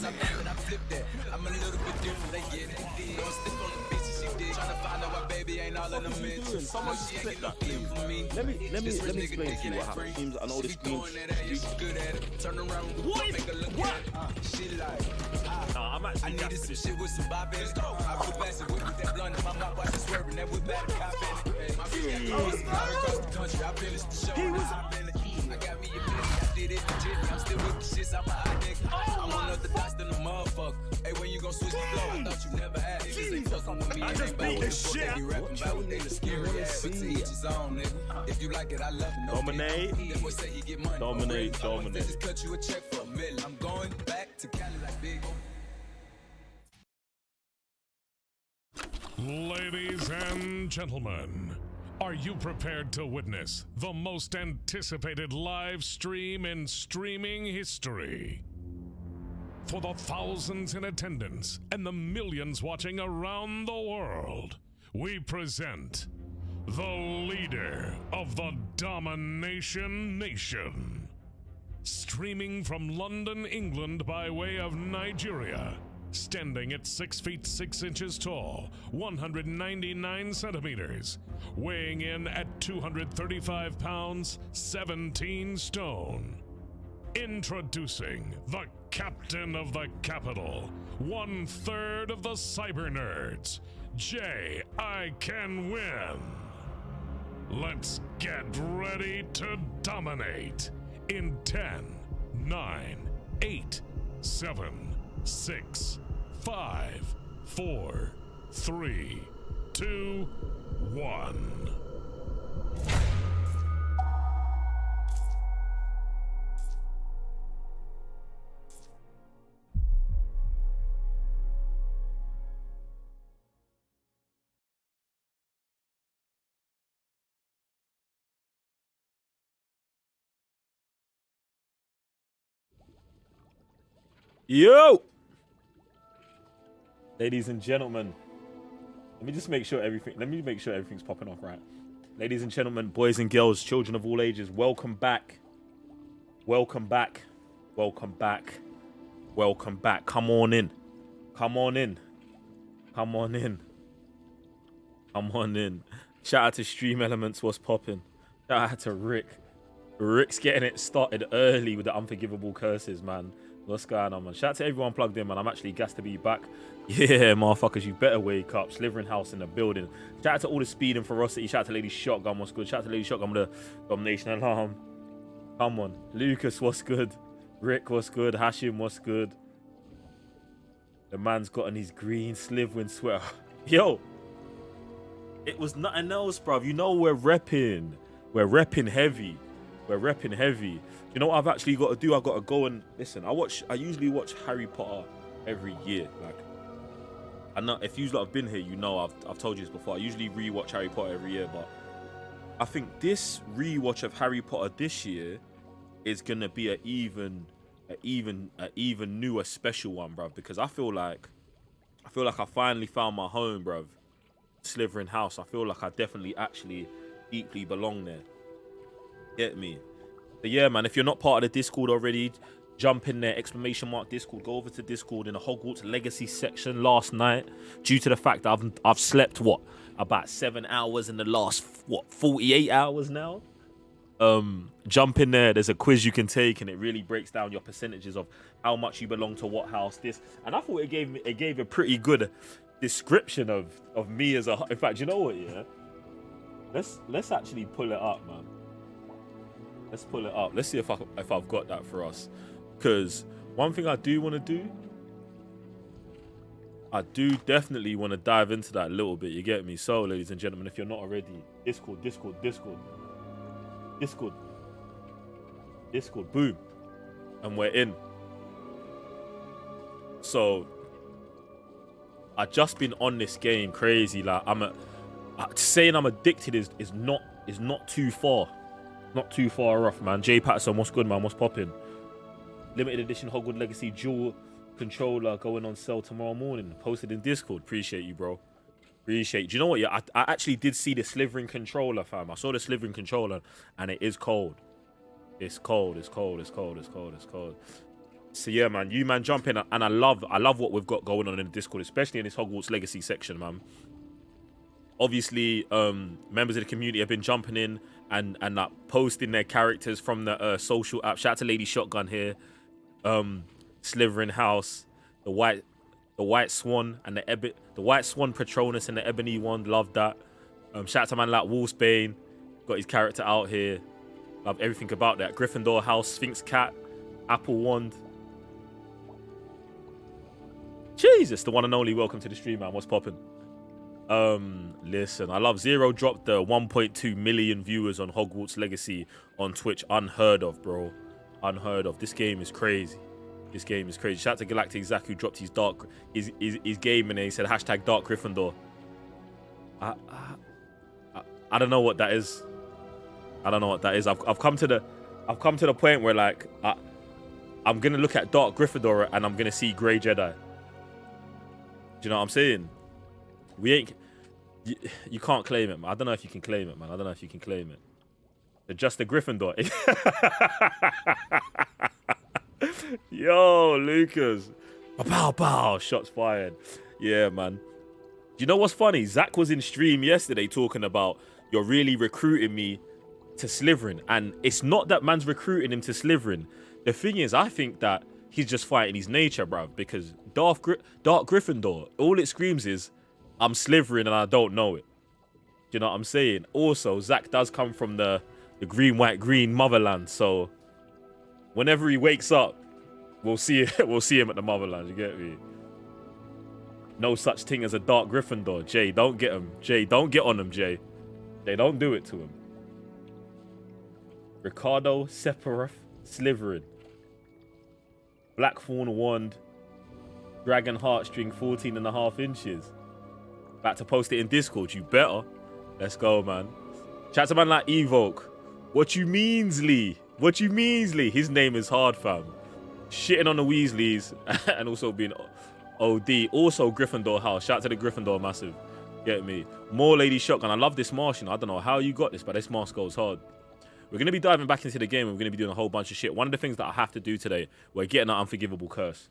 I'm a little bit different, they get it. Don't stick on the bitch she did. Tryna find out why baby ain't all in the mix. Someone just click that, please. Let me explain to you what happened. Seems I know this screen. Turn around, What? she like, Nah, I'm I actually needed gassed some this. shit with some bob in it. I put plastic with that blunt in my mouth, watch it swerving, that with back cop in it. My feet across the country, I finished the show. I got me a minute, I did it legit. I'm still with the shits, I'm a hot nigga. I'm one of the dots than a motherfucker. Hey, when you gon' switch the flow, I thought you never had. Niggas ain't fucking with me, and ain't about what the fuck they be rapping about. What they the scary ass, but to each his own, nigga. If you like it, I love it. Dominate. That boy say he get money. Dominate. They just cut you a check for $1 million. I'm going back to Cali like big. Ladies and gentlemen, are you prepared to witness the most anticipated live stream in streaming history? For the thousands in attendance and the millions watching around the world, we present the leader of the Domination Nation. Streaming from London, England by way of Nigeria, standing at 6 feet 6 inches tall, 199 centimeters, weighing in at 235 pounds, 17 stone. Introducing the captain of the capital, 1/3 of the cyber nerds, JiCanWin. Let's get ready to dominate in 10, 9, 8, 7, 6, 5, 4, 3, 2, 1. Yo! Ladies and gentlemen, let me make sure everything's popping off right. Ladies and gentlemen, boys and girls, children of all ages, welcome back. Welcome back. Welcome back. Welcome back. Come on in. Come on in. Come on in. Come on in. Shout out to Stream Elements, what's popping? Shout out to Rick. Rick's getting it started early with the Unforgivable curses, man. What's going on, man? Shout out to everyone plugged in, man. I'm actually gassed to be back. Yeah, motherfuckers, you better wake up. Slytherin House in the building. Shout out to all the speed and ferocity. Shout out to Lady Shotgun, what's good? Shout out to Lady Shotgun with the Domination Alarm. Come on. Lucas, what's good? Rick, what's good? Hashim, what's good? The man's got on his green Slytherin sweater. Yo, it was nothing else, bruv. You know we're repping. We're repping heavy. We're repping heavy. You know what I've actually got to do? I've got to go and listen. I usually watch Harry Potter every year. Like, I know if you lot have been here, you know I've told you this before. I usually rewatch Harry Potter every year, but I think this rewatch of Harry Potter this year is gonna be an even newer special one, bruv. Because I feel like I finally found my home, bruv. Slytherin House. I feel like I definitely actually deeply belong there. Get me? But yeah, man, if you're not part of the Discord already, jump in there, !Discord. Go over to Discord in the Hogwarts Legacy section last night. Due to the fact that I've slept, about 7 hours in the last, 48 hours now? Jump in there. There's a quiz you can take, and it really breaks down your percentages of how much you belong to what house. And I thought it gave a pretty good description of me as a... In fact, you know what, yeah? Let's actually pull it up, man. Let's pull it up. Let's see if I've got that for us. Because one thing I do want to do, I do definitely want to dive into that a little bit. You get me? So, ladies and gentlemen, if you're not already, Discord. Boom. And we're in. So, I've just been on this game crazy. Like, saying I'm addicted is not too far. Not too far off, man. Jay Patterson, what's good, man? What's popping? Limited edition Hogwarts Legacy dual controller going on sale tomorrow morning. Posted in Discord. Appreciate you, bro. Appreciate you. Do you know what? Yeah, I actually did see the Slytherin controller, fam. I saw the Slytherin controller, and it is cold. It's cold. So yeah, man, you man jump in, and I love what we've got going on in the Discord, especially in this Hogwarts Legacy section, man. Obviously, members of the community have been jumping in and like posting their characters from the social app. Shout out to Lady Shotgun here, Slytherin House, the White Swan and the White Swan Patronus and the Ebony Wand. Love that. Shout out to man like Wolfsbane, got his character out here. Love everything about that. Gryffindor House, Sphinx Cat, Apple Wand. Jesus, the one and only. Welcome to the stream, man. What's poppin'? Listen, I love Zero dropped the 1.2 million viewers on Hogwarts Legacy on Twitch. Unheard of, bro. Unheard of. This game is crazy. This game is crazy. Shout out to Galactic Zach who dropped his game and he said hashtag Dark Gryffindor. I don't know what that is. I don't know what that is. I've come to the point where like I'm gonna look at Dark Gryffindor and I'm gonna see Grey Jedi. Do you know what I'm saying? You can't claim it, man. I don't know if you can claim it, man. I don't know if you can claim it. They're just a Gryffindor. Yo, Lucas. Pow, pow. Shots fired. Yeah, man. Do you know what's funny? Zach was in stream yesterday talking about you're really recruiting me to Slytherin. And it's not that man's recruiting him to Slytherin. The thing is, I think that he's just fighting his nature, bruv. Because Dark Gryffindor, all it screams is, I'm Slytherin and I don't know it. Do you know what I'm saying? Also, Zach does come from the green, white, green motherland. So whenever he wakes up, we'll see him at the motherland. You get me? No such thing as a Dark Gryffindor. Jay, don't get him. Jay, don't get on him, Jay. They don't do it to him. Ricardo Sephiroth Slytherin. Blackthorn Wand. Dragon Heartstring 14.5 inches. About to post it in Discord. You better. Let's go, man. Chat to man like Evoke. What you means, Lee? What you means, Lee? His name is hard, fam. Shitting on the Weasleys and also being OD. Also Gryffindor House. Shout out to the Gryffindor massive. Get me? More Lady Shotgun. I love this Martian. I don't know how you got this, but this mask goes hard. We're going to be diving back into the game. We're going to be doing a whole bunch of shit. One of the things that I have to do today, we're getting an Unforgivable curse.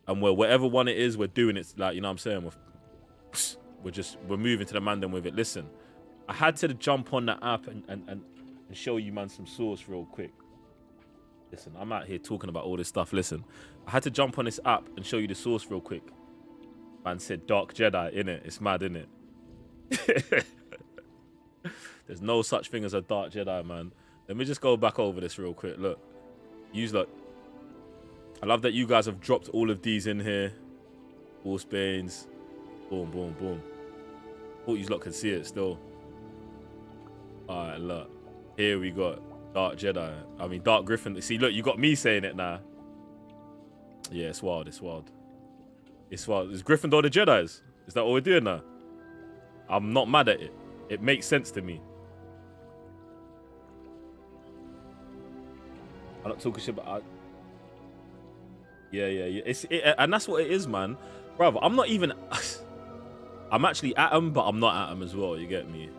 And whatever one it is, we're doing it. Like, you know what I'm saying? We're moving to the mandem with it. Listen, I had to jump on the app and show you, man, some source real quick. Listen, I'm out here talking about all this stuff. Listen, I had to jump on this app and show you the source real quick. Man said Dark Jedi, innit? It's mad, innit? There's no such thing as a Dark Jedi, man. Let me just go back over this real quick. Look, I love that you guys have dropped all of these in here. Wolfsbanes. Boom, boom, boom. Thought you lot can see it still. Alright, look. Here we got Dark Jedi. I mean, Dark Griffin. See, look, you got me saying it now. Yeah, it's wild. It's wild. It's wild. Is Gryffindor the Jedis? Is that what we're doing now? I'm not mad at it. It makes sense to me. I'm not talking shit about... Yeah. And that's what it is, man. Brother, I'm not even... I'm actually at them, but I'm not at them as well. You get me?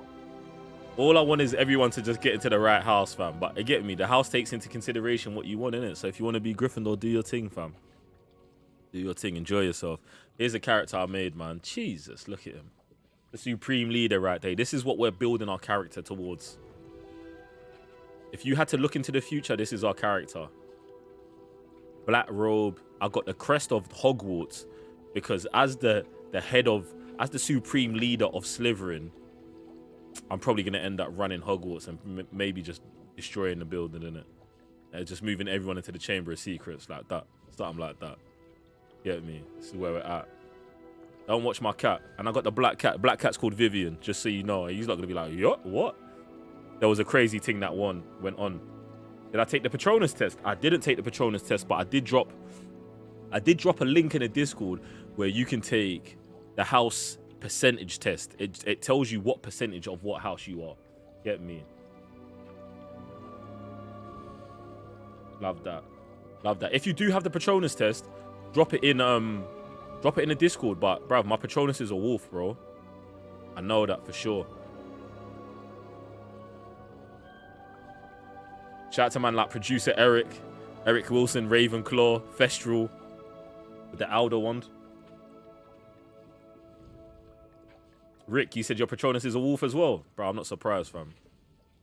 All I want is everyone to just get into the right house, fam. But you get me? The house takes into consideration what you want, innit? So if you want to be Gryffindor, do your thing, fam. Do your thing. Enjoy yourself. Here's a character I made, man. Jesus, look at him. The supreme leader right there. This is what we're building our character towards. If you had to look into the future, this is our character. Black robe. I got the crest of Hogwarts because as the supreme leader of Slytherin, I'm probably going to end up running Hogwarts and maybe just destroying the building, innit? Just moving everyone into the Chamber of Secrets like that. Something like that. Get me? This is where we're at. Don't watch my cat. And I got the black cat. Black cat's called Vivian, just so you know. He's not going to be like, yo, what? There was a crazy thing that went on. Did I take the Patronus test? I didn't take the Patronus test, but I did drop a link in the Discord where you can take the house percentage test. It tells you what percentage of what house you are. Get me? Love that. Love that. If you do have the Patronus test, drop it in the Discord. But bruv, my Patronus is a wolf, bro. I know that for sure. Shout out to man like producer Eric, Eric Wilson, Ravenclaw, Thestral with the Alder wand. Rick, you said your Patronus is a wolf as well. Bro, I'm not surprised, fam.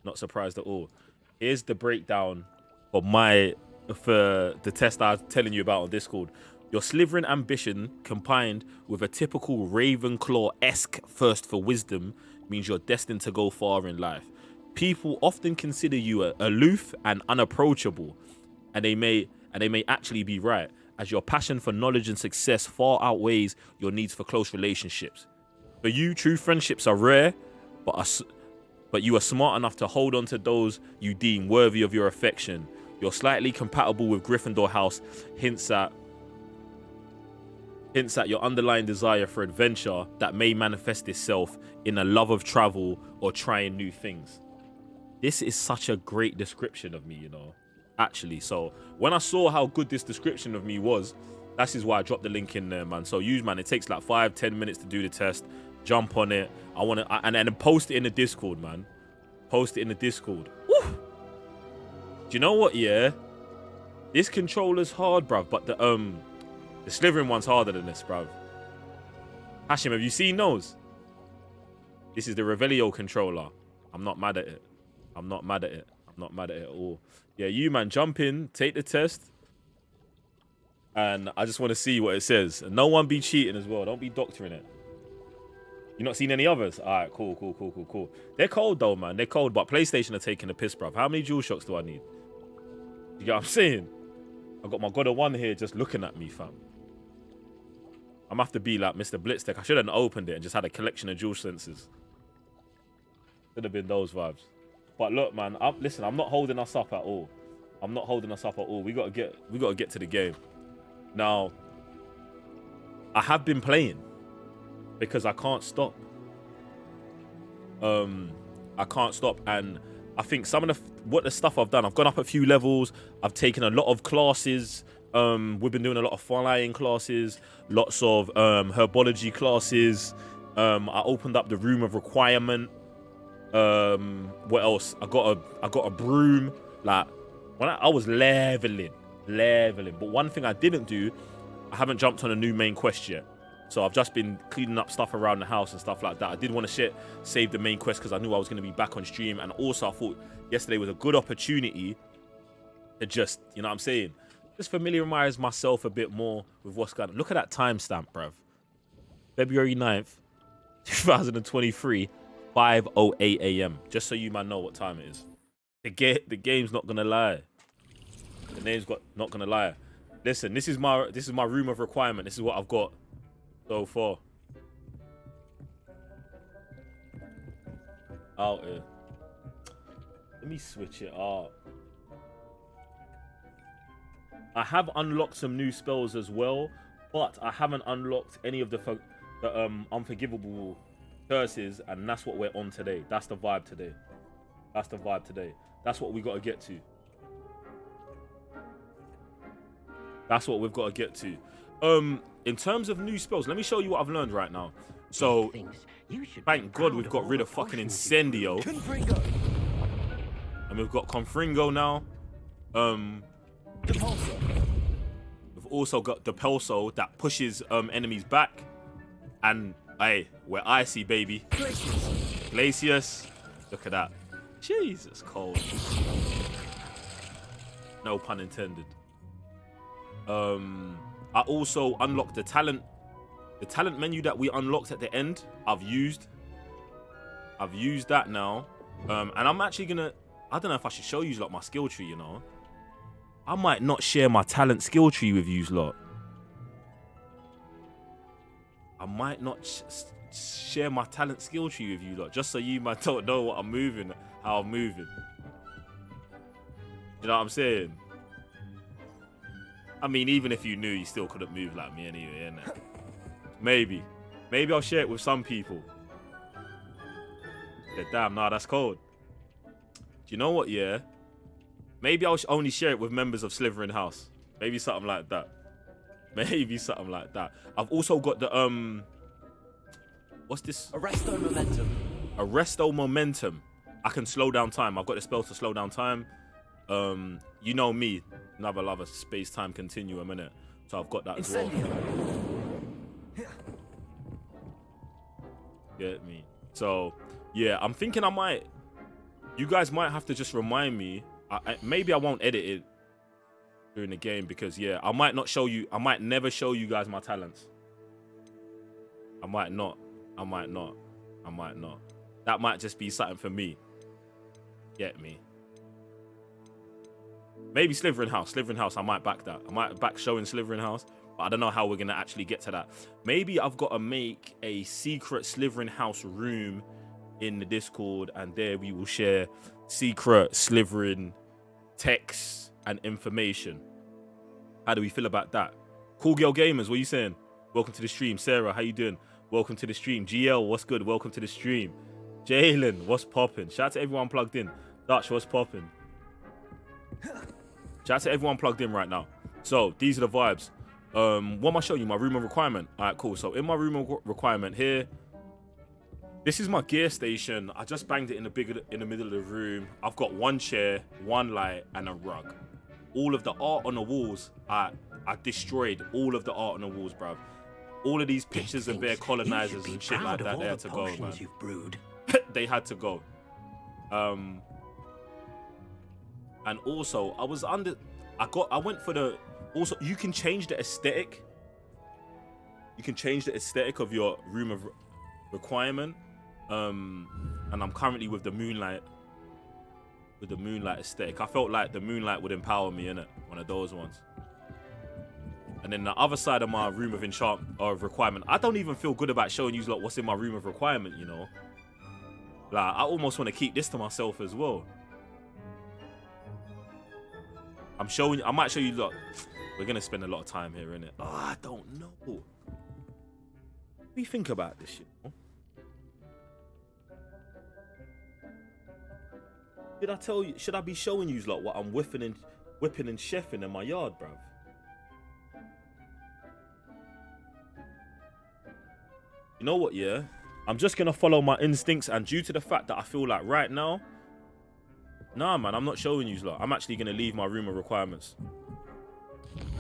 Not surprised at all. Here's the breakdown for the test I was telling you about on Discord. Your Slytherin ambition combined with a typical Ravenclaw-esque thirst for wisdom means you're destined to go far in life. People often consider you aloof and unapproachable, and they may actually be right, as your passion for knowledge and success far outweighs your needs for close relationships. For you, true friendships are rare, but you are smart enough to hold on to those you deem worthy of your affection. You're slightly compatible with Gryffindor House, hints at your underlying desire for adventure that may manifest itself in a love of travel or trying new things. This is such a great description of me, you know, actually. So when I saw how good this description of me was, that is why I dropped the link in there, man. So man, it takes like 5-10 minutes to do the test. Jump on it. And then post it in the Discord, man. Post it in the Discord. Woo! Do you know what? Yeah, this controller's hard, bruv. But the Slytherin one's harder than this, bruv. Hashim, have you seen those? This is the Revelio controller. I'm not mad at it. I'm not mad at it. I'm not mad at it at all. Yeah, you, man, jump in, take the test. And I just want to see what it says. And no one be cheating as well. Don't be doctoring it. You not seen any others? All right, cool. They're cold, though, man. They're cold, but PlayStation are taking a piss, bruv. How many DualShocks do I need? You get what I'm saying? I got my God of One here just looking at me, fam. I'm have to be like Mr. Blitztech. I should have opened it and just had a collection of dual sensors. Should have been those vibes. But look, man, listen, I'm not holding us up at all. I'm not holding us up at all. We gotta get to the game. Now, I have been playing because I can't stop. I can't stop, and I think some of the stuff I've done, I've gone up a few levels. I've taken a lot of classes. We've been doing a lot of flying classes, lots of herbology classes. I opened up the room of requirement. What else? I got a broom. Like when I was leveling. But one thing I didn't do, I haven't jumped on a new main quest yet. So I've just been cleaning up stuff around the house and stuff like that. I did want to save the main quest because I knew I was going to be back on stream, and also I thought yesterday was a good opportunity to just, you know what I'm saying, just familiarize myself a bit more with what's going on. Look at that timestamp, bruv. February 9th, 2023, 5:08 a.m. Just so you man know what time it is. The game's not gonna lie. The name's not gonna lie. Listen, this is my room of requirement. This is what I've got so far. Out here. Let me switch it up. I have unlocked some new spells as well, but I haven't unlocked any of the unforgivable curses, and that's what we're on today. That's the vibe today. That's what we got to get to. That's what we've got to get to. In terms of new spells, let me show you what I've learned right now. So, thank God we've got rid of fucking Incendio. And we've got Confringo now. We've also got Depulso that pushes enemies back. And, hey, we're icy, baby. Glacius. Look at that. Jesus, cold. No pun intended. I also unlocked the talent menu that we unlocked at the end. I've used that now. And I'm actually gonna, I don't know if I should show you like my skill tree, you know. I might not share my talent skill tree with you lot. I might not share my talent skill tree with you lot, just so you might don't know what I'm moving, how I'm moving. You know what I'm saying? I mean, even if you knew, you still couldn't move like me anyway, innit? Maybe I'll share it with some people. Yeah, damn, nah, that's cold. Do you know what, yeah? Maybe I'll only share it with members of Slytherin House. Maybe something like that. I've also got the, what's this? Arresto Momentum. I can slow down time. I've got the spell to slow down time. You know me, never love a space-time continuum, innit? So I've got that as well. Get me? So, yeah, I'm thinking you guys might have to just remind me. Maybe I won't edit it during the game because, yeah, I might never show you guys my talents. I might not. That might just be something for me. Get me? Maybe Slytherin House, I might back that. I might back showing Slytherin House, but I don't know how we're going to actually get to that. Maybe I've got to make a secret Slytherin House room in the Discord, and there we will share secret Slytherin texts and information. How do we feel about that? Cool Girl Gamers, what are you saying? Welcome to the stream. Sarah, how you doing? Welcome to the stream. GL, what's good? Welcome to the stream. Jalen, what's popping? Shout out to everyone plugged in. Dutch, what's popping? Shout out to everyone plugged in right now. So, these are the vibes. What am I showing you? My room of requirement. All right, cool. So, in my room of requirement here, this is my gear station. I just banged it in the middle of the room. I've got one chair, one light, and a rug. All of the art on the walls, I destroyed all of the art on the walls, bruv. All of these pictures of their colonizers and shit like that, they had to go, man. You've brewed. They had to go. And also, I went for the, also, you can change the aesthetic. You can change the aesthetic of your room of requirement. And I'm currently with the moonlight aesthetic. I felt like the moonlight would empower me, innit? One of those ones. And then the other side of my room of requirement, I don't even feel good about showing you like what's in my room of requirement, you know? Like, I almost want to keep this to myself as well. I might show you, look, we're going to spend a lot of time here, innit? Oh, I don't know. What do you think about this shit? Should I be showing you like what I'm whipping and chefing in my yard, bruv? You know what, yeah? I'm just gonna follow my instincts, and due to the fact that I feel like right now, nah, man, I'm not showing you lot. I'm actually gonna leave my room of requirements.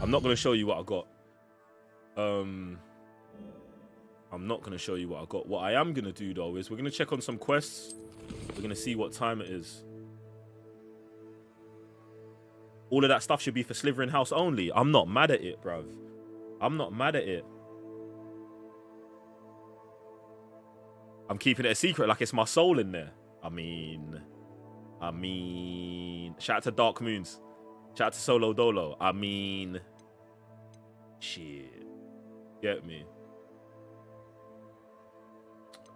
I'm not gonna show you what I got. I'm not gonna show you what I got. What I am gonna do though is we're gonna check on some quests. We're gonna see what time it is. All of that stuff should be for Slytherin House only. I'm not mad at it, bruv. I'm not mad at it. I'm keeping it a secret like it's my soul in there. I mean, shout out to Dark Moons. Shout out to Solo Dolo. I mean, shit. Get me?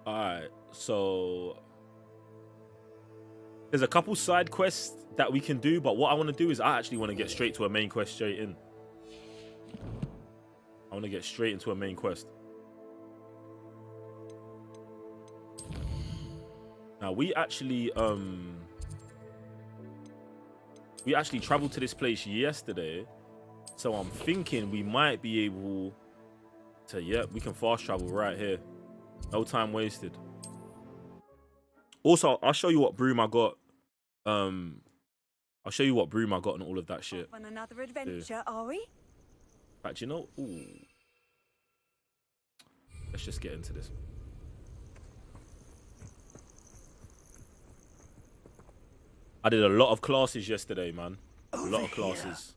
Alright, so there's a couple side quests that we can do, but what I want to do is I actually want to get straight to a main quest straight in. I want to get straight into a main quest. Now we actually traveled to this place yesterday, so I'm thinking we might be able to, yeah, we can fast travel right here. No time wasted. Also, I'll show you what broom I got. I'll show you what broom I got and all of that shit. On another adventure, are we? In fact, you know, ooh. Let's just get into this. I did a lot of classes yesterday, man. A lot of classes.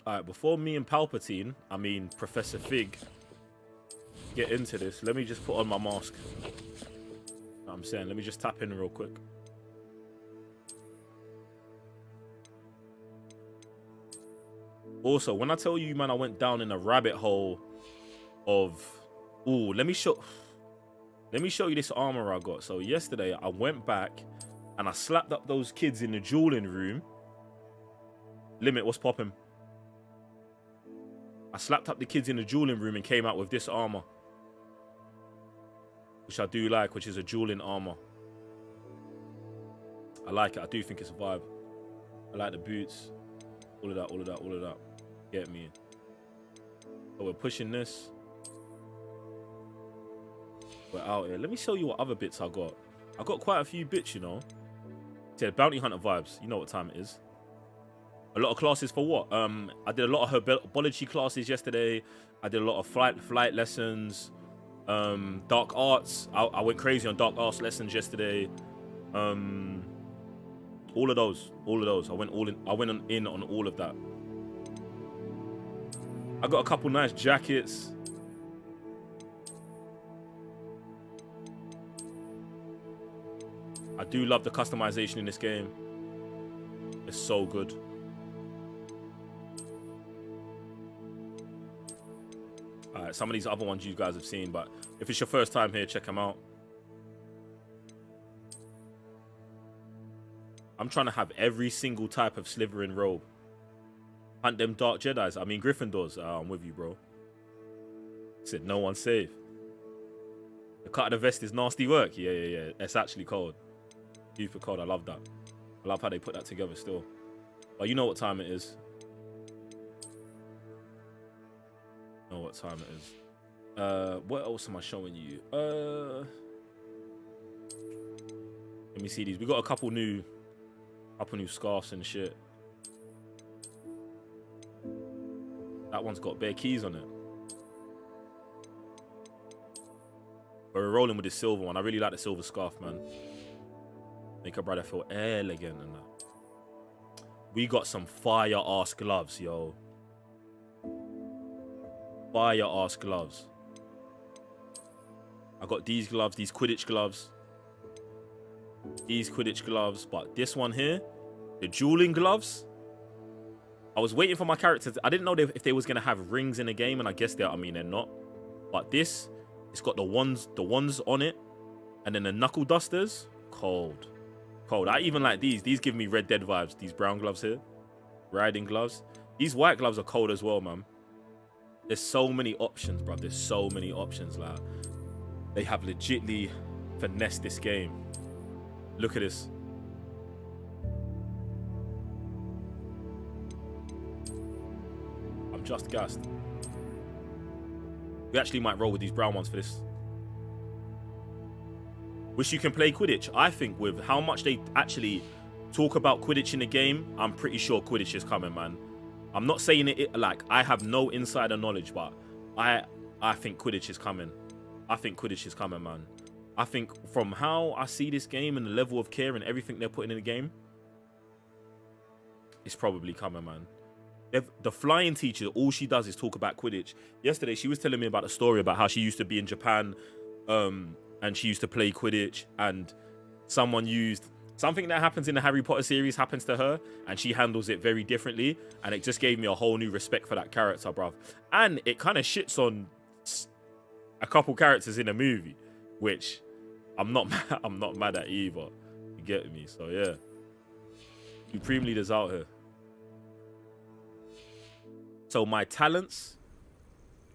All right, before me and Palpatine, I mean Professor Fig, get into this, let me just put on my mask. You know what I'm saying, let me just tap in real quick. Also, when I tell you, man, I went down in a rabbit hole of, ooh, let me show you this armor I got. So yesterday I went back and I slapped up those kids in the dueling room. Limit, what's popping? I slapped up the kids in the dueling room and came out with this armor, which I do like, which is a dueling armor. I like it. I do think it's a vibe. I like the boots. All of that, all of that, all of that. Get me. So we're pushing this. We're out here. Let me show you what other bits I got. I got quite a few bits, you know. Yeah, bounty hunter vibes. You know what time it is. A lot of classes for what? I did a lot of herbology classes yesterday. I did a lot of flight lessons. Dark arts. I went crazy on dark arts lessons yesterday. All of those. I went in on all of that. I got a couple nice jackets. I do love the customization in this game. It's so good. Alright, some of these other ones you guys have seen, but if it's your first time here, check them out. I'm trying to have every single type of Slytherin robe. Hunt them Dark Jedis. I mean, Gryffindors. I'm with you, bro. Said no one's safe. The cut of the vest is nasty work. Yeah. It's actually cold. Super cold. I love that. I love how they put that together still. But you know what time it is. Know what time it is. What else am I showing you? Let me see these. We got a couple new scarves and shit. That one's got bare keys on it. But we're rolling with this silver one. I really like the silver scarf, man. Make a brother feel elegant and that. We got some fire ass gloves, yo. Fire ass gloves. I got these gloves, these Quidditch gloves. These Quidditch gloves, but this one here, the dueling gloves. I was waiting for my characters. I didn't know if they was gonna have rings in the game, and I guess they're. I mean, they're not. But this, it's got the ones on it, and then the knuckle dusters. Cold. I even like these. These give me Red Dead vibes. These brown gloves here, riding gloves. These white gloves are cold as well, man. There's so many options, bro. There's so many options. Like, they have legitly finessed this game. Look at this. I'm just gassed. We actually might roll with these brown ones for this. Wish you can play Quidditch. I think with how much they actually talk about Quidditch in the game, I'm pretty sure Quidditch is coming, man. I'm not saying it like I have no insider knowledge, but I think Quidditch is coming. I think Quidditch is coming, man. I think from how I see this game and the level of care and everything they're putting in the game, it's probably coming, man. The flying teacher, all she does is talk about Quidditch. Yesterday, she was telling me about a story about how she used to be in Japan, and she used to play Quidditch, and someone used something that happens in the Harry Potter series happens to her, and she handles it very differently, and it just gave me a whole new respect for that character, bruv. And it kind of shits on a couple characters in the movie, which I'm not mad at either. You get me? So yeah, Supreme Leaders out here. So my talents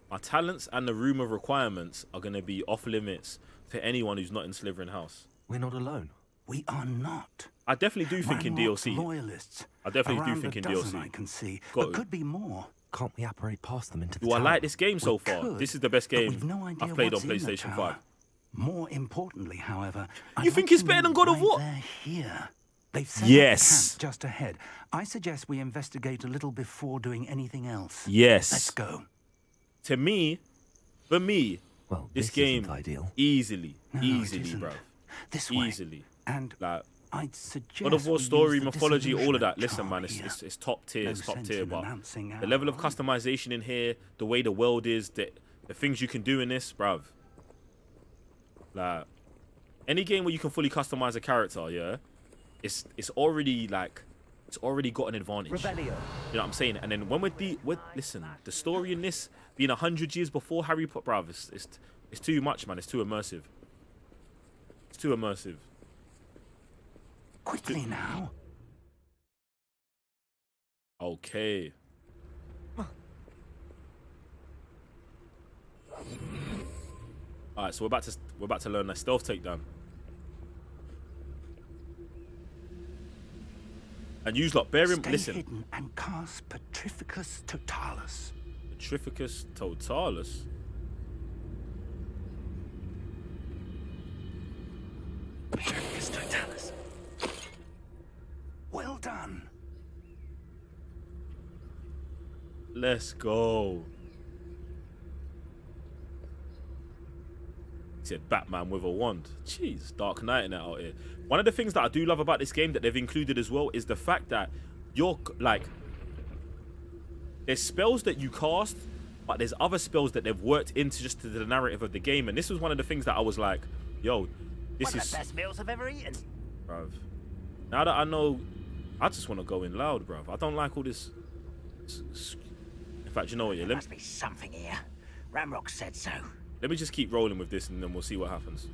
and the room of requirements are going to be off limits for anyone who's not in Slytherin House. We're not alone. We are not. I definitely do think in DLC. Loyalists. I definitely do Around think in a dozen DLC. I can see, Got but to. could be more. Can't we apparate past them into the Do I tower? like this game so We far? could, This is the best but game we've no idea I've played on what's in the PlayStation tower. 5. More importantly, however, You think it's better than God of War? They're here. They've set Yes. up camp just ahead. I suggest we investigate a little before doing anything else. Yes. Let's go. For me, Well, this isn't game ideal. easily, No, it easily, isn't. bro. This way. Easily. And Like, I'd suggest God of War we story, use the mythology, all of that. disillusionment Listen, man, charm here. it's top tier. No It's top sense tier. in But announcing the our level of own. customization in here, the way the world is, the things you can do in this, bruv. Like, any game where you can fully customize a character, yeah, it's already like, it's already got an advantage. Rebellion. You know what I'm saying? And then when listen, the story in this being 100 years before Harry Potter, bruv, it's too much, man. It's too immersive. It's too immersive. Quickly now. Okay. All right, so we're about to learn that stealth takedown. And use lot, bear in Stay listen. hidden and cast Petrificus Totalus. Petrificus Totalus. Let's go. He said Batman with a wand. Jeez, Dark Knight in it out here. One of the things that I do love about this game that they've included as well is the fact that you're like, there's spells that you cast, but there's other spells that they've worked into just to the narrative of the game. And this was one of the things that I was like, yo, this One is of the best meals I've ever eaten. bruv. Now that I know, I just want to go in loud, bruv. I don't like all this. In fact, you know what? Yeah, There must be something here. Ramrock said so. let me just keep rolling with this, and then we'll see what happens.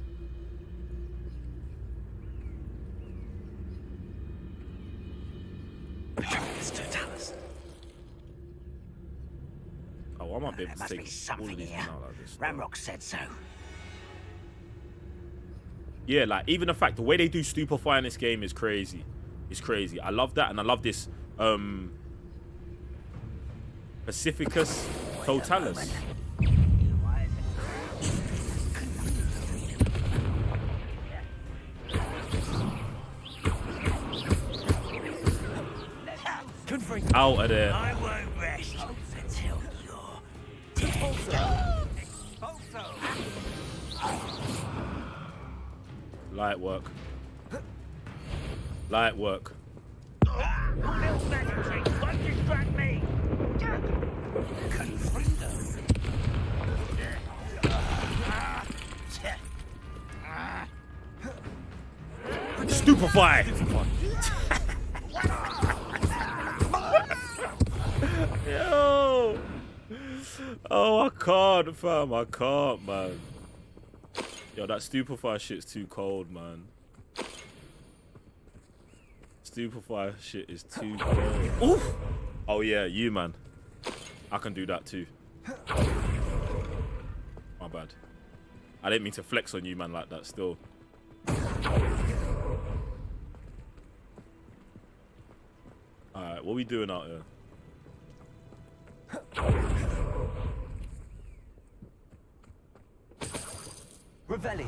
Petrificus Totalus. Oh, I might be able There to must be take all of something these here. now like this. Ramrock said so. Yeah, like even the fact the way they do stupefy in this game is crazy. It's crazy. I love that, and I love this Petrificus Totalus. Out of there. I won't rest until Light work. Light work. Little secretary, don't distract me. Stupefy. Yo. Oh, I can't, fam. I can't, man. Yo, that stupefy shit's too cold, man. Stupefy shit is too cold. Oof. Oh yeah, you, man. I can do that too. My bad. I didn't mean to flex on you, man, like that still. Alright, what are we doing out here? Revelio.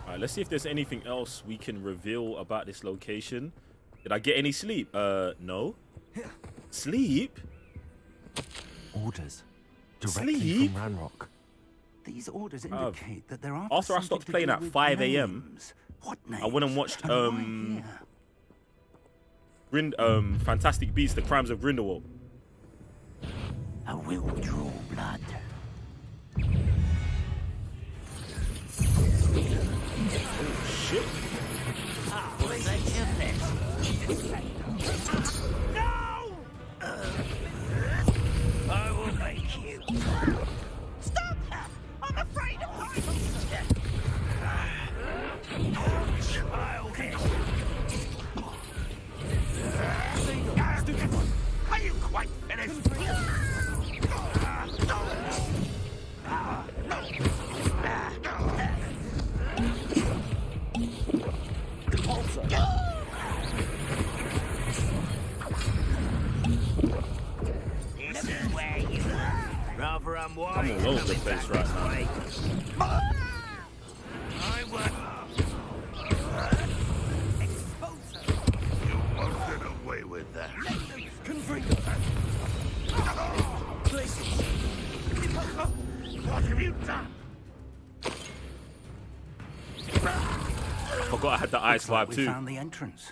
Alright, let's see if there's anything else we can reveal about this location. Did I get any sleep? No. Sleep? Orders. Directly Sleep? from Ranrock. These orders indicate that there are. After I stopped playing at 5 a.m., What names? I went and watched And why here? Fantastic Beasts: The Crimes of Grindelwald. I will draw blood. Shit. No! I will make you. Stop! I'm afraid of heights. Childish. Are you quite finished? This is where you are. Rather unwise. I'm all over the place right now. I want. You won't get away with that. What have you done? I forgot I had the ice vibe We too. found the entrance.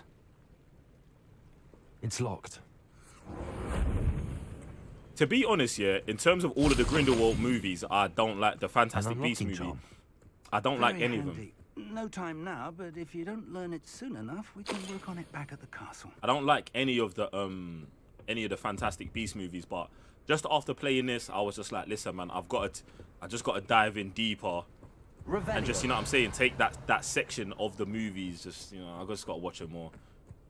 It's locked. To be honest, yeah, in terms of all of the Grindelwald movies, I don't like the Fantastic An Beasts unlocking movie. charm. I don't like Very any of them. handy. No time now, but if you don't learn it soon enough, we can work on it back at the castle. I don't like any of the Fantastic Beasts movies, but just after playing this, I was just like, listen, man, I just got to dive in deeper and just, you know what I'm saying, take that section of the movies, just, you know, I just got to watch them more.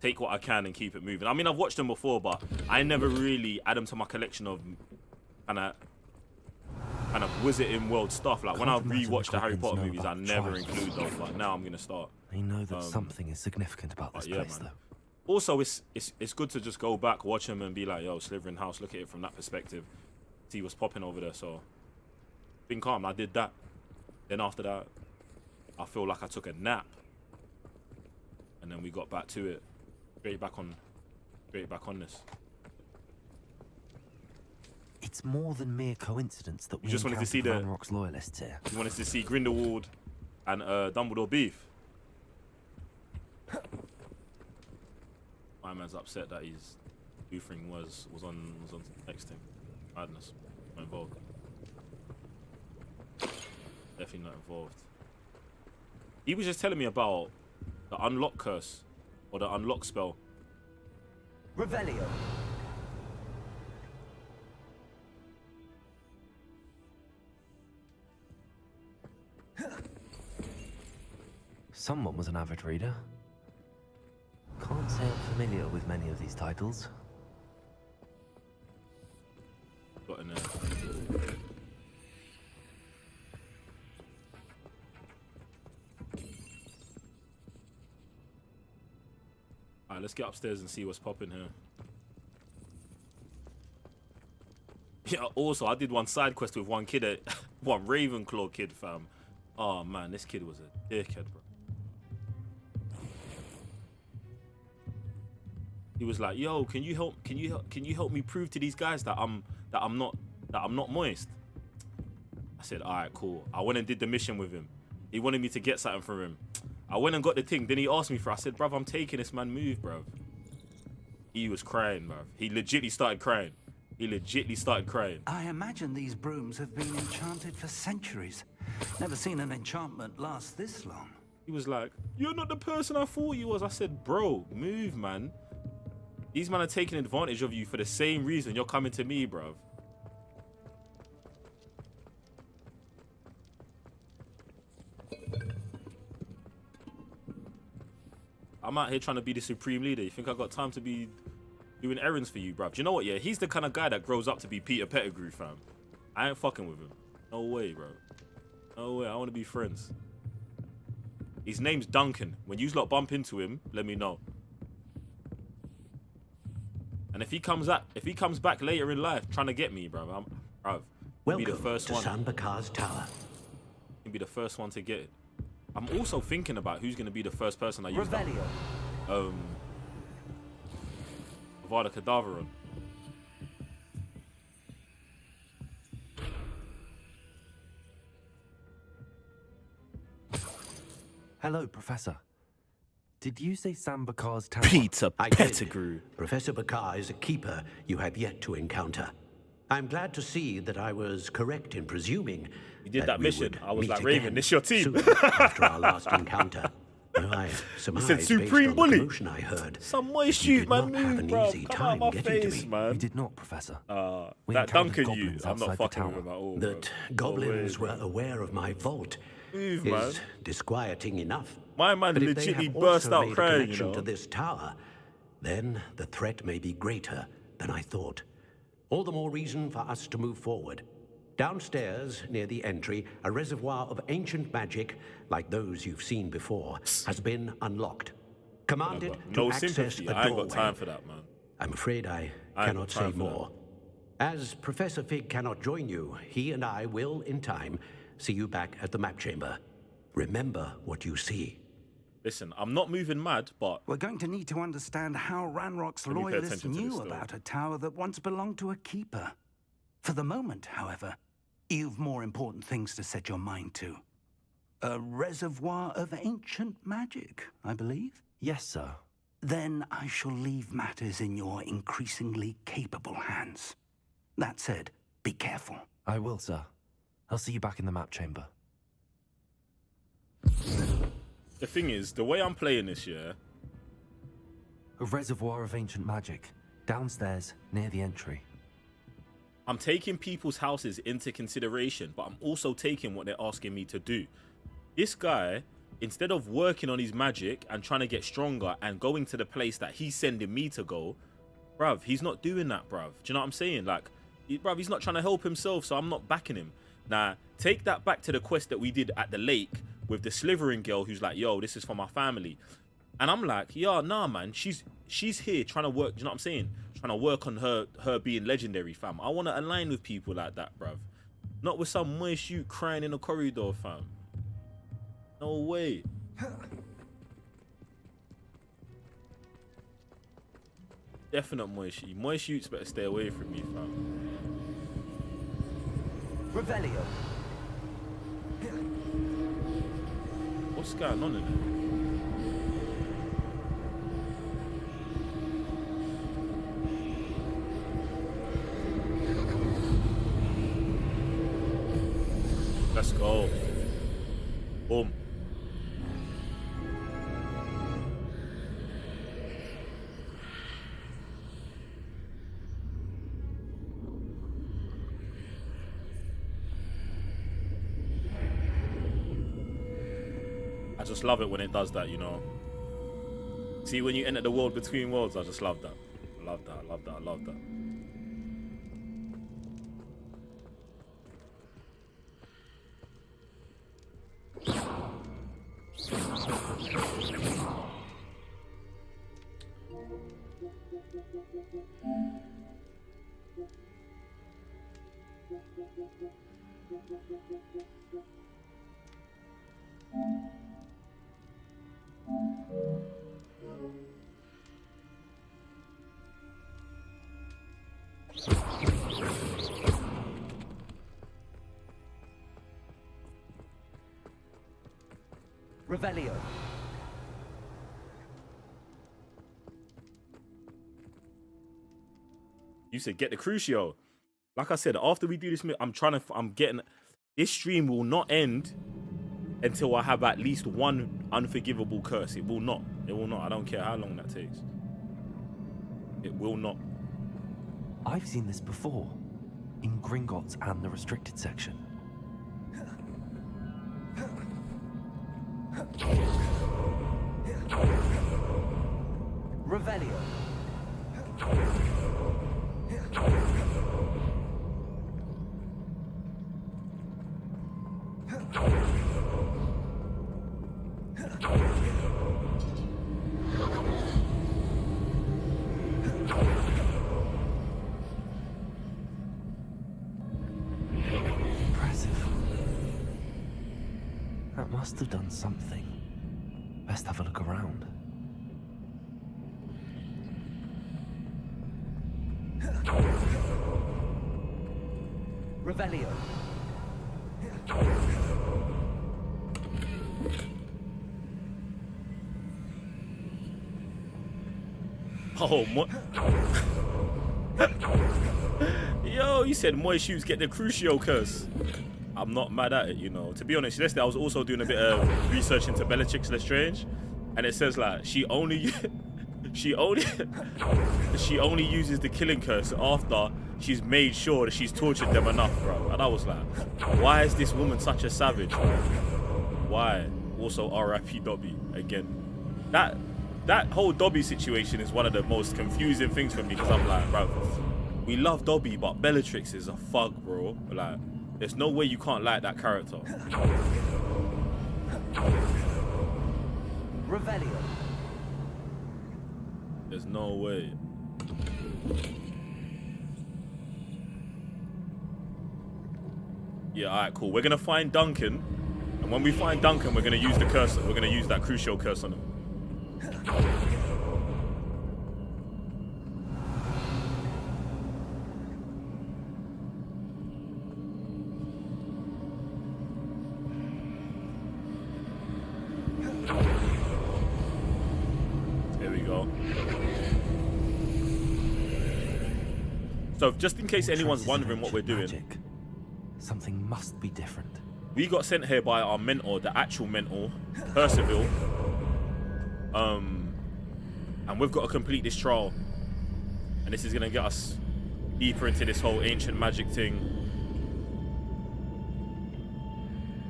Take what I can and keep it moving. I mean, I've watched them before, but I never really add them to my collection of kind of Wizarding World stuff. Like when I rewatch the Harry Potter movies, I never include those, but now I'm gonna start. They know that something is significant about this Yeah, place, man. though. Also, it's good to just go back, watch them, and be like, yo, Slytherin House, look at it from that perspective. See what's popping over there. So, been calm. I did that. Then after that, I feel like I took a nap, and then we got back to it. Straight back on this. It's more than mere coincidence that we just wanted to see encountered Ranrock's loyalists here. You wanted to see Grindelwald and Dumbledore beef. My man's upset that his goofing was on next thing. Madness. Not involved. Definitely not involved. He was just telling me about the unlock curse or the unlock spell. Revelio. Someone was an avid reader. Can't say I'm familiar with many of these titles. Got in there. Alright, let's get upstairs and see what's popping here. Yeah, also, I did one side quest with one kid, one Ravenclaw kid, fam. Oh man, this kid was a dickhead, bro. He was like, "Yo, can you help me prove to these guys that I'm not moist?" I said, "All right, cool." I went and did the mission with him. He wanted me to get something from him. I went and got the thing. Then he asked me for it. I said, "Bruv, I'm taking this, man. Move, bruv." He was crying, bruv. He legitly started crying. I imagine these brooms have been enchanted for centuries. Never seen an enchantment last this long. He was like, "You're not the person I thought you was." I said, "Bro, move, man. These men are taking advantage of you for the same reason you're coming to me, bruv." I'm out here trying to be the supreme leader. You think I got time to be doing errands for you, bruv? Do you know what, yeah? He's the kind of guy that grows up to be Peter Pettigrew, fam. I ain't fucking with him. No way, bro. No way. I want to be friends. His name's Duncan. When you lot bump into him, let me know. And if he comes back later in life trying to get me, bruv, he'll be the first one. Welcome to Sambakar's Tower. He'll be the first one to get it. I'm also thinking about who's going to be the first person I use that. Avada Kedavra on. Hello, Professor. Did you say Sambakar's Tower? Peter I did. Pettigrew. Professor Bakar is a keeper you have yet to encounter. I'm glad to see that I was correct in presuming You did that we mission. would I was meet like, Raven, again this your team. soon after our last encounter. I surmised said, based "Supreme on bully." the commotion I heard. Some way you shoot, did man. not have Move, an bro. easy Come out time my getting to face, me. man. We did not, Professor. We That encountered Duncan you. goblins I'm not outside the fucking with tower. him at all, That bro. goblins No way, were aware of my vault Move, man. is disquieting enough. My man But if they legitimately have burst also out made crying, a you connection know. to this tower, then the threat may be greater than I thought. All the more reason for us to move forward. Downstairs, near the entry, a reservoir of ancient magic, like those you've seen before, has been unlocked. Commanded No to access sympathy. a I ain't got doorway. time for that, man. I'm afraid I I ain't cannot got time say for that. more. As Professor Fig cannot join you, he and I will, in time, see you back at the map chamber. Remember what you see. Listen, I'm not moving mad, but We're going to need to understand how Ranrock's Let me pay loyalists attention to this knew still. about a tower that once belonged to a keeper. For the moment, however, you've more important things to set your mind to. A reservoir of ancient magic, I believe. Yes, sir. Then I shall leave matters in your increasingly capable hands. That said, be careful. I will, sir. I'll see you back in the map chamber. the thing is, the way I'm playing this year, A reservoir of ancient magic. Downstairs, near the entry. I'm taking people's houses into consideration, but I'm also taking what they're asking me to do. This guy, instead of working on his magic and trying to get stronger and going to the place that he's sending me to go, bruv, he's not doing that, bruv. Do you know what I'm saying? Like, bruv, he's not trying to help himself, so I'm not backing him. Now, take that back to the quest that we did at the lake with the Slytherin girl who's like, yo, this is for my family. And I'm like, yeah, nah, man, she's here trying to work, do you know what I'm saying? Trying to work on her being legendary, fam. I want to align with people like that, bruv. Not with some moist shoot crying in a corridor, fam. No way. Definite moist shoot. Moist shoots better stay away from me, fam. Revelio. What's going on in there? Let's go. Boom. I just love it when it does that, you know. See, when you enter the world between worlds, I just love that. I love that, I love that, I love that. Revelio. You said get the Crucio. Like I said, after we do this, I'm getting, this stream will not end until I have at least one unforgivable curse. It will not. It will not. I don't care how long that takes. It will not. I've seen this before, in Gringotts and the restricted section. Revelio. Impressive. That must have done something. Best have a look around. Revelio. Oh, yo, you said Moy Shoes get the Crucio curse. I'm not mad at it, you know. To be honest, yesterday I was also doing a bit of research into Bellatrix Lestrange, and it says like she only uses the killing curse after she's made sure that she's tortured them enough, bro. And I was like, why is this woman such a savage, bro? Why? Also, R.I.P. Dobby again. That whole Dobby situation is one of the most confusing things for me, because I'm like, bro, we love Dobby, but Bellatrix is a thug, bro. Like, there's no way you can't like that character. Revelio. There's no way. Yeah, alright, cool. We're gonna find Duncan, and when we find Duncan, we're gonna use the curse. We're gonna use that Crucio curse on him. There we go. So, just in case anyone's wondering what we're doing, Magic. Something must be different. we got sent here by our mentor, the actual mentor, Percival. And we've got to complete this trial. And this is going to get us deeper into this whole ancient magic thing.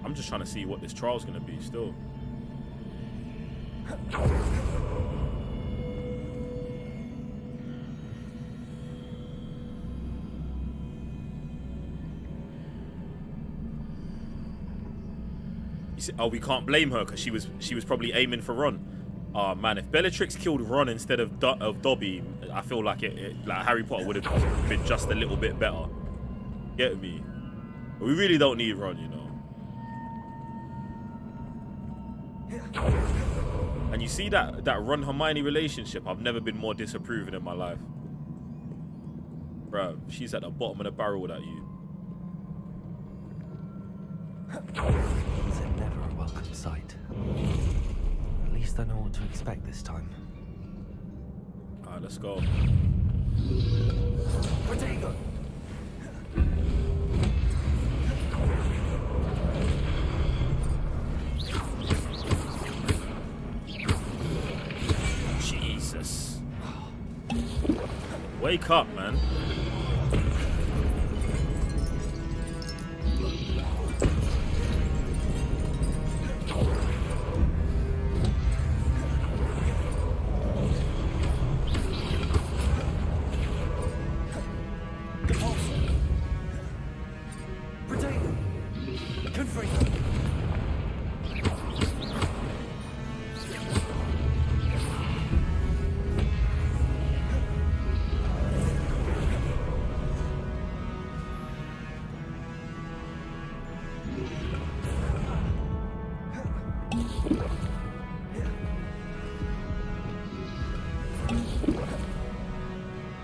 I'm just trying to see what this trial's going to be still. You see, oh, we can't blame her because she was probably aiming for Ron. Oh man, if Bellatrix killed Ron instead of Dobby, I feel like like Harry Potter would have been just a little bit better. Get me? But we really don't need Ron, you know. And you see that Ron Hermione relationship, I've never been more disapproving in my life. Bruh, she's at the bottom of the barrel without you. Is it never a welcome sight? At least I know what to expect this time. Alright, let's go. Caretaker! Jesus. Wake up, man.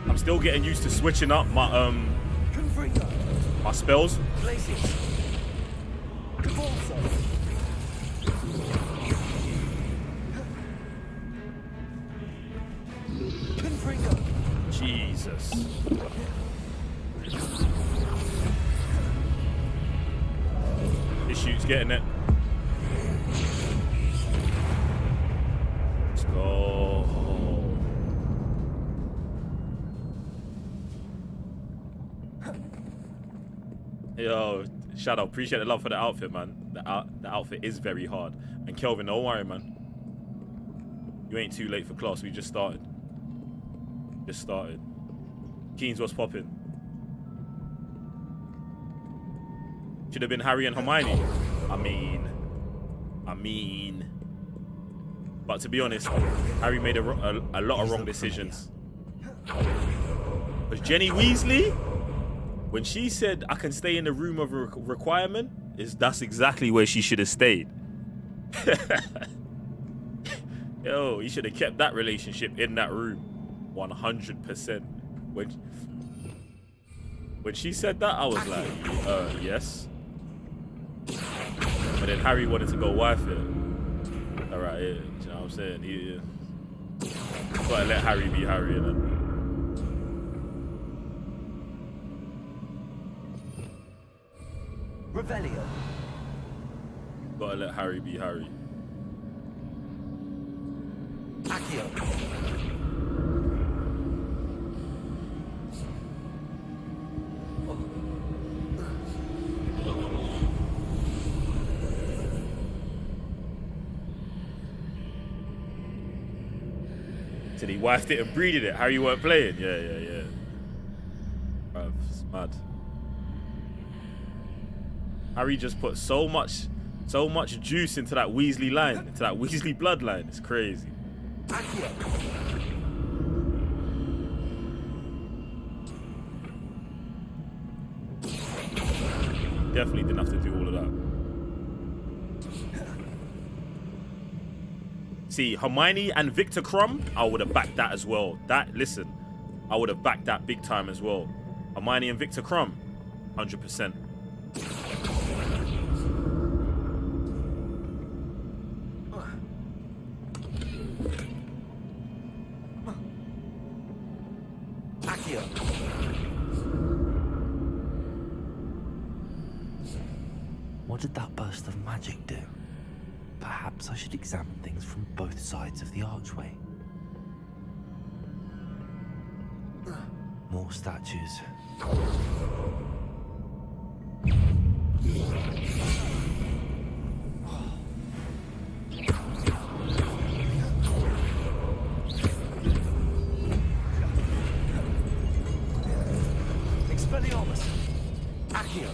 I'm still getting used to switching up my spells. Jesus. This shoot's getting it. Let's go. Yo, Shadow, appreciate the love for the outfit, man. The outfit is very hard. And Kelvin, don't worry, man. You ain't too late for class. We just started. Just started. Keens, what's popping? Should have been Harry and Hermione. I mean. But to be honest, Harry made a lot of wrong decisions. But Jenny Weasley, when she said, I can stay in the room of requirement, that's exactly where she should have stayed. Yo, you should have kept that relationship in that room. 100%. When she said that, I was like, yes. But then Harry wanted to go wife it. Alright, yeah, you know what I'm saying? Yeah. Gotta let Harry be Harry, innit? Revelio. Gotta let Harry be Harry. Accio. Said he wifed it and breeded it. Harry weren't playing. Yeah. Bruv, it's mad. Harry just put so much juice into that Weasley line, into that Weasley bloodline. It's crazy. Definitely didn't have to do all of that. See, Hermione and Victor Crumb, I would have backed that as well. Listen, I would have backed that big time as well. Hermione and Victor Crumb, 100%. What did that burst of magic do? Perhaps I should examine things from both sides of the archway. More statues. Expelliarmus. Accio.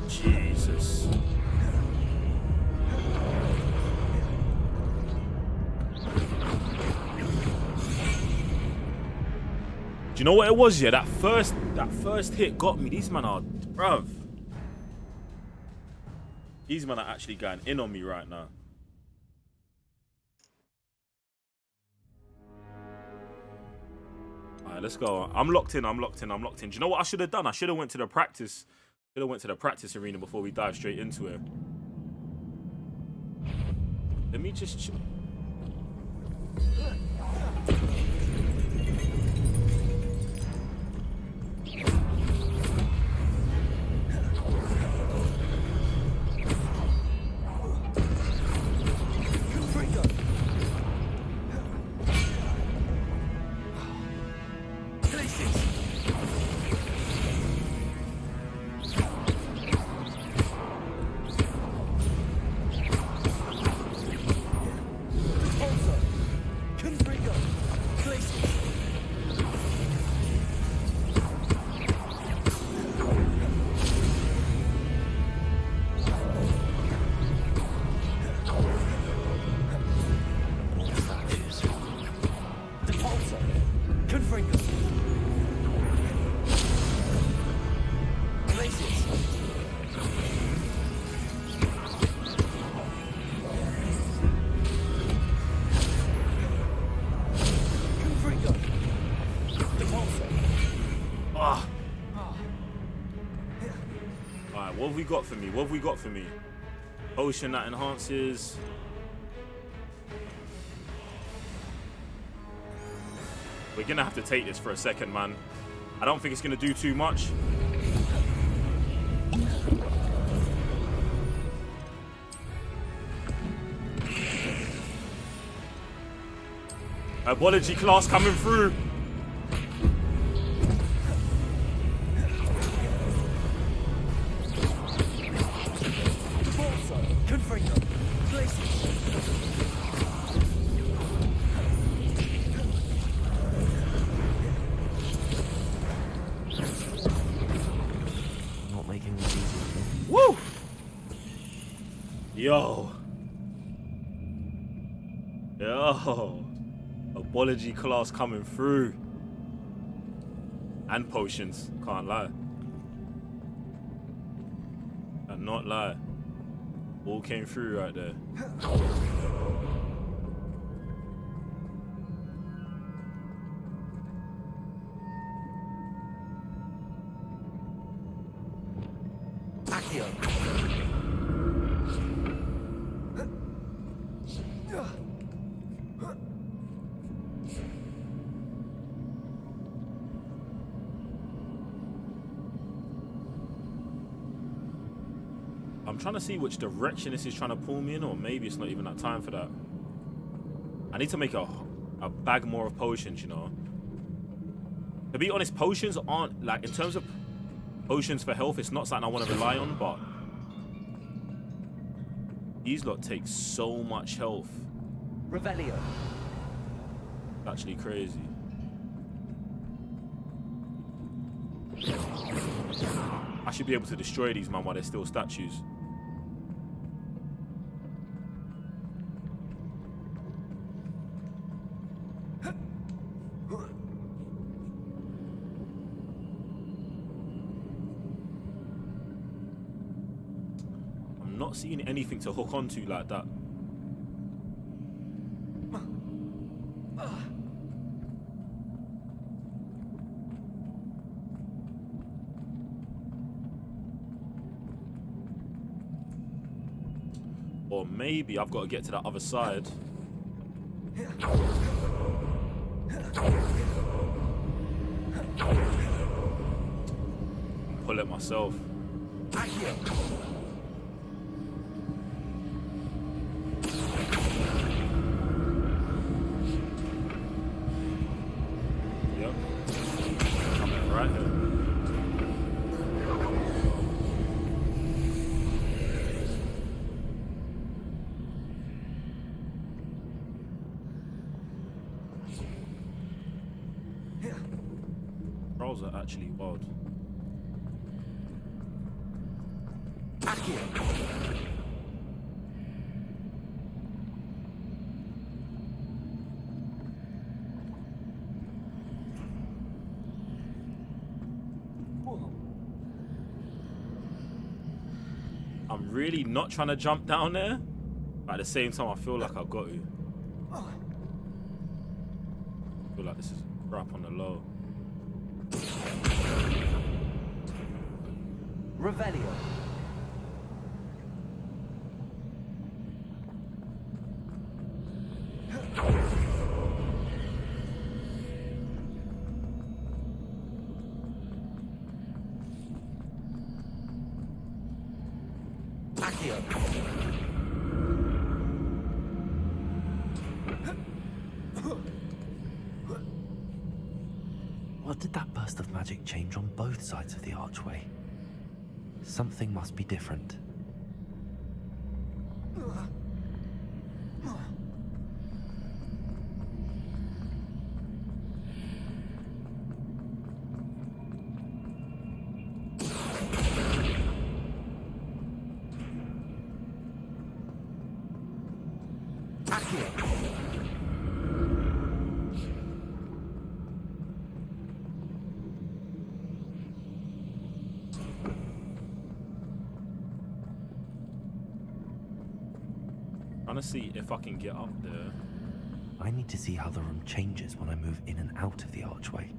Jesus. Do you know what it was? Yeah, that first hit got me. These men are, bruv. These men are actually going in on me right now. Alright, let's go. I'm locked in. Do you know what I should have done? I should have went to the practice. Arena before we dive straight into it. Let me just. What have we got for me? Potion that enhances. We're gonna have to take this for a second, man. I don't think it's gonna do too much. Herbology class coming through. Yo. Herbology class coming through. And potions. Can't lie. And not lie. All came through right there. I'm trying to see which direction this is trying to pull me in, or maybe it's not even that time for that. I need to make a bag more of potions, you know. To be honest, potions aren't, like, in terms of potions for health, it's not something I want to rely on, but these lot take so much health. Revelio. It's actually crazy. I should be able to destroy these, man, while they're still statues. I'm not seeing anything to hook onto like that. Or maybe I've got to get to that other side. Pull it myself. Yep. Coming right here. Trolls are actually wild. I'm really not trying to jump down there, but at the same time I feel like I've got to. I feel like this is a crap on the low. Revelio. What did that burst of magic change on both sides of the archway? Something must be different. Trying to see if I can get up there. I need to see how the room changes when I move in and out of the archway.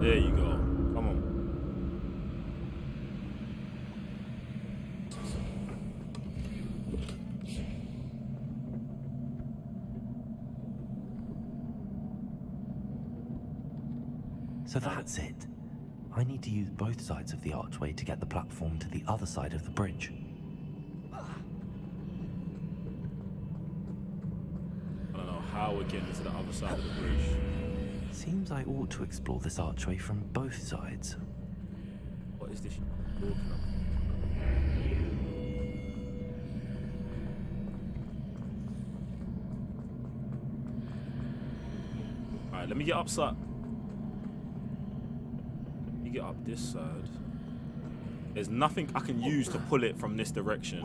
There you go. Come on. So that's it. I need to use both sides of the archway to get the platform to the other side of the bridge. I don't know how we're getting to the other side of the bridge. Seems I ought to explore this archway from both sides. What is this talking about? Alright, let me get upside. Let me get up this side. There's nothing I can use to pull it from this direction.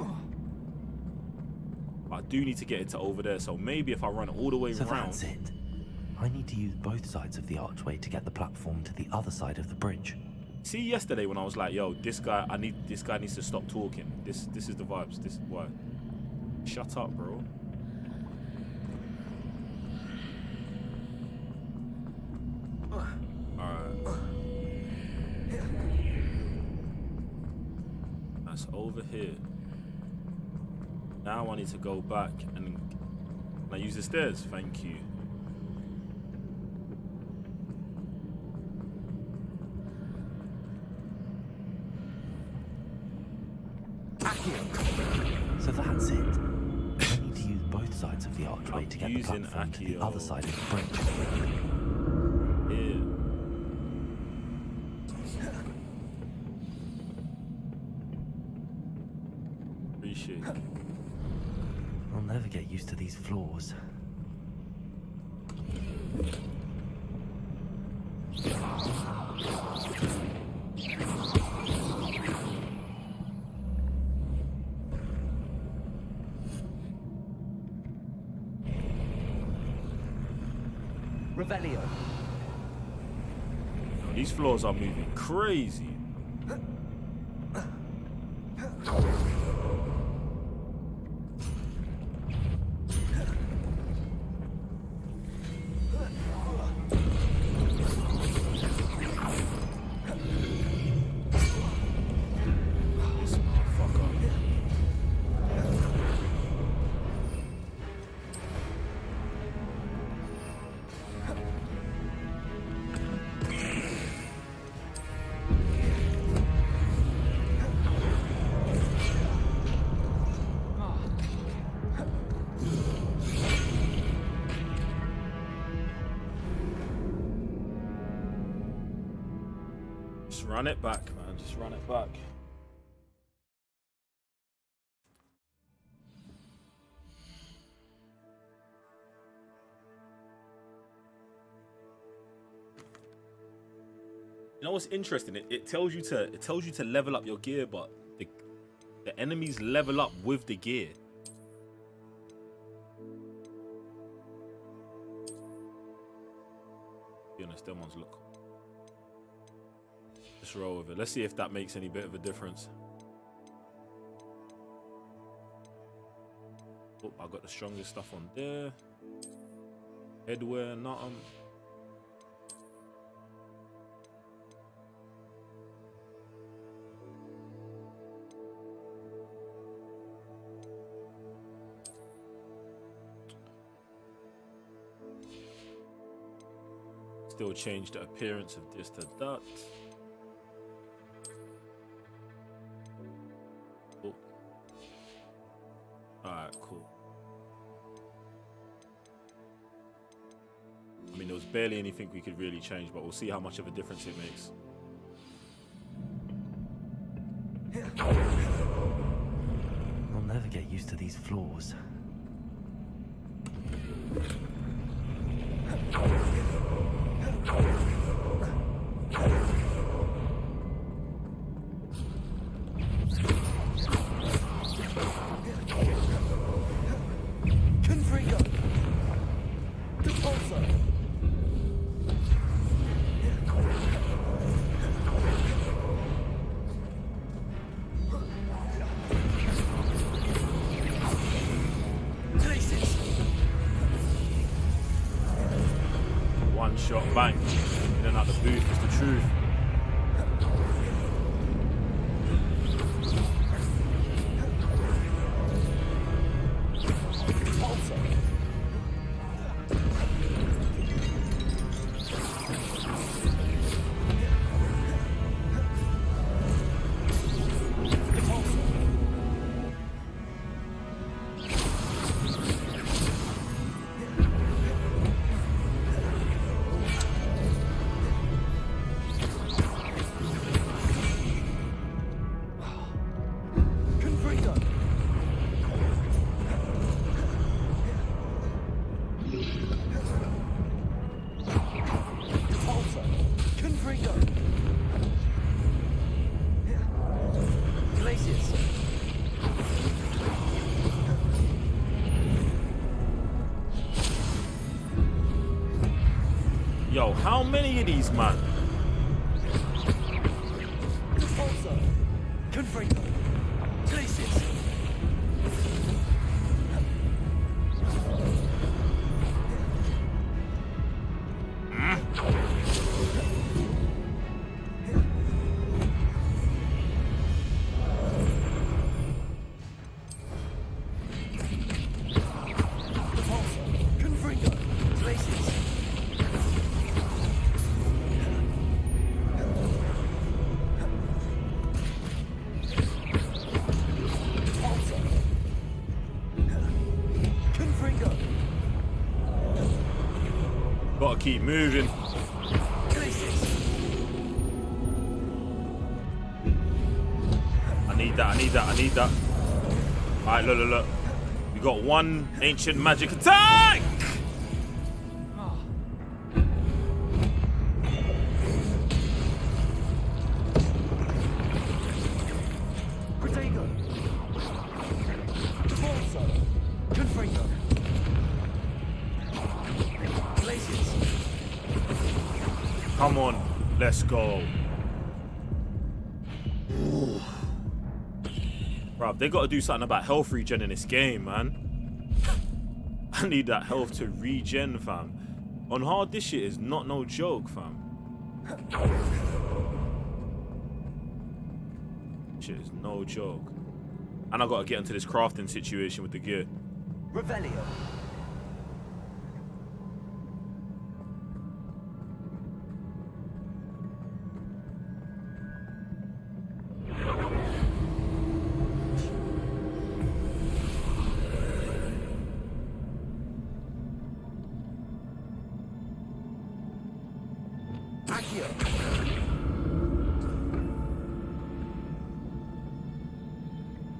But I do need to get it to over there, so maybe if I run all the way So around. that's it. I need to use both sides of the archway to get the platform to the other side of the bridge. See yesterday when I was like, yo, this guy needs to stop talking. This is the vibes. This is why. Shut up, bro. Alright. That's over here. Now I need to go back and can I use the stairs? Thank you. So that's it. I need to use both sides of the archway to get the platform to the other side of the bridge. Yeah. Appreciate it. I'll never get used to these floors. Revelio. These floors are moving crazy. This motherfucker. Just run it back, man. Just run it back. You know what's interesting? It tells you to level up your gear, but the enemies level up with the gear. Be honest. Them ones look. Just roll with it. Let's see if that makes any bit of a difference. Oh, I got the strongest stuff on there. Headwear, nothing. Still change the appearance of this to that. Oh. Alright, cool. I mean, there was barely anything we could really change, but we'll see how much of a difference it makes. I'll never get used to these floors. Shot, bang. In and out the booth is the truth. Yo, how many of these, man? Gotta keep moving. I need that. Alright, look. We got one ancient magic attack! Come on, let's go. Bruv, they gotta do something about health regen in this game, man. I need that health to regen, fam. On hard, this shit is not no joke, fam. Shit is no joke. And I gotta get into this crafting situation with the gear. Revelio.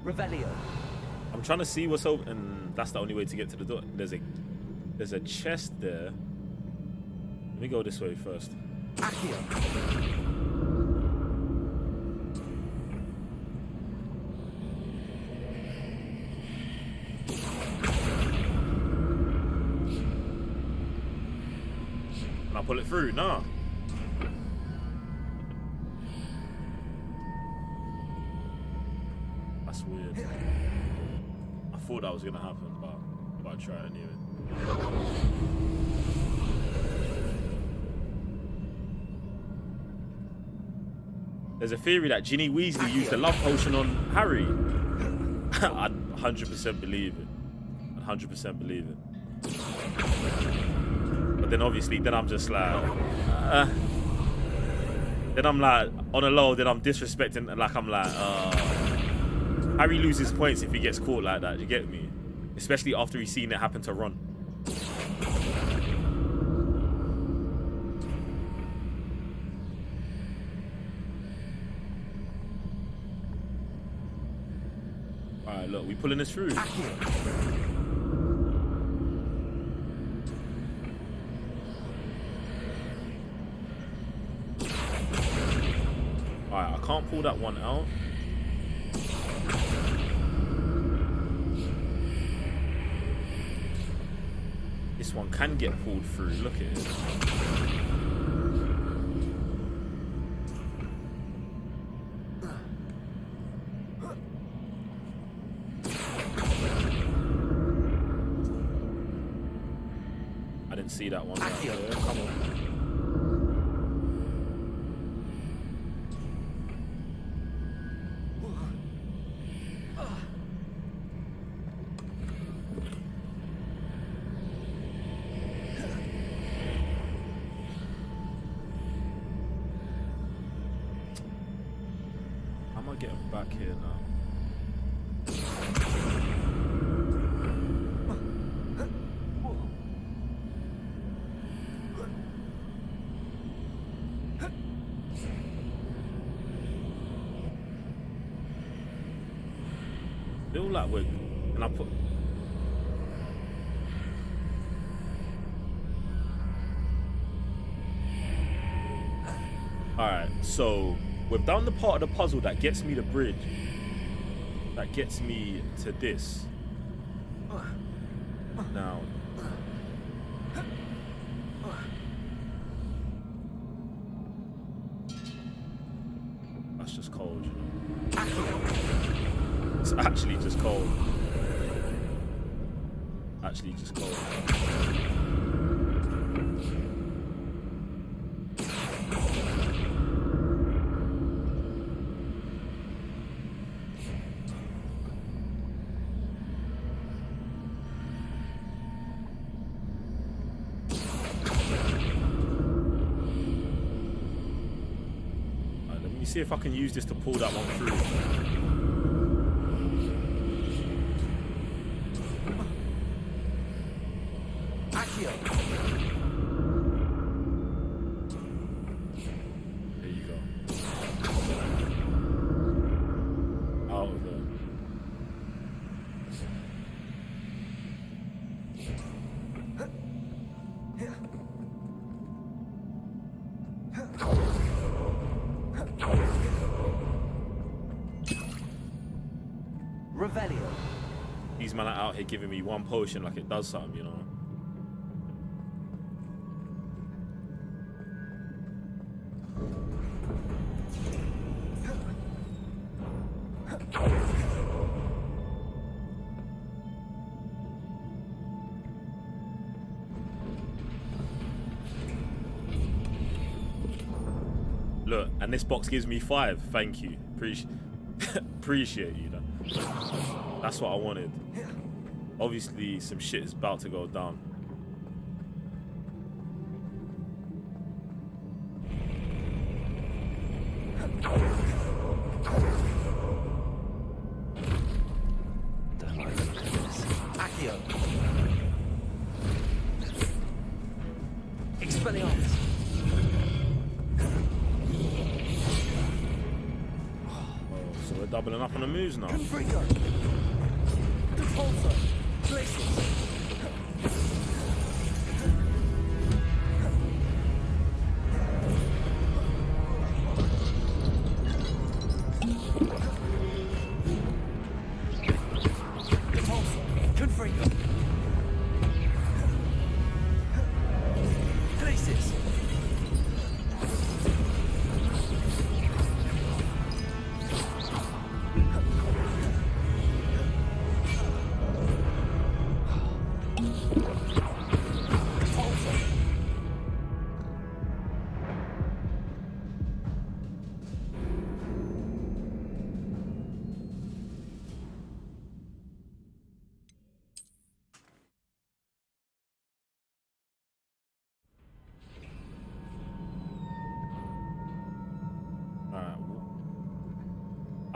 Revelio. I'm trying to see what's open, and that's the only way to get to the door. There's a chest there. Let me go this way first. Accio. Can I pull it through? Nah. weird. I thought that was gonna happen, but I try it anyway. There's a theory that Ginny Weasley used the love potion on Harry. I 100% believe it. 100% believe it. But then obviously, then I'm just like, then I'm like, on a low, then I'm disrespecting, like I'm like, Harry loses points if he gets caught like that, you get me? Especially after he's seen it happen to Ron. Alright, look, we pulling this through. Alright, I can't pull that one out. This one can get pulled through, look at it. I didn't see that one right there. Come on. How am I getting back here now? Feel like we're, and I put. Alright, so we've done the part of the puzzle that gets me the bridge. That gets me to this. Now. That's just cold, you know. It's actually just cold. Actually just cold. Alright, let me see if I can use this to pull that one through. There you go. Out of there. Revelio. These men are out here giving me one potion like it does something, you know. Look, and this box gives me 5. Thank you. Appreciate you. That's what I wanted. Obviously, some shit is about to go down. Don't like this. Accio. Expelliarmus. So we're doubling up on the moves now. Confringo. Repulsor. Glacius. Repulsor. Confringo. Glacius.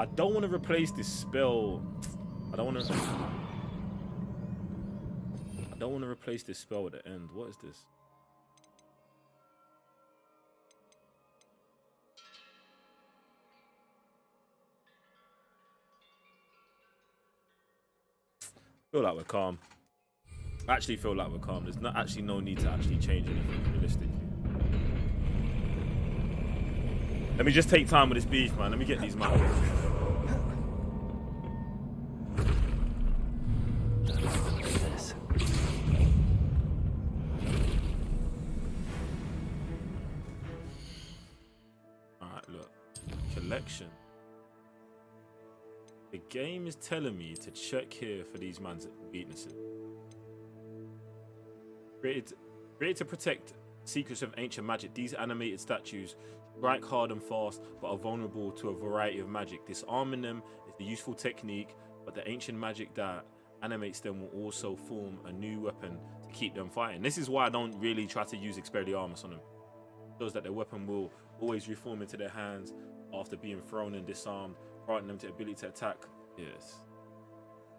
I don't want to replace this spell. I don't want to replace this spell at the end. What is this? Feel like we're calm. I actually feel like we're calm. There's not actually no need to actually change anything realistically. Let me just take time with this beef, man. Let me get these man. This. Alright, look. Collection. The game is telling me to check here for these man's weaknesses. Created to protect secrets of ancient magic, these animated statues strike hard and fast, but are vulnerable to a variety of magic. Disarming them is a useful technique, but the ancient magic that animates them will also form a new weapon to keep them fighting. This is why I don't really try to use Expelliarmus on them. It shows that their weapon will always reform into their hands after being thrown and disarmed, granting them the ability to attack. Yes.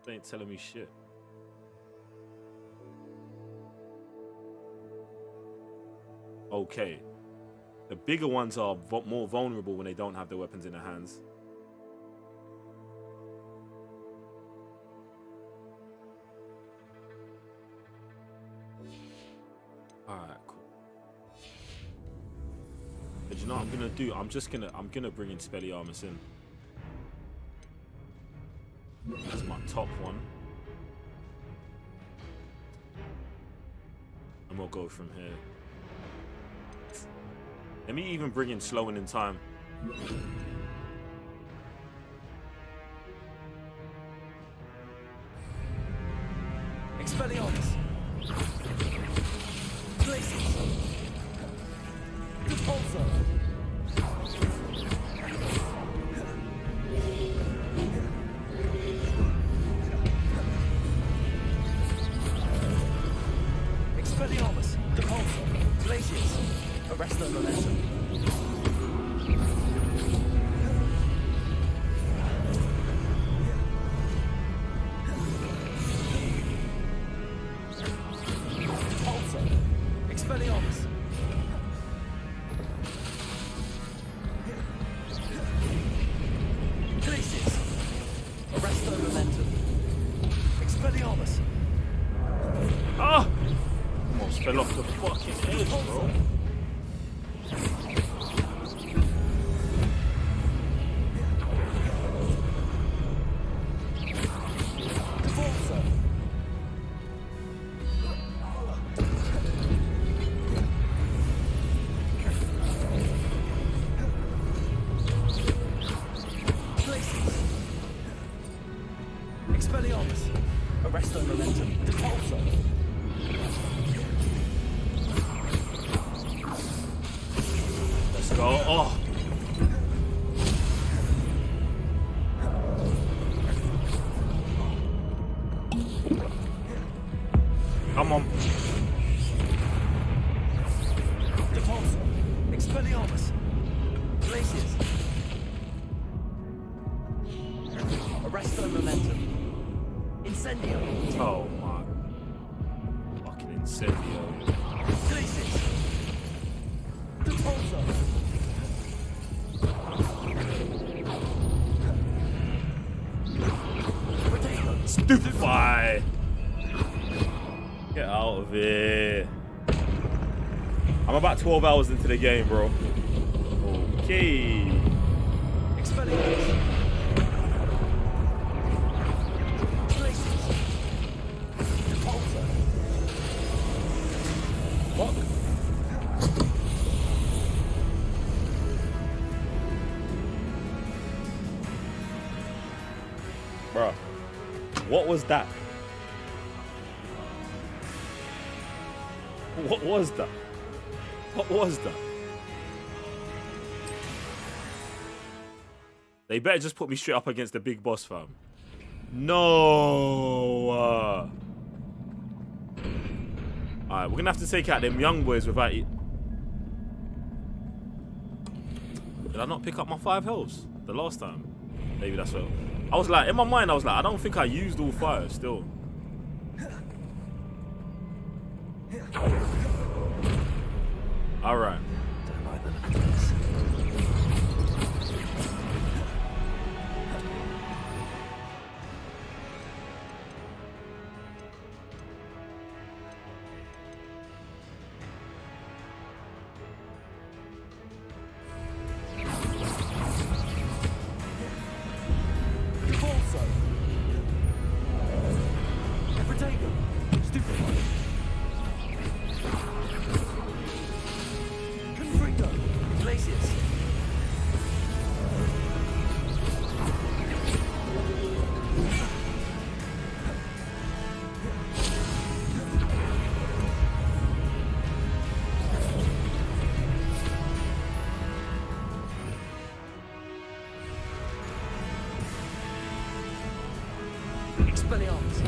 They ain't telling me shit. Okay. The bigger ones are more vulnerable when they don't have their weapons in their hands. Alright, cool. But you know what I'm gonna do? I'm gonna bring in Expelliarmus in. That's my top one. And we'll go from here. Let me even bring in slowing in time. Expelliarmus. Places. Repulsor. Expelliarmus. Repulsor. Glaciers. Arrest their momentum. Repulsor. Expelliarmus. Glaciers. Arrest their momentum. Expelliarmus. Ah! Almost fell off the fucking edge, bro. Expelliarmus. Arrest their momentum. Repulsor. Let's go. Oh. Come on. Repulsor. Expelliarmus. Glaciers. Arrest their momentum. Incendio. Oh my. Fucking incendio. Glaciers. Repulsor. Potato. Stupefy. Get out of here. I'm about 12 hours into the game, bro. Okay. Expelliarmus. Glaciers. Repulsor. Fuck. Bruh. What was that? What was that? What was that? They better just put me straight up against the big boss, fam. No. Alright, we're gonna have to take out them young boys without it. Did I not pick up my 5 healths the last time? Maybe that's what. I was like, in my mind, I was like, I don't think I used all 5 still. All right. Don't like the look of this. Expelliarmus.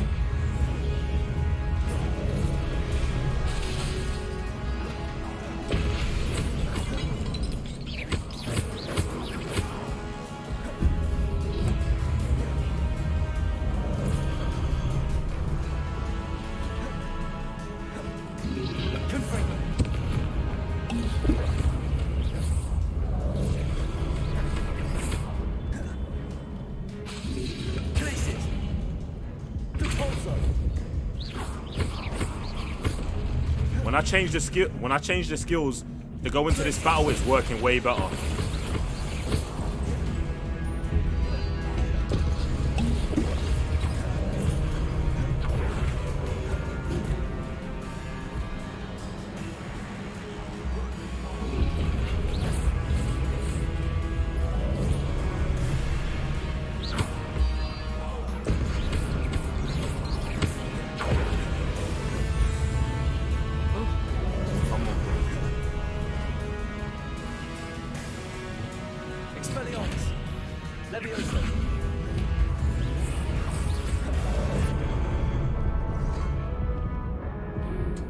When I change the skills to go into this battle, it's working way better.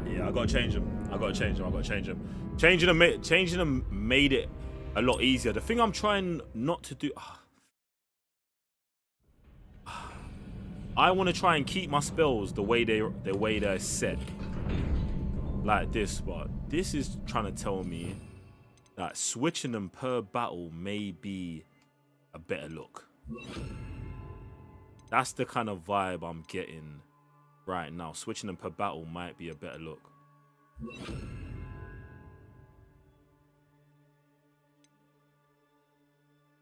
Yeah, I gotta change them. Changing them made it a lot easier. The thing I'm trying not to do, I want to try and keep my spells the way they're set, like this. But this is trying to tell me that switching them per battle may be a better look. That's the kind of vibe I'm getting right now. Switching them per battle might be a better look.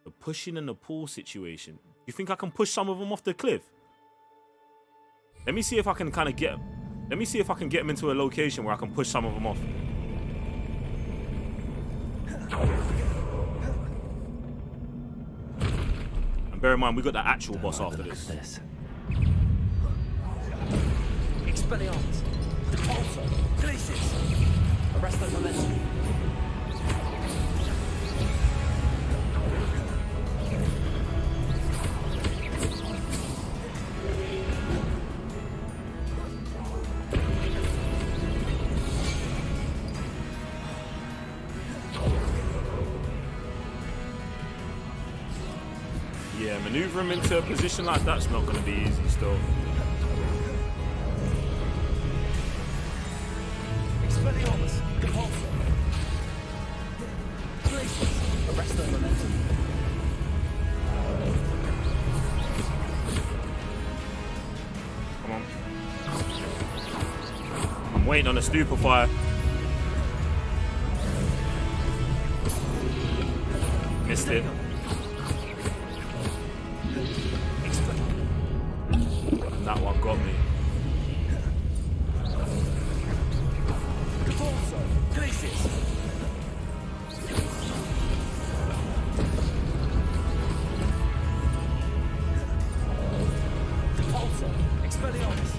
The pushing and the pull situation. You think I can push some of them off the cliff? Let me see if I can kind of get them. Let me see if I can get them into a location where I can push some of them off. And bear in mind, we got the actual boss after this. Expelliarmus. Repulsor. Glacis. Arresto momentum. Yeah, maneuver him into a position like that's not going to be easy still. Expelliarmus. Repulsor. Glacis. Arresto momentum. Come on. I'm waiting on a stupefier. Missed it. And that one got me. Glacis. Repulsor. Expelliarmus.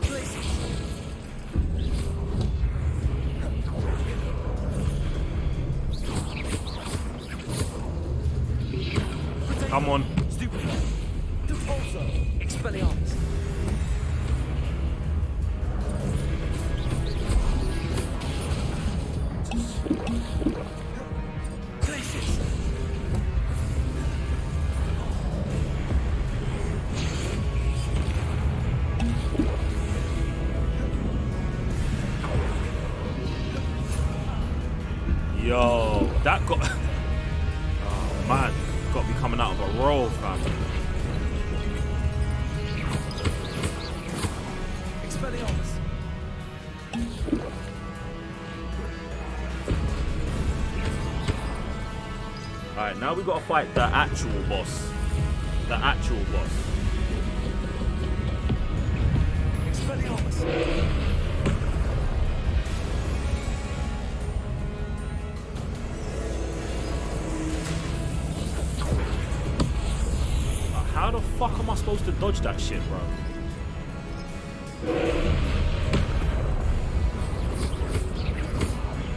Glacis. Come on. Stupid. Repulsor. Expelliarmus. Glacis. Yo, that got... Oh, man. Got to be coming out of a roll, fam. Expelliarmus. Alright, now we got to fight the actual boss. The actual boss. Expelliarmus. How the fuck am I supposed to dodge that shit, bro?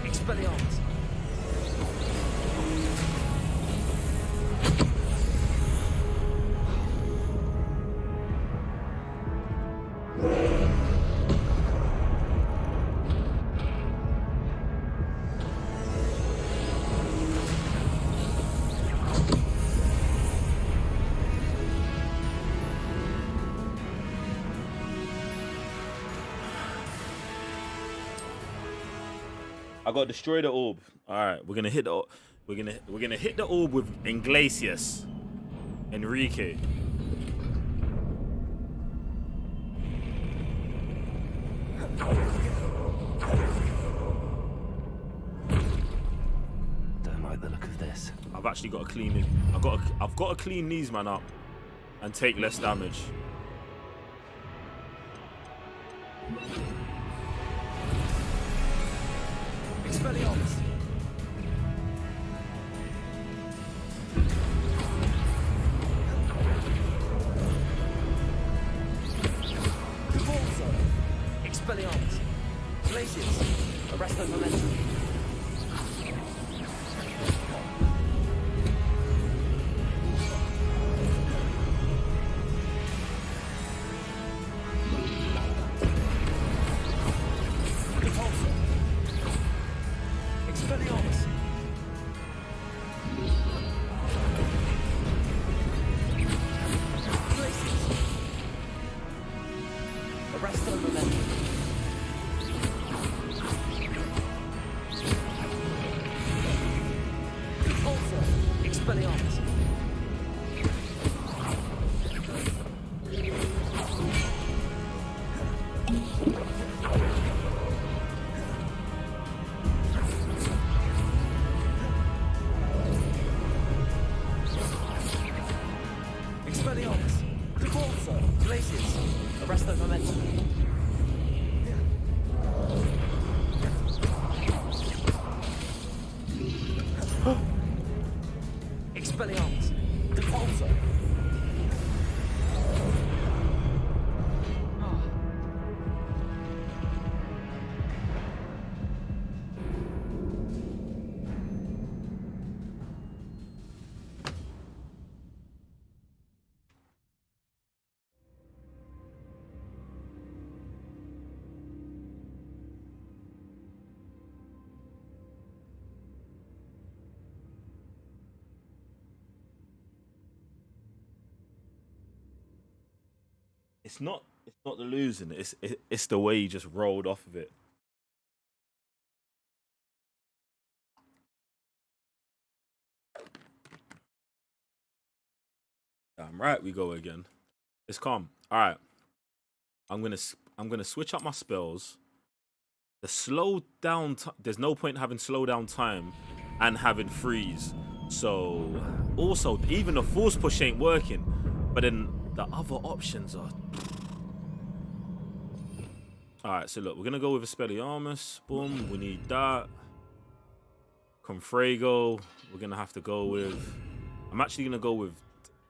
Expelliarmus. I got to destroy the orb. All right, we're gonna hit the we're gonna hit the orb with Inglesias, Enrique. Don't like the look of this. I've actually got to clean it. I've got to clean these man up and take less damage. Expelliarmus. Convulso. Expelliarmus. Glacius. Arresto momentum. Convulso. Expelliarmus. Glacius. Arresto momentum. Convulso. Expelliarmus. Expelliarmus. Convulso. Glacius. Arresto momentum. Expelliarmus. Convulso. It's not the losing. It's the way he just rolled off of it. Damn right, we go again. It's calm. All right. I'm gonna switch up my spells. The slow down. There's no point having slow down time and having freeze. So also even the force push ain't working. But then the other options are. All right. So look, we're gonna go with Expelliarmus. Boom. We need that. Confrago. We're gonna have to go with. I'm actually gonna go with.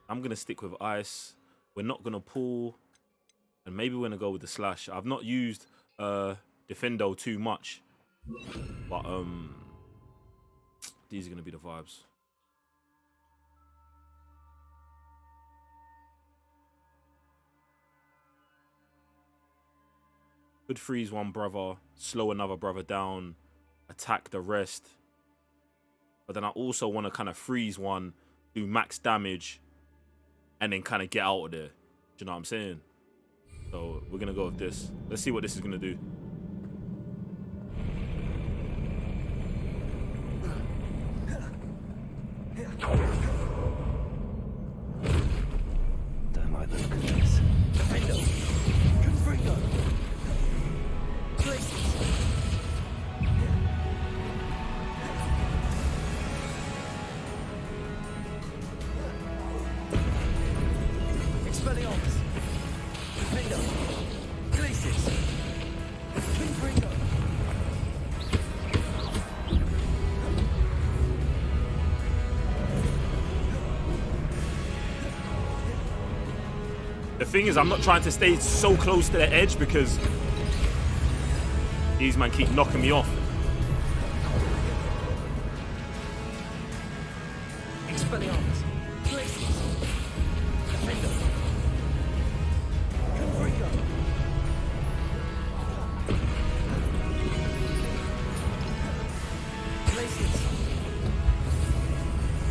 I'm gonna stick with ice. We're not gonna pull, and maybe we're gonna go with the slash. I've not used Defendo too much, but these are gonna be the vibes. Could freeze one brother, slow another brother down, attack the rest. But then I also want to kind of freeze one, do max damage, and then kind of get out of there. Do you know what I'm saying? So we're going to go with this. Let's see what this is going to do. thing is, I'm not trying to stay so close to the edge because these men keep knocking me off. Expelliarmus. Glacius. Defender. Confringo. Glacius.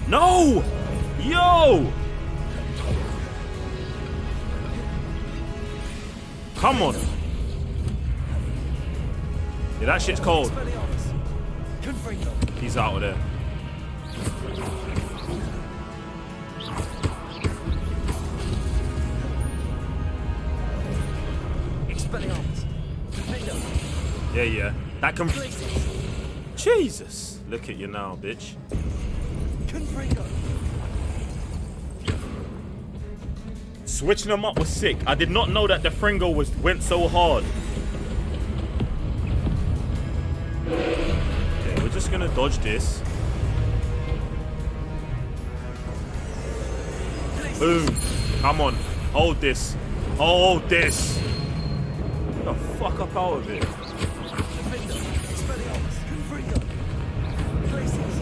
No! Yo! Come on. Yeah, that shit's cold. Expelliarmus. Confringo. He's out of there. Expelliarmus. Defender. Yeah. That can. Glacius. Jesus. Look at you now, bitch. Confringo. Switching them up was sick. I did not know that the Fringo went so hard. Okay, we're just gonna dodge this. Boom. Come on. Hold this. Hold this. Get the fuck up out of it. Defender. Expelliarmus. Confringo. Glacius.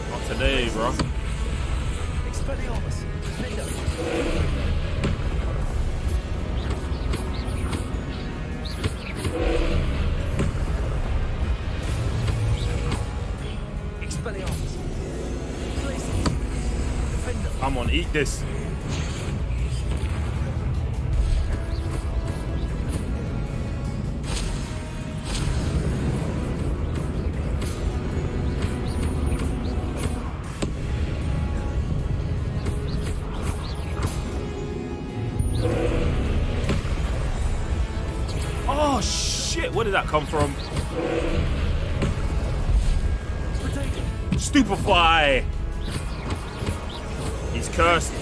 Not today, bro. Expelliarmus. Defender. Expelliarmus. Glacius. Defender. Come on, eat this. Oh shit, where did that come from? Stupefy! He's cursed.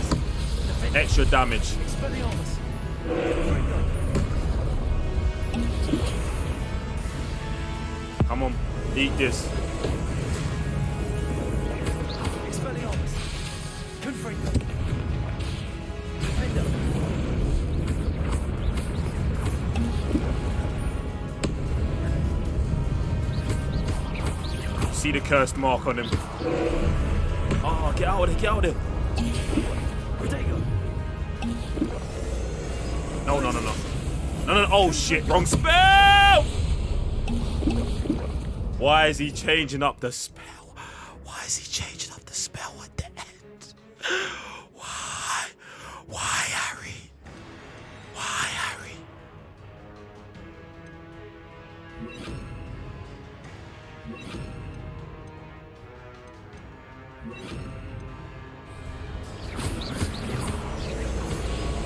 Extra damage. Expelliarmus. Come on, eat this. Expelliarmus. Confringo. Defender. See the cursed mark on him. Oh, get out of there, get out of there. Caretaker. No. No. Oh shit, wrong spell! Why is he changing up the spell? Why is he changing up the spell at the end? Why? Why, Harry? Why, Harry?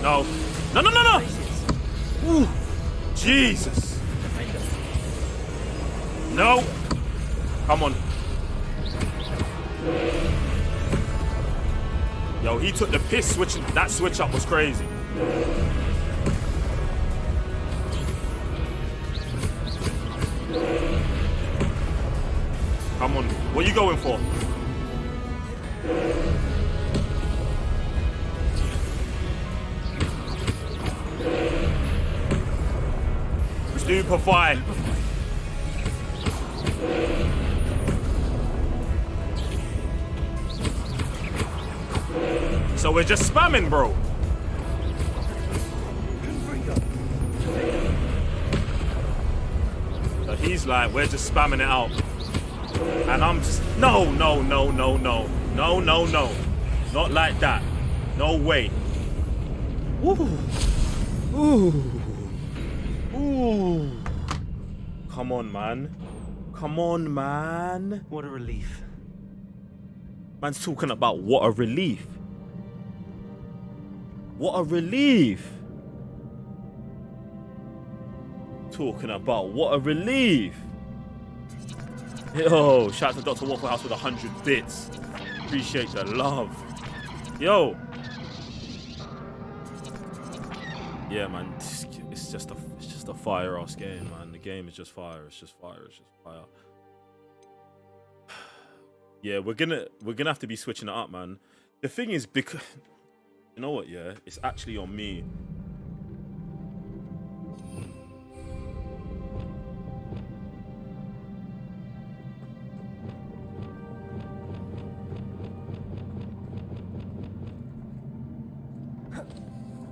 No. No. Ooh. Jesus. No. Come on. Yo, he took the piss switching. That switch up was crazy. Come on. What are you going for? Stupefy. So we're just spamming, bro. So he's like, we're just spamming it out. And I'm just, no. Not like that. No way. Woo. Ooh. Come on, man. What a relief. Man's talking about what a relief. What a relief. Talking about what a relief. Yo, shout out to Dr. Waffle House with 100 bits. Appreciate the love. Yo. Yeah, man, it's just a fire ass game, man. The game is just fire. It's just fire. It's just fire. Yeah, we're gonna have to be switching it up, man. The thing is, because you know what? Yeah, it's actually on me.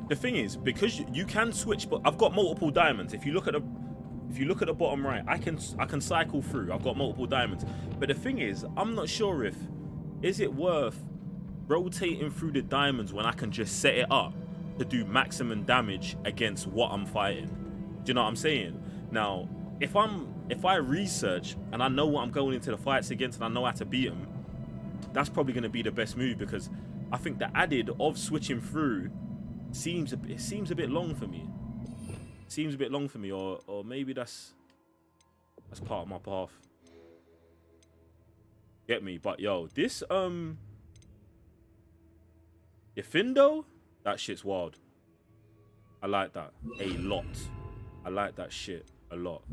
The thing is, because you can switch, but I've got multiple diamonds. If you look at the bottom right, I can cycle through. I've got multiple diamonds. But the thing is, I'm not sure is it worth rotating through the diamonds when I can just set it up to do maximum damage against what I'm fighting. Do you know what I'm saying? Now, if I research and I know what I'm going into the fights against and I know how to beat them, that's probably going to be the best move, because I think the added of switching through seems a bit long for me. Seems a bit long for me, or maybe that's part of my path. Get me? But yo, this Yfindo, that shit's wild. I like that a lot. I like that shit a lot.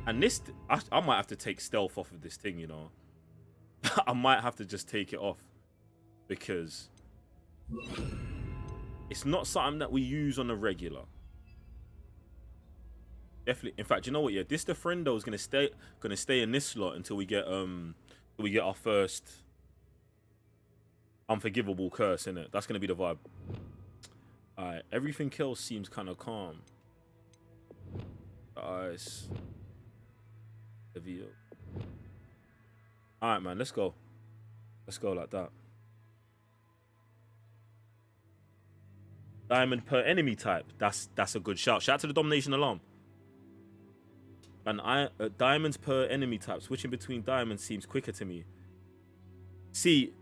And this, I might have to take stealth off of this thing, you know. I might have to just take it off, because it's not something that we use on a regular. Definitely. In fact, you know what? Yeah, this Defrendo is gonna stay in this slot until we get our first Unforgivable curse in it. That's gonna be the vibe. Alright, everything else seems kind of calm. Eyes. The view. Alright, man, let's go. Let's go like that. Diamond per enemy type. That's a good shout. Shout out to the Domination Alarm. And diamonds per enemy type. Switching between diamonds seems quicker to me. See,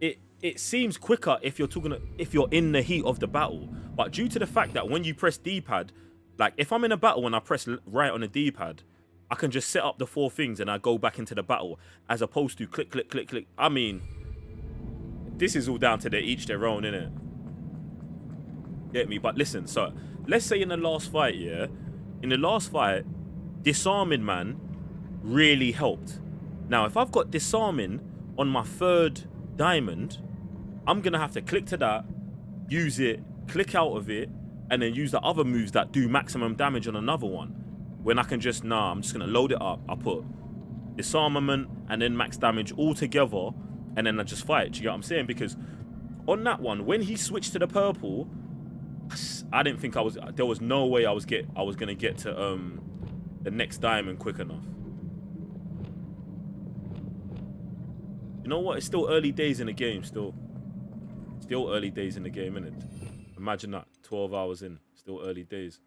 it seems quicker if you're in the heat of the battle. But due to the fact that when you press D-pad, like if I'm in a battle and I press right on the D-pad, I can just set up the 4 things and I go back into the battle, as opposed to click, click, click, click. I mean, this is all down to each their own, innit? Get me? But listen, so let's say in the last fight, yeah, in the last fight, disarming, man, really helped. Now, if I've got disarming on my 3rd diamond, I'm gonna have to click to that, use it, click out of it, and then use the other moves that do maximum damage on another one. When I can just, I'm just gonna load it up. I put disarmament and then max damage all together, and then I just fight. Do you get what I'm saying? Because on that one, when he switched to the purple, I didn't think there was no way I was gonna get to the next diamond quick enough. You know what? It's still early days in the game. Still early days in the game, innit? Imagine that, 12 hours in, still early days.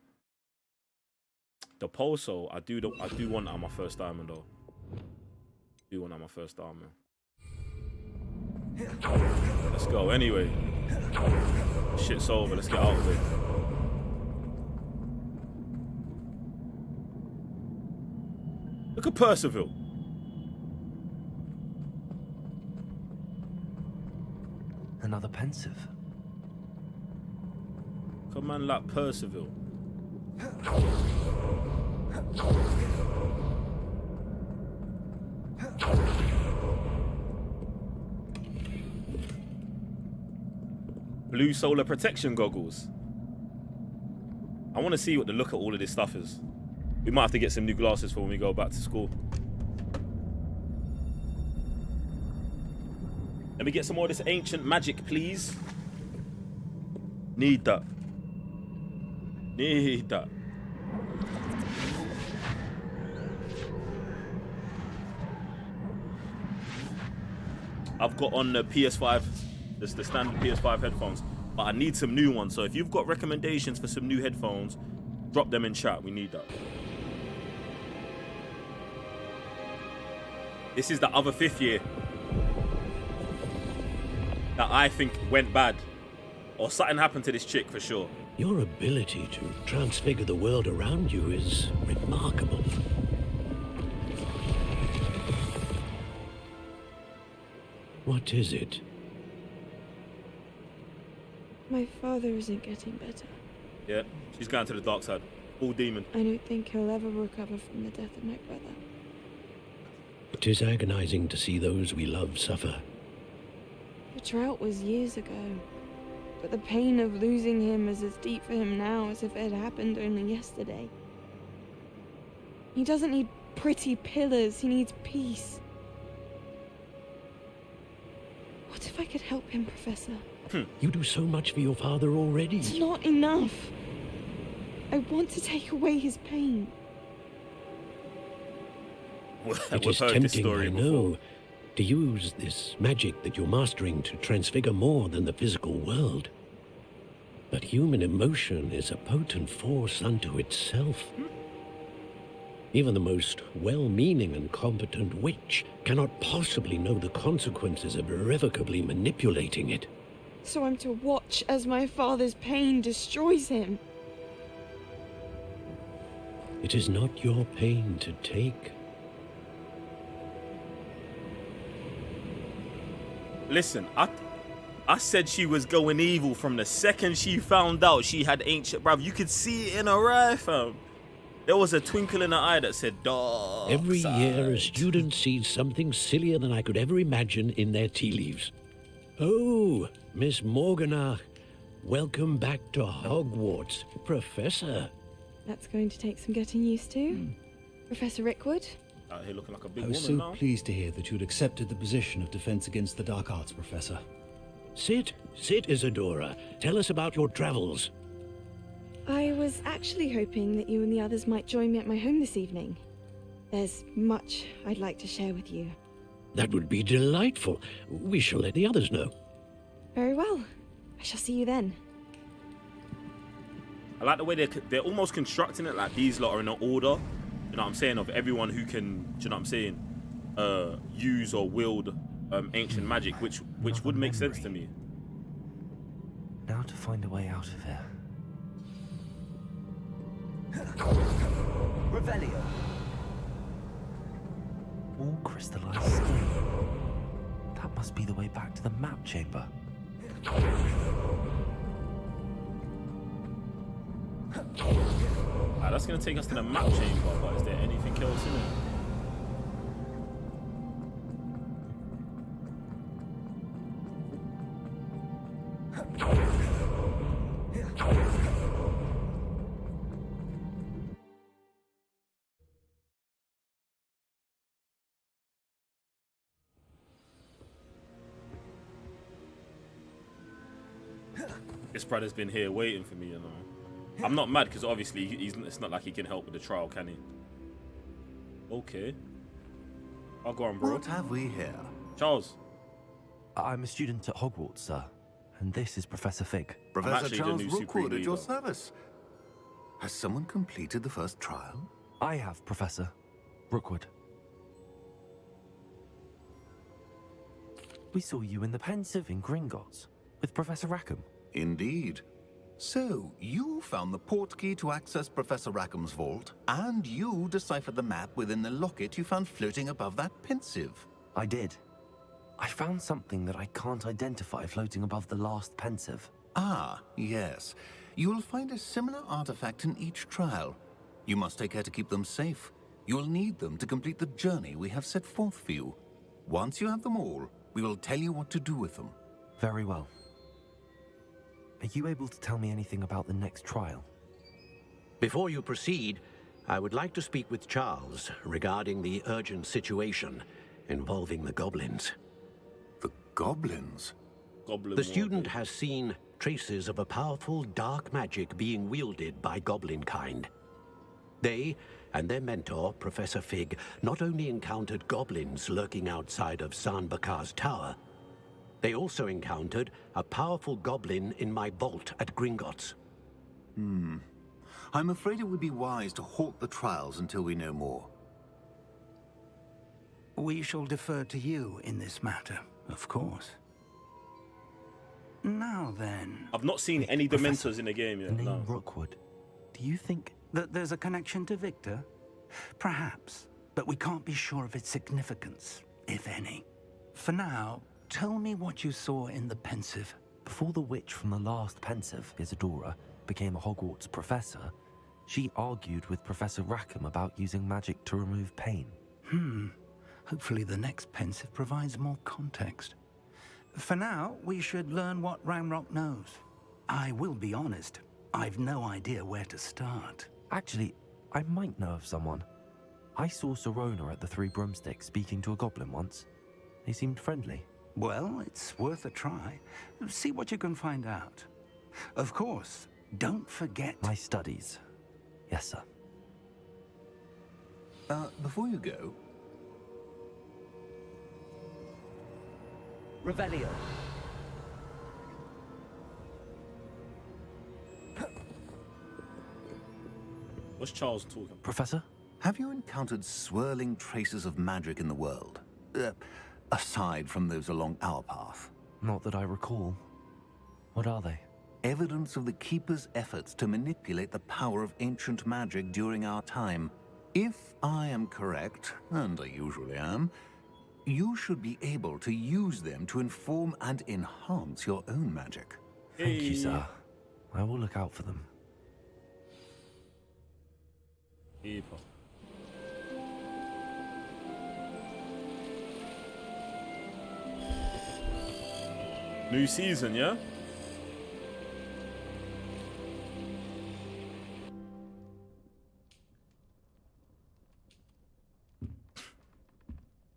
The Pulso, I do want that on my first diamond though. Let's go. Anyway, shit's over. Let's get out of it. Look at Percival. Another Pensive. Come on, like Percival. Blue solar protection goggles. I want to see what the look at all of this stuff is. We might have to get some new glasses for when we go back to school. Let me get some more of this ancient magic, please. Need that. Need that. I've got on the PS5, the standard PS5 headphones, but I need some new ones. So if you've got recommendations for some new headphones, drop them in chat. We need that. This is the other 5th year that I think went bad, or something happened to this chick for sure. Your ability to transfigure the world around you is remarkable. What is it? My father isn't getting better. Yeah, she's going to the dark side. All demon. I don't think he'll ever recover from the death of my brother. It is agonizing to see those we love suffer. The drought was years ago, but the pain of losing him is as deep for him now as if it had happened only yesterday. He doesn't need pretty pillars, he needs peace. What if I could help him, Professor? You do so much for your father already. It's not enough. I want to take away his pain. It is tempting, I know, to use this magic that you're mastering to transfigure more than the physical world. But human emotion is a potent force unto itself. Even the most well-meaning and competent witch cannot possibly know the consequences of irrevocably manipulating it. So I'm to watch as my father's pain destroys him. It is not your pain to take. Listen, I said she was going evil from the second she found out she had ancient, bruv. You could see it in her eye, fam. There was a twinkle in her eye that said, dark Every side. year a student sees something sillier than I could ever imagine in their tea leaves. Oh, Miss Morganach, welcome back to Hogwarts, Professor. That's going to take some getting used to. Professor Rickwood? Out here looking like a big I was so woman now. pleased to hear that you'd accepted the position of Defense Against the Dark Arts, Professor. Sit, Isadora. Tell us about your travels. I was actually hoping that you and the others might join me at my home this evening. There's much I'd like to share with you. That would be delightful. We shall let the others know. Very well. I shall see you then. I like the way they're almost constructing it like these lot are in an order. You know what I'm saying? Of everyone who can, do you know what I'm saying? Use or wield ancient magic, which would make sense to me. Now to find a way out of here. Revelio. More crystallized stone. That must be the way back to the map chamber. That's gonna take us to the map chamber, but is there anything else in it? This brother's been here waiting for me, you know. I'm not mad because obviously it's not like he can help with the trial, can he? Okay. I'll go on, bro. What have we here? Charles. I'm a student at Hogwarts, sir. And this is Professor Fig. Professor actually Charles the new Supreme Rookwood at your Leader. service. Has someone completed the first trial? I have, Professor Rookwood. We saw you in the Pensive in Gringotts with Professor Rackham. Indeed. So, you found the portkey to access Professor Rackham's vault, and you deciphered the map within the locket you found floating above that Pensive. I did. I found something that I can't identify floating above the last Pensive. Ah, yes. You will find a similar artifact in each trial. You must take care to keep them safe. You will need them to complete the journey we have set forth for you. Once you have them all, we will tell you what to do with them. Very well. Are you able to tell me anything about the next trial? Before you proceed, I would like to speak with Charles regarding the urgent situation involving the goblins. The goblins? Goblin The student warfare. has seen traces of a powerful dark magic being wielded by goblin kind. They and their mentor, Professor Fig, not only encountered goblins lurking outside of San Bakar's tower, they also encountered a powerful goblin in my vault at Gringotts. I'm afraid it would be wise to halt the trials until we know more. We shall defer to you in this matter, of course. Now then, I've not seen any Professor, Dementors in the game The yet. name No. Rookwood. Do you think... that there's a connection to Victor? Perhaps, but we can't be sure of its significance, if any. For now, tell me what you saw in the Pensive. Before the witch from the last Pensive, Isadora, became a Hogwarts professor, she argued with Professor Rackham about using magic to remove pain. Hopefully the next Pensive provides more context. For now, we should learn what Ranrock knows. I will be honest, I've no idea where to start. Actually, I might know of someone. I saw Serona at the Three Broomsticks speaking to a goblin once. They seemed friendly. Well, it's worth a try. See what you can find out. Of course, don't forget... My studies. Yes, sir. Before you go... Revelio. What's Charles talking? Professor? Have you encountered swirling traces of magic in the world? Aside from those along our path? Not that I recall. What are they? Evidence of the Keeper's efforts to manipulate the power of ancient magic during our time. If I am correct, and I usually am, you should be able to use them to inform and enhance your own magic. Thank you, sir. I will look out for them. People. New season, yeah?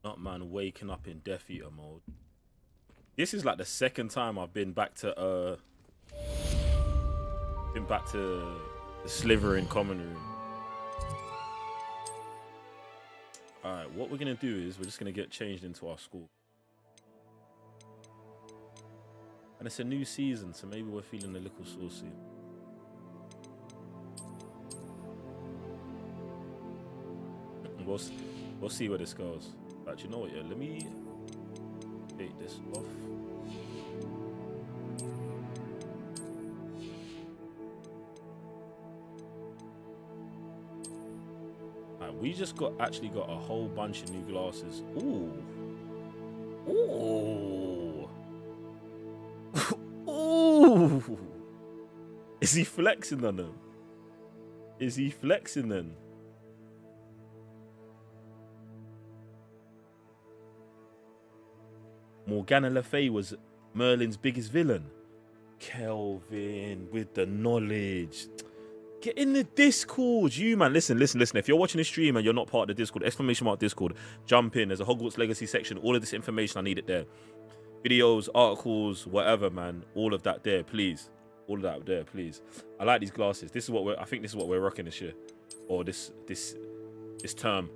Not man waking up in Death Eater mode. This is like the second time I've been back to the Slytherin common room. Alright, what we're gonna do is we're just gonna get changed into our school. And it's a new season, so maybe we're feeling a little saucy. We'll see where this goes. But you know what, yeah, let me take this off. Alright, we just actually got a whole bunch of new glasses. Ooh. Ooh. Ooh. Is he flexing on them? Is he flexing then? Morgana Le Fay was Merlin's biggest villain. Kelvin with the knowledge. Get in the Discord, you man. Listen. If you're watching the stream and you're not part of the Discord, ! Discord, jump in. There's a Hogwarts Legacy section. All of this information, I need it there. Videos, articles, whatever, man. All of that there, please. All of that there, please. I like these glasses. This is what I think this is what we're rocking this year, or this term.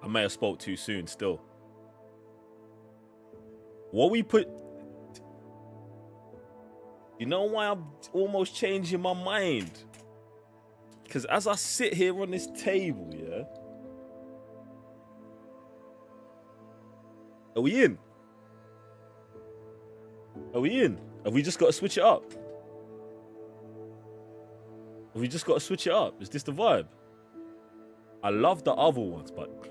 I may have spoke too soon still. What we put... You know why I'm almost changing my mind? Because as I sit here on this table, yeah? Are we in? Are we in? Have we just got to switch it up? Have we just got to switch it up? Is this the vibe? I love the other ones, but...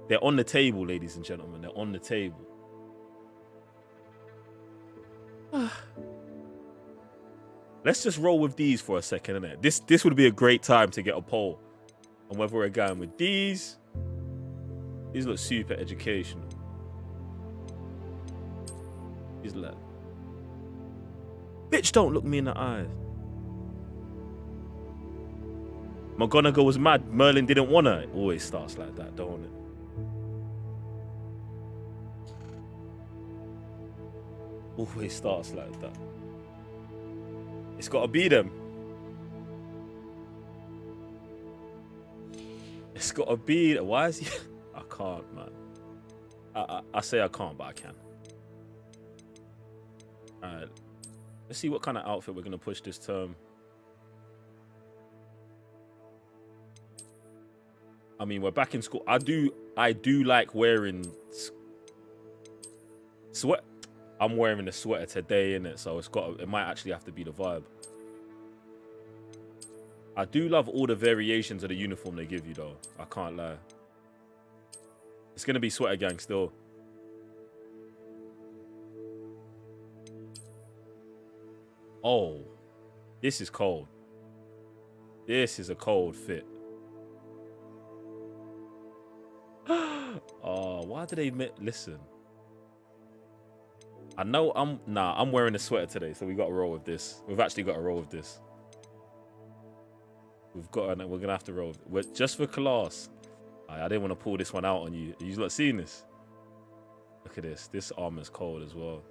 They're on the table, ladies and gentlemen. They're on the table. Let's just roll with these for a second, innit? This would be a great time to get a poll on whether we're going with these. These look super educational. These look... Bitch, don't look me in the eyes. McGonagall was mad. Merlin didn't want her. It always starts like that, don't it? Always starts like that. It's got to be them. It's got to be... Why is he... I can't, man. I say I can't, but I can. Alright. Let's see what kind of outfit we're going to push this term. I mean, we're back in school. I do like wearing... sweat. I'm wearing a sweater today, innit? So it might actually have to be the vibe. I do love all the variations of the uniform they give you, though. I can't lie. It's gonna be Sweater Gang still. Oh, this is cold. This is a cold fit. Oh, why did they listen? I know I'm wearing a sweater today, so we got to roll with this. We've actually got to roll with this. We're gonna have to roll with it. Just for class. I didn't want to pull this one out on you. You not seeing this? Look at this. This armor's cold as well.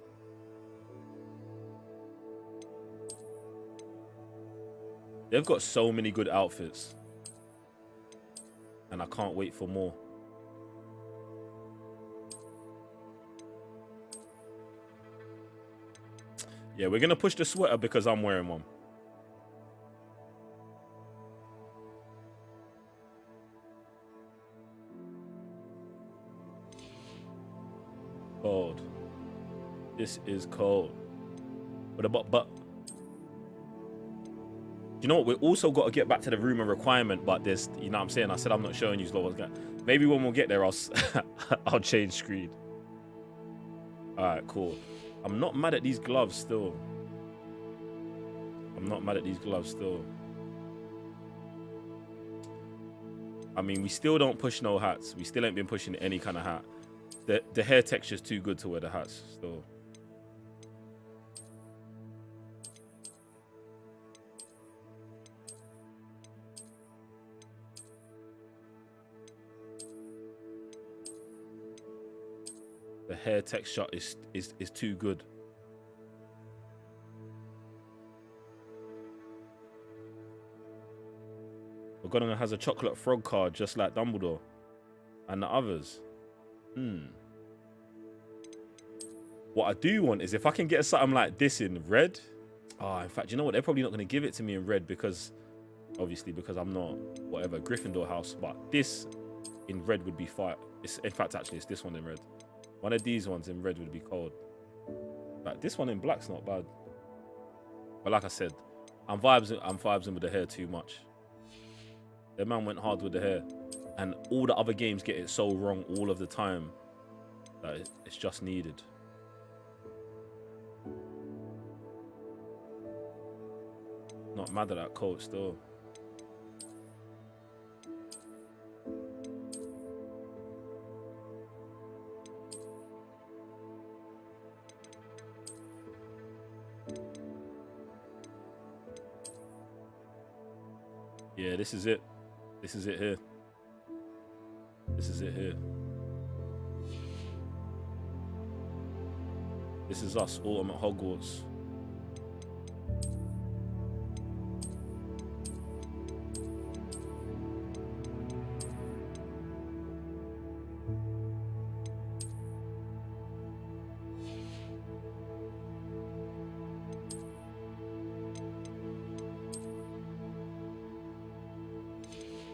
They've got so many good outfits. And I can't wait for more. Yeah, we're going to push the sweater because I'm wearing one. Cold. This is cold. But you know what? We also got to get back to the rumor requirement, but there's, you know what I'm saying? I said I'm not showing you what's going. Maybe when we'll get there, I'll change screen. All right, cool. I'm not mad at these gloves still. I'm not mad at these gloves still. I mean, we still don't push no hats. We still ain't been pushing any kind of hat. The hair texture's too good to wear the hats still. The hair texture is too good. McGonagall has a chocolate frog card just like Dumbledore and the others. What I do want is if I can get something like this in red. Oh, in fact, you know what? They're probably not going to give it to me in red because, obviously, because I'm not whatever Gryffindor house. But this in red would be fire. In fact, actually, it's this one in red. One of these ones in red would be cold. Like this one in black's not bad. But like I said, I'm vibing with the hair too much. The man went hard with the hair. And all the other games get it so wrong all of the time that it's just needed. Not mad at that coat still. Yeah, this is it. This is it here. This is it here. This is us, Autumn at Hogwarts.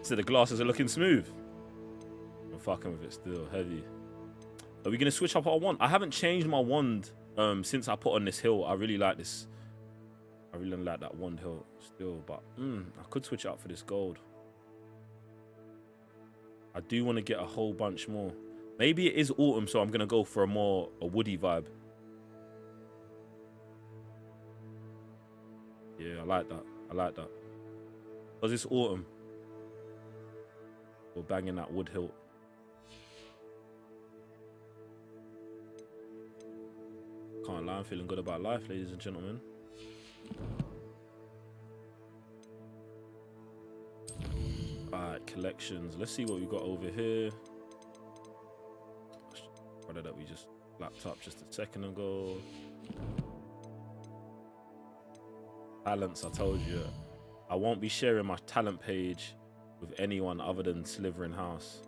So the glasses are looking smooth. I'm fucking with it still, heavy. Are we gonna switch up our wand? I haven't changed my wand since I put on this hilt. I really like this. I really like that wand hilt still, but I could switch it up for this gold. I do want to get a whole bunch more. Maybe it is autumn, so I'm gonna go for a woody vibe. Yeah, I like that. I like that. Because it's autumn. We're banging that wood hilt. Can't lie, I'm feeling good about life, ladies and gentlemen. Alright, collections. Let's see what we got over here. Brother that we just lapped up just a second ago. Talents, I told you. I won't be sharing my talent page with anyone other than Slytherin House.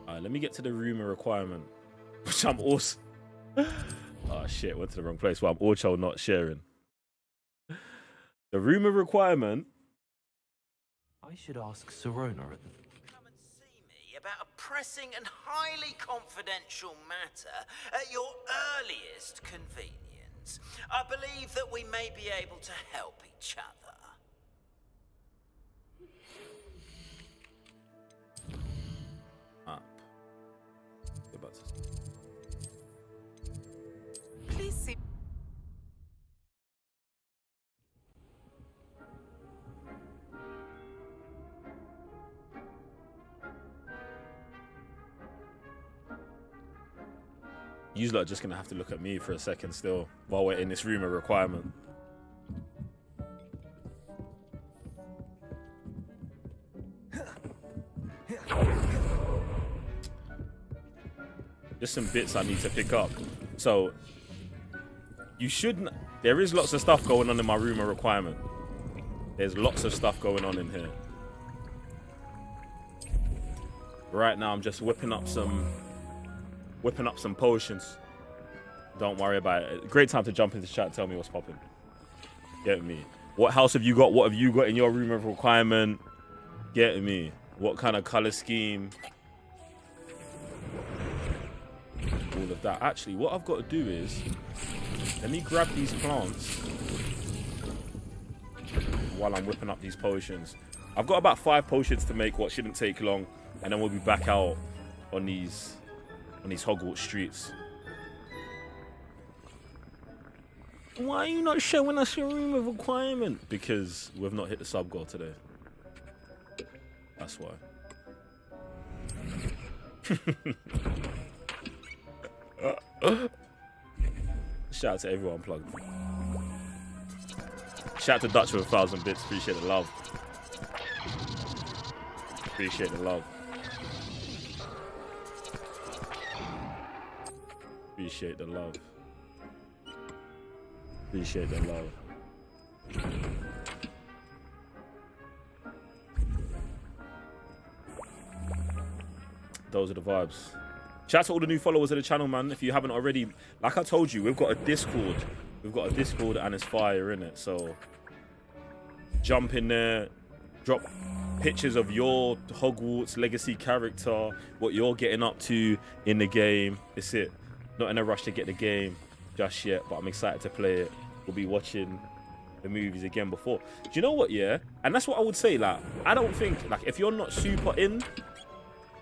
Alright, let me get to the rumor requirement, which I'm also... Oh shit, went to the wrong place. Well, I'm also not sharing. The rumor requirement. I should ask Serona. pressing and highly confidential matter at your earliest convenience. I believe that we may be able to help each other. Up. Please see. You lot are just gonna have to look at me for a second still while we're in this room of requirement. Just some bits I need to pick up. So you shouldn't. There is lots of stuff going on in my room of requirement. There's lots of stuff going on in here. Right now I'm just whipping up some potions. Don't worry about it. Great time to jump into chat and tell me what's popping. Get me? What house have you got? What have you got in your room of requirement? Get me? What kind of color scheme? All of that. Actually, what I've got to do is let me grab these plants while I'm whipping up these potions. I've got about 5 potions to make, what shouldn't take long, and then we'll be back out on these Hogwarts streets. Why are you not showing us your room of requirement? Because we've not hit the sub goal today. That's why. Shout out to everyone plugged. Shout out to Dutch with 1,000 bits. Appreciate the love. Appreciate the love. Appreciate the love. Appreciate the love. Those are the vibes. Shout out to all the new followers of the channel, man. If you haven't already, like I told you, we've got a Discord. We've got a Discord and it's fire in it. So jump in there, drop pictures of your Hogwarts Legacy character, what you're getting up to in the game. It's it. Not in a rush to get the game just yet, but I'm excited to play it. We'll be watching the movies again before. Do you know what, yeah? And that's what I would say, like, I don't think, like, if you're not super in,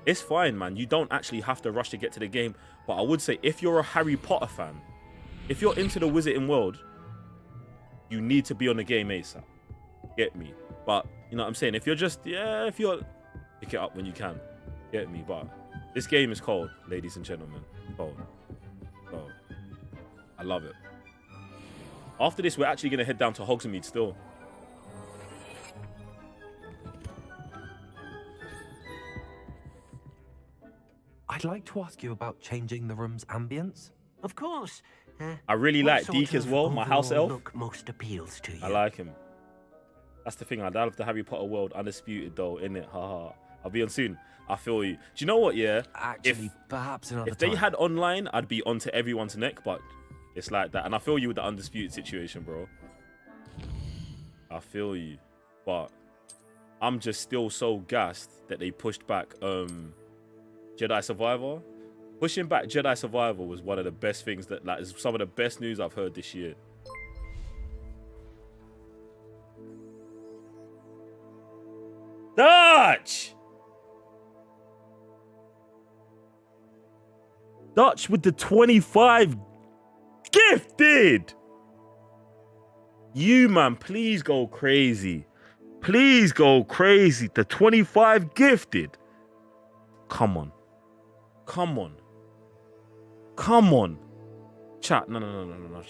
it's fine, man. You don't actually have to rush to get to the game. But I would say, if you're a Harry Potter fan, if you're into the Wizarding World, you need to be on the game ASAP. Get me? But, you know what I'm saying? If you're just, yeah, if you're, pick it up when you can. Get me? But this game is cold, ladies and gentlemen. Cold. Cold. I love it. After this, we're actually going to head down to Hogsmeade still. I'd like to ask you about changing the room's ambience. Of course. I really like Deke as well, my house elf. Look most appeals to you. I like him. That's the thing. I love the Harry Potter world. Undisputed though, innit? Haha. I'll be on soon. I feel you. Do you know what? Yeah. Actually, perhaps another if they time. had online, I'd be onto everyone's neck. But it's like that, and I feel you with the Undisputed situation, bro. I feel you, but I'm just still so gassed that they pushed back Jedi Survivor. Pushing back Jedi Survivor was one of the best things that, like, is some of the best news I've heard this year. Dutch! Dutch with the 25 gifted! You, man, please go crazy. Please go crazy. The 25 gifted. Come on. Come on. Come on. Chat, no.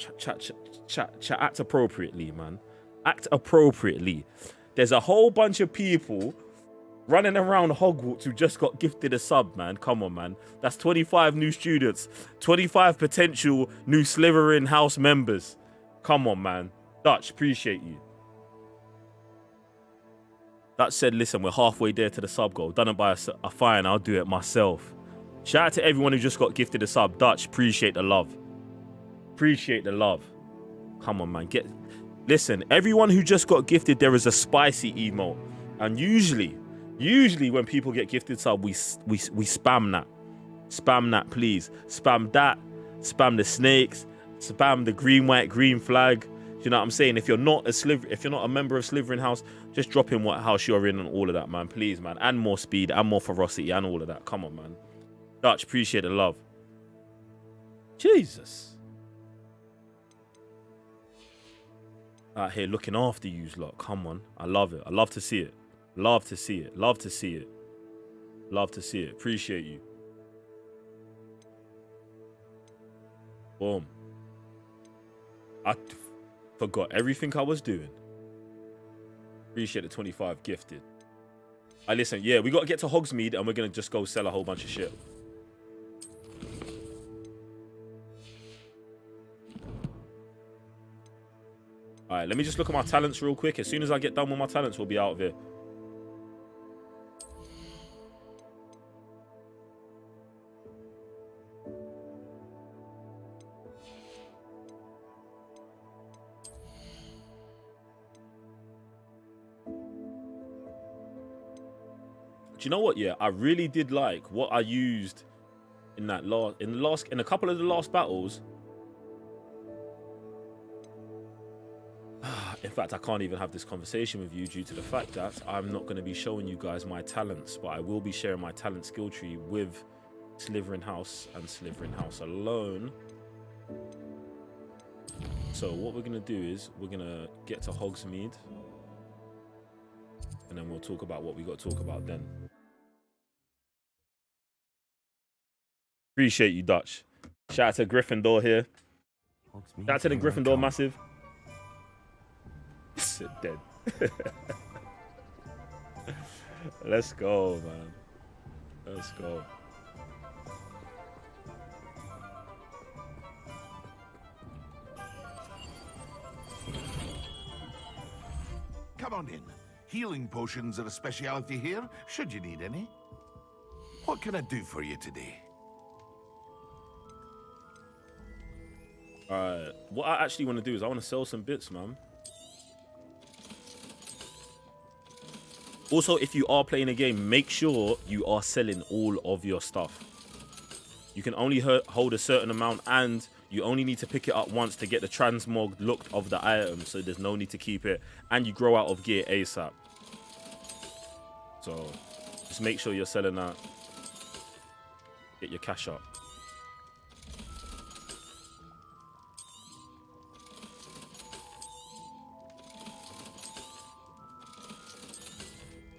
Chat, act appropriately, man. Act appropriately. There's a whole bunch of people running around Hogwarts who just got gifted a sub, man. Come on, man. That's 25 new students. 25 potential new Slytherin House members. Come on, man. Dutch, appreciate you. Dutch said, listen, we're halfway there to the sub goal. Done it by a fine, I'll do it myself. Shout out to everyone who just got gifted a sub. Dutch, appreciate the love. Appreciate the love. Come on, man. Listen, everyone who just got gifted, there is a spicy emote. And usually Usually when people get gifted sub, we spam that. Spam that, please. Spam that. Spam the snakes. Spam the green, white, green flag. You know what I'm saying? If you're not a member of Slytherin House, just drop in what house you're in and all of that, man. Please, man. And more speed and more ferocity and all of that. Come on, man. Dutch, appreciate the love. Jesus. Out here looking after you lot. Come on. I love it. I love to see it. Love to see it. Love to see it. Love to see it. Appreciate you. Boom. I forgot everything I was doing. Appreciate the 25 gifted. Listen, yeah, we got to get to Hogsmeade and we're going to just go sell a whole bunch of shit. Alright, let me just look at my talents real quick. As soon as I get done with my talents, we'll be out of here. Do you know what? Yeah, I really did like what I used in a couple of the last battles. In fact, I can't even have this conversation with you due to the fact that I'm not going to be showing you guys my talents, but I will be sharing my talent skill tree with Slytherin House and Slytherin House alone. So what we're going to do is we're going to get to Hogsmeade and then we'll talk about what we got to talk about then. Appreciate you, Dutch. Shout out to Gryffindor here. Shout out to the Gryffindor massive. Dead. Let's go, man. Let's go. Come on in. Healing potions are a speciality here, should you need any. What can I do for you today? Alright, what I actually want to do is I want to sell some bits, man. Also, if you are playing a game, make sure you are selling all of your stuff. You can only hold a certain amount and you only need to pick it up once to get the transmog look of the item, so there's no need to keep it. And you grow out of gear ASAP. So, just make sure you're selling that. Get your cash up.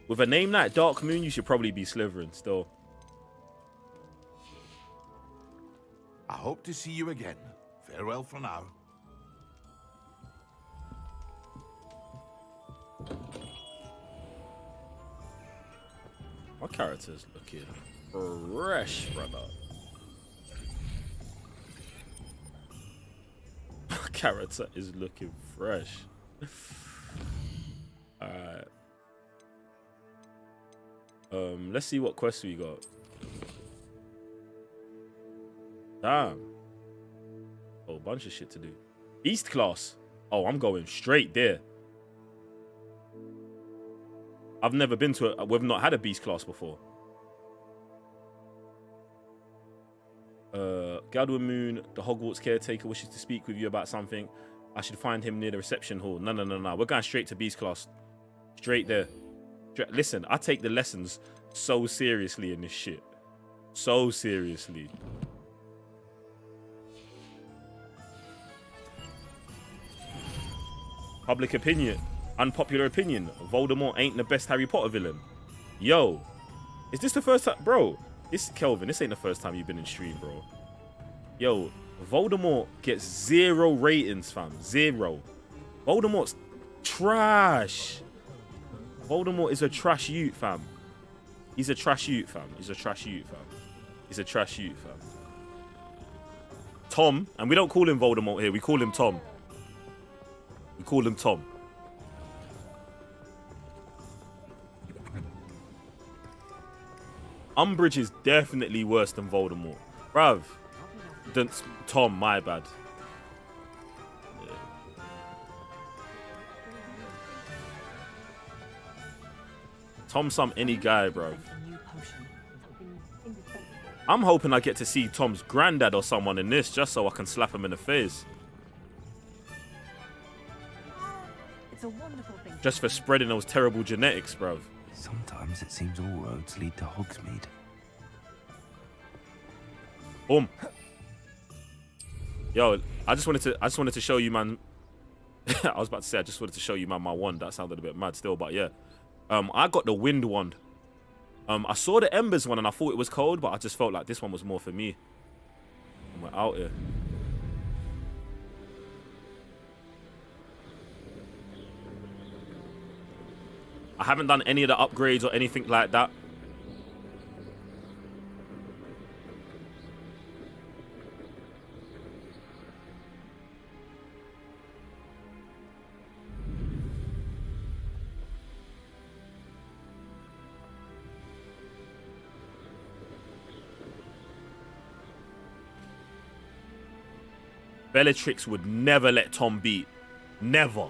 With a name like Dark Moon, you should probably be Slytherin still. I hope to see you again. Farewell for now. My character's looking fresh, brother. My character is looking fresh. Alright. Let's see what quests we got. Damn. Oh, a bunch of shit to do. Beast class. Oh, I'm going straight there. I've never been to it. We've not had a beast class before. Goblin Moon, the Hogwarts caretaker, wishes to speak with you about something. I should find him near the reception hall. No. We're going straight to beast class. Straight there. Listen, I take the lessons so seriously in this shit. So seriously. Public opinion. Unpopular opinion. Voldemort ain't the best Harry Potter villain. Yo. Is this the first time? Bro. Kelvin, this ain't the first time you've been in stream, bro. Yo. Voldemort gets 0 ratings, fam. 0. Voldemort's trash. Voldemort is a trash youth, fam. He's a trash youth, fam. He's a trash youth, fam. He's a trash youth, fam. Tom, and we don't call him Voldemort here. We call him Tom. We call him Tom. Umbridge is definitely worse than Voldemort. Bruv. Tom, my bad. Tom's some any guy, bro. I'm hoping I get to see Tom's granddad or someone in this just so I can slap him in the face. It's a wonderful thing. Just for spreading those terrible genetics, bro. Sometimes it seems all roads lead to Hogsmeade. Boom. Yo, I just wanted to show you, man. I was about to say I just wanted to show you, man, my wand. That sounded a bit mad still, but yeah. I got the wind wand. I saw the embers one and I thought it was cold, but I just felt like this one was more for me. And we're out here. I haven't done any of the upgrades or anything like that. Bellatrix would never let Tom beat. Never.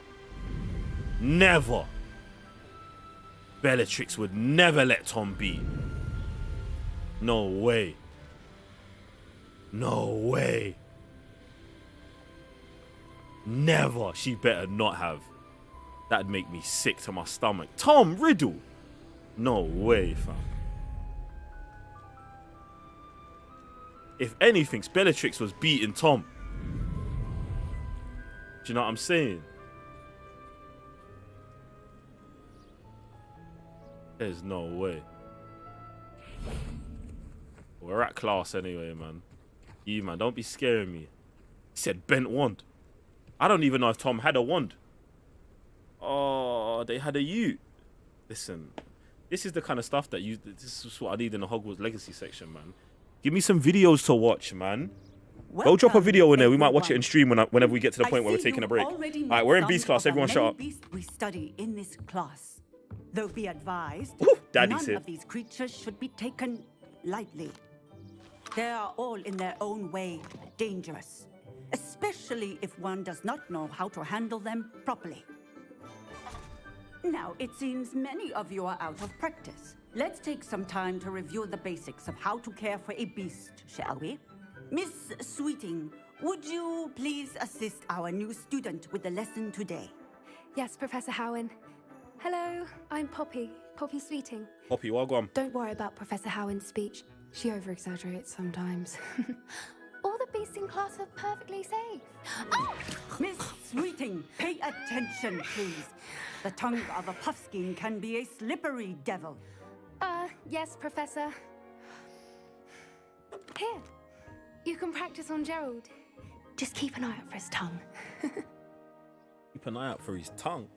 Never. Bellatrix would never let Tom beat. No way. No way. Never. She better not have. That'd make me sick to my stomach. Tom Riddle. No way, fam. If anything, Bellatrix was beating Tom. Do you know what I'm saying? There's no way. We're at class anyway, man. You, man, don't be scaring me. He said bent wand. I don't even know if Tom had a wand. Oh, they had a ute. Listen, this is the kind of stuff that this is what I need in the Hogwarts Legacy section, man. Give me some videos to watch, man. Go drop a video in there. We might watch it in stream whenever we get to the point where we're taking a break. All right, we're in Beast class. Everyone shut up. We study in this class. Though be advised, Daddy none said. of these creatures should be taken lightly. They are all in their own way dangerous, especially if one does not know how to handle them properly. Now, it seems many of you are out of practice. Let's take some time to review the basics of how to care for a beast, shall we? Miss Sweeting, would you please assist our new student with the lesson today? Yes, Professor Howin. Hello, I'm Poppy Sweeting. Poppy, welcome. Don't worry about Professor Howin's speech. She over-exaggerates sometimes. All the beasts in class are perfectly safe. Oh! Miss Sweeting, pay attention, please. The tongue of a puffskein can be a slippery devil. Yes, Professor. Here. You can practice on Gerald. Just keep an eye out for his tongue. Keep an eye out for his tongue.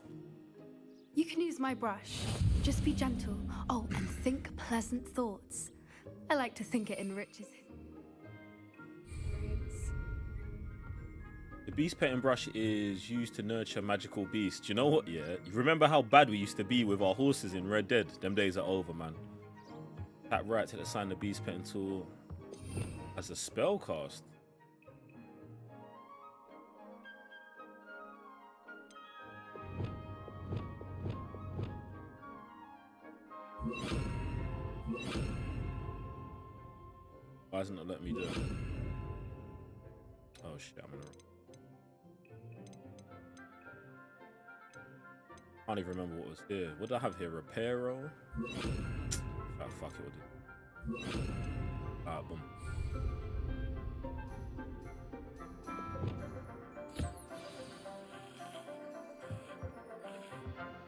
You can use my brush. Just be gentle. Oh, and think pleasant thoughts. I like to think it enriches it. The beast petting brush is used to nurture magical beasts. Do you know what, yeah? You remember how bad we used to be with our horses in Red Dead? Them days are over, man. Tap right to assign the beast petting tool as a spell cast. Why isn't it letting me do it? Oh shit, I'm in the wrong. I can't even remember what was here. What did I have here? Repair roll? Ah, fuck it, we'll do. Ah, boom.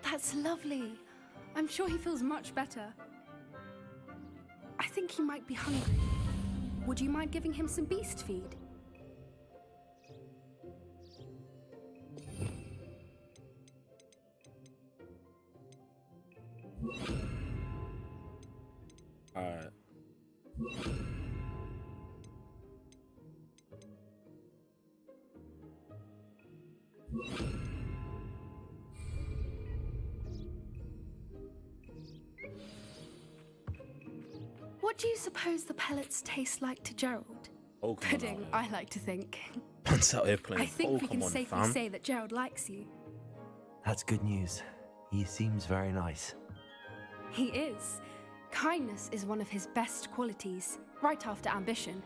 That's lovely. I'm sure he feels much better. I think he might be hungry. Would you mind giving him some beast feed? Alright. What do you suppose the pellets taste like to Gerald? Oh, Pudding, I like to think. Pants out here playing. I think we can on, safely fam. say that Gerald likes you. That's good news. He seems very nice. He is. Kindness is one of his best qualities, right after ambition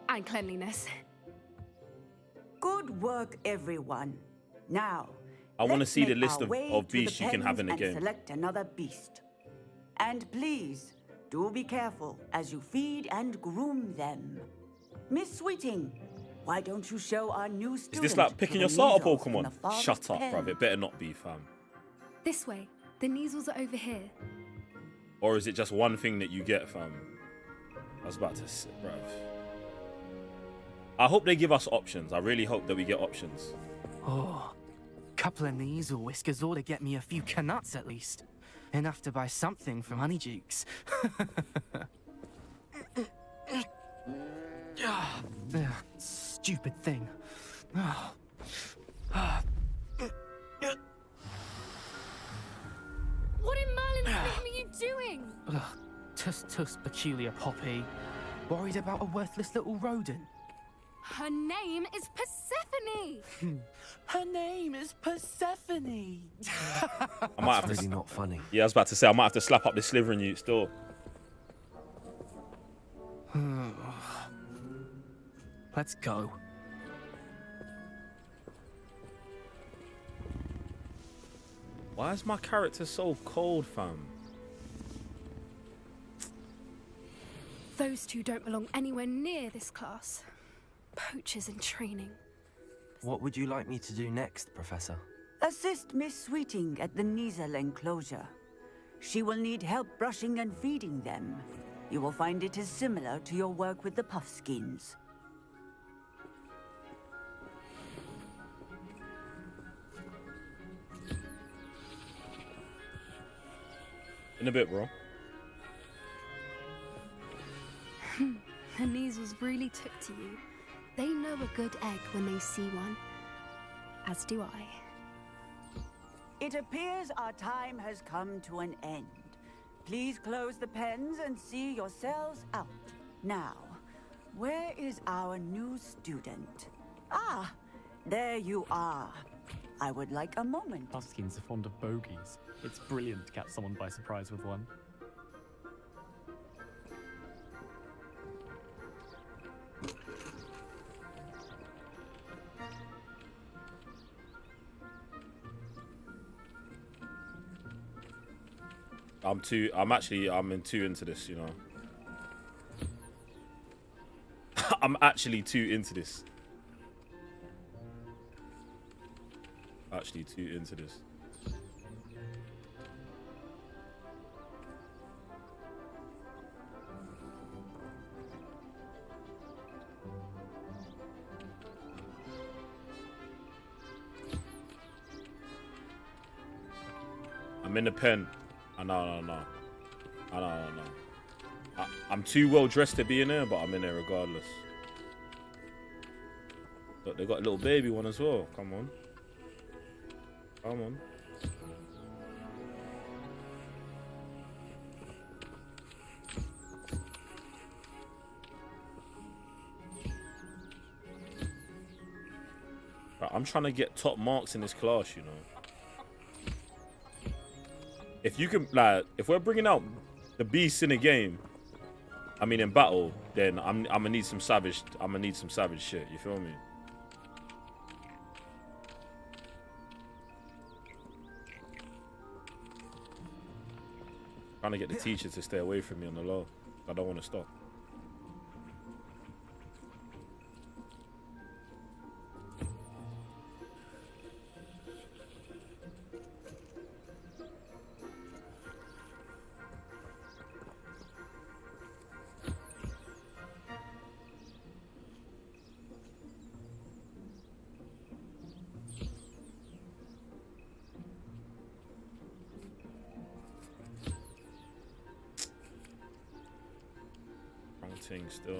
and cleanliness. Good work, everyone. Now, I want to let's see the make list our of way to beasts the you can have in the pens and game. select another beast. And please, do be careful as you feed and groom them. Miss Sweeting, why don't you show our new student? Is this like picking to your the starter measles in Pokemon? the farthest Shut up, pen? bruv. It better not be, fam. This way. The Neasels are over here. Or is it just one thing that you get, fam? I was about to say, bruv. I hope they give us options. I really hope that we get options. Oh, couple of Neasel whiskers ought to get me a few canuts at least. Enough to buy something from Honeydukes. Stupid thing. What in Merlin's name are you doing? Tuss, peculiar poppy. Worried about a worthless little rodent. Her name is Persephone. Her name is Persephone. I might have That's to. really not funny. Yeah, I was about to say I might have to slap up this Slytherin youth still. Let's go. Why is my character so cold, fam? Those two don't belong anywhere near this class. Poachers in training. What would you like me to do next, Professor? Assist Miss Sweeting at the Neasel enclosure. She will need help brushing and feeding them. You will find it is similar to your work with the Puffskins. In a bit, bro. The Neasels really took to you. They know a good egg when they see one. As do I. It appears our time has come to an end. Please close the pens and see yourselves out. Now, where is our new student? Ah, there you are. I would like a moment. Puffskins are fond of bogies. It's brilliant to catch someone by surprise with one. I'm in too into this, you know. I'm actually too into this. Actually too into this. I'm in the pen. I know. I'm too well dressed to be in there, but I'm in there regardless. Look, they got a little baby one as well. Come on. Come on. Right, I'm trying to get top marks in this class, you know. If you can, like, if we're bringing out the beasts in a game, I mean in battle, then I'm gonna need some savage. I'm gonna need some savage shit. You feel me? Trying to get the teacher to stay away from me on the low. I don't want to stop. Still.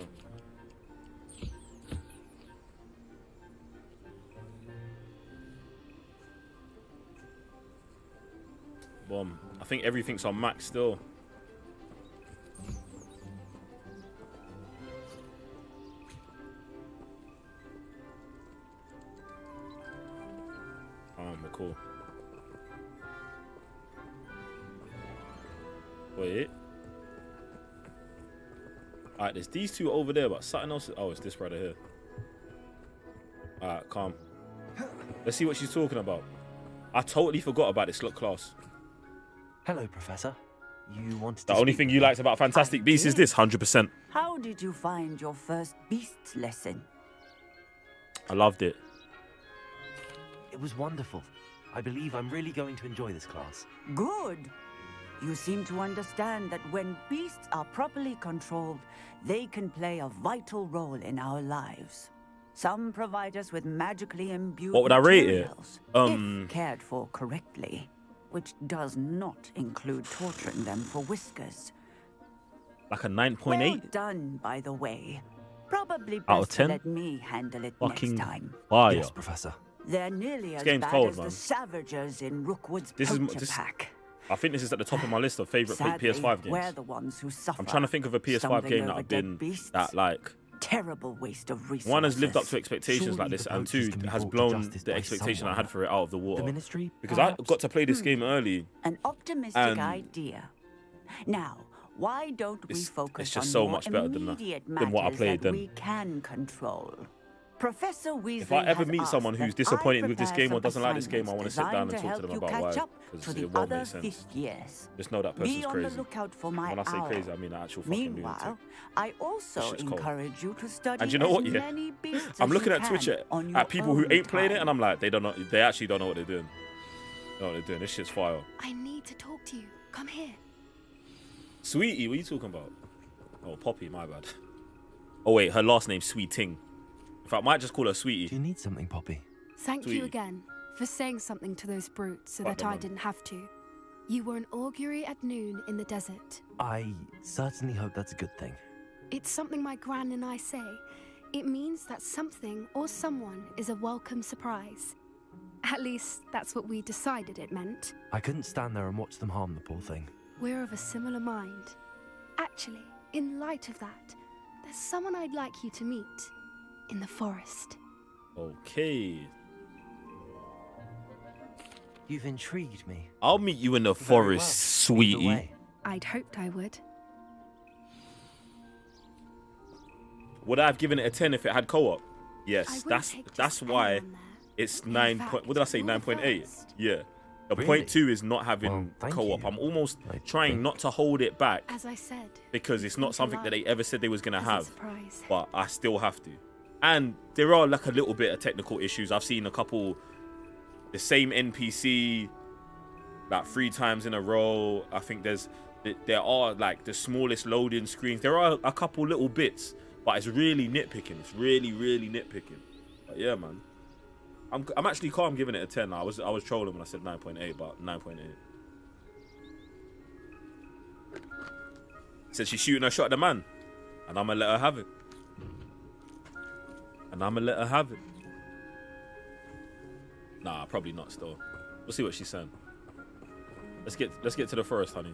Boom. I think everything's on max still. We're cool. Wait. Alright, there's these two over there, but something else. Oh, it's this brother here. Alright, calm. Let's see what she's talking about. I totally forgot about this class. Hello, Professor. You wanted The to only speak thing with you me? liked about Fantastic Beasts is this, 100%. How did you find your first beasts lesson? I loved it. It was wonderful. I believe I'm really going to enjoy this class. Good. You seem to understand that when beasts are properly controlled, they can play a vital role in our lives. Some provide us with magically imbued What would I rate it? materials, if cared for correctly, which does not include torturing them for whiskers. Like a 9.8? Well done, by the way. Probably Out of best to 10? let me handle it Fucking next time. fire. Yes, Professor. They're nearly as game's bad cold, as man. the Savagers in Rookwood's This is Poacher this. Pack. I think this is at the top of my list of favorite Sadly, PS5 we're games. the ones who suffer. I'm trying to think of a PS5 stumbling game that over I've dead been beasts. that like. Terrible waste of resources. One has lived up to expectations Surely like this, the and poachers two can be has brought to blown justice the by expectation I someone. had for it out of the water. The Ministry, Because perhaps? I got to play this game early. An optimistic and idea. Now, why don't we focus it's just on so more much better than immediate what I matters played that then. we can control? Professor Weasley If I ever has meet asked someone who's that disappointed I with this prepare game or some doesn't like this game, I want to sit down and assignments talk to them designed about help why. you catch up Because to it the won't other make sense. fifth years. Just know that Be person's on crazy. the lookout for my When I say owl. crazy, I mean an actual fucking Meanwhile, lunatic. I also shit's cold. encourage you to study And you know what? as Yeah, many beasts I'm as looking you at Twitch can on your at people who own ain't played it, time. and I'm like, they don't know. They actually don't know what they're doing. They don't know what they're doing. This shit's fire. I need to talk to you. Come here. Sweetie, what are you talking about? Oh, Poppy, my bad. Oh wait, her last name's Sweeting. In fact, I might just call her Sweetie. Do you need something, Poppy? Thank Sweetie. you again for saying something to those brutes so Fuck that them, I man. didn't have to. You were an augury at noon in the desert. I certainly hope that's a good thing. It's something my gran and I say. It means that something or someone is a welcome surprise. At least, that's what we decided it meant. I couldn't stand there and watch them harm the poor thing. We're of a similar mind. Actually, in light of that, there's someone I'd like you to meet in the forest. Okay. You've intrigued me. I'll meet you in the Very forest, well. Either sweetie. way. I'd hoped I would. Would I have given it a 10 if it had co-op? I Yes, wouldn't take that's just why anyone there. it's In 9. fact, What did I say? you're the 9.8. first. Yeah. The Really? point 2 is not having Well, thank co-op. you. I'm almost I trying think- not to hold it back As I said, because it's not something that they ever said they was gonna as a have. surprise. But I still have to. And there are like a little bit of technical issues. I've seen a couple, the same NPC, like 3 times in a row. I think there are like the smallest loading screens. There are a couple little bits, but it's really nitpicking. It's really, really nitpicking. But yeah, man. I'm actually calm giving it a 10. I was trolling when I said 9.8, but 9.8. Said she's shooting her shot at the man, and I'ma let her have it. Nah, probably not. Still, we'll see what she's saying. Let's get to the forest, honey.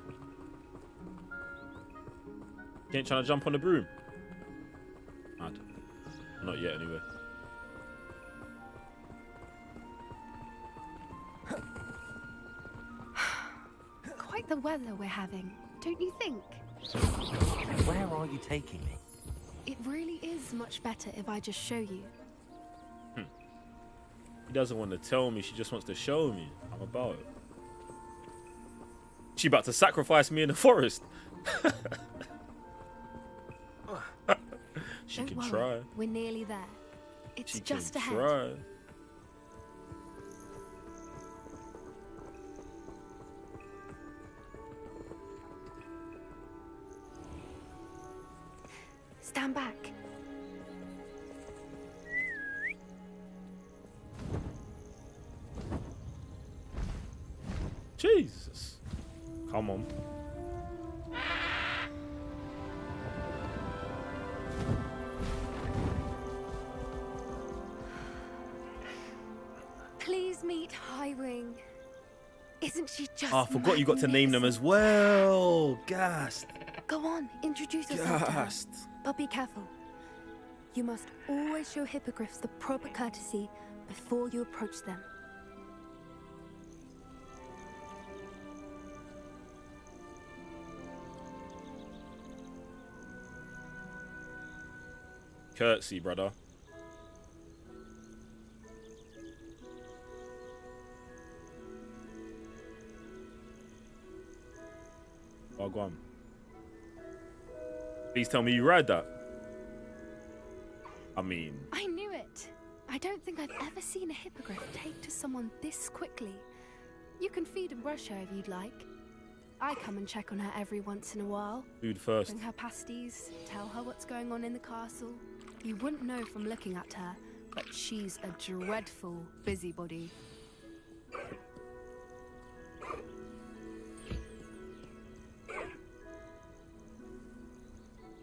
You ain't trying to jump on the broom? Mad. Not yet, anyway. Quite the weather we're having, don't you think? Where are you taking me? It really is much better if I just show you. She doesn't want to tell me. She just wants to show me. I'm about it. She about to sacrifice me in the forest. She Don't can worry, try. we're nearly there. It's She just can ahead. try. Stand back. Jesus. Come on. Please meet Highwing. Isn't she just Oh, I forgot you got to name them as well. Gassed. Go on, introduce yourself to her. Gassed. But be careful. You must always show hippogriffs the proper courtesy before you approach them. Curtsy, brother. Oh, go on. Please tell me you ride that. I mean... I knew it. I don't think I've ever seen a hippogriff take to someone this quickly. You can feed and brush her if you'd like. I come and check on her every once in a while. Food first. Bring her pasties, tell her what's going on in the castle. You wouldn't know from looking at her, but she's a dreadful busybody.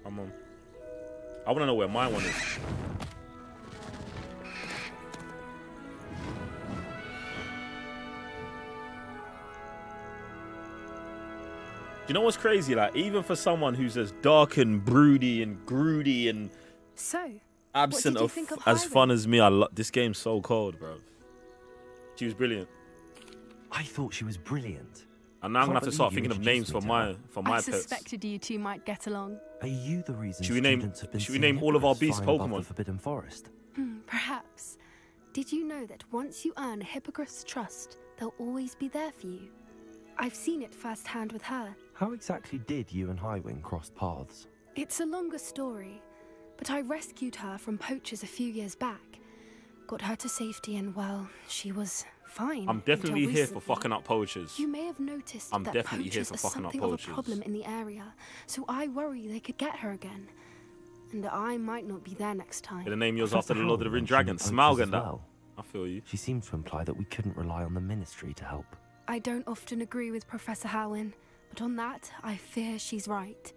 Come on. I want to know where my one is. You know what's crazy? Like, even for someone who's as dark and broody and groody and absent of as fun as me, this game's so cold, bro. She was brilliant. I thought she was brilliant. And now I'm gonna have to start thinking of names for my I pets. suspected you two might get along. Are you the reason Should we name all of our beast Pokemon? The Forbidden Forest? Perhaps. Did you know that once you earn a hippogriff's trust, they'll always be there for you? I've seen it firsthand with her. How exactly did you and Highwing cross paths? It's a longer story, but I rescued her from poachers a few years back. Got her to safety and, well, she was fine. I'm definitely until here for recently. fucking up poachers. You may have noticed I'm that definitely here poachers for are fucking up something of a poachers. problem in the area, so I worry they could get her again. And I might not be there next time. Gonna name yours Professor after the Lord of the Harlow Ring dragon, mentioned poachers Smaug, as that. well. I feel you. She seemed to imply that we couldn't rely on the Ministry to help. I don't often agree with Professor Howin, but on that, I fear she's right.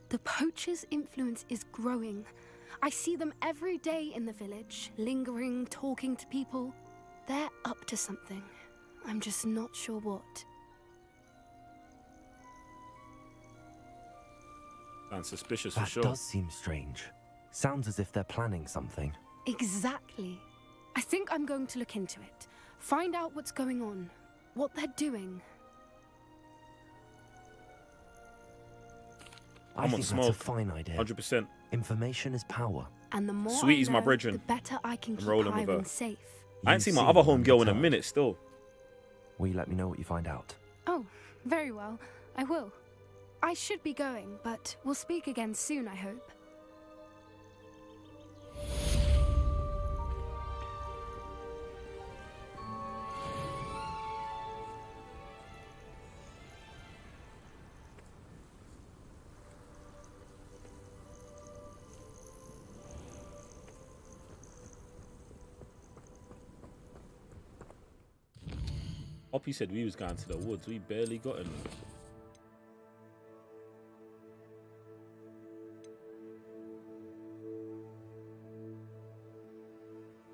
The poachers' influence is growing. I see them every day in the village, lingering, talking to people. They're up to something. I'm just not sure what. Sounds suspicious for That sure. does seem strange. Sounds as if they're planning something. Exactly. I think I'm going to look into it. Find out what's going on, what they're doing. I think smoke. that's a fine idea. 100%. Information is power. And the more Sweetie's I my know, brethren. the better I can I'm keep rolling with her. Highwing safe. I ain't seen my other homegirl in a minute still. Will you let me know what you find out? Oh, very well. I will. I should be going, but we'll speak again soon, I hope. Poppy said we was going to the woods. We barely got in.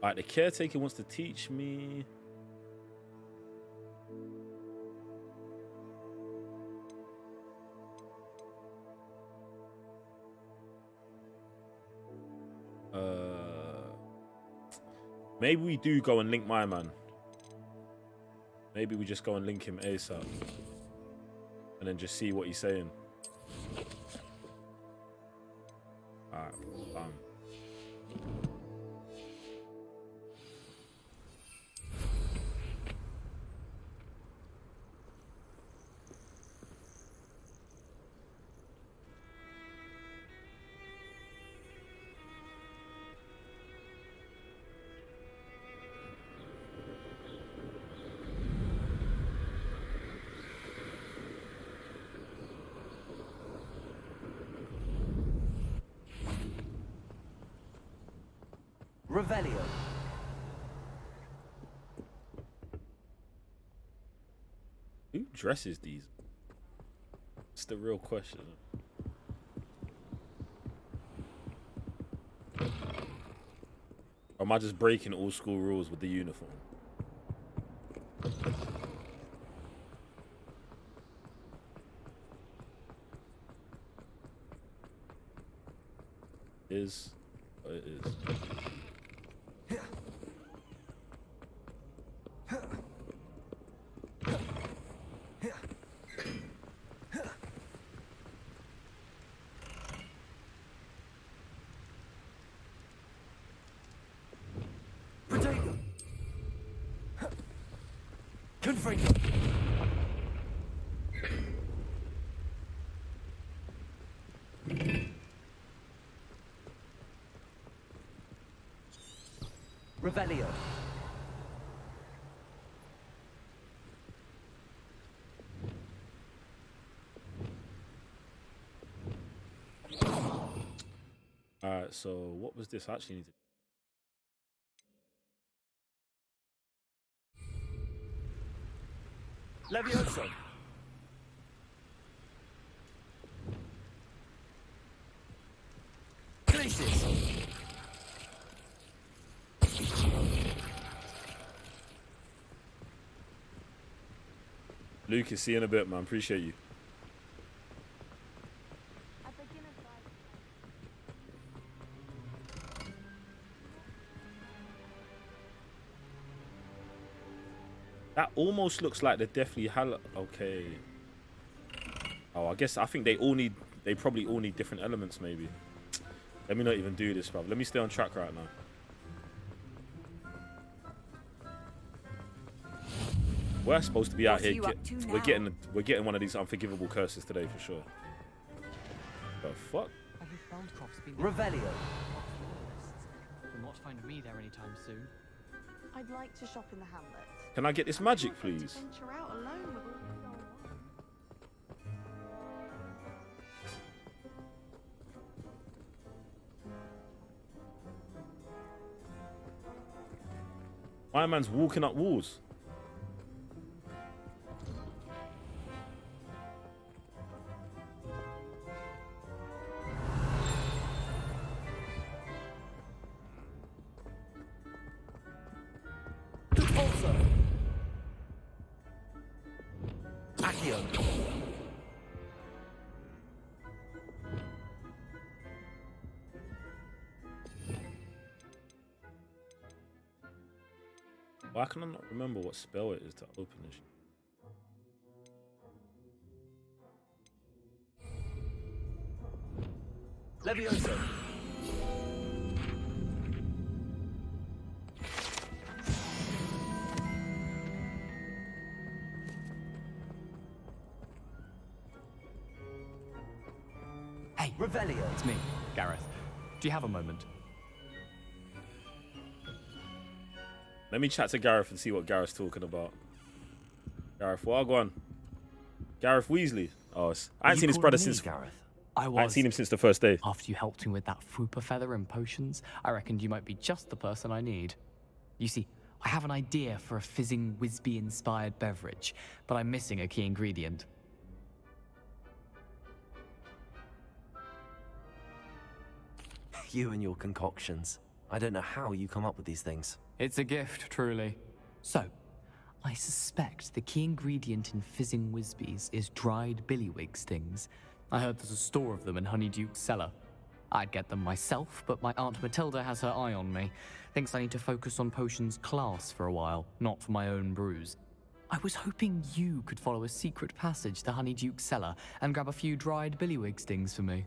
Alright, the caretaker wants to teach me. Maybe we do go and link my man. Maybe we just go and link him ASAP. And then just see what he's saying. Alright, bam. Revelio. Who dresses these? It's the real question. Or am I just breaking all school rules with the uniform? Is what it is. Confringo. Revelio. Alright, so what was this? I actually need to... Levioso. Glacis. Lucas, see you in a bit, man. Appreciate you. That almost looks like the Deathly Hallow. Okay. Oh, I think they probably all need different elements, maybe. Let me not even do this, bro. Let me stay on track right now. We're supposed to be out here. We're getting one of these unforgivable curses today for sure. The fuck? Revelio. Will not find me there anytime soon. I'd like to shop in the hamlet. Can I get this magic, please? Venture out alone with all My man's walking up walls. Why can I not remember what spell it is to open this? Levioso. Hey, Revelio. It's me, Gareth. Do you have a moment? Let me chat to Gareth and see what Gareth's talking about. Gareth, well, go on. Gareth Weasley. Oh, I ain't seen his brother since. Gareth? I ain't seen him since the first day. After you helped me with that fupa feather and potions, I reckoned you might be just the person I need. You see, I have an idea for a fizzing Wisby-inspired beverage, but I'm missing a key ingredient. You and your concoctions. I don't know how you come up with these things. It's a gift, truly. So, I suspect the key ingredient in fizzing Wisbies is dried billywig stings. I heard there's a store of them in Honeyduke's cellar. I'd get them myself, but my Aunt Matilda has her eye on me. Thinks I need to focus on potions class for a while, not for my own brews. I was hoping you could follow a secret passage to Honeyduke's cellar and grab a few dried billywig stings for me.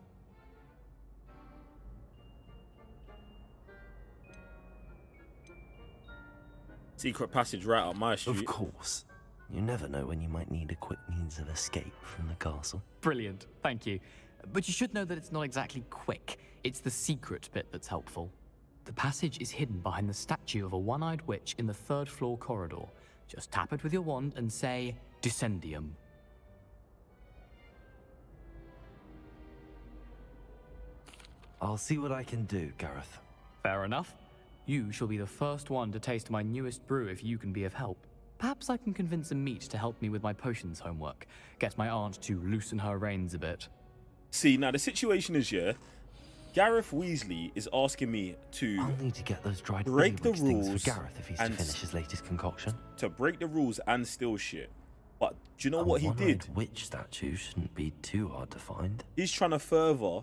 Secret passage right up my street. Of course. You never know when you might need a quick means of escape from the castle. Brilliant, thank you. But you should know that it's not exactly quick. It's the secret bit that's helpful. The passage is hidden behind the statue of a one-eyed witch in the third floor corridor. Just tap it with your wand and say, Descendium. I'll see what I can do, Gareth. Fair enough. You shall be the first one to taste my newest brew if you can be of help. Perhaps I can convince a meat to help me with my potions homework. Get my aunt to loosen her reins a bit. See, now the situation is, yeah, Gareth Weasley is asking me to I'll need to get those dried break the things rules for Gareth if he's to finish his latest concoction. To break the rules and steal shit. But do you know what he did? One-eyed witch statue shouldn't be too hard to find. He's trying to further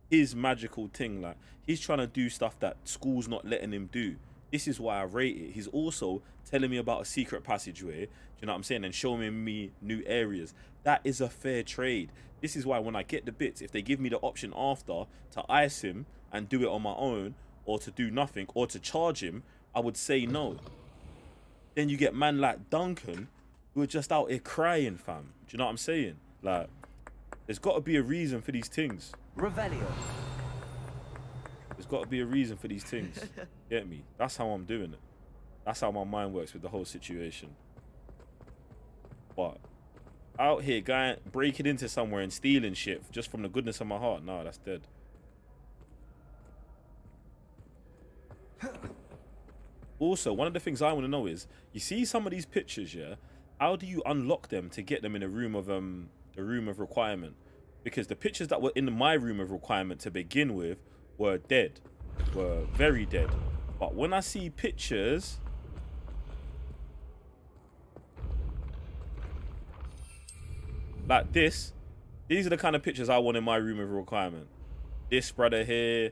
his magical thing. Like, he's trying to do stuff that school's not letting him do. This is why I rate it. He's also telling me about a secret passageway, do you know what I'm saying, and showing me new areas. That is a fair trade. This is why when I get the bits, if they give me the option after to ice him and do it on my own, or to do nothing, or to charge him, I would say no. Then you get man like Duncan, who are just out here crying, fam. Do you know what I'm saying? Like, there's got to be a reason for these things. Revelio. There's got to be a reason for these things. Get me? That's how I'm doing it. That's how my mind works with the whole situation. But out here, guy breaking into somewhere and stealing shit just from the goodness of my heart, no, that's dead. Also, one of the things I want to know is, you see some of these pictures, yeah? How do you unlock them to get them in a room of the room of requirement? Because the pictures that were in my room of requirement to begin with were dead, were very dead. But when I see pictures like this, these are the kind of pictures I want in my room of requirement. This brother here.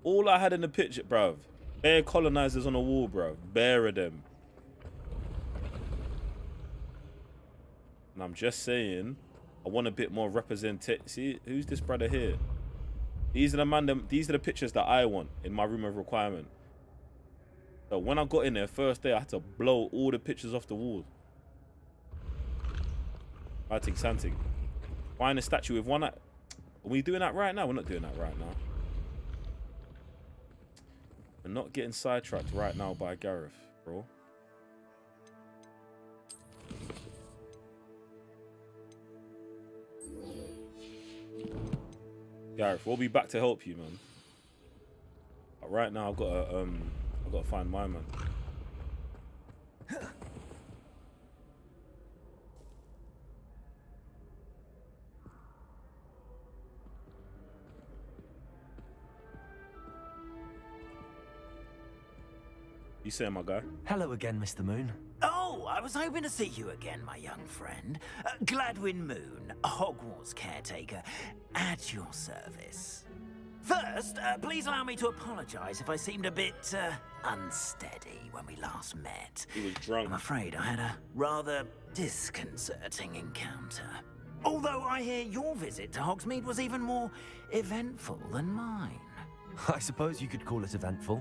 All I had in the picture, bruv. Bare colonizers on the wall, bruv. Bare of them. And I'm just saying, I want a bit more representation. See, who's this brother here? These are the pictures that I want in my room of requirement. So when I got in there first day, I had to blow all the pictures off the wall. Writing something. Find a statue with one eye. Are we doing that right now? We're not doing that right now. We're not getting sidetracked right now by Gareth, bro. Gareth, we'll be back to help you, man. But right now, I've got to find my man. You saying, my guy? Hello again, Mr. Moon. Oh, I was hoping to see you again, my young friend. Gladwin Moon, Hogwarts Caretaker, at your service. First, please allow me to apologize if I seemed a bit unsteady when we last met. He was drunk. I'm afraid I had a rather disconcerting encounter. Although I hear your visit to Hogsmeade was even more eventful than mine. I suppose you could call it eventful.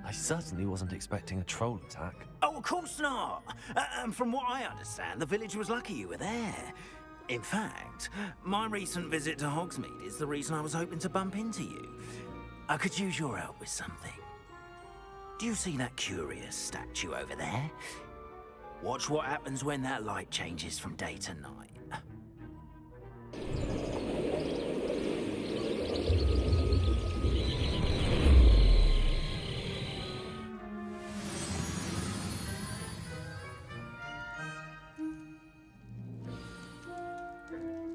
I certainly wasn't expecting a troll attack. Oh, of course not. From what I understand, the village was lucky you were there. In fact, my recent visit to Hogsmeade is the reason I was hoping to bump into you. I could use your help with something. Do you see that curious statue over there? Watch what happens when that light changes from day to night.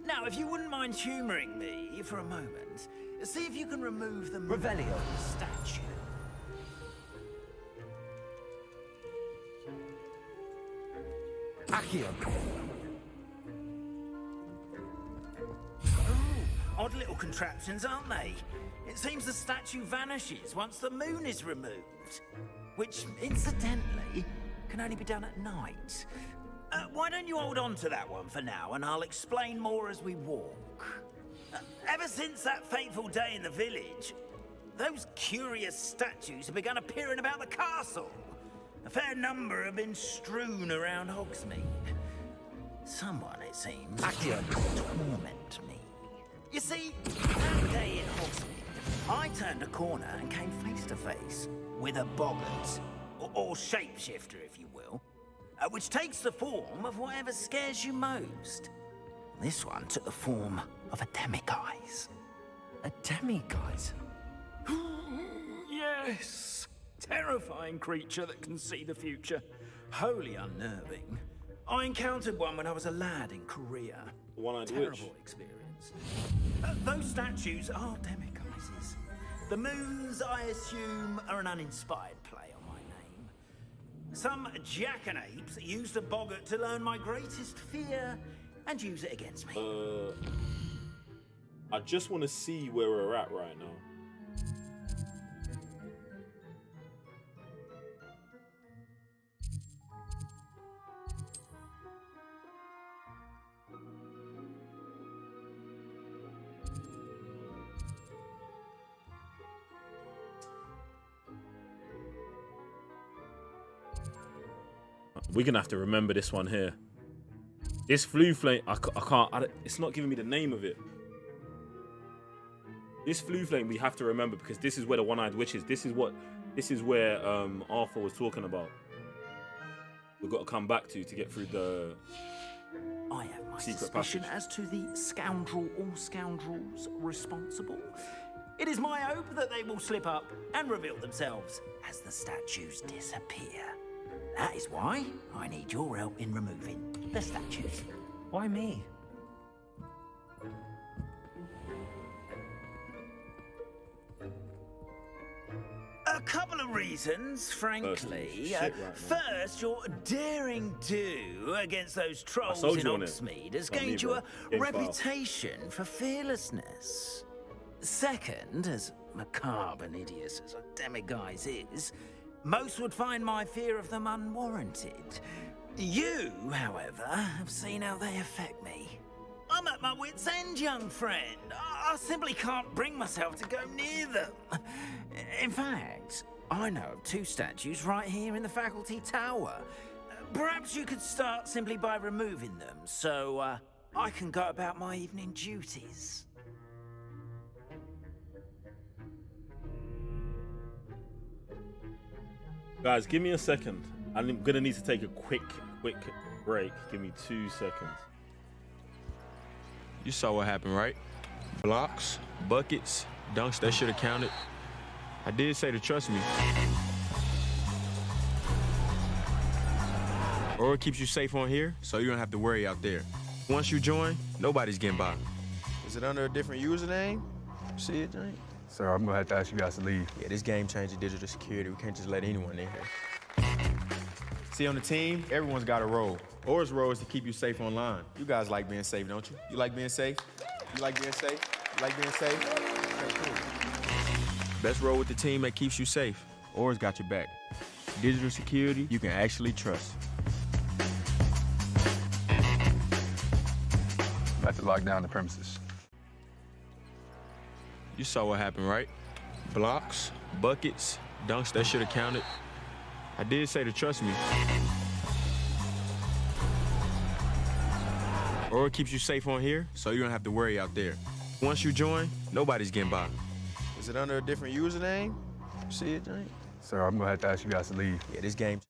Now, if you wouldn't mind humoring me for a moment, see if you can remove the Revelio statue. Accio. Oh, odd little contraptions, aren't they? It seems the statue vanishes once the moon is removed, which, incidentally, can only be done at night. Why don't you hold on to that one for now, and I'll explain more as we walk. Ever since that fateful day in the village, those curious statues have begun appearing about the castle. A fair number have been strewn around Hogsmeade. Someone, it seems, Accio. torment me. You see, that day in Hogsmeade, I turned a corner and came face to face with a boggart, or shapeshifter, if you will. Which takes the form of whatever scares you most. This one took the form of a demiguise. A demiguise? Yes. Terrifying creature that can see the future. Wholly unnerving. I encountered one when I was a lad in Korea. One-eyed witch. Terrible experience. Those statues are demiguises. The moons, I assume, are an uninspired play on my name. Some jackanapes used a boggart to learn my greatest fear and use it against me. I just want to see where we're at right now. We're gonna have to remember this one here. This flue flame, it's not giving me the name of it. This flue flame we have to remember because this is where the one-eyed witch is. This is where Arthur was talking about. We've got to come back to get through the I have my secret suspicion passage. as to the scoundrel or scoundrels responsible. It is my hope that they will slip up and reveal themselves as the statues disappear. That is why I need your help in removing the statues. Why me? A couple of reasons, frankly. First, your daring do against those trolls in Hogsmeade has gained you a reputation for fearlessness. Second, as macabre and hideous as a demiguise is, most would find my fear of them unwarranted. You, however, have seen how they affect me. I'm at my wit's end, young friend. I simply can't bring myself to go near them. In fact, I know of 2 statues right here in the faculty tower. Perhaps you could start simply by removing them, so I can go about my evening duties. Guys, give me a second. I'm gonna need to take a quick break. Give me 2 seconds. You saw what happened, right? Blocks, buckets, dunks, that should have counted. I did say to trust me. Or it keeps you safe on here, so you don't have to worry out there. Once you join, nobody's getting by. Is it under a different username? See it, Jane? Sir, I'm gonna have to ask you guys to leave. Yeah, this game changing digital security. We can't just let anyone in here. See, on the team, everyone's got a role. Or's role is to keep you safe online. You guys like being safe, don't you? You like being safe? You like being safe? You like being safe? Okay, cool. Best role with the team that keeps you safe. Or's got your back. Digital security you can actually trust. About to lock down the premises. You saw what happened, right? Blocks, buckets, dunks, that should have counted. I did say to trust me. Or it keeps you safe on here, so you don't have to worry out there. Once you join, nobody's getting by. Is it under a different username? See it, Jane? Sir, I'm gonna have to ask you guys to leave. Yeah, this game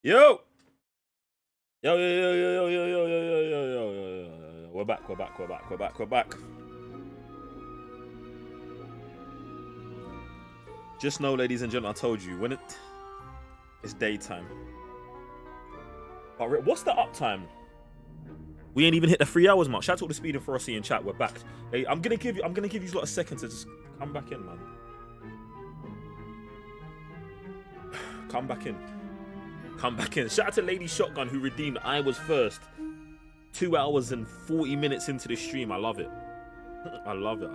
Yo! Yo. We're back. Just know, ladies and gentlemen, I told you, when it's daytime. But what's the uptime? We ain't even hit the 3 hours mark. Shout out to Speed and Frosty in chat. We're back. Hey, I'm gonna give you lot a second to just come back in, man. Come back in. Shout out to Lady Shotgun who redeemed I was first. 2 hours and 40 minutes into the stream. I love it. I love it.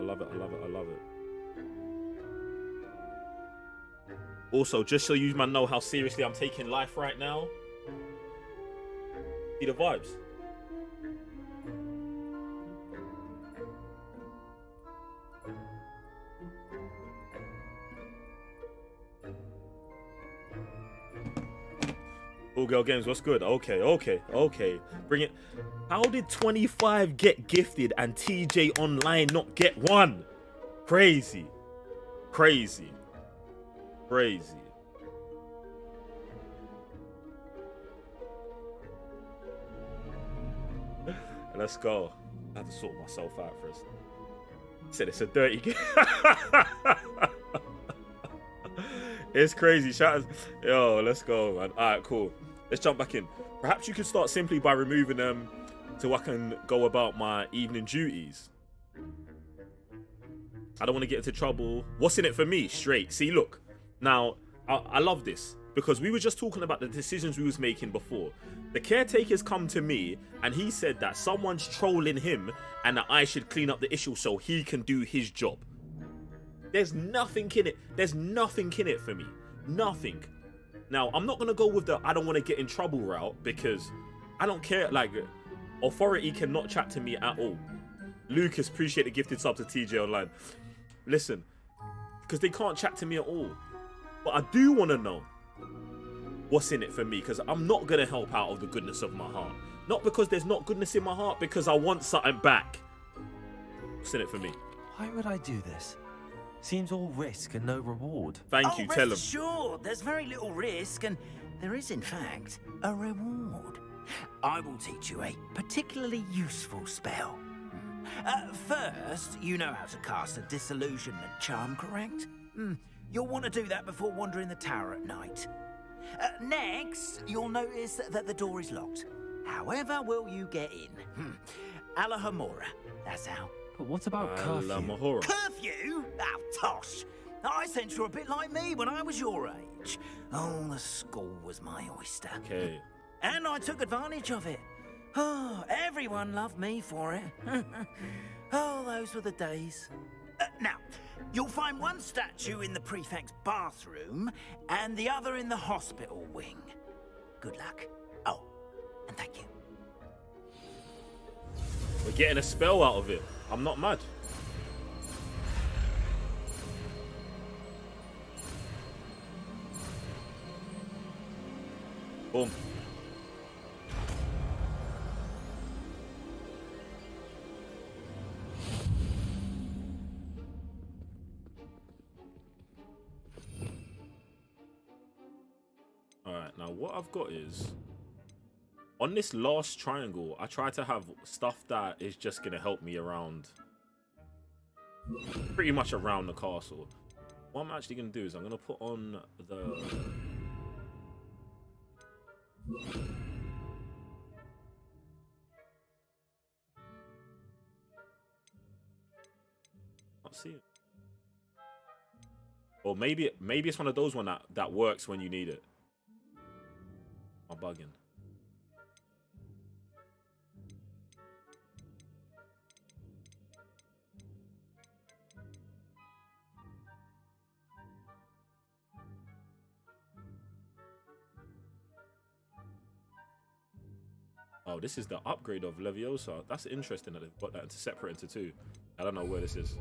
Also, just so you man know how seriously I'm taking life right now. See the vibes. All girl games, what's good? Okay. Bring it. How did 25 get gifted and TJ Online not get one? Crazy. Let's go. I have to sort myself out first. Said it's a dirty game. It's crazy. Shout out. Yo, let's go, man. Alright, cool. Let's jump back in. Perhaps you could start simply by removing them so I can go about my evening duties. I don't want to get into trouble. What's in it for me? Straight. See, look. Now, I love this because we were just talking about the decisions we was making before. The caretaker's come to me and he said that someone's trolling him and that I should clean up the issue so he can do his job. There's nothing in it. There's nothing in it for me. Nothing. Now, I'm not going to go with the I don't want to get in trouble route because I don't care. Like, authority cannot chat to me at all. Lucas, appreciate the gifted sub to TJ Online. Listen, because they can't chat to me at all. But I do want to know what's in it for me because I'm not going to help out of the goodness of my heart. Not because there's not goodness in my heart, because I want something back. What's in it for me? Why would I do this? Seems all risk and no reward. Thank you, tell him. Sure, there's very little risk, and there is, in fact, a reward. I will teach you a particularly useful spell. First, you know how to cast a disillusionment charm, correct? You'll want to do that before wandering the tower at night. Next, you'll notice that the door is locked. However will you get in? Alahomora, that's how. But what about curfew? Curfew? Oh, tosh. I sense you're a bit like me when I was your age. Oh, the school was my oyster. Okay. And I took advantage of it. Oh, everyone loved me for it. Oh, those were the days. Now, you'll find one statue in the prefect's bathroom and the other in the hospital wing. Good luck. Oh, and thank you. We're getting a spell out of it. I'm not mad. Boom. Alright, now what I've got is on this last triangle, I try to have stuff that is just going to help me around, pretty much around the castle. What I'm actually going to do is I'm going to put on the... Can't see it. Or maybe it's one of those one that works when you need it. I'm bugging. Oh, this is the upgrade of Leviosa. That's interesting that they've got that separate into two. I don't know where this is.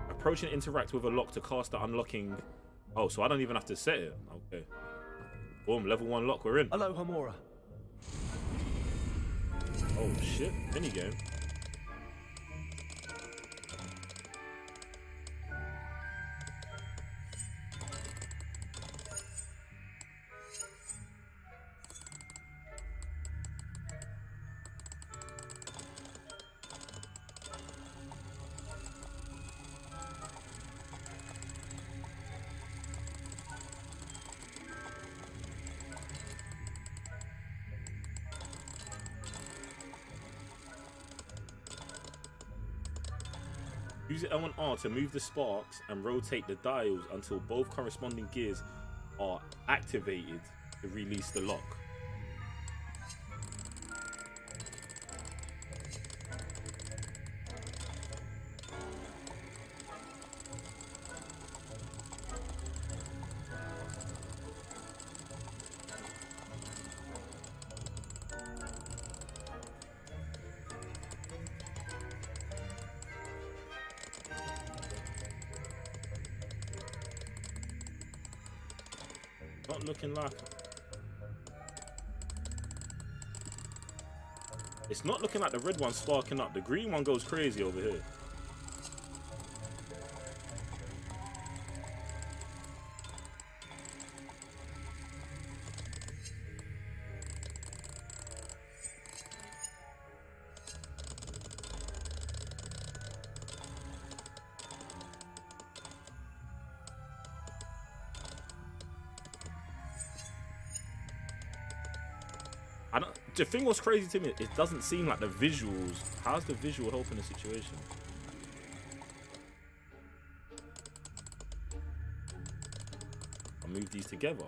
Approach and interact with a lock to cast the unlocking. Oh, so I don't even have to set it. Okay. Boom, level 1 lock, we're in. Hello, Hamura. Oh shit, minigame. Use L and R to move the sparks and rotate the dials until both corresponding gears are activated to release the lock. Not looking like it's not looking like the red one's sparking up. The green one goes crazy over here. The thing was crazy to me, it doesn't seem like the visuals. How's the visual helping the situation? I'll move these together.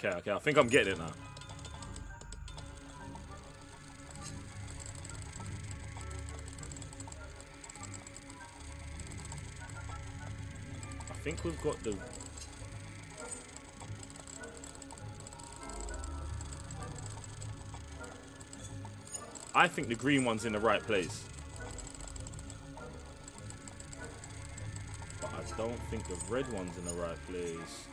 Okay, I think I'm getting it now. I think we've got the... I think the green one's in the right place. But I don't think the red one's in the right place.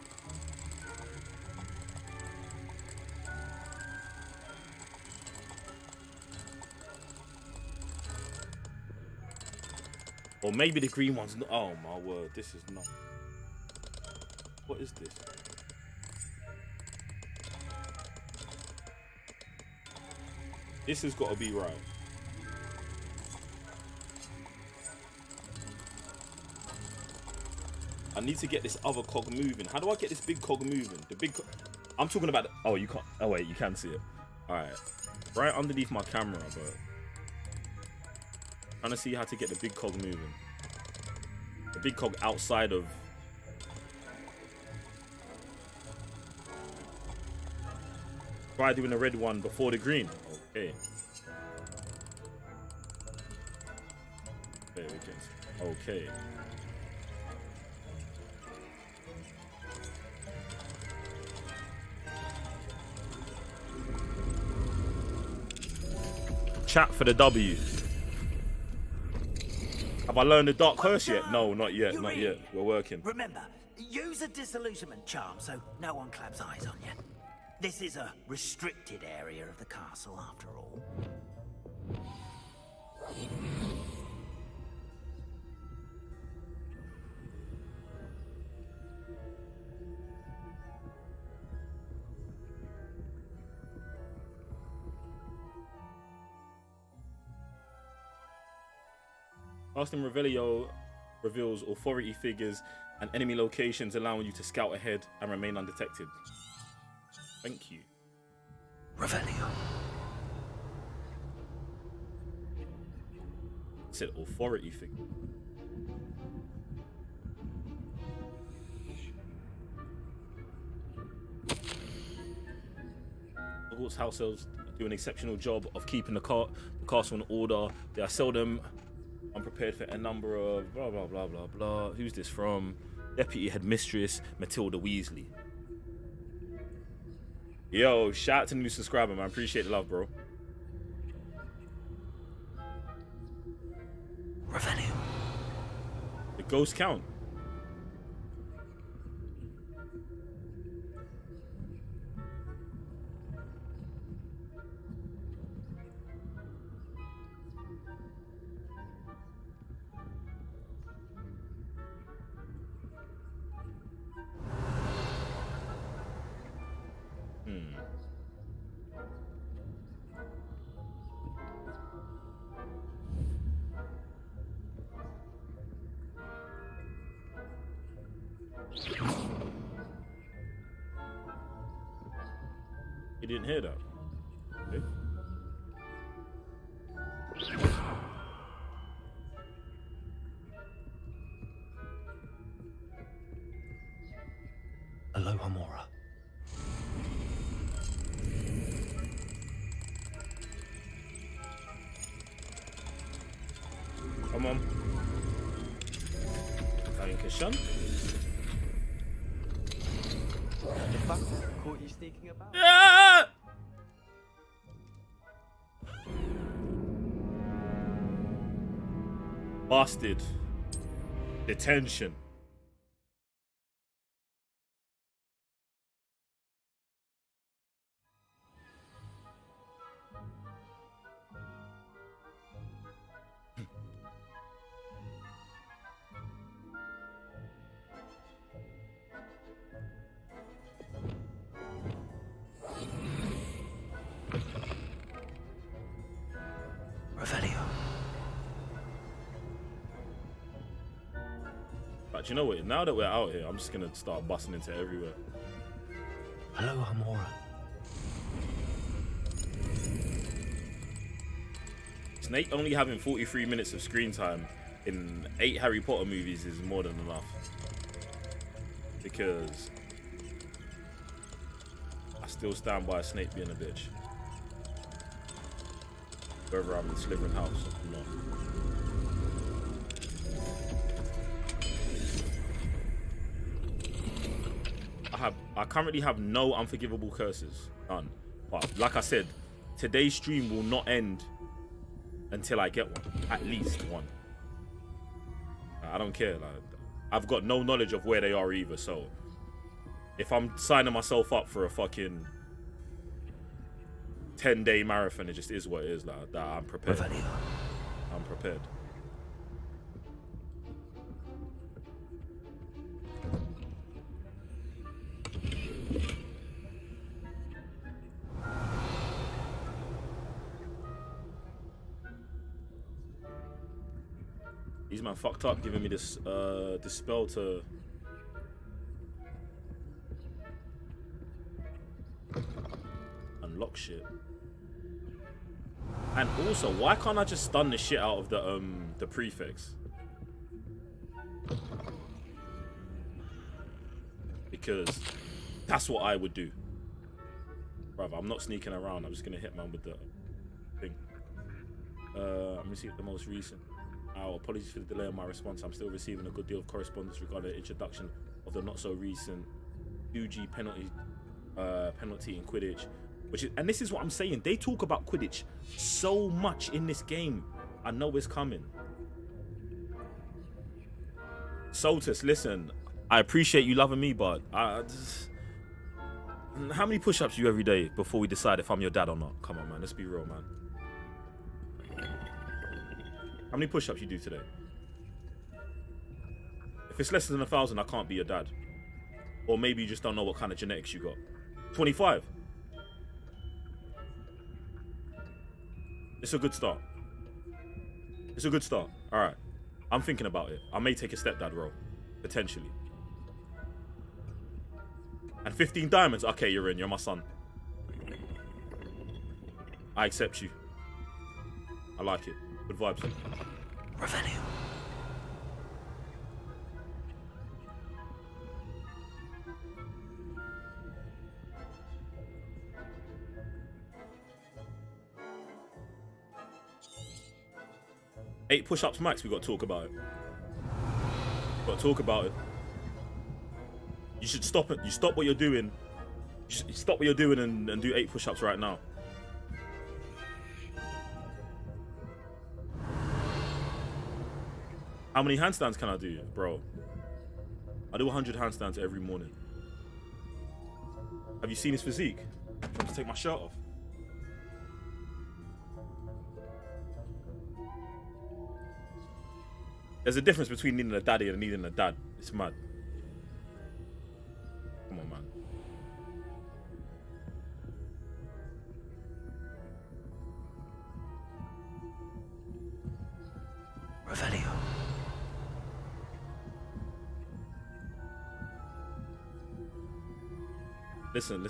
Or maybe the green one's not. Oh my word, this is not. What is this? This has got to be right. I need to get this other cog moving. How do I get this big cog moving? The big I'm talking about oh, you can't. Oh wait, you can see it. All right. Right underneath my camera, but trying to see how to get the big cog moving. The big cog outside of... Try doing the red one before the green. Okay. There we go. Okay. Chat for the W. Have I learned the dark curse yet? No, not yet, not yet. We're working. Remember, use a disillusionment charm so no one claps eyes on you. This is a restricted area of the castle, after all. Casting Revelio reveals authority figures and enemy locations, allowing you to scout ahead and remain undetected. Thank you. Revelio. It said authority figure. Hogwarts house elves do an exceptional job of keeping the castle in order. They are seldom unprepared for a number of blah blah blah blah blah. Who's this from? Deputy Headmistress Matilda Weasley. Yo, shout out to the new subscriber, man. Appreciate the love, bro. Revelio. The ghost count. You didn't hear that? Okay. Aloha Mora. Come on. Dankeschön. Caught you sneaking about? Ah! Busted. Detention. But you know what? Now that we're out here, I'm just gonna start busting into everywhere. Aloha Mora. Snake only having 43 minutes of screen time in 8 Harry Potter movies is more than enough. Because I still stand by Snape being a bitch. Whether I'm in Slytherin House or not. I currently have no unforgivable curses. None. But like I said, today's stream will not end until I get one. At least one. I don't care. Like, I've got no knowledge of where they are either, so if I'm signing myself up for a fucking 10-day marathon, it just is what it is. Like that, I'm prepared. I'm prepared. These man fucked up giving me this this spell to unlock shit. And also, why can't I just stun the shit out of the prefix? Because that's what I would do. Brother, I'm not sneaking around. I'm just gonna hit man with the thing. I'm receiving the most recent. Apologies for the delay on my response. I'm still receiving a good deal of correspondence regarding the introduction of the not so recent 2G penalty in Quidditch, and this is what I'm saying. They talk about Quidditch so much in this game. I know it's coming. Soltus, listen, I appreciate you loving me, but how many push-ups you every day before we decide if I'm your dad or not? Come on, man. Let's be real, man. How many push-ups you do today? If it's less than 1,000, I can't be your dad. Or maybe you just don't know what kind of genetics you got. 25. It's a good start. It's a good start. All right. I'm thinking about it. I may take a stepdad role. Potentially. And 15 diamonds. Okay, you're in. You're my son. I accept you. I like it. Good vibes. Revenue. Eight push-ups max. We got to talk about it. Got to talk about it. You should stop it. You stop what you're doing. You stop what you're doing and do 8 push-ups right now. How many handstands can I do, bro? I do 100 handstands every morning. Have you seen his physique? I'm trying to take my shirt off. There's a difference between needing a daddy and needing a dad. It's mad. Come on, man. Listen.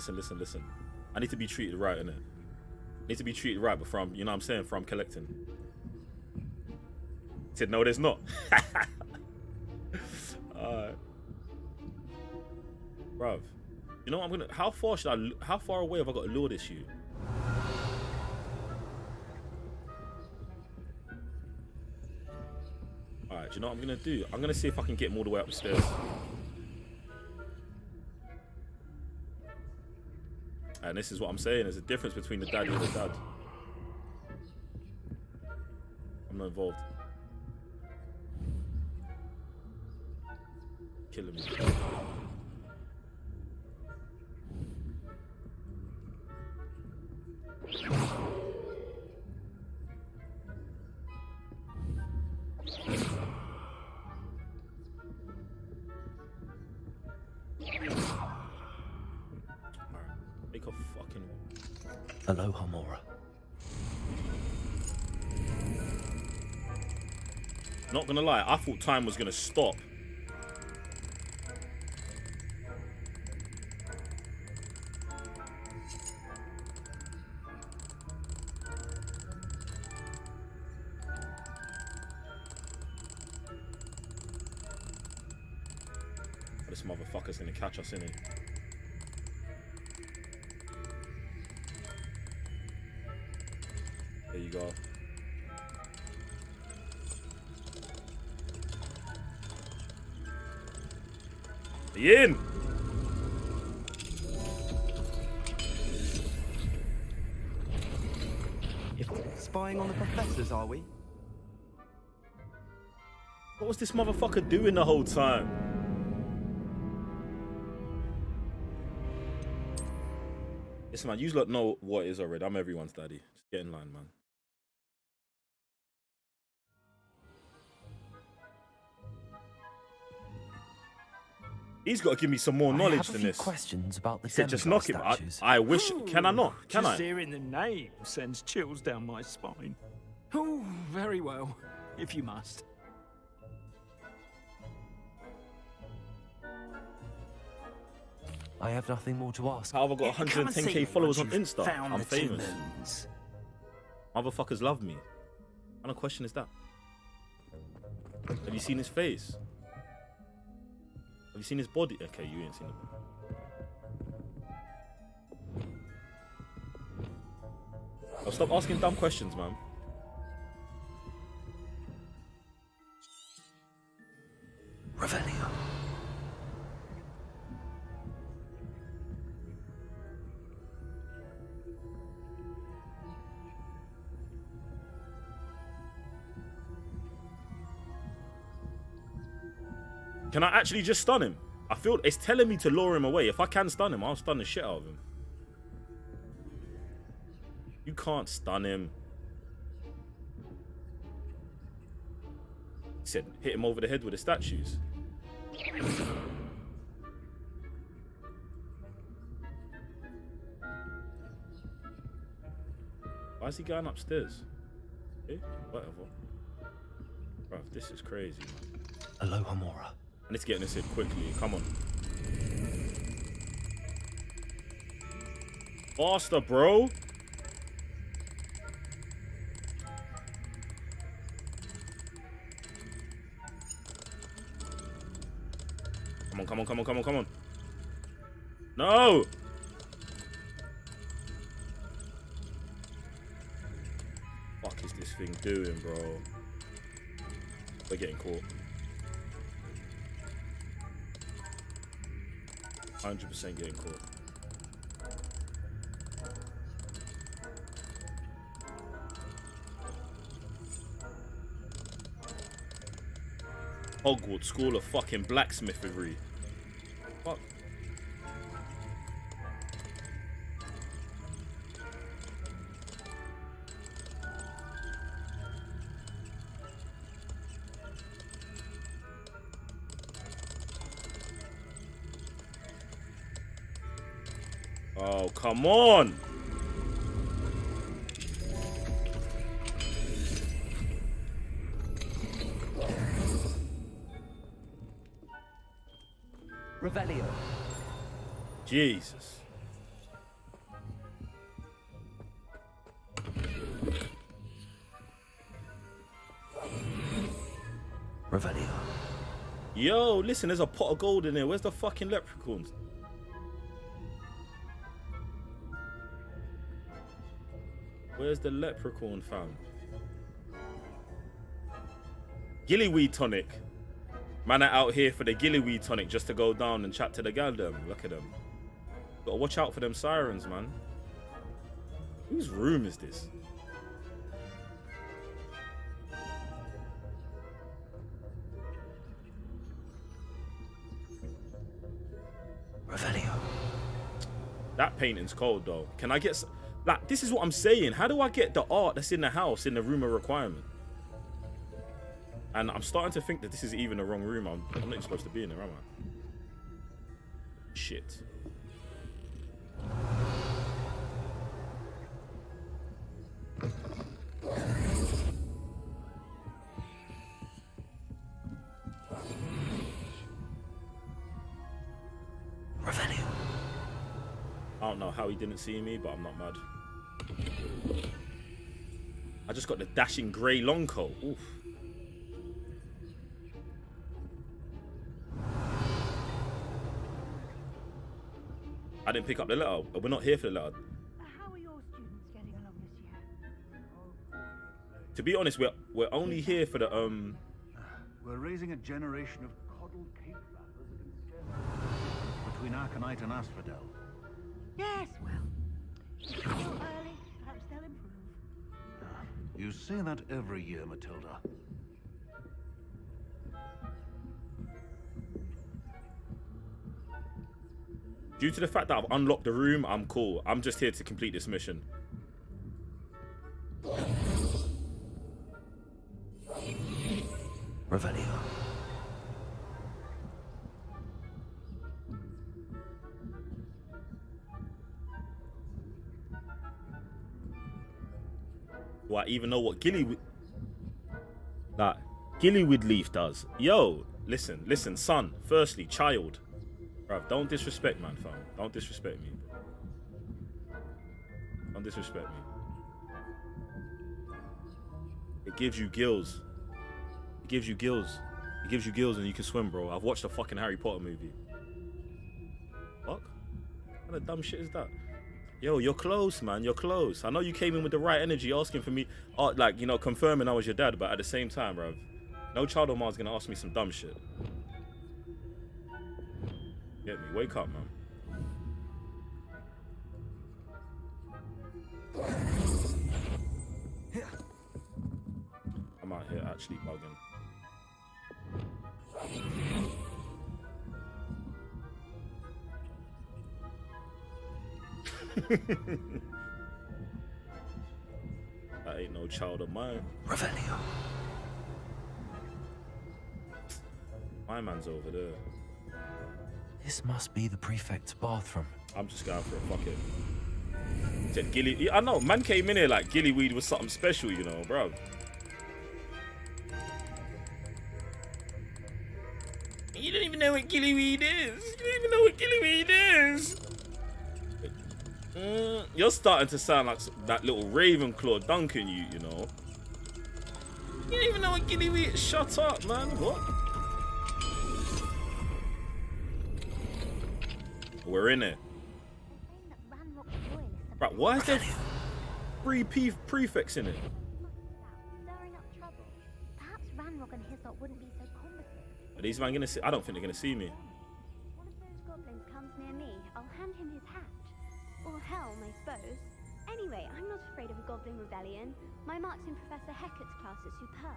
I need to be treated right, innit? I need to be treated right before I'm, you know what I'm saying, before I'm collecting. He said, no, there's not. Alright. Bruv. You know what I'm gonna, how far away have I got to lure this you? Alright, do you know what I'm gonna do? I'm gonna see if I can get him all the way up the stairs. And this is what I'm saying, there's a difference between the daddy and the dad. I'm not involved. Killing me. Make a fucking... Aloha, Mora. Not gonna lie, I thought time was gonna stop. This motherfucker's gonna catch us, innit? There you go. In! Spying on the professors, are we? What was this motherfucker doing the whole time? Listen, man, you lot know what it is already. I'm everyone's daddy. Just get in line, man. He's got to give me some more knowledge than this. Questions about the He said, just knock him. I wish. Can I not? Can Just I? hearing the name sends chills down my spine. Oh, very well, if you must. I have nothing more to ask. How have I got 110k followers on Insta? found I'm the famous. Timmons. Motherfuckers love me. What kind of question is that? Have you seen his face? Have you seen his body? Okay, you ain't seen it. Oh, stop asking dumb questions, man. Revelio. Can I actually just stun him? I feel it's telling me to lure him away. If I can stun him, I'll stun the shit out of him. You can't stun him. He said, hit him over the head with the statues. Why is he going upstairs? Okay, whatever. Bruv, this is crazy, man. Aloha, Mora. I need to get this in quickly. Come on. Faster, bro. Come on. No! Fuck is this thing doing, bro? We're getting caught. 100% getting caught. Hogwarts School of fucking blacksmithery. Fuck. Oh, come on! Revelio. Jesus. Revelio. Yo, listen, there's a pot of gold in there. Where's the fucking leprechauns? Where's the leprechaun, fam? Gillyweed tonic. Man are out here for the gillyweed tonic just to go down and chat to the gal them. Look at them. Gotta watch out for them sirens, man. Whose room is this? Revelio. That painting's cold though. Can I get like, this is what I'm saying. How do I get the art that's in the house in the room of requirement? And I'm starting to think that this is even the wrong room. I'm not even supposed to be in there, am I? Shit. Revelio. I don't know how he didn't see me, but I'm not mad. I just got the dashing grey long coat. Oof. I didn't pick up the letter. We're not here for the letter. How are your students getting along this year? To be honest, we're only here for the We're raising a generation of coddled cape wrappers against Germany. Between Arcanite and Asphodel. Yes, well, it's still early. Perhaps they'll improve. You say that every year, Matilda. Due to the fact that I've unlocked the room, I'm cool. I'm just here to complete this mission. Revelio. Do I even know what gillyweed leaf does? Yo, listen, son. Firstly, child. Bruv, don't disrespect, man, fam. Don't disrespect me. Don't disrespect me. It gives you gills. It gives you gills. It gives you gills and you can swim, bro. I've watched a fucking Harry Potter movie. Fuck? What kind of dumb shit is that? Yo, you're close, man. You're close. I know you came in with the right energy asking for me, like, you know, confirming I was your dad, but at the same time, bruv, no child of mine's gonna ask me some dumb shit. Get me. Wake up, man. I'm out here actually bugging. That ain't no child of mine. Revelio. My man's over there. This must be the prefect's bathroom. I'm just going for a fuck it. Said gilly. I know, man came in here like gillyweed was something special, you know, bro. You don't even know what gillyweed is. You don't even know what gillyweed is. You're starting to sound like that little Ravenclaw dunking you know. You don't even know what gillyweed is. Shut up, man. What? We're in it. Right, why is there 3 prefects in it? Stirring up trouble. Perhaps Ranrock and his lot wouldn't be so combative. Are these men gonna see? I don't think they're gonna see me. One of those goblins comes near me, I'll hand him his hat. Or helm, I suppose. Anyway, I'm not afraid of a goblin rebellion. My marks in Professor Hecat's class are superb.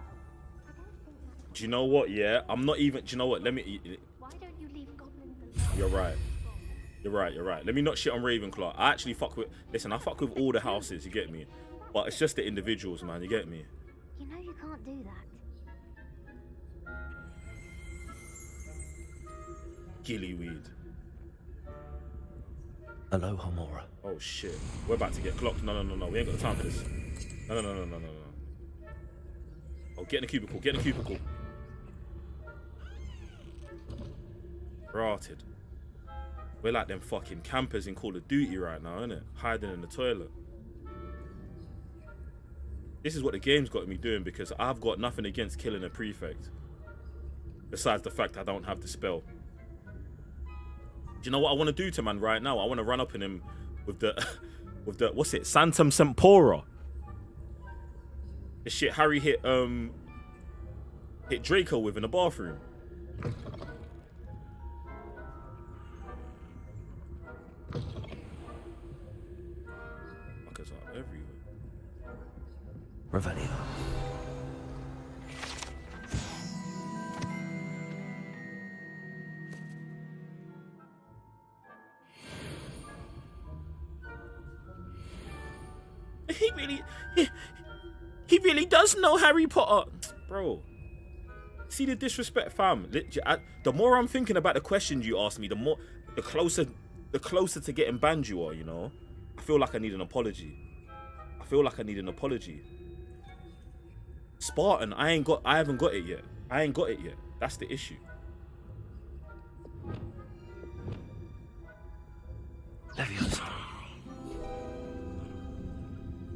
I don't think that's... Do you know what? Yeah, I'm not even. Do you know what? Let me. Why don't you leave goblins alone? You're right. You're right. Let me not shit on Ravenclaw. I actually fuck with. Listen, I fuck with all the houses. You get me? But it's just the individuals, man. You get me? You know you can't do that. Gillyweed. Aloha Mora. Oh shit. We're about to get clocked. No. We ain't got the time for this. No. Oh, get in the cubicle. Get in the cubicle. Rotted. We're like them fucking campers in Call of Duty right now, innit? Hiding in the toilet. This is what the game's got me doing because I've got nothing against killing a prefect. Besides the fact I don't have the spell. Do you know what I want to do to man right now? I want to run up in him with the what's it? Santum Sempora. The shit Harry hit Draco with in the bathroom. Fuckers are everywhere. Revelio. He really does know Harry Potter, bro. See the disrespect, fam. The more I'm thinking about the questions you ask me, the closer to getting banned you are. You know, I feel like I need an apology. Spartan, I haven't got it yet. That's the issue. Leviosa.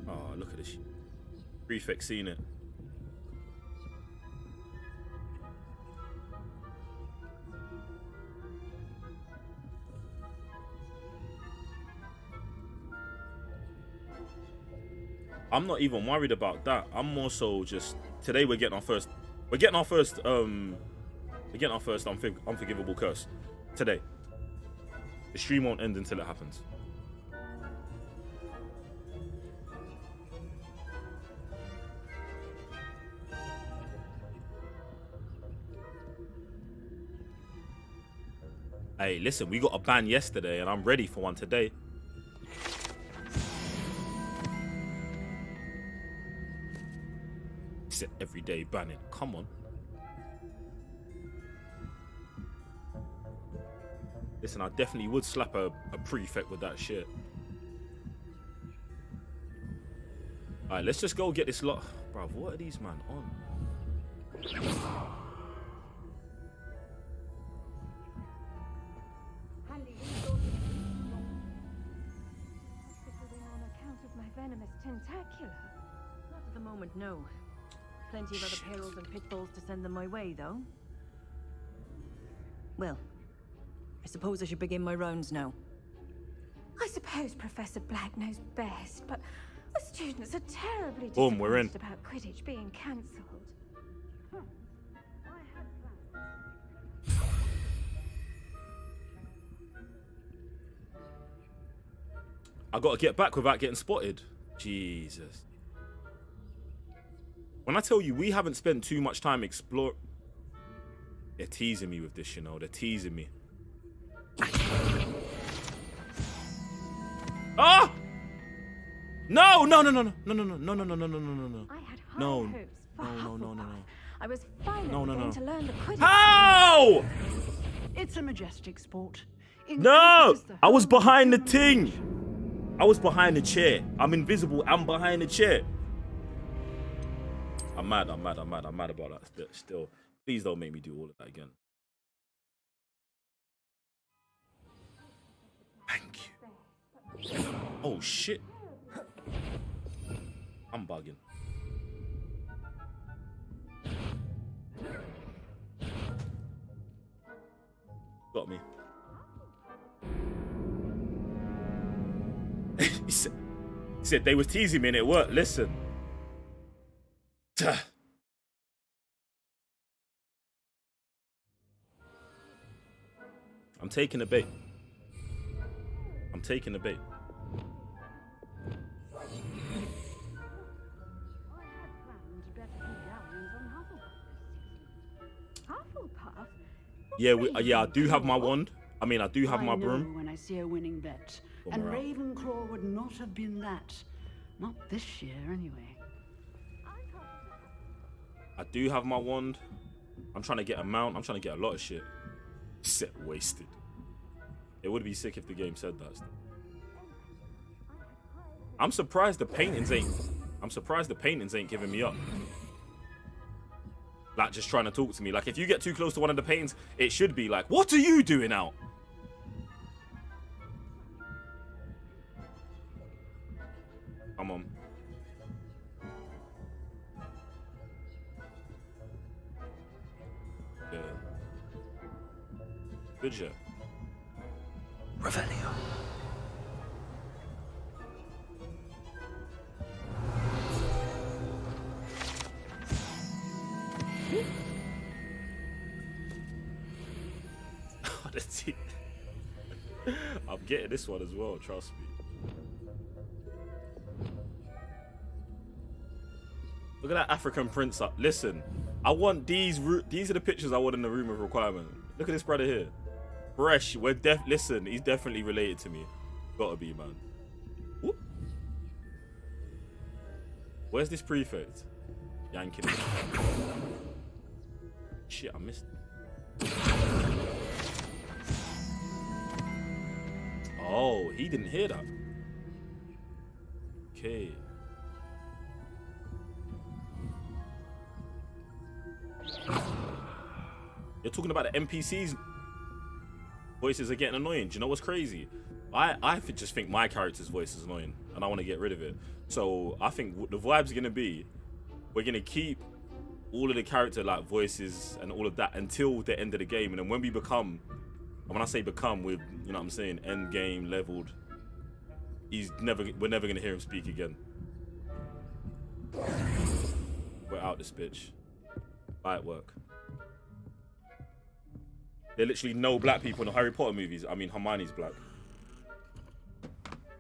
Oh, look at this. Prefect seen it. I'm not even worried about that. I'm more so just today we're getting our first unforgivable curse today. The stream won't end until it happens. Hey, listen, we got a ban yesterday and I'm ready for one today. Said everyday banning. Come on. Listen, I definitely would slap a prefect with that shit. Alright, let's just go get this lot. Bruv, what are these man on? On account of my venomous tentacular. Not at the moment, no. Plenty of other perils and pitfalls to send them my way, though. Well, I suppose I should begin my rounds now. I suppose Professor Black knows best, but the students are terribly Boom, we're in. disappointed about Quidditch being cancelled. I gotta get back without getting spotted. Jesus. When I tell you we haven't spent too much time exploring... They're teasing me with this, you know. They're teasing me. Ah! No! No! No! No! No! No! No! No! No! No! No! No! No! No! I had high No! hopes for No! No! No! I was finally No! No! going No! to learn the Quidditch. How? It's a majestic sport. No! I was behind the thing. I was behind the chair. I'm invisible. I'm behind the chair. I'm mad about that still. Please don't make me do all of that again. Thank you. Oh shit. I'm bugging. Got me. He said they was teasing me and it worked. Listen. I'm taking the bait. I'm taking the bait. Hufflepuff? Yeah, I do have my wand. I mean, I do have my I know broom. when I see a winning bet. Come And around. Ravenclaw would not have been that. Not this year, anyway. I do have my wand. I'm trying to get a mount. I'm trying to get a lot of shit. Set wasted. It would be sick if the game said that stuff. I'm surprised the paintings ain't giving me up. Like, just trying to talk to me. Like, if you get too close to one of the paintings, it should be like, what are you doing out? Come on. Yeah. Good shit. Revelio. Honestly, I'm getting this one as well, trust me. Look at that African prince up. Listen, I want these are the pictures I want in the room of requirement. Look at this brother here. Fresh, listen, he's definitely related to me. Gotta be, man. Whoop. Where's this prefect? Yanking it. Shit, I missed it. Oh, he didn't hear that. Okay. You're talking about the NPCs. Voices are getting annoying. Do you know what's crazy? I just think my character's voice is annoying, and I want to get rid of it. So I think the vibes are gonna be, we're gonna keep all of the character like voices and all of that until the end of the game, and then when we become, and when I say become, with, you know what I'm saying, end game leveled, we're never gonna hear him speak again. We're out this bitch. Light work. There are literally no black people in the Harry Potter movies. I mean, Hermione's black.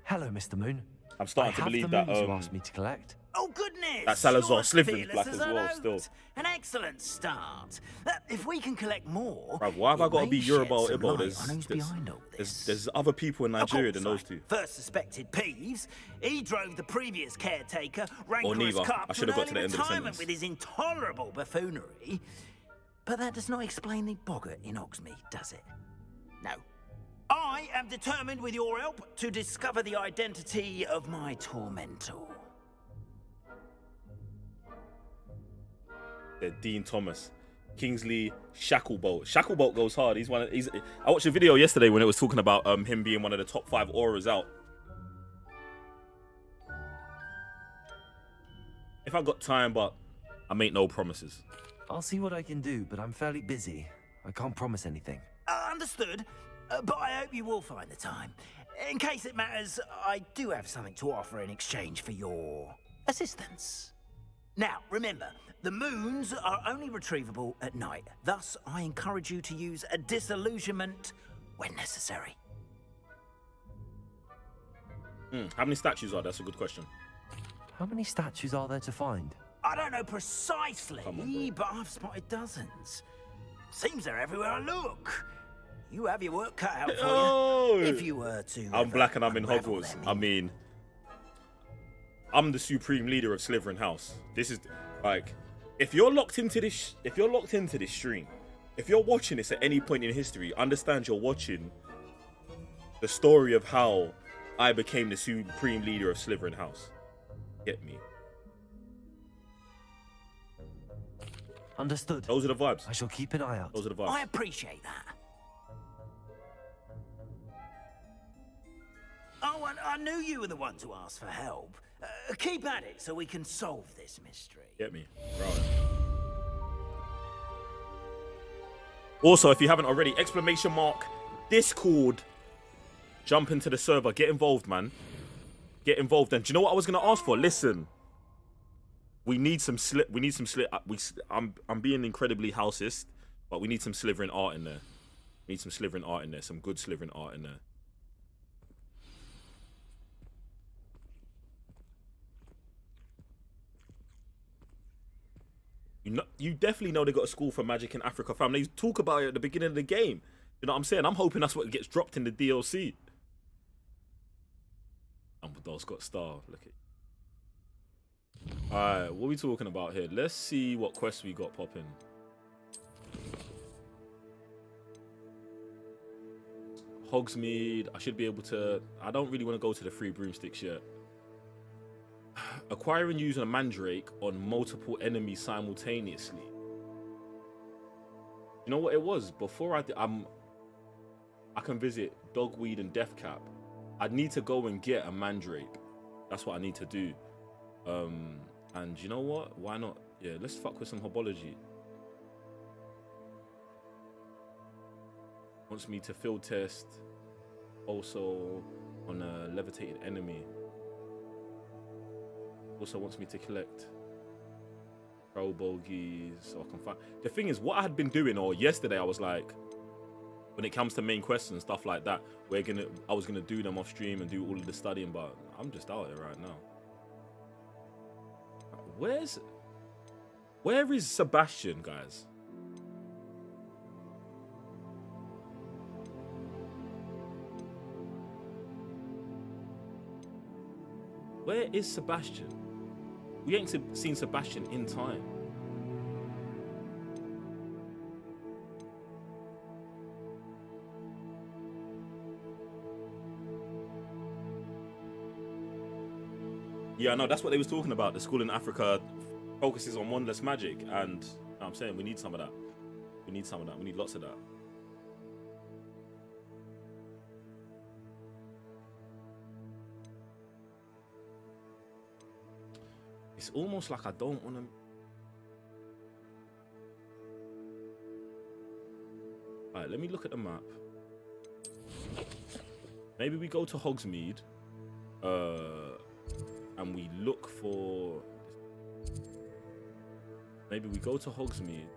Hello, Mr. Moon. I'm starting to believe that you asked me to collect. Oh, goodness! That Salazar You're Slytherin's fearless black as well, an still. oat. An excellent start. If we can collect more... Bruv, why have I got to be Yoruba or shed some Igbo? light on who's behind all this. There's other people in Nigeria than those two. First suspected Peeves. He drove the previous caretaker, rancorous neither. cup, I should have got to the early end of the retirement sentence. with his intolerable buffoonery. But that does not explain the boggart in Oxmead, does it? No. I am determined, with your help, to discover the identity of my tormentor. Dean Thomas, Kingsley Shacklebolt. Shacklebolt goes hard. I watched a video yesterday when it was talking about him being one of the top 5 auras out. If I got time, but I make no promises. I'll see what I can do, but I'm fairly busy. I can't promise anything. Understood, but I hope you will find the time. In case it matters, I do have something to offer in exchange for your assistance. Now, remember, the moons are only retrievable at night. Thus, I encourage you to use a disillusionment when necessary. How many statues are there? That's a good question. How many statues are there to find? I don't know precisely, but I've spotted dozens. Seems they're everywhere I look. You have your work cut out for you. If you were to... I'm black and I'm in Hogwarts. I mean, I'm the supreme leader of Slytherin House. This is, like, if you're locked into this stream, if you're watching this at any point in history, understand you're watching the story of how I became the supreme leader of Slytherin House. Get me? Understood. Those are the vibes. I shall keep an eye out. Those are the vibes. I appreciate that. Oh, and I knew you were the one to ask for help. Keep at it so we can solve this mystery. Get me? Right. Also, if you haven't already, !Discord. Jump into the server. Get involved, man. Get involved. And do you know what I was gonna ask for? Listen. We need some I'm being incredibly houseist, but we need some Slytherin art in there. We need some Slytherin art in there. Some good Slytherin art in there. You definitely know they got a school for magic in Africa, fam. They talk about it at the beginning of the game. You know what I'm saying? I'm hoping that's what gets dropped in the DLC. Dumbledore's got star. Look at. Alright, what are we talking about here? Let's see what quests we got popping. Hogsmeade. I should be able to. I don't really want to go to the 3 broomsticks yet. Acquire and use a mandrake on multiple enemies simultaneously. You know what it was? Before I can visit Dogweed and Deathcap. I'd need to go and get a mandrake. That's what I need to do. And you know what? Why not? Yeah, let's fuck with some herbology. Wants me to field test also on a levitated enemy. Also wants me to collect pro bogeys so I can find. The thing is, what I had been doing, or yesterday I was like, when it comes to main quests and stuff like that, I was gonna do them off stream and do all of the studying, but I'm just out here right now. Where is Sebastian, guys? Where is Sebastian? We ain't seen Sebastian in time. Yeah, no, that's what they was talking about. The school in Africa focuses on wandless magic, and I'm saying we need some of that. We need some of that. We need lots of that. It's almost like I don't want to. All right, let me look at the map. Maybe we go to Hogsmeade, and we look for. Maybe we go to Hogsmeade.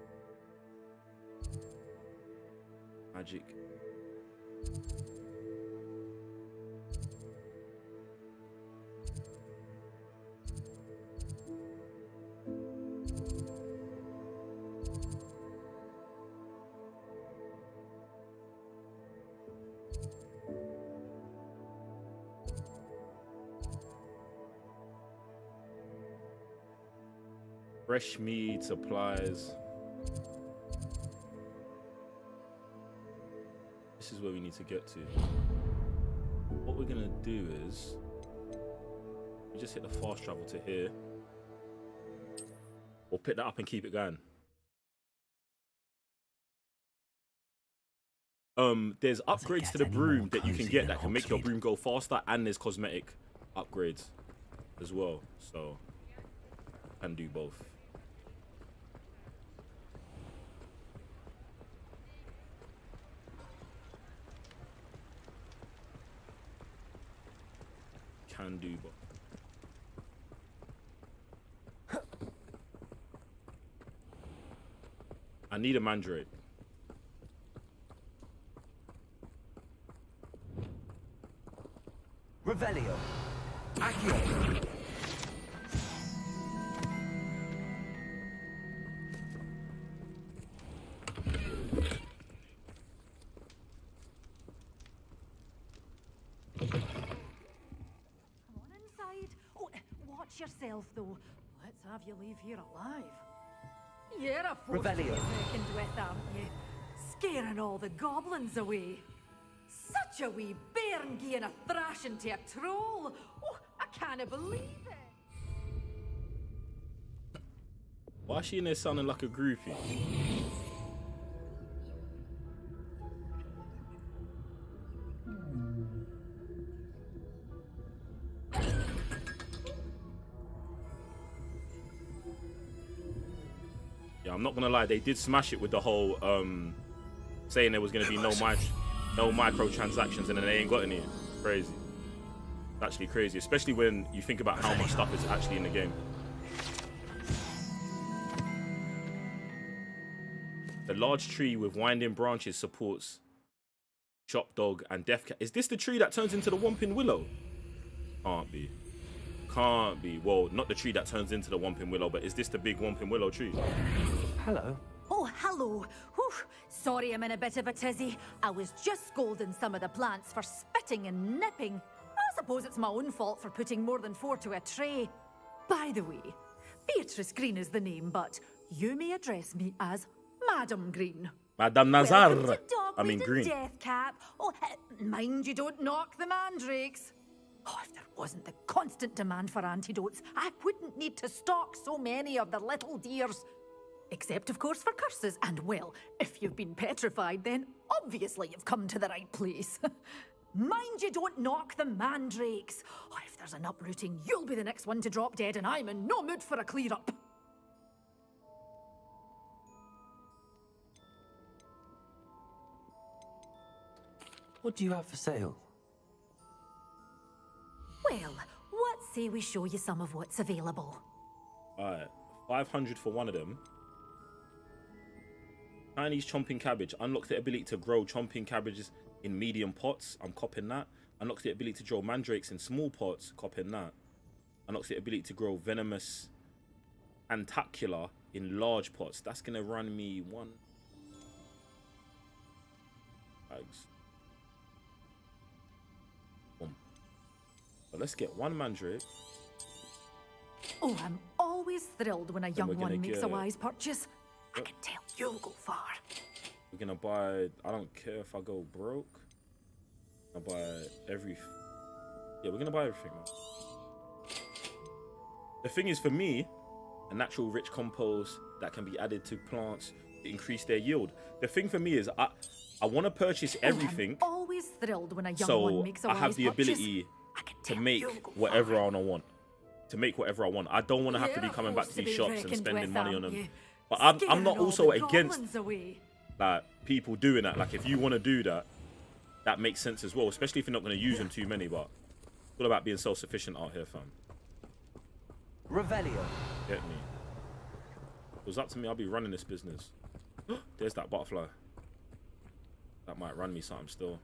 Magic. Fresh meat, supplies. This is where we need to get to. What we're gonna do is we just hit the fast travel to here. Or pick that up and keep it going. There's upgrades to the broom that you can get that can make your broom go faster, and there's cosmetic upgrades as well. So can do both. Can do both. I need a mandrake. Revelio. Accio. Yourself though. Let's have you leave here alive. You're a force to be Revelio. reckoned with, aren't you? Scaring all the goblins away. Such a wee bairn giving a thrashing to a troll. Oh, I can't believe it. Why is she in there sounding like a groupie? Yeah, I'm not gonna lie, they did smash it with the whole saying there was gonna be no microtransactions, and then they ain't got any. It's crazy. It's actually crazy, especially when you think about how much stuff is actually in the game. The large tree with winding branches supports Chop Dog and Death Cat. Is this the tree that turns into the Whomping Willow? Can't be. Can't be. Well, not the tree that turns into the Whomping Willow, but is this the big Whomping Willow tree? Hello. Oh, hello. Whew. Sorry I'm in a bit of a tizzy. I was just scolding some of the plants for spitting and nipping. I suppose it's my own fault for putting more than 4 to a tray. By the way, Beatrice Green is the name, but you may address me as Madam Green. Madame Nazar. Welcome to Dogweed I mean and Green. Death Cap. Oh, mind you don't knock the mandrakes. Oh, if there wasn't the constant demand for antidotes, I wouldn't need to stock so many of the little dears. Except, of course, for curses. And, well, if you've been petrified, then obviously you've come to the right place. Mind you don't knock the mandrakes. Oh, if there's an uprooting, you'll be the next one to drop dead, and I'm in no mood for a clear-up. What do you have for sale? Well, what say we show you some of what's available? Alright, 500 for one of them. Chinese chomping cabbage. Unlocks the ability to grow chomping cabbages in medium pots. I'm copping that. Unlocks the ability to grow mandrakes in small pots. Copping that. Unlocks the ability to grow venomous antacula in large pots. That's going to run me one. Bags. Boom. But let's get one mandrake. Oh, I'm always thrilled when a young we're gonna one makes a get- wise purchase. I can tell you'll go far. We're going to buy... I don't care if I go broke. I buy every... Yeah, we're going to buy everything, man. The thing is, for me, a natural rich compost that can be added to plants to increase their yield. The thing for me is I want to purchase everything, I'm always thrilled when a young one so makes a I wise have the purchase. ability to make whatever I want. To make whatever I want. I don't want to have to be You're a coming back force to to these be shops and reckoned spending with, money on aren't them. you? But I'm Scaring not all also the against goblins away. like people doing that. Like if you want to do that, that makes sense as well. Especially if you're not going to use them too many. But it's all about being self-sufficient out here, fam. Revelio. Get me. If it was up to me, I'd be running this business. There's that butterfly. That might run me something still.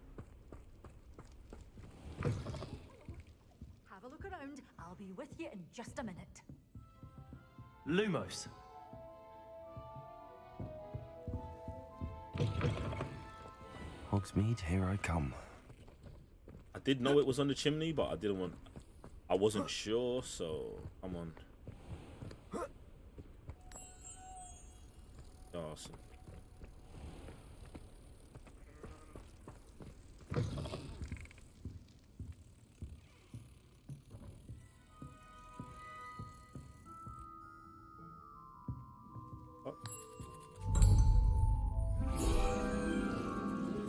Have a look around. I'll be with you in just a minute. Lumos. Hogsmeade, here I come. I did know it was on the chimney, but I wasn't sure, so come on. Awesome.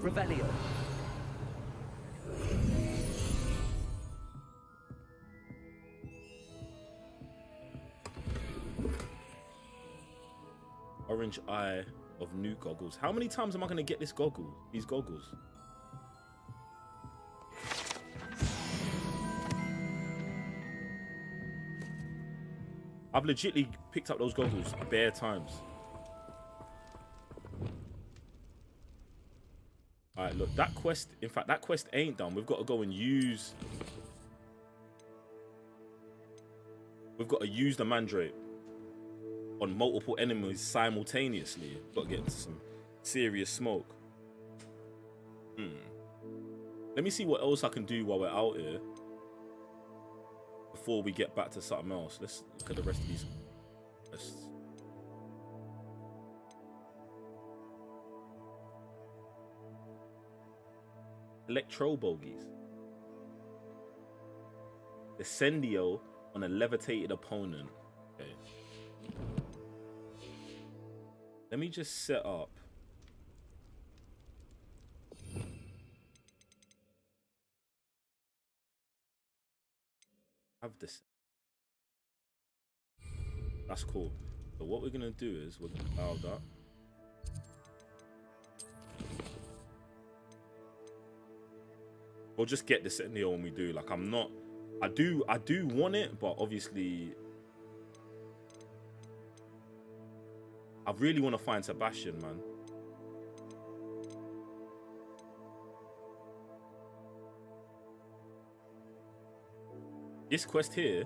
Revelio. Orange Eye of New goggles. How many times am I gonna get these goggles? I've legitly picked up those goggles bare times. Alright, look, that quest, in fact, that quest ain't done. We've got to go and use... We've got to use the mandrake on multiple enemies simultaneously. Got to get into some serious smoke. Let me see what else I can do while we're out here before we get back to something else. Let's look at the rest of these quests. Electro bogies. Descendio on a levitated opponent. Okay. Let me just set up. Have this. That's cool. So what we're gonna do is we're gonna allow that. We'll just get this in here when we do. Like I'm not. I do want it, but obviously I really want to find Sebastian, man. This quest here,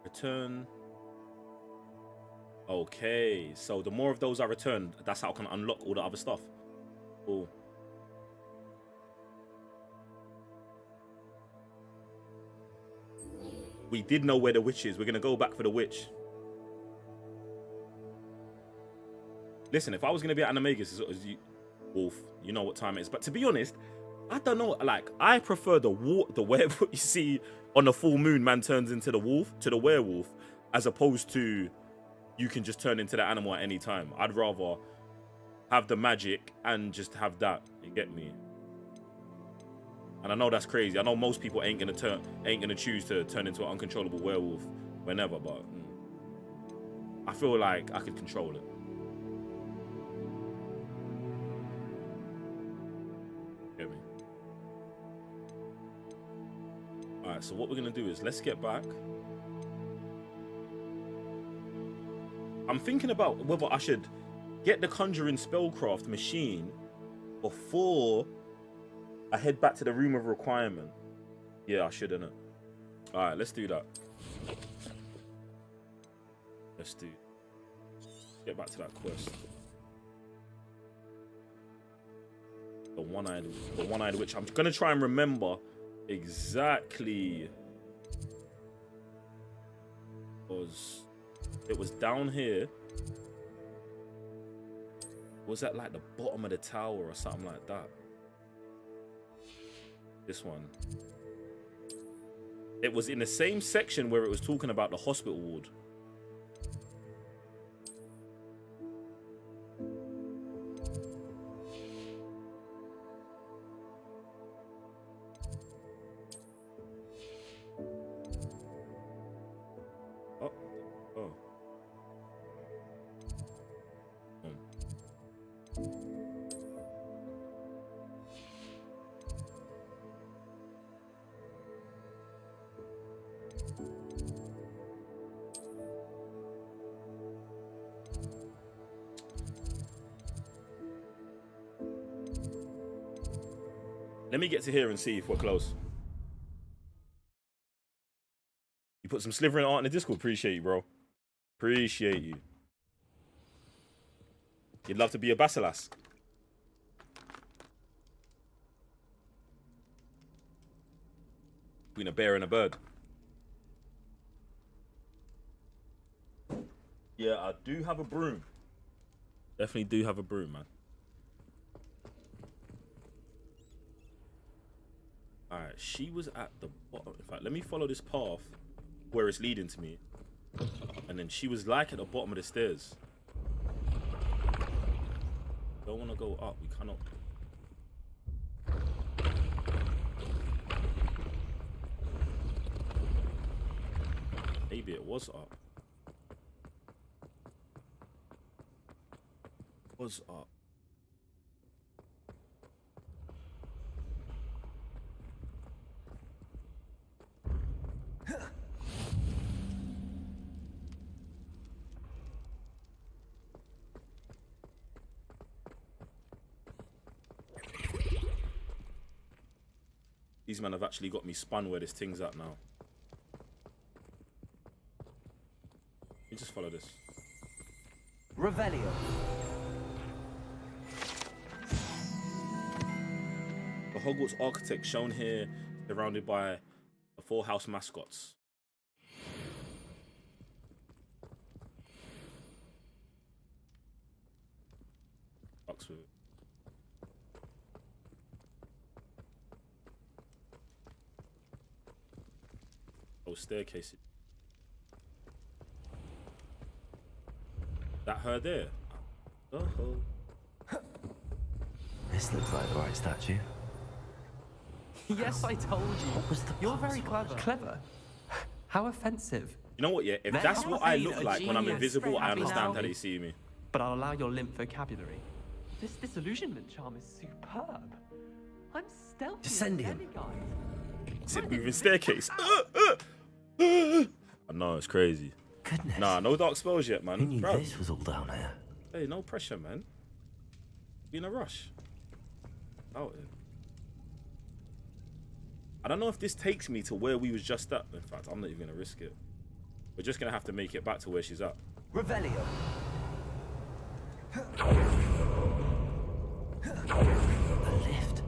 return. Okay, so the more of those I return, that's how I can unlock all the other stuff. Cool. We did know where the witch is. We're going to go back for the witch. Listen, if I was going to be at Animagus, Wolf, you know what time it is. But to be honest, I don't know. Like, I prefer the werewolf you see on the full moon, man turns into the wolf, to the werewolf, as opposed to you can just turn into the animal at any time. I'd rather have the magic and just have that. You get me? And I know that's crazy. I know most people ain't gonna choose to turn into an uncontrollable werewolf whenever, but I feel like I could control it. Get me? Alright, so what we're gonna do is let's get back. I'm thinking about whether I should get the Conjuring Spellcraft machine before I head back to the Room of Requirement. Yeah, I should, innit? Alright, let's do that. Let's get back to that quest. The one-eyed witch. I'm gonna try and remember exactly. It was down here. Was that like the bottom of the tower or something like that? This one. It was in the same section where it was talking about the hospital ward. Let me get to here and see if we're close. You put some Slytherin art in the Discord. Appreciate you, bro. Appreciate you. You'd love to be a Basilas. Between a bear and a bird. Yeah, I do have a broom. Definitely do have a broom, man. Alright, she was at the bottom. In fact, let me follow this path where it's leading to me. And then she was like at the bottom of the stairs. Don't want to go up. We cannot. Maybe it was up. Was up. These men have actually got me spun where this thing's at now. Let me just follow this. Revelio. The Hogwarts architect shown here, surrounded by the 4 house mascots. Oxford. Oh, staircase. That her there? Oh. This looks like the right statue. Yes, I told you. What was the You're very password? clever. How offensive. You know what, yeah? If There that's has what I been look a like when I'm genius. invisible, I Happy understand now? how they see me. But I'll allow your limp vocabulary. This disillusionment charm is superb. I'm stealthy. Descend him. It's a moving staircase. I know, it's crazy. Goodness. Nah, no dark spells yet, man. Who knew Bro. this was all down here? Hey, no pressure, man. Be in a rush. Out here. I don't know if this takes me to where we was just at. In fact, I'm not even gonna risk it. We're just gonna have to make it back to where she's at. Revelio. The lift.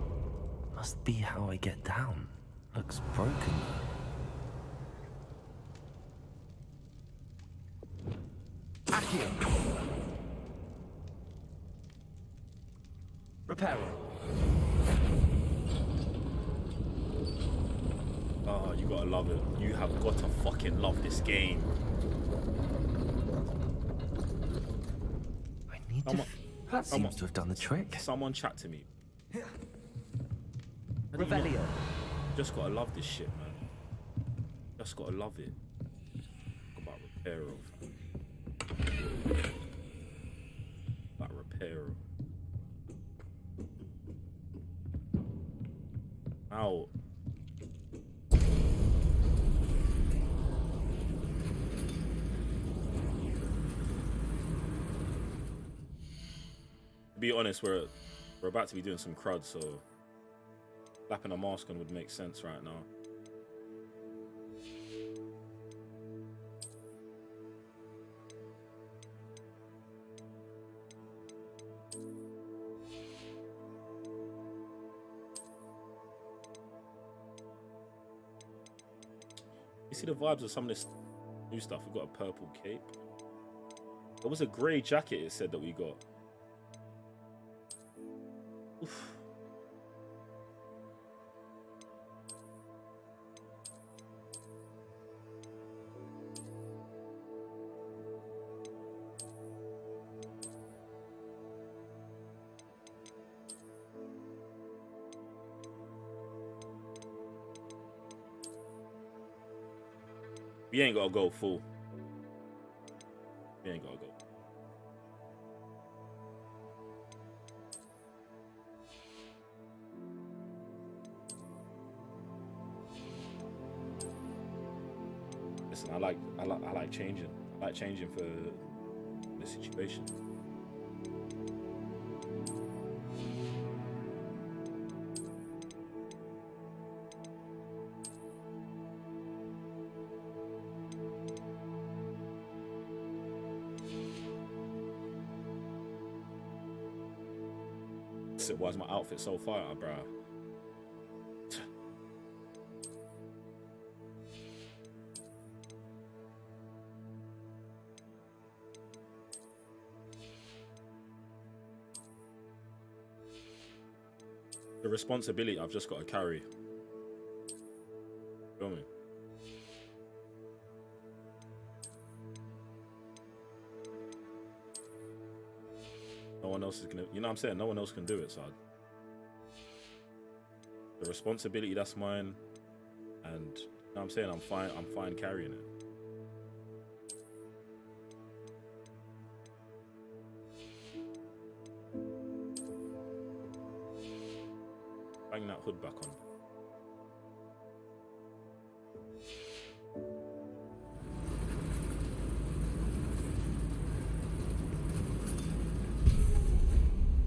Must be how I get down. Looks broken. Accio. Reparo. Oh, you gotta love it. You have got to fucking love this game. I need to. That seems to have done the trick. Someone chat to me. Revelio. Just gotta love this shit, man. Just gotta love it. Talk about Reparo. About Reparo. Ow. To be honest, we're about to be doing some crud, so slapping a mask on would make sense right now. You see the vibes of some of this new stuff. We got a purple cape. There was a grey jacket, it said, that we got. Oof. We ain't gotta go full. We ain't gotta go. Listen, I like changing. I like changing for the situation. Why is my outfit so fire, bruh? The responsibility I've just got to carry. Feel me? No one else is gonna, you know what I'm saying? No one else can do it, so the responsibility, that's mine, and you know what I'm saying? I'm fine carrying it. Bang that hood back on.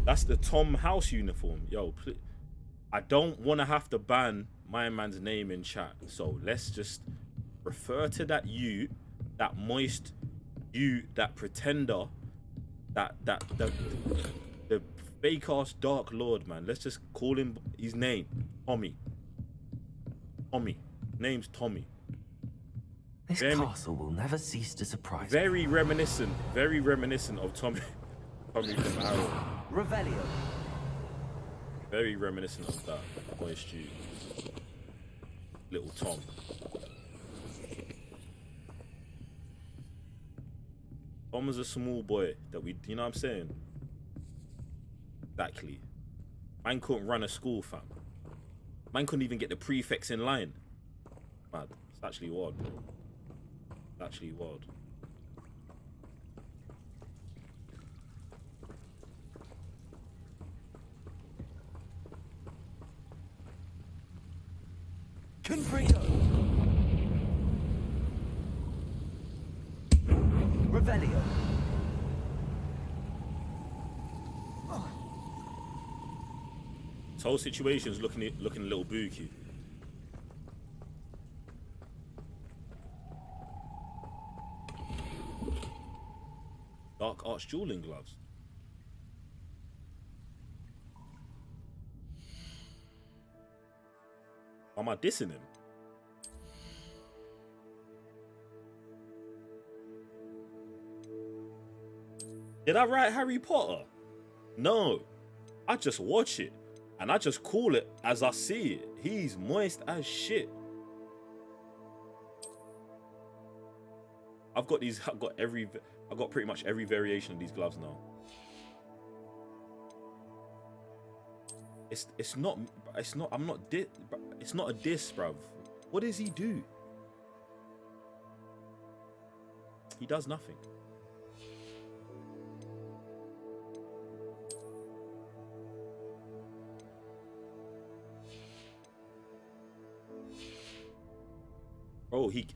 That's the Tom House uniform. Yo, please. I don't want to have to ban my man's name in chat. So let's just refer to that you, that moist you, that pretender, the fake ass Dark Lord, man. Let's just call him his name. Tommy. Tommy. Name's Tommy. This castle will never cease to surprise me. Very reminiscent of Tommy. Tommy from Arrow. Revelio. Very reminiscent of that moist you. Little Tom. Tom was a small boy that we, you know what I'm saying? Exactly. Man couldn't run a school, fam. Man couldn't even get the prefects in line. Mad. It's actually wild, bro. It's actually wild. Confredo. Revelio. This whole situation's looking a little booky. Dark arch dueling gloves. Am I dissing him? Did I write Harry Potter? No. I just watch it. And I just call it as I see it. He's moist as shit. I've got pretty much every variation of these gloves now. It's not a diss, bruv. What does he do? He does nothing. Bro, he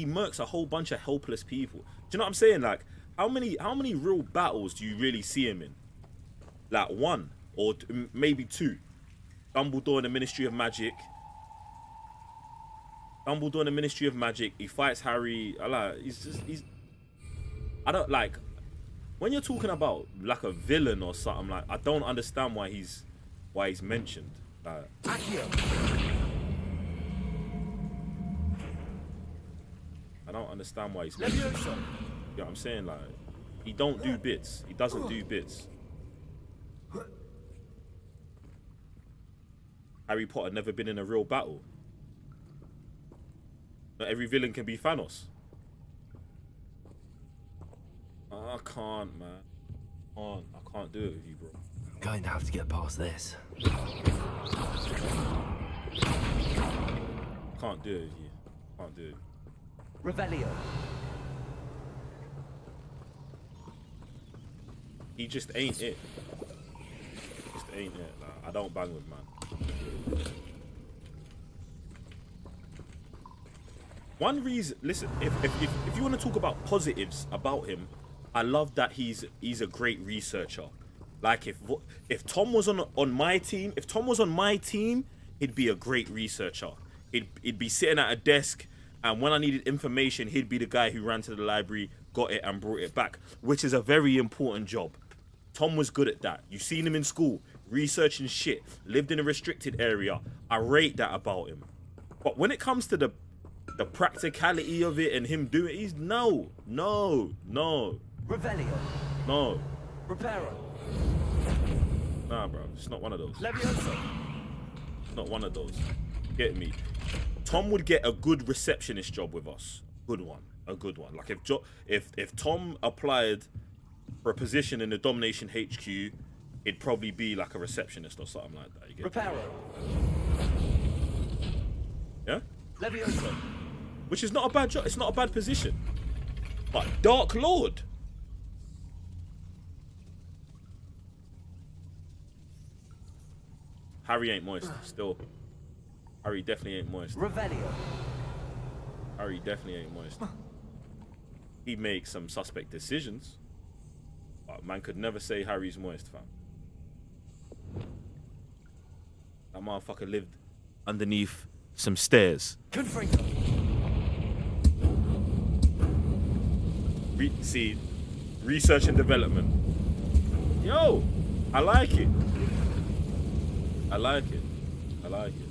murks a whole bunch of helpless people. Do you know what I'm saying? Like, how many real battles do you really see him in? Like one or maybe two. Dumbledore in the Ministry of Magic. Dumbledore in the Ministry of Magic. He fights Harry. I don't like when you're talking about like a villain or something. Like I don't understand why he's mentioned. Like, I don't understand why he's mentioned. You know what I'm saying? Like he don't do bits. He doesn't do bits. Harry Potter never been in a real battle. Not every villain can be Thanos. I can't, man. I can't do it with you, bro. I'm going to have to get past this. Can't do it with you. Can't do it. Revelio. He just ain't it. Just ain't it. Like, I don't bang with man. One reason, listen, if you want to talk about positives about him, I love that he's a great researcher. Like if Tom was on my team, he'd be a great researcher. He'd be sitting at a desk, and when I needed information, he'd be the guy who ran to the library, got it, and brought it back, which is a very important job. Tom was good at that. You've seen him in school, researching shit, lived in a restricted area. I rate that about him. But when it comes to the practicality of it and him doing it, he's no. Revelio. No. Reparo. Nah, bro. It's not one of those. Levioso. It's not one of those. Get me? Tom would get a good receptionist job with us. Good one. A good one. Like if Tom applied for a position in the Domination HQ, it'd probably be like a receptionist or something like that. You get Reparo. Yeah? Levioso. Which is not a bad job. It's not a bad position. But Dark Lord. Harry ain't moist. Still. Harry definitely ain't moist. Revelio. Harry definitely ain't moist. He makes some suspect decisions. But man could never say Harry's moist, fam. That motherfucker lived underneath some stairs. Confringo. See, research and development. Yo, I like it. I like it. I like it.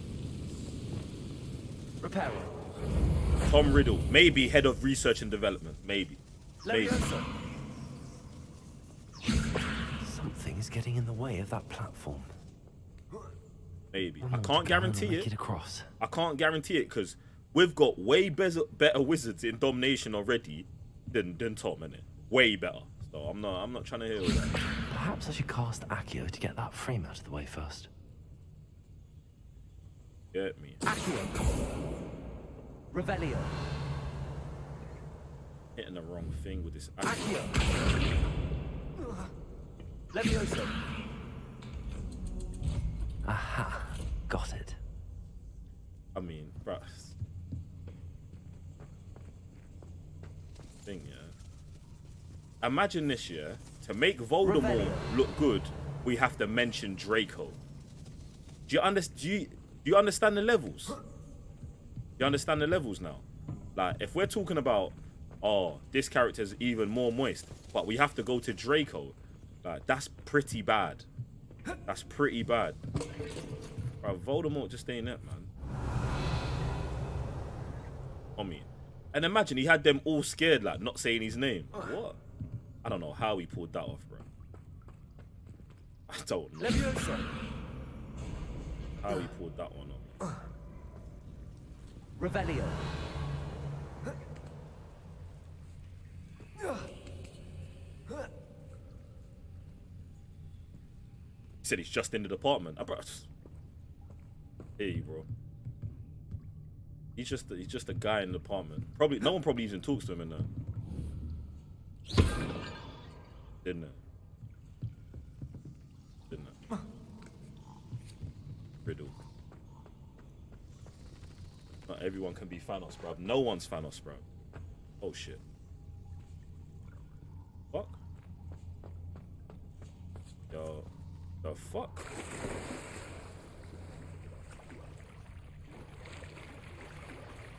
Reparo. Tom Riddle, maybe head of research and development. Maybe. Something is getting in the way of that platform. Maybe. I can't guarantee it. Across. I can't guarantee it because we've got way better wizards in Domination already than Tom, innit? Way better. So I'm not trying to hear all that. Perhaps I should cast Accio to get that frame out of the way first. Get me. Accio. Revelio. Hitting the wrong thing with this Accio. Levioso. Aha. Got it. I mean, bruh. Thing, yeah. Imagine this, yeah. To make Voldemort look good, we have to mention Draco. Do you understand the levels? Do you understand the levels now? Like, if we're talking about, oh, this character's even more moist, but we have to go to Draco, like, that's pretty bad. That's pretty bad. Bro, Voldemort just ain't it, man. I mean, and imagine he had them all scared, like, not saying his name. What? I don't know how he pulled that off, bro. I don't know how he pulled that one off. Revelio. He said he's just in the department. Hey, bro. He's just a guy in the department. Probably no one probably even talks to him in there. Didn't it? Riddle. Not everyone can be Thanos, bro. No one's Thanos, bro. Oh shit. Fuck. Yo, the fuck.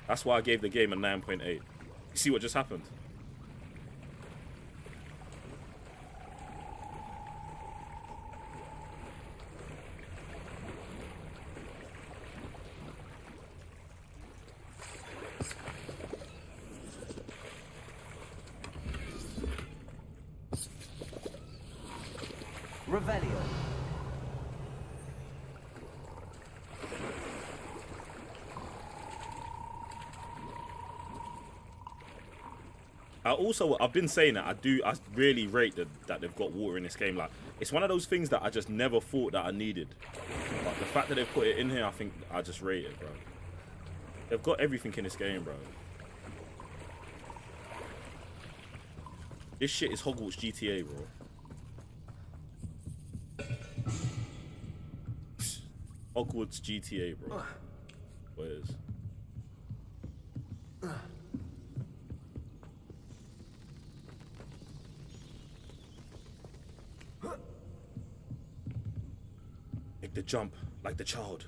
That's why I gave the game a 9.8. You see what just happened? Revelio. I've been saying that I really rate that they've got water in this game. Like, it's one of those things that I just never thought that I needed. But the fact that they put it in here, I think I just rate it, bro. They've got everything in this game, bro. This shit is Hogwarts GTA, bro. Hogwarts GTA, bro. What is? Make the jump like the child.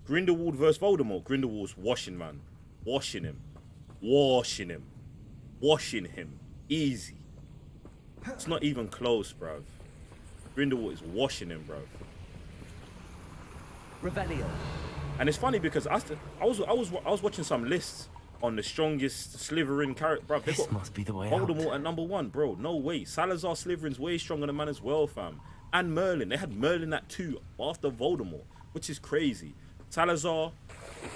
Grindelwald versus Voldemort. Grindelwald's washing, man. Washing him. Washing him. Washing him. Easy. It's not even close, bruv. Grindelwald is washing him, bruv. Revelio. And it's funny because I was watching some lists on the strongest Slytherin character, bruv. They got must be the way Voldemort out. at number 1, bro. No way. Salazar Slytherin's way stronger than man as well, fam. And Merlin. They had Merlin at 2 after Voldemort, which is crazy. Salazar,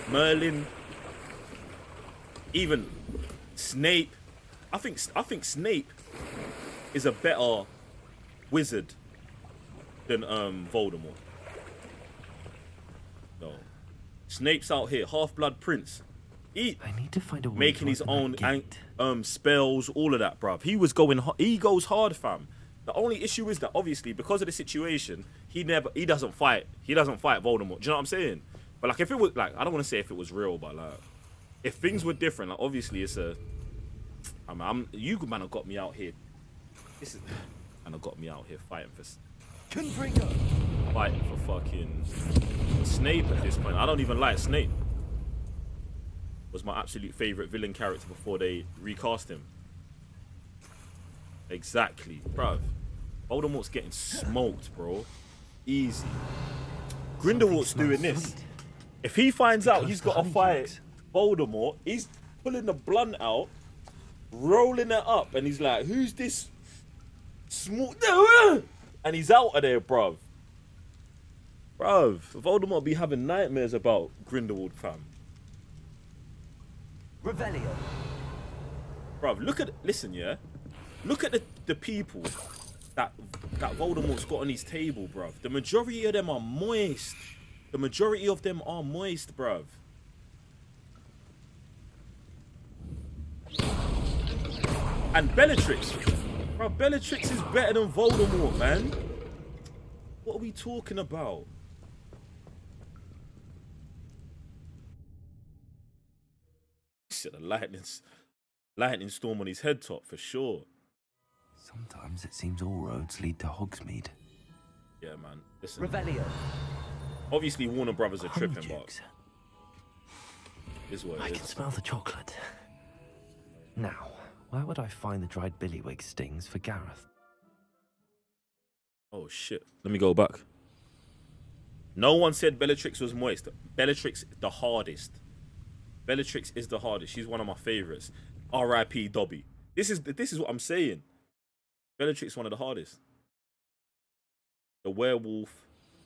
Merlin, even Snape. I think Snape is a better wizard than Voldemort. No, Snape's out here, Half-Blood Prince. I need to find a way making his own spells, all of that, bruv. He goes hard, fam. The only issue is that obviously because of the situation, he doesn't fight Voldemort. Do you know what I'm saying? But like if it was like, I don't want to say if it was real, but like if things were different, like obviously it's a you man have got me out here. This is man have got me out here fighting for fucking Snape at this point. I don't even like Snape. Was my absolute favorite villain character before they recast him. Exactly, bruv. Voldemort's getting smoked, bro. Easy. Grindelwald's doing this. If he finds out he's got to fight Voldemort, he's pulling the blunt out, rolling it up, and he's like, who's this small... And he's out of there, bruv. Bruv, Voldemort be having nightmares about Grindelwald, fam. Revelio. Bruv, listen, yeah? Look at the people that Voldemort's got on his table, bruv. The majority of them are moist. The majority of them are moist, bruv. And Bellatrix. Bruv, Bellatrix is better than Voldemort, man. What are we talking about? Shit, a lightning storm on his head top, for sure. Sometimes it seems all roads lead to Hogsmeade. Yeah, man. Listen. Revelio. Obviously, Warner Brothers are tripping, but is what it is. I can smell the chocolate. Now, where would I find the dried billywig stings for Gareth? Oh shit! Let me go back. No one said Bellatrix was moist. Bellatrix the hardest. Bellatrix is the hardest. She's one of my favorites. R.I.P. Dobby. This is what I'm saying. Bellatrix one of the hardest. The werewolf,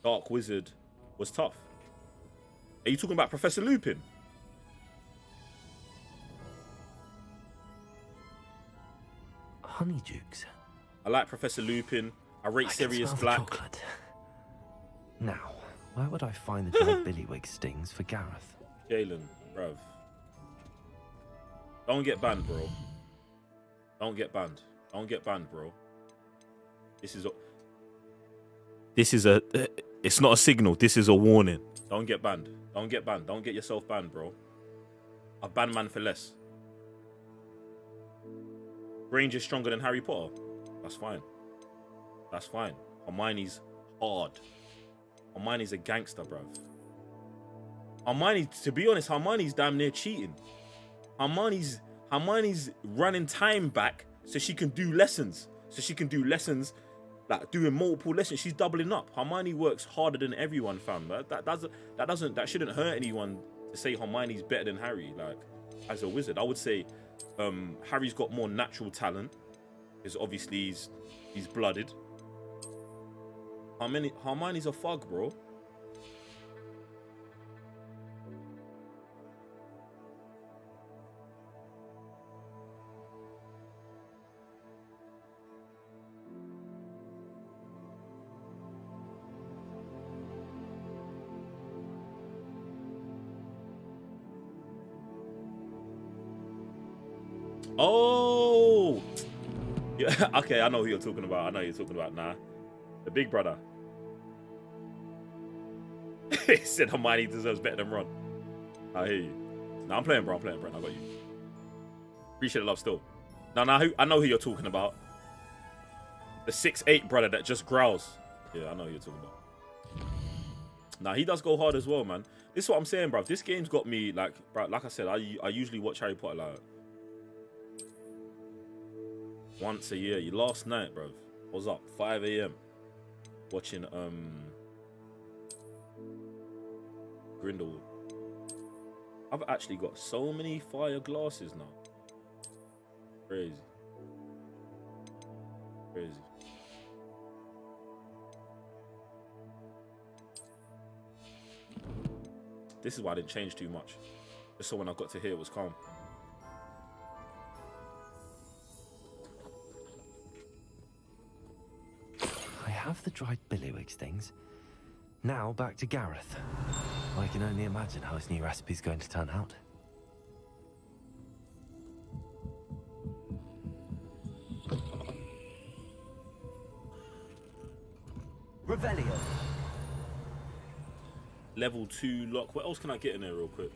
dark wizard was tough. Are you talking about Professor Lupin? Honeydukes. I like Professor Lupin. I rate Sirius Black. Chocolate. Now, where would I find the dried billywig stings for Gareth? Jalen, bruv. Don't get banned, bro. Don't get banned. Don't get banned, bro. This is a It's not a signal. This is a warning. Don't get banned. Don't get banned. Don't get yourself banned, bro. A banned man for less. Granger is stronger than Harry Potter. That's fine. That's fine. Hermione's hard. Hermione's a gangster, bruv. Hermione, to be honest, Hermione's damn near cheating. Hermione's running time back so she can do lessons. So she can do lessons, like doing multiple lessons. She's doubling up. Hermione works harder than everyone, fam. That shouldn't hurt anyone to say Hermione's better than Harry, like, as a wizard. I would say Harry's got more natural talent, because obviously he's blooded. Hermione's a thug, bro. Oh, yeah. Okay, I know who you're talking about. I know who you're talking about. Nah, the big brother. He said Hermione deserves better than Ron. I hear you. Nah, I'm playing, bro. I got you. Appreciate the love still. Nah, I know who you're talking about. The 6'8" brother that just growls. Yeah, I know who you're talking about. Nah, he does go hard as well, man. This is what I'm saying, bro. This game's got me, like, bro, like I said, I usually watch Harry Potter, like, once a year. Last night, bro, I was up 5 a.m. watching Grindelwald. I've actually got so many fire glasses now. Crazy. This is why I didn't change too much. Just so when I got to here, it was calm. I have the dried billywigs things. Now back to Gareth. I can only imagine how his new recipe's going to turn out. Revelio. Level 2 lock. What else can I get in there real quick?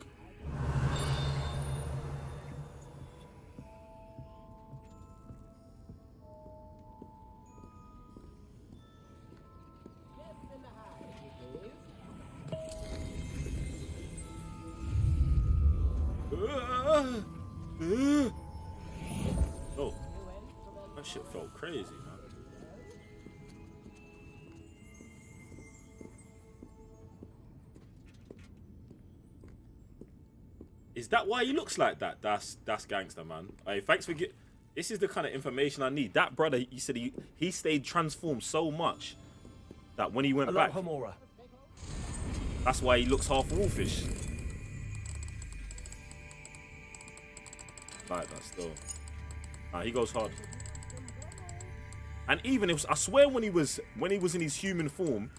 Oh, that shit felt crazy, man. Is that why he looks like that? That's gangster, man. Hey, thanks for this is the kind of information I need. That brother, he said he stayed transformed so much that when he went back, Homora. That's why he looks half wolfish. Like that still. Nah, he goes hard. And even if I swear when he was in his human form,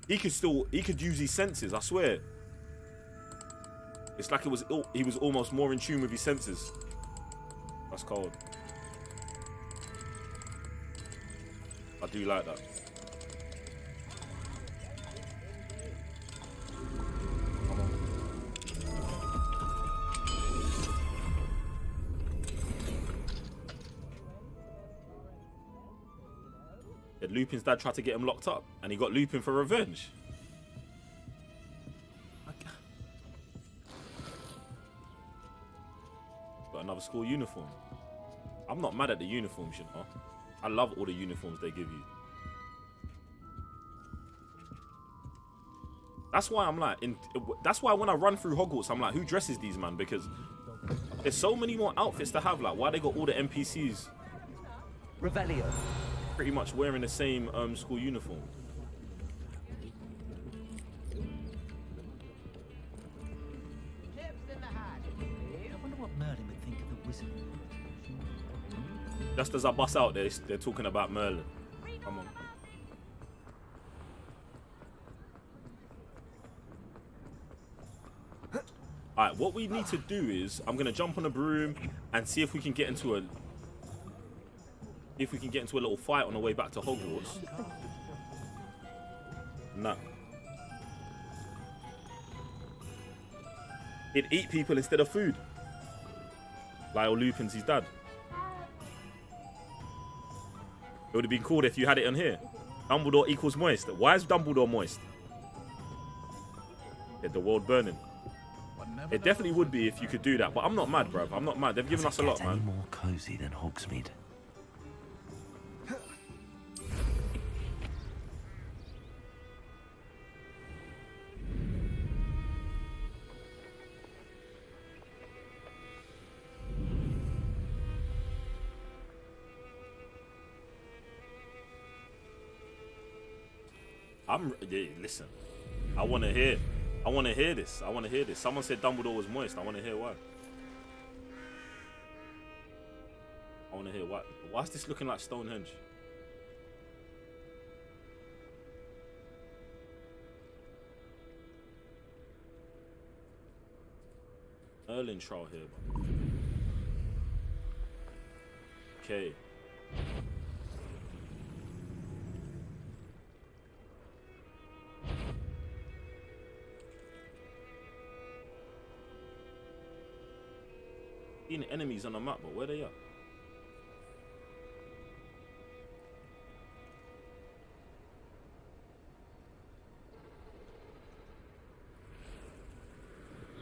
he could use his senses. I swear. It's like he was almost more in tune with his senses. That's cold. I do like that. Come on. Did Lupin's dad try to get him locked up, and he got Lupin for revenge? Another school uniform. I'm not mad at the uniforms, you know. I love all the uniforms they give you. That's why I'm like, that's why when I run through Hogwarts, I'm like, who dresses these, man? Because there's so many more outfits to have. Like, why they got all the NPCs? Revelio. Pretty much wearing the same school uniform. Just as I bust out, they're talking about Merlin. Come on. Alright, what we need to do is I'm gonna jump on a broom and see if we can get into a little fight on the way back to Hogwarts. No. He'd eat people instead of food. Lyle Lupin's his dad. It would have been cool if you had it on here. Dumbledore equals moist. Why is Dumbledore moist? Yeah, the world burning. It definitely would be if you could do that, but I'm not mad, bruv. I'm not mad. They've given us a lot, man. Any more cozy than Hogsmeade? Listen, I want to hear this. I want to hear this. Someone said Dumbledore was moist. I want to hear why. I want to hear why. Why is this looking like Stonehenge? Merlin trial here. Okay. Seen enemies on the map, but where they are?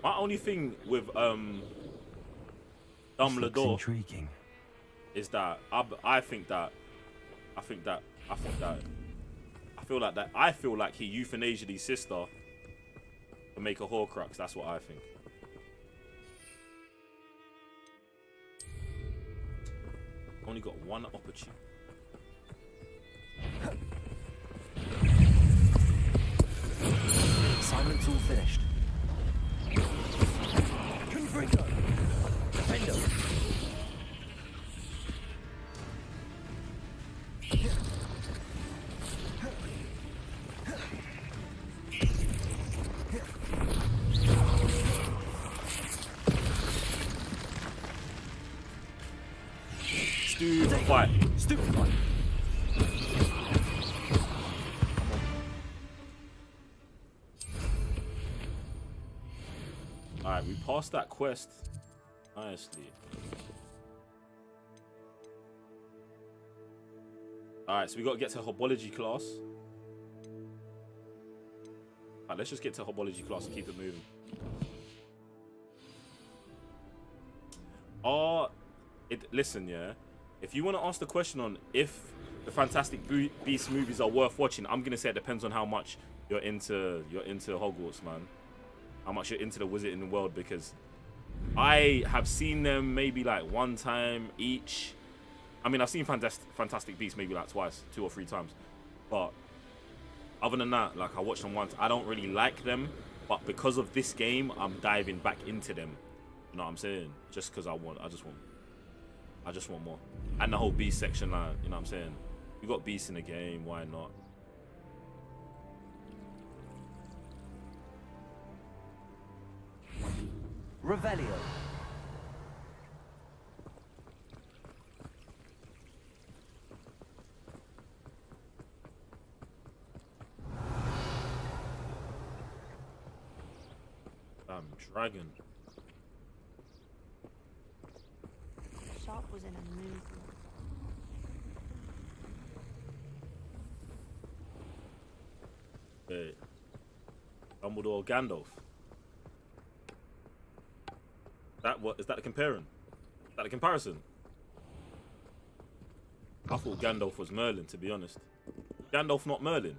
My only thing with Dumbledore intriguing. Is that I feel like he euthanasiaed his sister to make a Horcrux. That's what I think. Only got one opportunity. Assignment's all finished. Confringo. Defender. Stupefy. Stupefy. Alright, we passed that quest nicely. Alright, so we gotta get to Herbology class. Alright, let's just get to Herbology class and keep it moving. Listen, yeah. If you want to ask the question on if the Fantastic Beasts movies are worth watching, I'm gonna say it depends on how much you're into Hogwarts, man. How much you're into the Wizarding world, because I have seen them maybe like one time each. I mean, I've seen Fantastic Beasts maybe like twice, 2 or 3 times. But other than that, like I watched them once. I don't really like them, but because of this game, I'm diving back into them. You know what I'm saying? Just because I just want more. And the whole beast section, like, you know what I'm saying? You got beasts in the game, why not? Revelio. Dragon. Shop was in a mood. Wait. Dumbledore, Gandalf. Is that the comparing? Is that the comparison? I thought Gandalf was Merlin, to be honest. Gandalf not Merlin.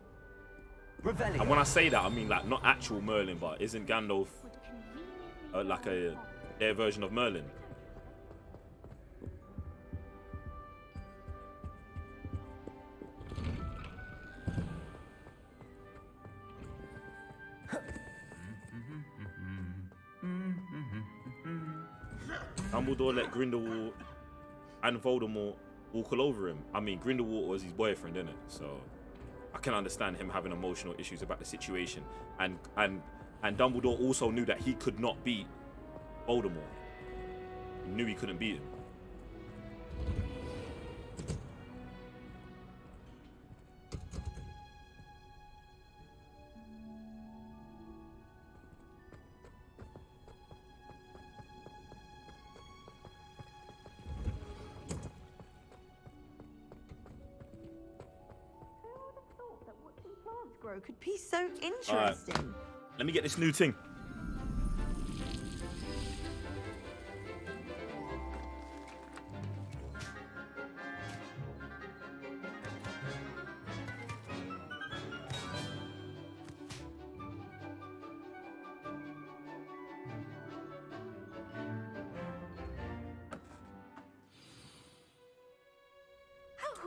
Revelio. And when I say that, I mean like not actual Merlin, but isn't Gandalf like their version of Merlin? Dumbledore let Grindelwald and Voldemort walk all over him. I mean, Grindelwald was his boyfriend, innit? So I can understand him having emotional issues about the situation. And Dumbledore also knew that he could not beat Voldemort. He knew he couldn't beat him. grow could be so interesting. Let me get this new thing.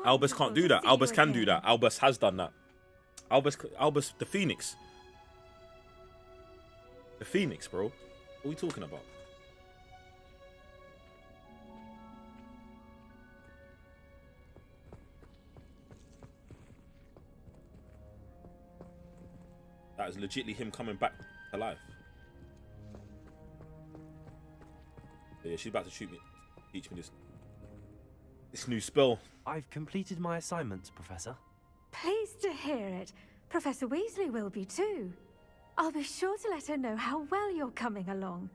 Albus can't do that. Albus can do that. Albus has done that. Albus, the Phoenix. The Phoenix, bro. What are we talking about? That is legitimately him coming back to life. Yeah, she's about to teach me this new spell. I've completed my assignments, Professor. Pleased to hear it. Professor Weasley will be too. I'll be sure to let her know how well you're coming along.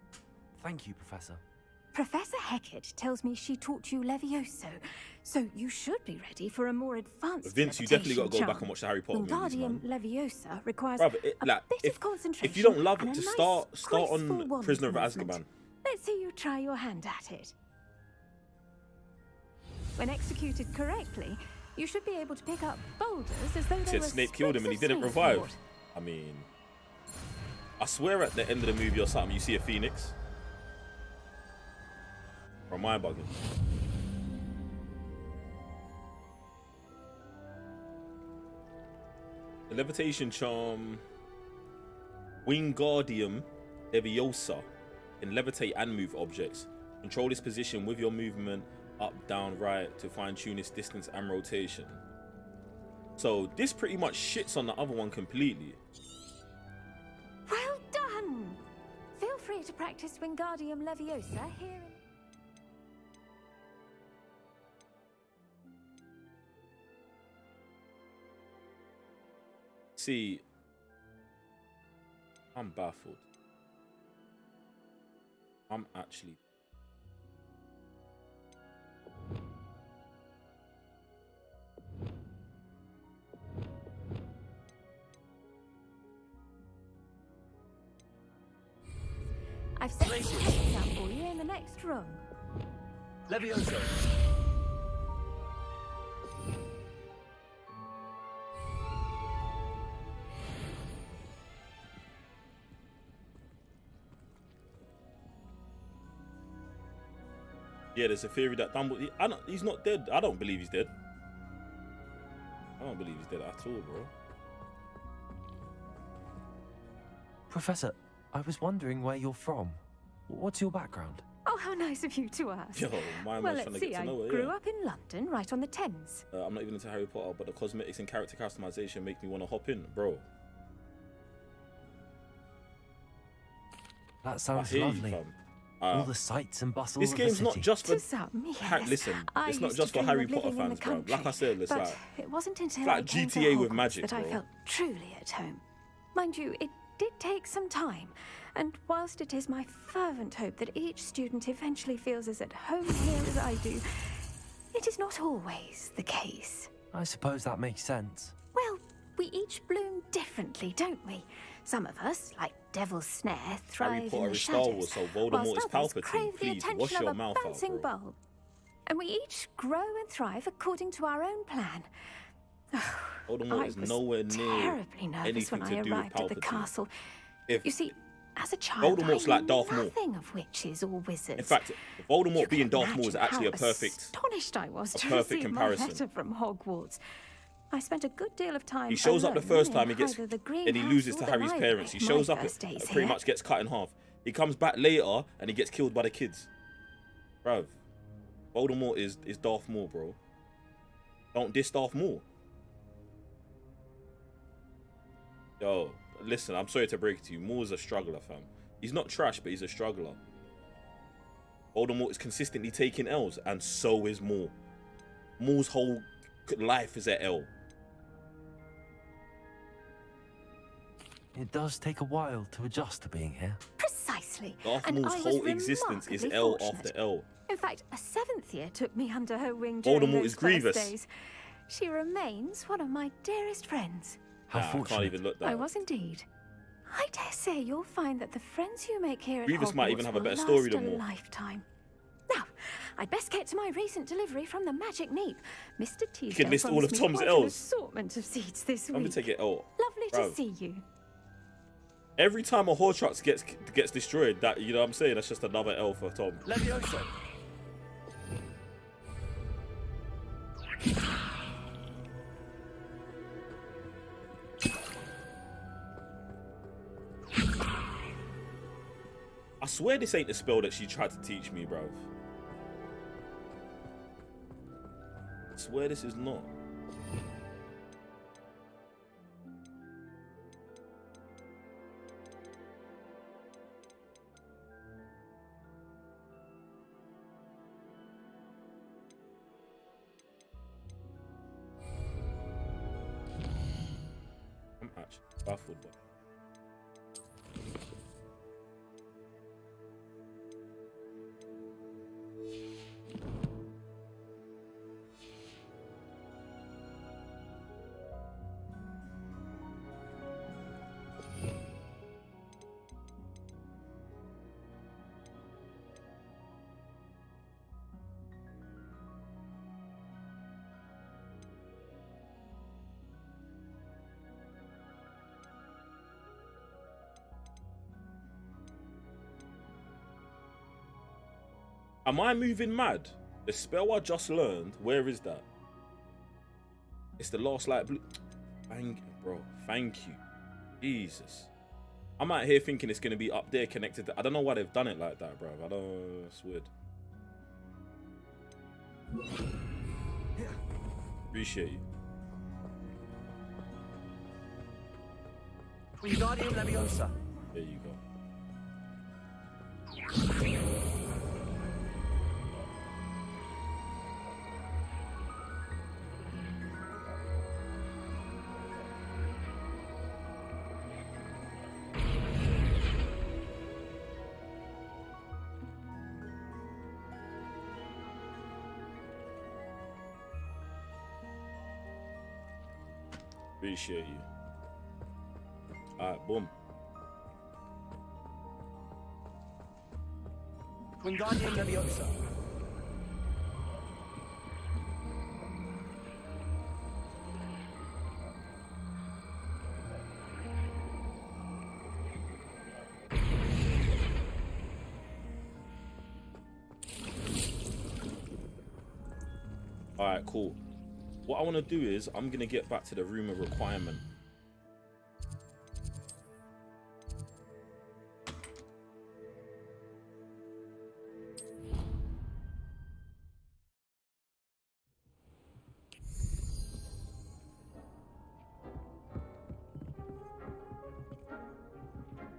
Thank you, Professor. Professor Hecat tells me she taught you Levioso, so you should be ready for a more advanced Vince, you definitely got to go back and watch the Harry Potter movies, Wingardium man. Leviosa requires Bruv, a bit of concentration. If you don't love and it, a just nice, start on graceful wand Prisoner of movement. Azkaban. Let's see you try your hand at it. When executed correctly, you should be able to pick up boulders as though He they said were Snape killed him and he sprigs of didn't snake revive. wood. I mean, I swear at the end of the movie or something, you see a phoenix. Or am I bugging? The levitation charm Wingardium Leviosa can levitate and move objects. Control this position with your movement up, down, right to fine-tune its distance and rotation. So this pretty much shits on the other one completely. Well done! Feel free to practice Wingardium Leviosa here in... See, I'm baffled. I'm actually... I've set the tests up for you in the next room. Levioso. Yeah, there's a theory that Dumbledore... he's not dead. I don't believe he's dead. I don't believe he's dead at all, bro. Professor, I was wondering where you're from. What's your background? Oh, how nice of you to ask. Yo, my well, man's let's trying to see. get to I know her, grew yeah. up in London, right on the Thames. I'm not even into Harry Potter, but the cosmetics and character customization make me want to hop in, bro. That sounds I hear lovely. you, fam. All the sights and bustle This of game's the not city. just for... To some, yes. Listen, I it's not used just to for dream Harry of Potter living in fans, the bro. country, Like I said, it's but like... it wasn't until like I came to GTA with Hogwarts magic, that I bro. felt truly at home. Mind you, it did take some time, and whilst it is my fervent hope that each student eventually feels as at home here as I do, it is not always the case. I suppose that makes sense. Well, we each bloom differently, don't we? Some of us, like Devil's Snare, thrive Harry in Potter the is Star shadows, Wars, so Voldemort whilst is others Palpatine. crave the Please, attention wash of your a mouth out, bouncing bro. bulb. And we each grow and thrive according to our own plan. Voldemort is nowhere near terribly nervous anything when to I do with arrived at the Palpatine. castle. If You see, as a child, Voldemort's I like knew Darth Maul. nothing of witches or wizards. In fact, Voldemort being Darth Maul is Imagine actually a how perfect... astonished I was a to perfect receive comparison. my letter from Hogwarts. I spent a good deal of time. He shows up the alone first in time he gets... either the Green and he House loses or to the Harry's library. parents. He My shows up, first days pretty here. much gets cut in half. He comes back later and he gets killed by the kids. Bruv, Voldemort is Darth Maul, bro. Don't diss Darth Maul. Yo, listen, I'm sorry to break it to you. Maul's a struggler, fam. He's not trash, but he's a struggler. Voldemort is consistently taking L's, and so is Maul. Maul's whole life is an L. It does take a while to adjust to being here. Precisely. Darth And Maul's I was whole existence is remarkably L fortunate. after L. In fact, a seventh year took me under her wing during Voldemort those is Grievous. first days. She remains one of my dearest friends. How I fortunate. can't even look that. I was indeed. I dare say you'll find that the friends you make here at Grievous Hogwarts might even have a will better story last than a Maul. lifetime. Now, I'd best get to my recent delivery from the Magic Neep. Mr. Teasdale You could list all of promised me Tom's quite L's. an assortment of seeds this I'm gonna week. take it all. Lovely Bro. to see you. Every time a Horcrux gets destroyed, that, you know what I'm saying, that's just another L for Tom. Levioso. I swear this ain't the spell that she tried to teach me, bruv. I swear this is not. I'm actually baffled by it. Am I moving mad? The spell I just learned, where is that? It's the last light blue. Thank you, bro. Thank you. Jesus. I'm out here thinking it's going to be up there connected to... I don't know why they've done it like that, bro. I don't... It's weird. Appreciate you. Wingardium Leviosa. There you go. Appreciate you. Alright, boom. Wingardium Leviosa. Alright, cool. What I want to do is, I'm going to get back to the room of requirement.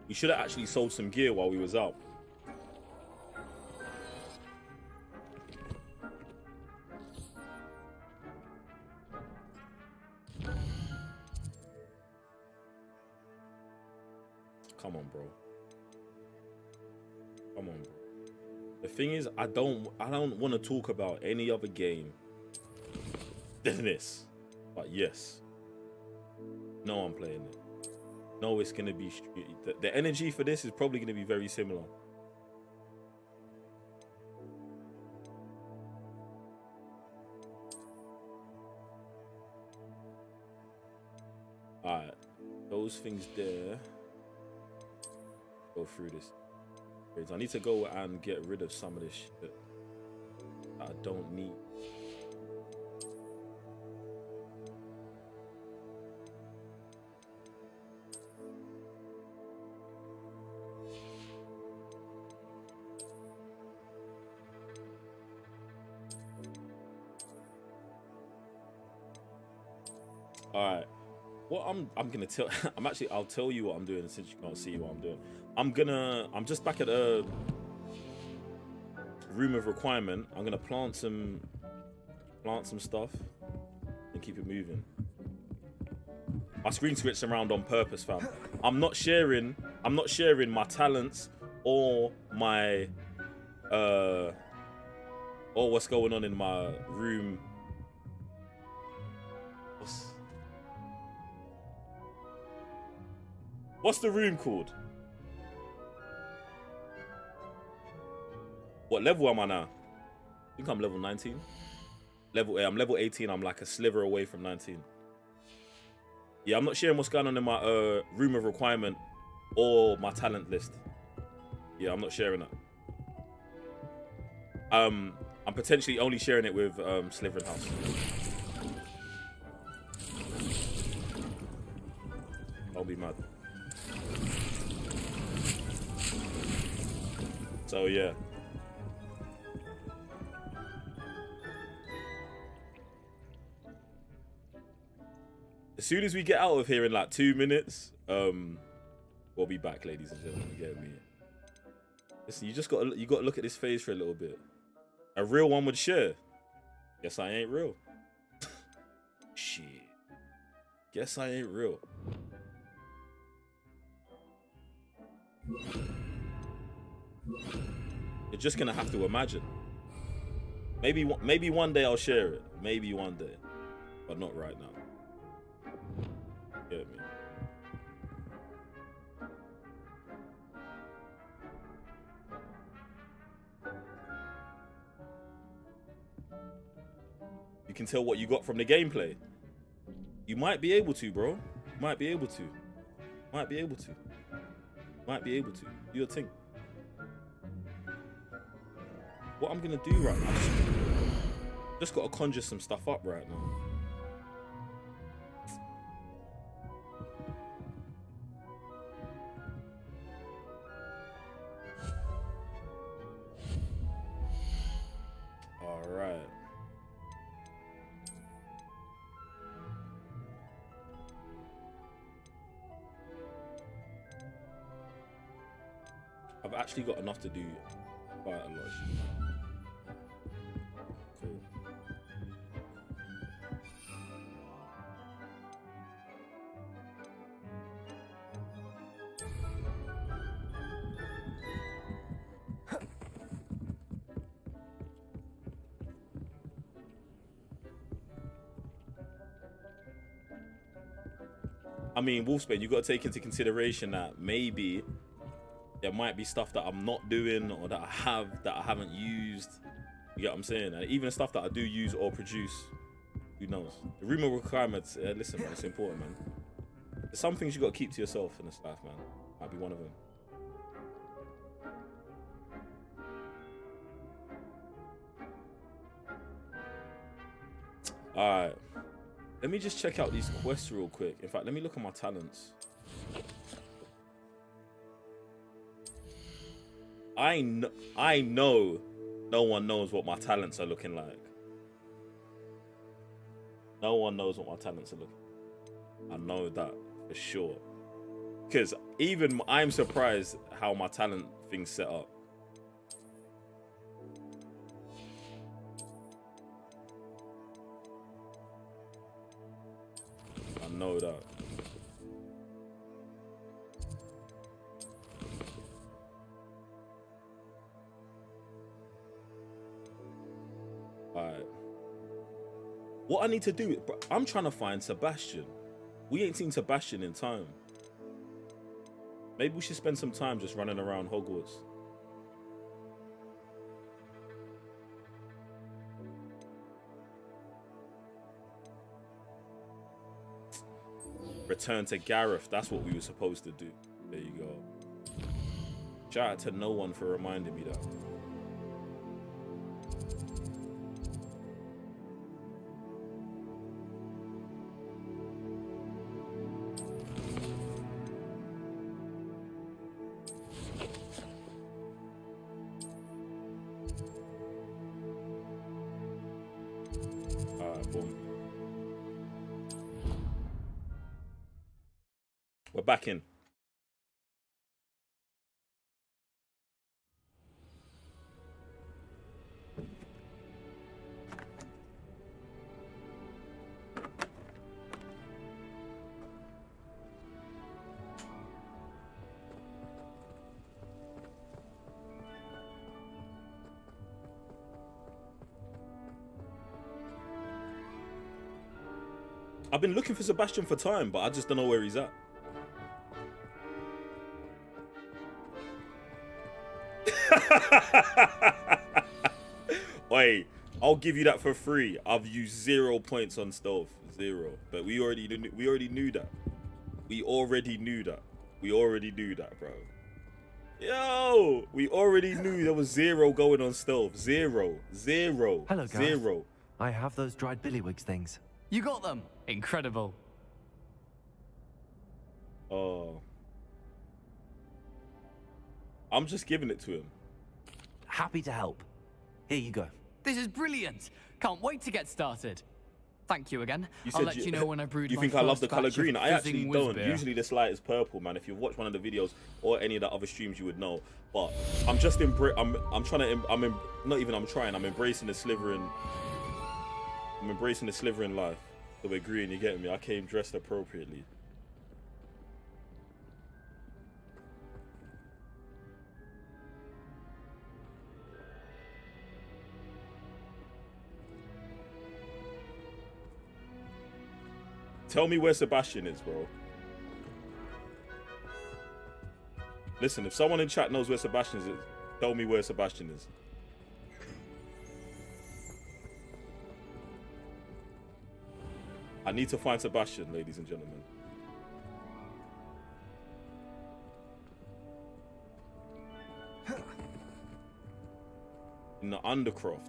We should have actually sold some gear while we was out. Come on, bro. Come on, bro. The thing is, I don't want to talk about any other game than this. But yes. No, I'm playing it. No, it's going to be... The energy for this is probably going to be very similar. Alright. Those things there. Go through this. I need to go and get rid of some of this shit that I don't need. Alright. What I'm gonna tell I'll tell you what I'm doing since you can't see what I'm doing. I'm just back at a room of requirement. I'm gonna plant some stuff and keep it moving. My screen switched around on purpose, fam. I'm not sharing my talents or my or what's going on in my room. What's the room called? What level am I now? I think I'm level 19. I'm level 18. I'm like a sliver away from 19. Yeah, I'm not sharing what's going on in my room of requirement or my talent list. Yeah, I'm not sharing that. I'm potentially only sharing it with Slytherin House. I'll be mad. So yeah. As soon as we get out of here in like 2 minutes, we'll be back, ladies and gentlemen. You get me? Listen, you got to look at this phase for a little bit. A real one would share. Guess I ain't real. Shit. Guess I ain't real. You're just gonna have to imagine. Maybe one day I'll share it. Maybe one day, but not right now. Get me? You can tell what you got from the gameplay. You might be able to, bro. Might be able to. Might be able to. Might be able to. Do your thing. What I'm gonna do right now, just gotta conjure some stuff up right now. All right. I've actually got enough to do quite a lot. Cool. I mean, Wolfsbane, you got to take into consideration that maybe there might be stuff that I'm not doing or that I haven't used. You get what I'm saying? And even stuff that I do use or produce, who knows? The room of requirements, listen, man, it's important, man. There's some things you got to keep to yourself in this life, man. Might be one of them. All right. Let me just check out these quests real quick. In fact, let me look at my talents. I know no one knows what my talents are looking like. No one knows what my talents are looking like. I know that for sure. Because even I'm surprised how my talent thing's set up. I know that. Alright. What I need to do, I'm trying to find Sebastian. We ain't seen Sebastian in time. Maybe we should spend some time just running around Hogwarts. Return to Gareth. That's what we were supposed to do. There you go. Shout out to no one for reminding me that. We're back in. I've been looking for Sebastian for time, but I just don't know where he's at. Wait, I'll give you that for free. I've used 0 points on stealth. 0. But we already knew that. We already knew that. We already knew that, bro. Yo, we already knew there was 0 going on stealth. 0. Hello, guys. 0. I have those dried billywigs things. You got them. Incredible. Oh. I'm just giving it to him. Happy to help. Here you go. This is brilliant. Can't wait to get started. Thank you again. You I'll let you know when I brewed You my think I love first the color batch of green? I actually fizzing don't. whiz beer. Usually this light is purple, man. If you've watched one of the videos or any of the other streams, you would know. But I'm just I'm embracing the Slytherin. I'm embracing the Slytherin life. So we're green, you get me? I came dressed appropriately. Tell me where Sebastian is, bro. Listen, if someone in chat knows where Sebastian is, tell me where Sebastian is. I need to find Sebastian, ladies and gentlemen. In the Undercroft.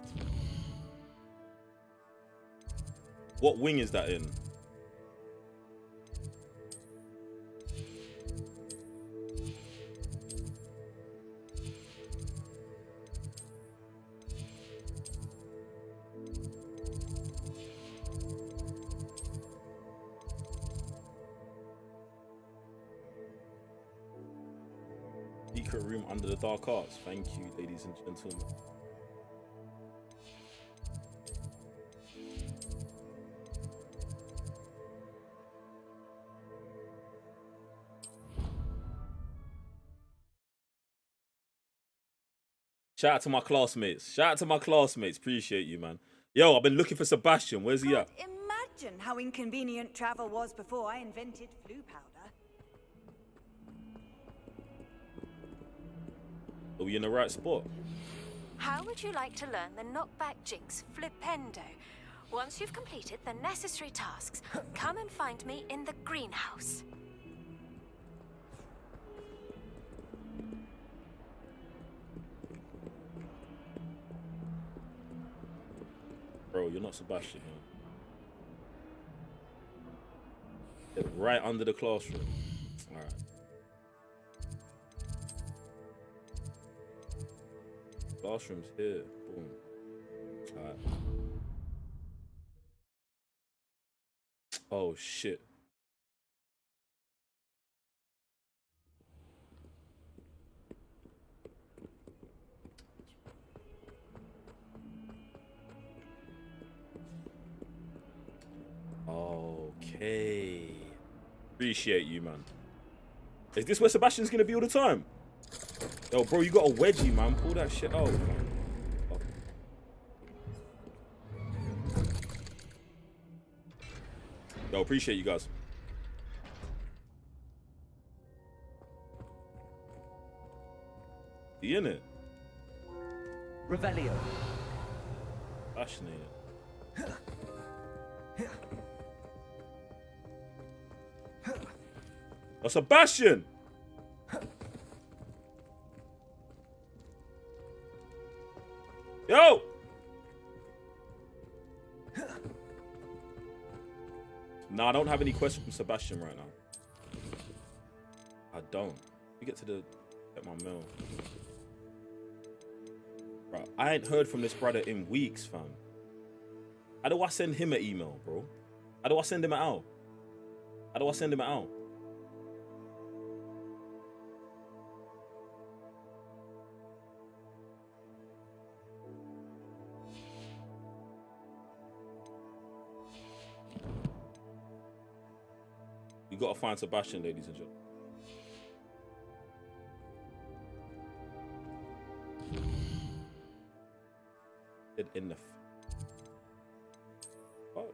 What wing is that in? Secret room under the dark arts. Thank you, ladies and gentlemen. Shout out to my classmates. Shout out to my classmates. Appreciate you, man. Yo, I've been looking for Sebastian. Where's he at? Imagine how inconvenient travel was before I invented flu powder. Are we in the right spot? How would you like to learn the knockback jinx flipendo? Once you've completed the necessary tasks, come and find me in the greenhouse. Bro, you're not Sebastian, man. They're right under the classroom. Alright. Classroom's here. Boom. Alright. Oh shit. Okay. Appreciate you, man. Is this where Sebastian's gonna be all the time? Yo, bro, you got a wedgie, man. Pull that shit out. Oh. Yo, appreciate you guys. You in it? Revelio. Fascinating. Oh, Sebastian! Yo! Nah, I don't have any questions from Sebastian right now. I don't. We get my mail. Bro, I ain't heard from this brother in weeks, fam. How do I send him an email, bro? How do I send him an out? How do I send him an out? You gotta find Sebastian, ladies and gentlemen. In the what?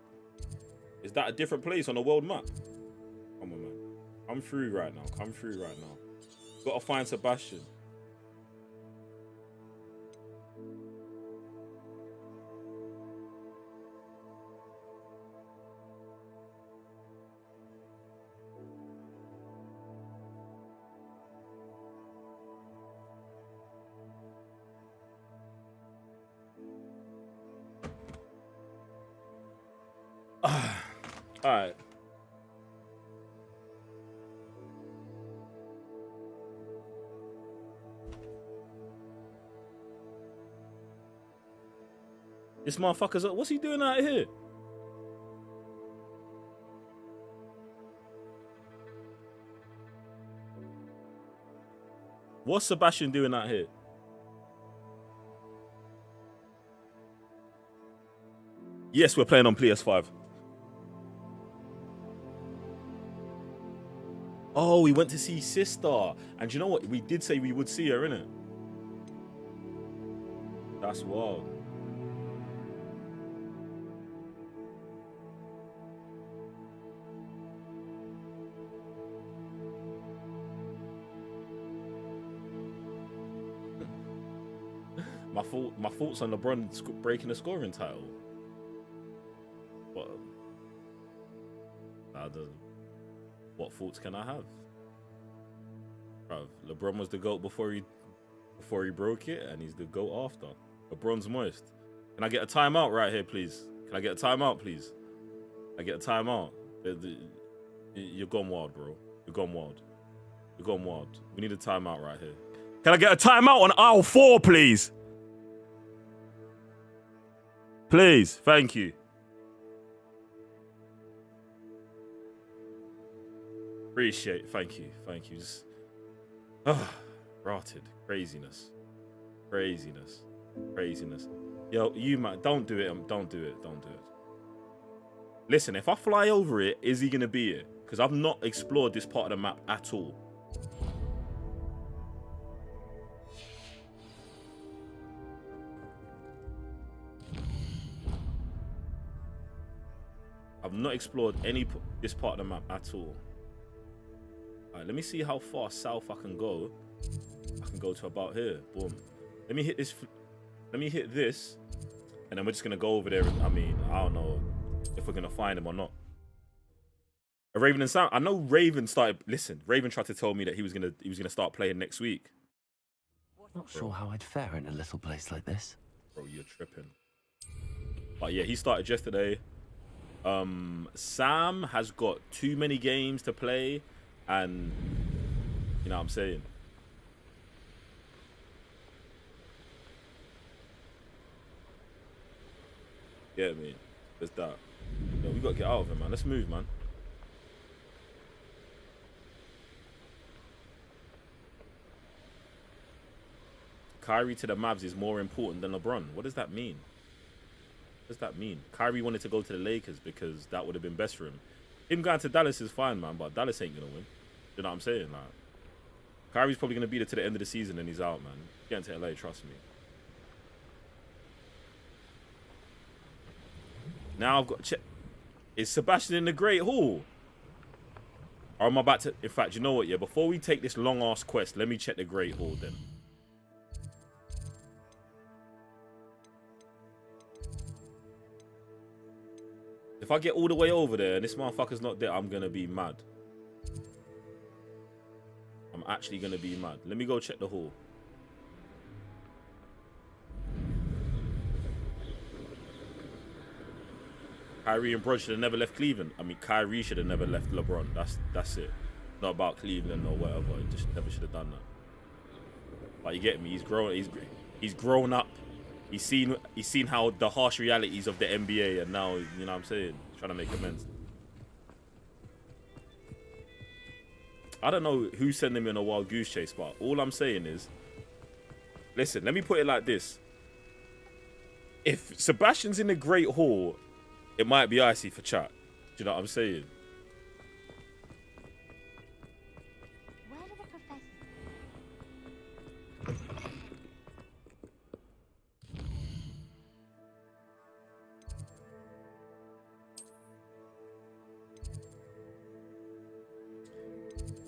Is that a different place on the world map? Come on, man. Come through right now. Come through right now. Gotta find Sebastian. All right. This motherfucker's up. What's he doing out here? What's Sebastian doing out here? Yes, we're playing on PS5. Oh, we went to see Sister. And you know what? We did say we would see her, innit? That's wild. My thoughts on LeBron breaking the scoring title. What thoughts can I have? Bruv, LeBron was the GOAT before he broke it, and he's the GOAT after. LeBron's moist. Can I get a timeout right here, please? Can I get a timeout, please? I get a timeout. You're gone wild, bro. You're gone wild. You're gone wild. We need a timeout right here. Can I get a timeout on aisle 4, please? Please, thank you. Appreciate it. Thank you. Thank you. Just, rotted. Craziness. Craziness. Craziness. Yo, you man, don't do it. Don't do it. Don't do it. Listen, if I fly over it, is he going to be here? Because I've not explored this part of the map at all. I've not explored this part of the map at all. Alright, let me see how far south I can go. I can go to about here. Boom. Let me hit this. Let me hit this. And then we're just going to go over there. I mean, I don't know if we're going to find him or not. A Raven and Sam. I know Raven started. Listen, Raven tried to tell me that he was gonna start playing next week. Not sure how I'd fare in a little place like this. Bro, you're tripping. But yeah, he started yesterday. Sam has got too many games to play, and you know what I'm saying. Yeah, man. There's that. Yo, we gotta get out of him, man. Let's move, man. Kyrie to the Mavs is more important than LeBron. What does that mean? What does that mean? Kyrie wanted to go to the Lakers because that would have been best for him. Him going to Dallas is fine, man, but Dallas ain't gonna win. You know what I'm saying? Like, Kyrie's probably gonna be there to the end of the season and he's out, man. Getting to LA, trust me. Now I've got to check. Is Sebastian in the Great Hall? Or am I about to? In fact, you know what? Yeah, before we take this long ass quest, let me check the Great Hall then. If I get all the way over there and this motherfucker's not there, I'm gonna be mad. I'm actually gonna be mad. Let me go check the hall. Kyrie and Bron should have never left Cleveland. I mean, Kyrie should have never left LeBron. That's it. Not about Cleveland or whatever. He just never should have done that. But you get me? He's grown up. He's seen how the harsh realities of the NBA, and now, you know what I'm saying, he's trying to make amends. I don't know who's sending me on a wild goose chase, but all I'm saying is, listen, let me put it like this. If Sebastian's in the Great Hall, it might be icy for chat. Do you know what I'm saying?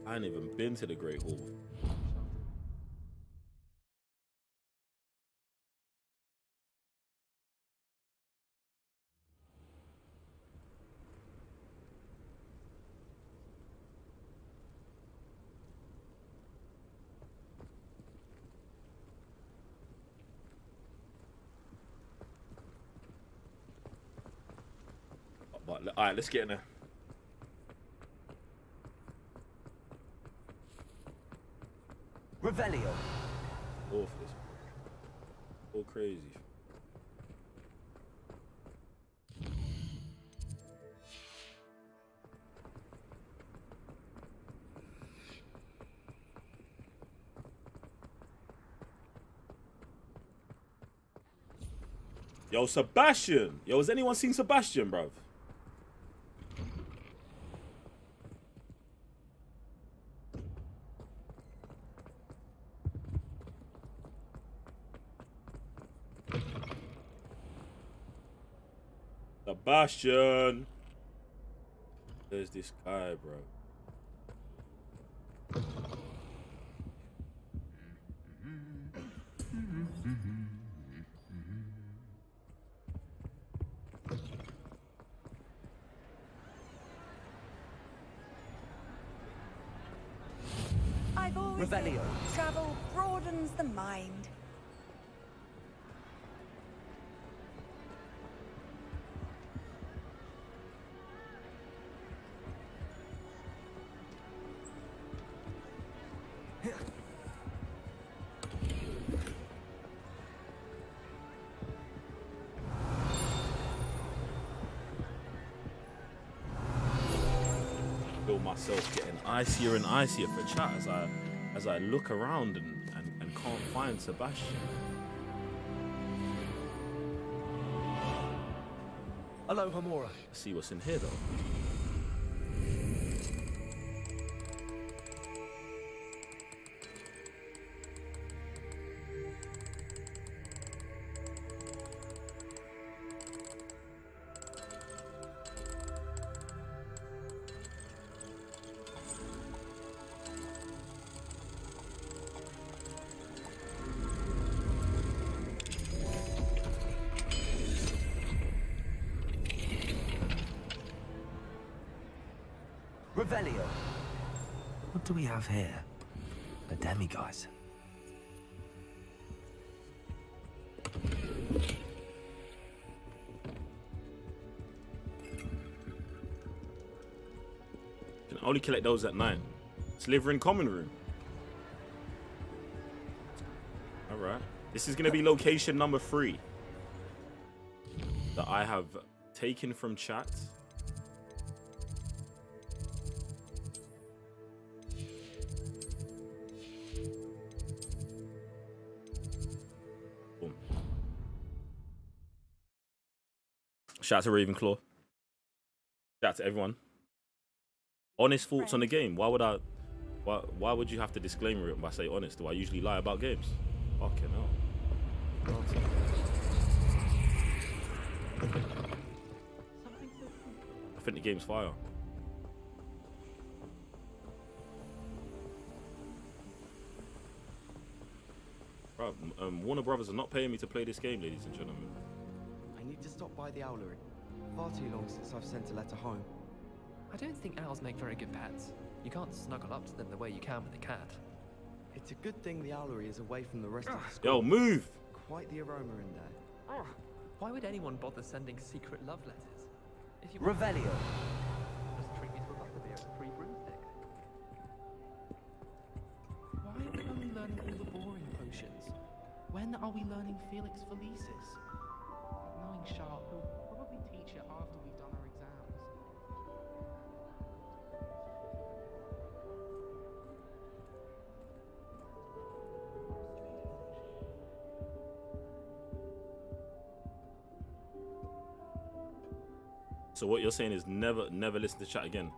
I ain't even been to the Great Hall. But all right, let's get in there. Revelio. Awful. All crazy. Yo, Sebastian. Yo, has anyone seen Sebastian, bruv? Sebastian. There's this guy, bro. I've always said travel broadens the mind. Feel myself getting icier and icier for chat as I look around and can't find Sebastian. Hello, Hamura. Let's see what's in here though. Revelio. What do we have here? A demiguise. Can only collect those at 9. Slytherin common room. Alright. This is gonna be location number 3 that I have taken from chat. Shout out to Ravenclaw. Shout out to everyone. Honest thoughts on the game. Why would you have to disclaimer it by say honest? Do I usually lie about games? Fucking hell. I think the game's fire. Bro, Warner Brothers are not paying me to play this game, ladies and gentlemen. I need to stop by the owlery. Far too long since I've sent a letter home. I don't think owls make very good pets. You can't snuggle up to them the way you can with a cat. It's a good thing the owlery is away from the rest of the school. Yo, move! Quite the aroma in there. Why would anyone bother sending secret love letters? If you Revelio. Just treat me to a butterbeer and 3 broomsticks. Why are we only learning all the boring potions? When are we learning Felix Felicis? Knowing Sharp, we'll probably teach it after we've done our exams. So what you're saying is never listen to chat again.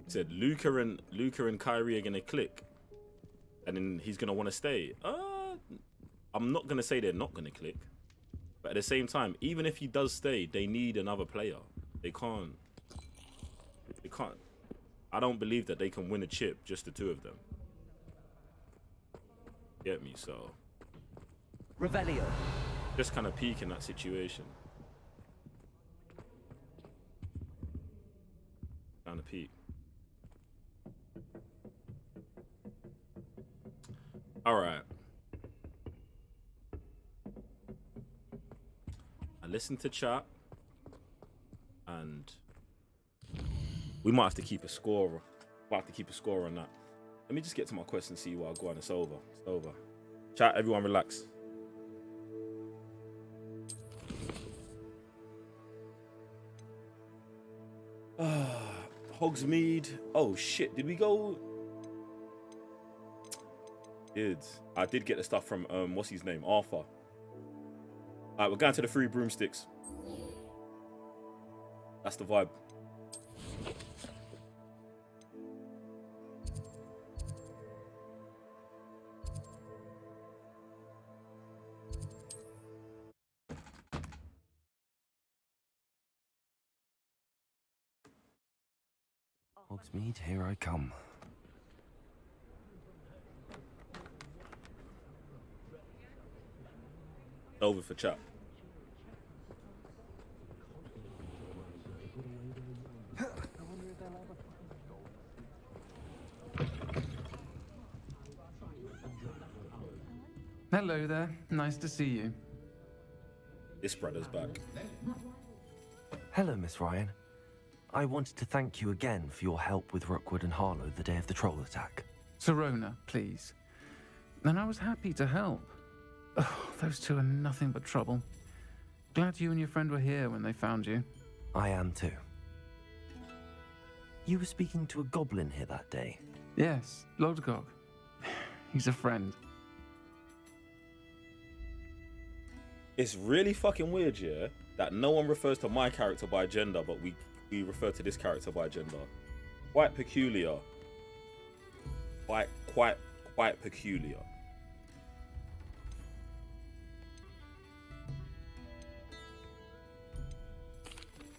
He said Luca and Kyrie are gonna click, and then he's gonna want to stay. I'm not gonna say they're not gonna click, but at the same time, even if he does stay, they need another player. They can't. I don't believe that they can win a chip just the 2 of them. Get me? So Revelio. just kind of peak in that situation. Kind of peak. All right. I listened to chat, and we might have to keep a score I'll have to keep a score on that. Let me just get to my quest and see what I'll go on. It's over. It's over. Chat, everyone relax. Hogsmeade. Oh shit, did we go? Kids. I did get the stuff from what's his name? Arthur. Alright, we're going to the 3 broomsticks. That's the vibe. Hogsmeade, here I come. Over for chat. Hello there. Nice to see you. This brother's back. Hello, Miss Ryan. I wanted to thank you again for your help with Rookwood and Harlow the day of the troll attack. Sirona, please. And I was happy to help. Oh, those two are nothing but trouble. Glad you and your friend were here when they found you. I am too. You were speaking to a goblin here that day. Yes, Lodgok. He's a friend. It's really fucking weird, yeah, that no one refers to my character by gender, but we refer to this character by gender. Quite peculiar. Quite peculiar.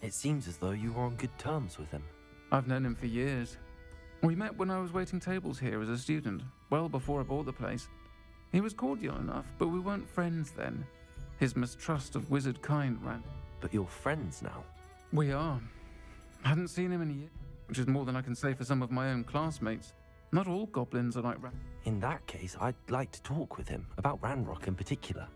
It seems as though you were on good terms with him. I've known him for years. We met when I was waiting tables here as a student, well before I bought the place. He was cordial enough, but we weren't friends then. His mistrust of wizard kind ran. But you're friends now? We are. Hadn't seen him in a year, which is more than I can say for some of my own classmates. Not all goblins are like In that case, I'd like to talk with him, about Ranrock in particular.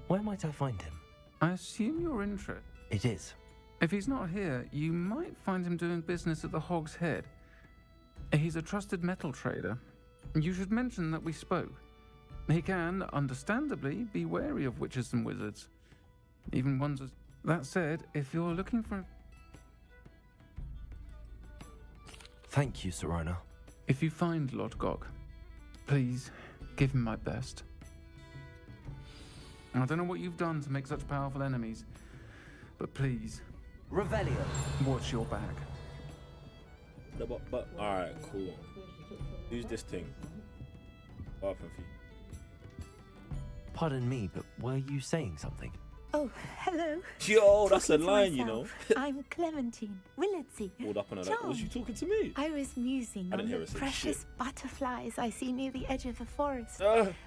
Where might I find him? I assume you're interested. It is. If he's not here, you might find him doing business at the Hog's Head. He's a trusted metal trader. You should mention that we spoke. He can, understandably, be wary of witches and wizards. Even ones as... That said, if you're looking for... Thank you, Sirona. If you find Lodgok, please give him my best. I don't know what you've done to make such powerful enemies, but please... Revelio. Watch your back. But alright, cool. Who's this thing? What happened for you? Pardon me, but were you saying something? Oh, hello. Yo, that's a line, you know. I'm Clementine Willardsey. Pulled up on her like, was you talking to me? I was musing I didn't on hear the her say precious shit. butterflies I see near the edge of the forest.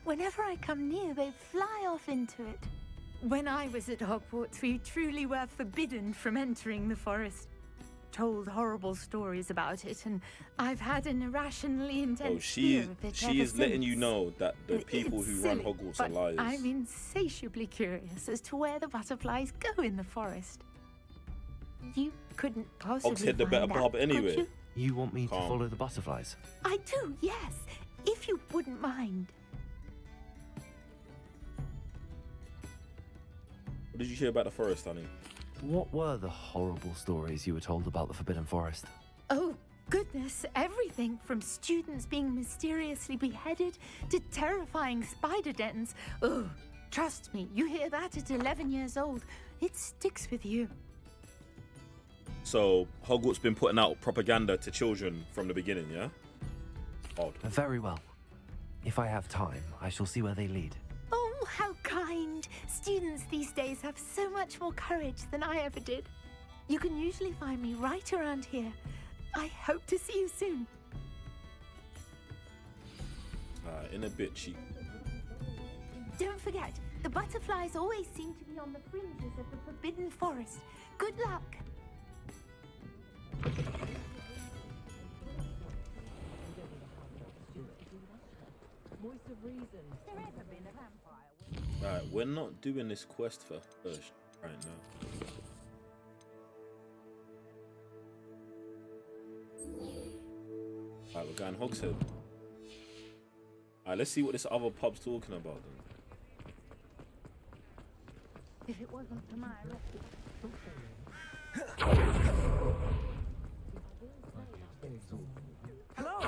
Whenever I come near, they fly off into it. When I was at Hogwarts, we truly were forbidden from entering the forest. Told horrible stories about it, and I've had an irrationally intense fear of it she ever is letting since. you know that the people It's who silly, run Hogwarts but are liars. I'm insatiably curious as to where the butterflies go in the forest. You couldn't possibly Hogs hit the better find out, bob could anyway. you? You want me Calm. to follow the butterflies? I do, yes. If you wouldn't mind. What did you hear about the forest, honey? What were the horrible stories you were told about the Forbidden Forest? Oh, goodness, everything from students being mysteriously beheaded to terrifying spider dens. Oh, trust me, you hear that at 11 years old, it sticks with you. So Hogwarts been putting out propaganda to children from the beginning, yeah? Odd. Very well. If I have time, I shall see where they lead. Oh, how kind. Students these days have so much more courage than I ever did. You can usually find me right around here. I hope to see you soon. In a bit, she... Don't forget, the butterflies always seem to be on the fringes of the Forbidden Forest. Good luck. Voice of reason. Has there ever been a vampire? Alright, we're not doing this quest for Ursh right now. Alright, Going Hogshead. Alright, let's see what this other pub's talking about then. If it wasn't for my Hello!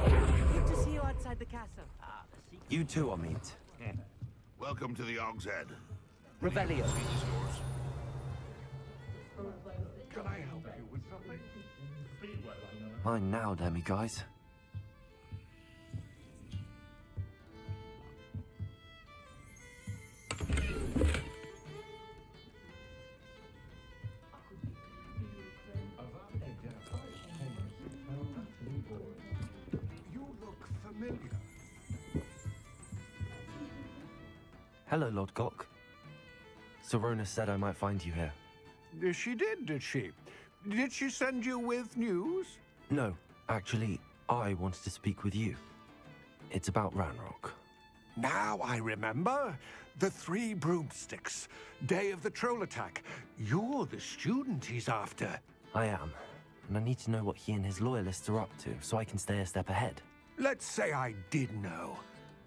Good to see you outside the castle. You too, Amit. Welcome to the Og's Head. Revelio. Can I help you with something? Mine now, Demi guys. You look familiar. Hello, Lord Gok. Serona said I might find you here. She did she? Did she send you with news? No, actually, I wanted to speak with you. It's about Ranrock. Now I remember. The 3 broomsticks. Day of the troll attack. You're the student he's after. I am, and I need to know what he and his loyalists are up to so I can stay a step ahead. Let's say I did know.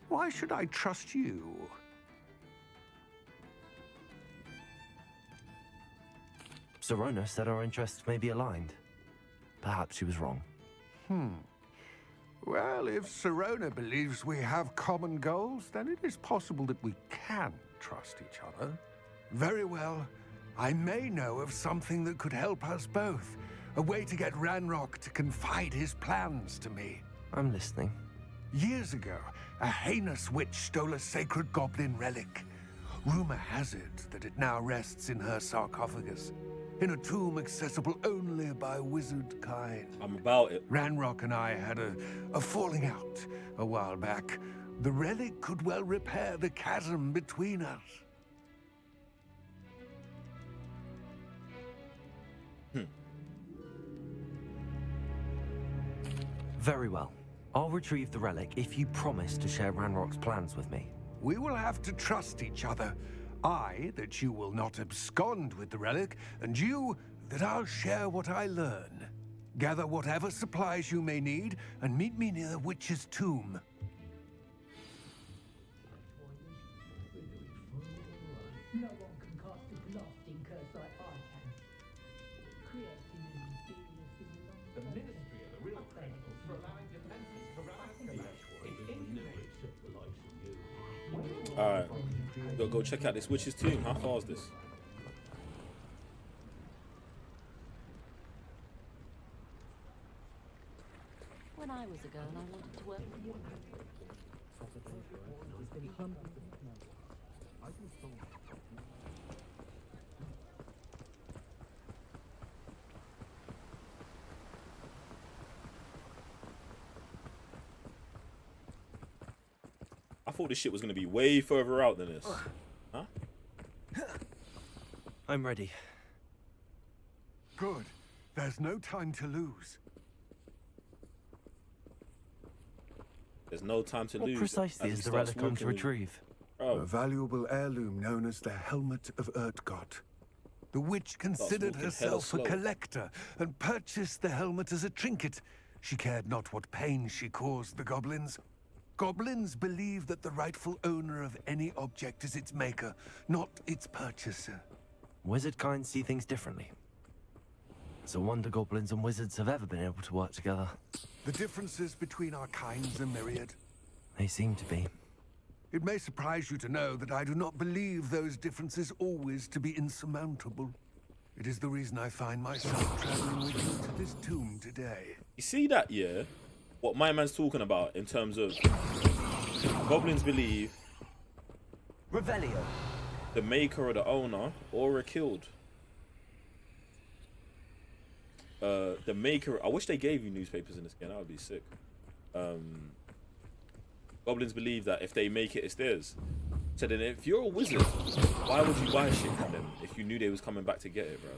Why should I trust you? Serona said our interests may be aligned. Perhaps she was wrong. Well, if Serona believes we have common goals, then it is possible that we can trust each other. Very well. I may know of something that could help us both. A way to get Ranrock to confide his plans to me. I'm listening. Years ago, a heinous witch stole a sacred goblin relic. Rumor has it that it now rests in her sarcophagus, in a tomb accessible only by wizard kind. I'm about it. Ranrock and I had a falling out a while back. The relic could well repair the chasm between us. Very well. I'll retrieve the relic if you promise to share Ranrock's plans with me. We will have to trust each other. I, that you will not abscond with the relic, and you, that I'll share what I learn. Gather whatever supplies you may need, and meet me near the witch's tomb. No one can cast a blasting curse like I can. Creating an mysterious The Ministry are the real criminals for allowing defenses to run out. It's inhumane for the likes of you. Alright. Go check out this witch's tomb. How far is this? When I was a girl, I wanted to work with you. I thought this shit was going to be way further out than this. Huh? I'm ready. Good. There's no time to lose. There's no time to What lose. precisely is the relic I'm to retrieve? A valuable heirloom known as the Helmet of Urtgott. The witch considered walking hella herself a slow. collector and purchased the helmet as a trinket. She cared not what pain she caused the goblins. Goblins believe that the rightful owner of any object is its maker, not its purchaser. Wizard kind see things differently. It's a wonder goblins and wizards have ever been able to work together. The differences between our kinds are myriad. They seem to be. It may surprise you to know that I do not believe those differences always to be insurmountable. It is the reason I find myself traveling with you to this tomb today. You see that, yeah? What my man's talking about in terms of goblins believe Revelio. the maker or the owner or are killed. The maker. I wish they gave you newspapers in this game. That would be sick. Goblins believe that if they make it, it's theirs. So then, if you're a wizard, why would you buy shit from them if you knew they was coming back to get it, bro?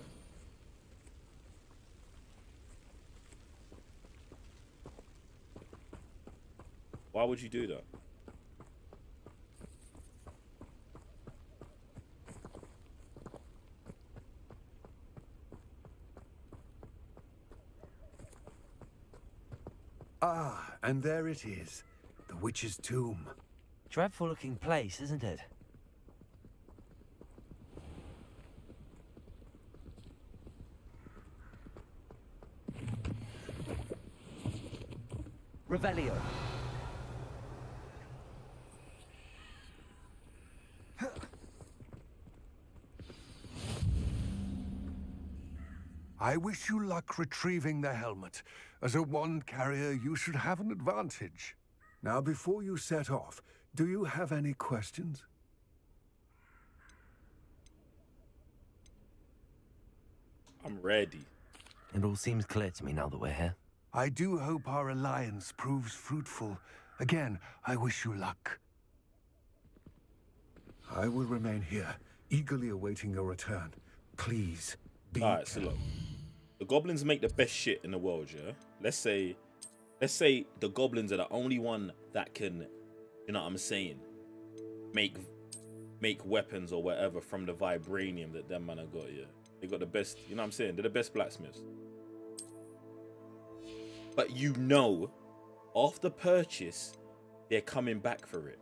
Why would you do that? Ah, and there it is. The witch's tomb. Dreadful looking place, isn't it? Revelio. I wish you luck retrieving the helmet. As a wand carrier, you should have an advantage. Now, before you set off, do you have any questions? I'm ready. It all seems clear to me now that we're here. I do hope our alliance proves fruitful. Again, I wish you luck. I will remain here, eagerly awaiting your return. Please, be Alright, so look. The goblins make the best shit in the world, yeah? Let's say the goblins are the only one that can, you know what I'm saying, make weapons or whatever from the vibranium that them man have got, yeah? They got the best, you know what I'm saying? They're the best blacksmiths. But you know, after purchase, they're coming back for it.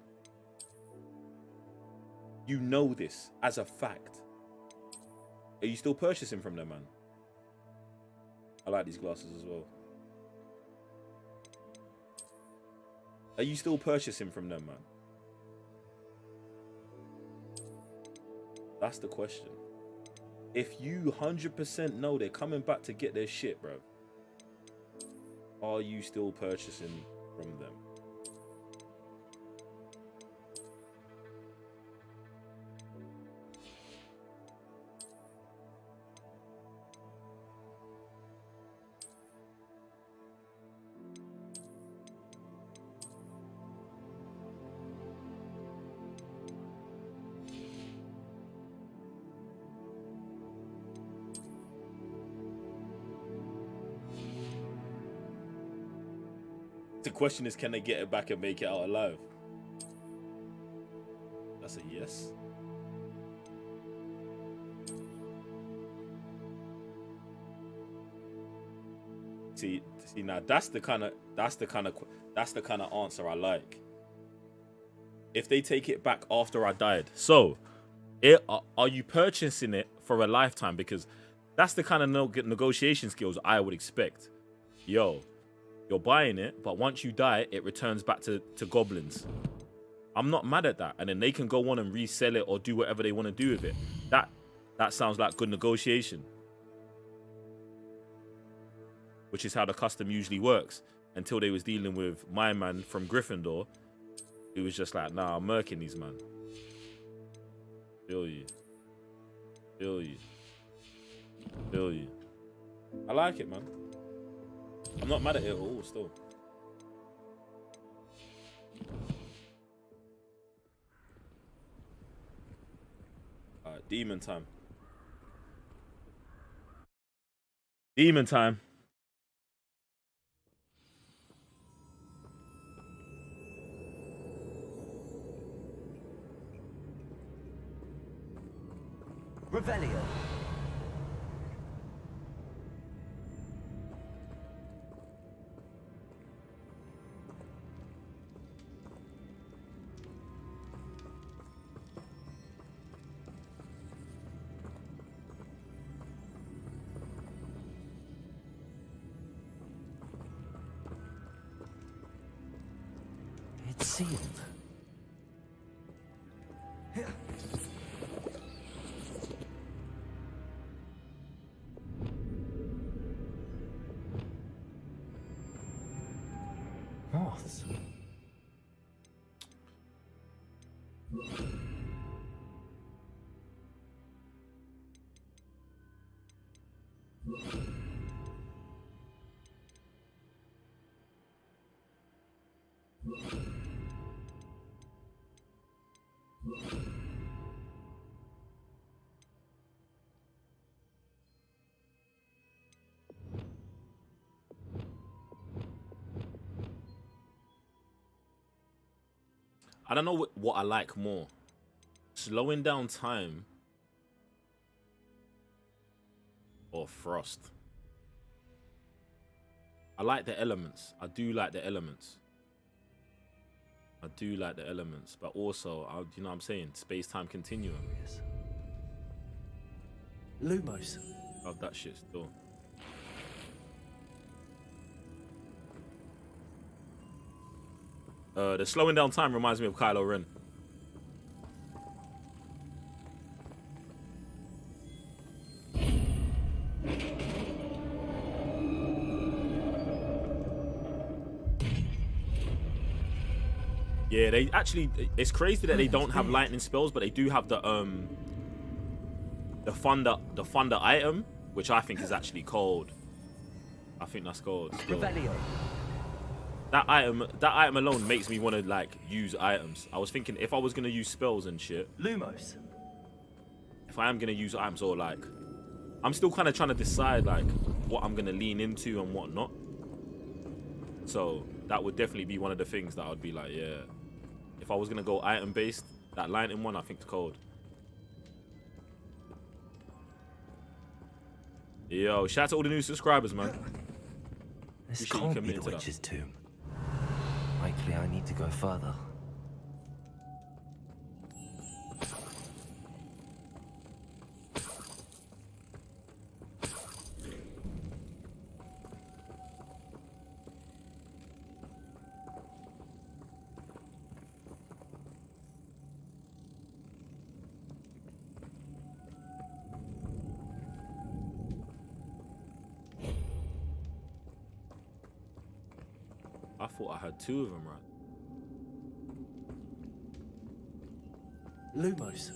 You know this as a fact. Are you still purchasing from them, man? I like these glasses as well. Are you still purchasing from them, man? That's the question. If you 100% know they're coming back to get their shit, bro, are you still purchasing from them? The question is, can they get it back and make it out alive? That's a yes. See now that's the kind of answer I like. If they take it back after I died, so are you purchasing it for a lifetime? Because that's the kind of negotiation skills I would expect. Yo, you're buying it, but once you die, it returns back to goblins. I'm not mad at that. And then they can go on and resell it or do whatever they want to do with it. That sounds like good negotiation. Which is how the custom usually works. Until they was dealing with my man from Gryffindor. He was just like, nah, I'm murking these, man. Feel you. Feel you. Feel you. I like it, man. I'm not mad at it at all, still. Alright, demon time. Demon time. Revelio. It's sealed. Moths. I don't know what I like more. Slowing down time or frost. I like the elements. I do like the elements. I do like the elements, but also, you know what I'm saying? Space-time continuum. Lumos. Love that shit still. The slowing down time reminds me of Kylo Ren. Yeah, they actually, it's crazy that they don't have lightning spells, but they do have the thunder item, which I think is actually cold. I think that's cold. That item alone makes me want to like use items. I was thinking if I was gonna use spells and shit. Lumos. If I am gonna use items, or like, I'm still kind of trying to decide like what I'm gonna lean into and what not. So that would definitely be one of the things that I'd be like, yeah. If I was gonna go item based, that lightning one I think is cold. Yo, shout out to all the new subscribers, man. This can't be the witch's tomb. Likely I need to go further. I thought I had two of them, right? Lumos.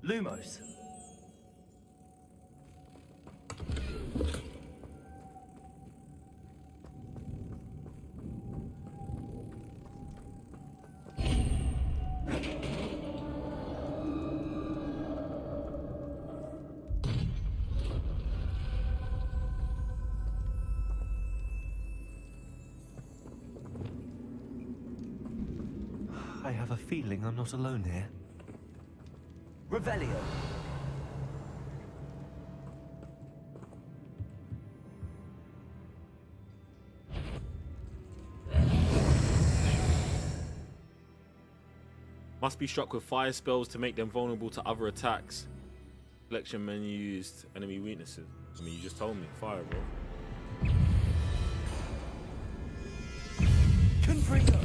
Lumos. I have a feeling I'm not alone here. Revelio. Must be struck with fire spells to make them vulnerable to other attacks. Selection menu used enemy weaknesses. I mean, you just told me. Fire, bro. Confringo.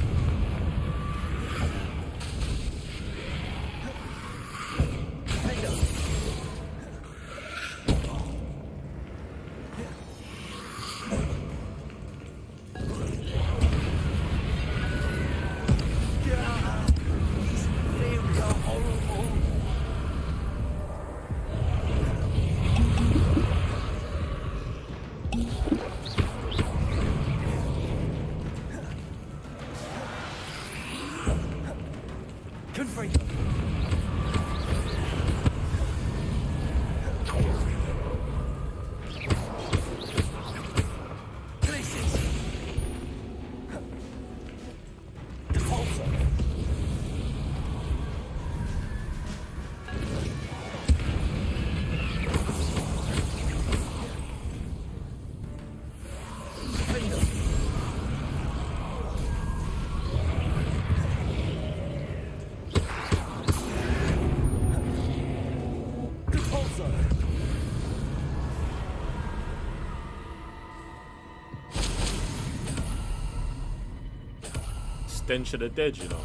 Stench of the dead, you know.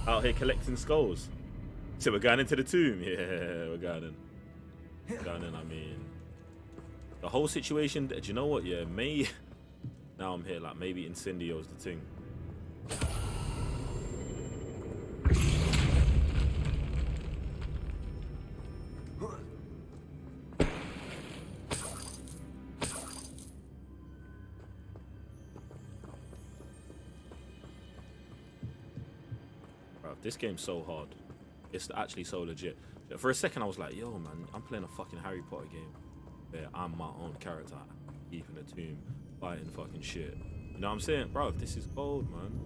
Out here collecting skulls. So we're going into the tomb. Yeah, we're going in. We're going in, I mean. The whole situation, do you know what? Yeah, now I'm here, like, maybe Incendio's the thing. This game's so hard. It's actually so legit. For a second, I was like, yo, man, I'm playing a fucking Harry Potter game where I'm my own character, deep in a tomb, fighting fucking shit. You know what I'm saying? Bro, this is gold, man.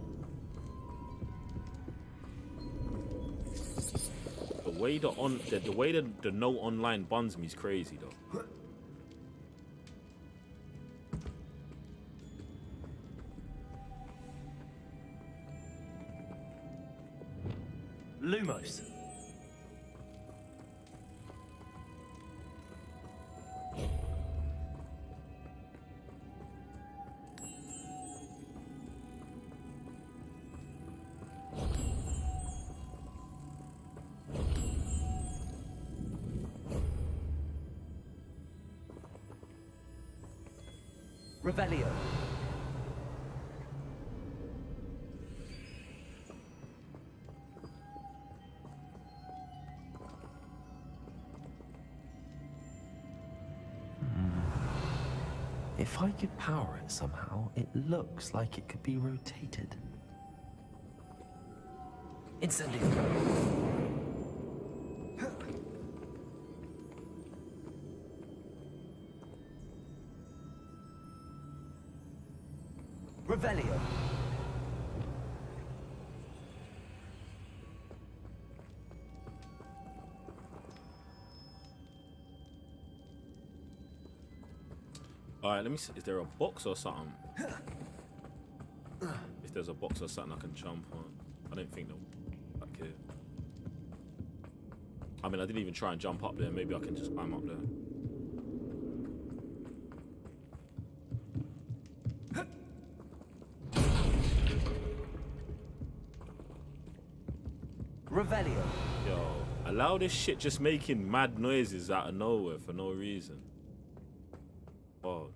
The way the no online buns me is crazy, though. Lumos. Revelio. If I could power it somehow, it looks like it could be rotated. Incendio. Revelio. Alright, let me see. Is there a box or something? If there's a box or something I can jump on. I don't think they'll back here. I mean, I didn't even try and jump up there. Maybe I can just climb up there. Revelio. Yo, allow this shit just making mad noises out of nowhere for no reason. Oh.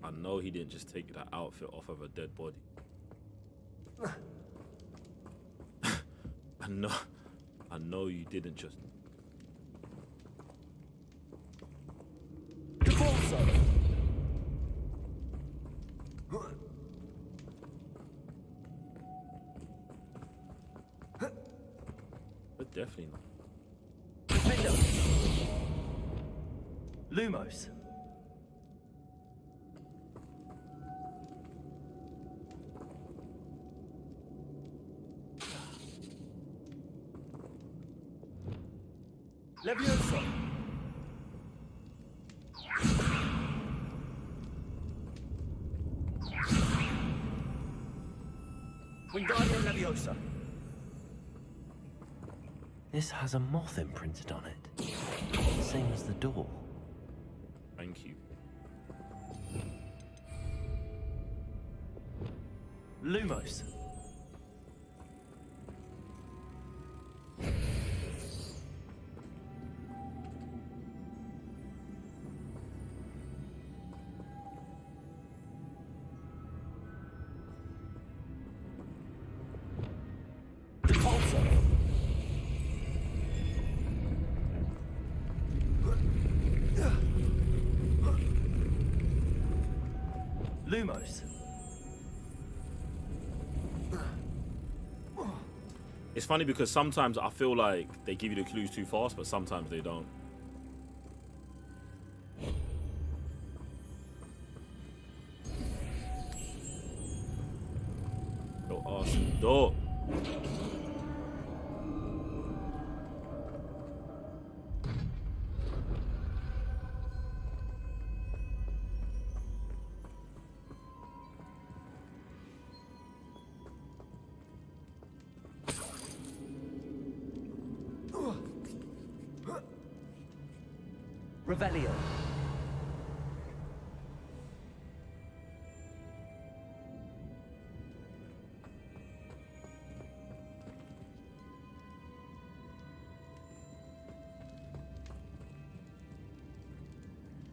I know he didn't just take that outfit off of a dead body. I know you didn't just. But definitely not. Lumos. Levioso. Wingardium Leviosa. This has a moth imprinted on it. Same as the door. Thank you. Lumos. Lumos. It's funny because sometimes I feel like they give you the clues too fast, but sometimes they don't. Go awesome door. Revelio.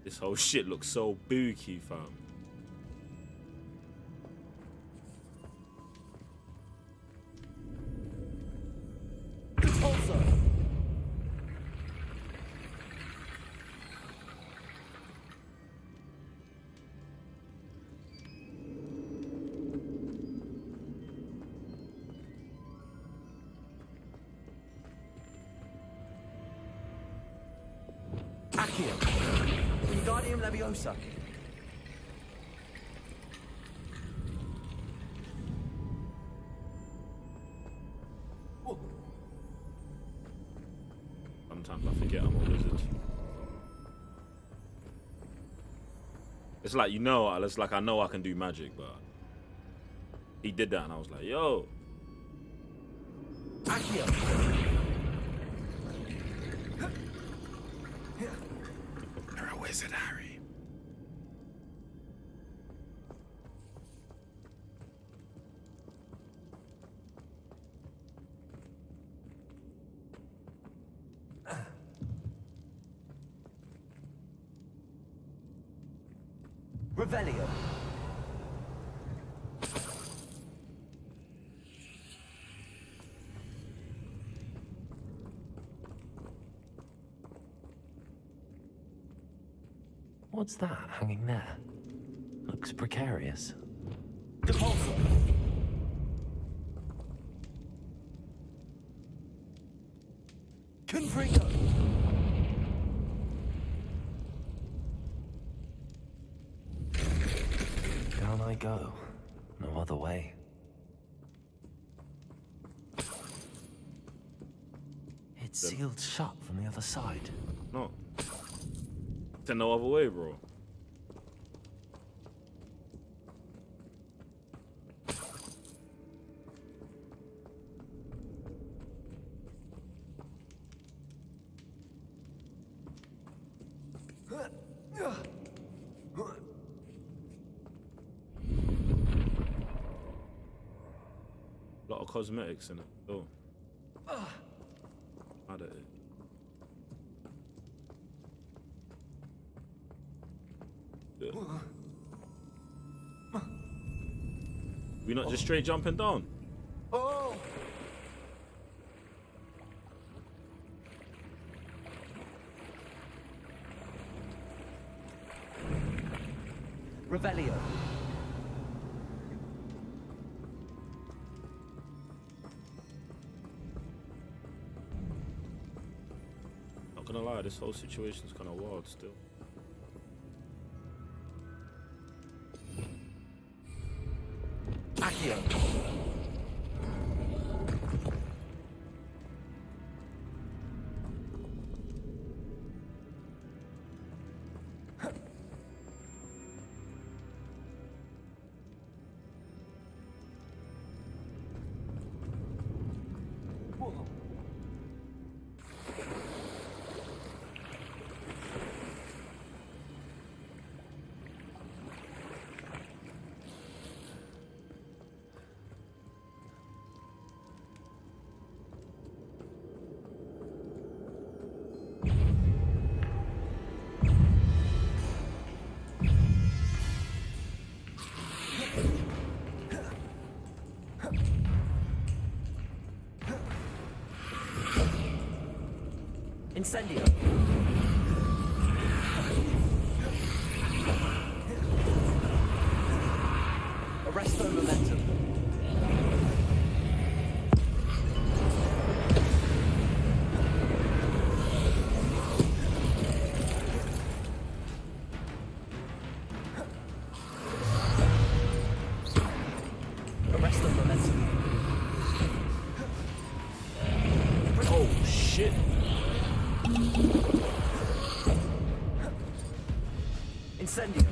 This whole shit looks so booky, fam. Accio. Wingardium Leviosa. Sometimes I forget I'm a wizard. It's like, you know, it's like I know I can do magic, but he did that and I was like, yo. Accio. You're a wizard, Harry. Revelio. What's that hanging there? Looks precarious. Depulso. Confringo. Down I go. No other way. It's sealed shut from the other side. No. There's no other way, bro. A lot of cosmetics in it. Oh. Mad at it. Yeah. We not just straight jumping down? Oh. Revelio. Not gonna lie, this whole situation's kind of wild still. Accio. Incendio. Arresto momentum. Arresto momentum. Oh shit. Incendio.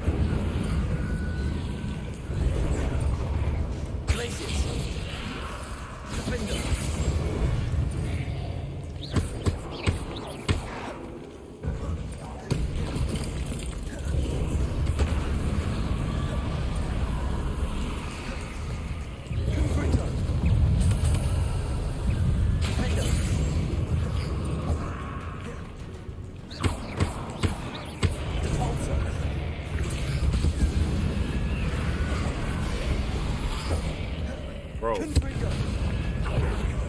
Glacius. Defender. Bro.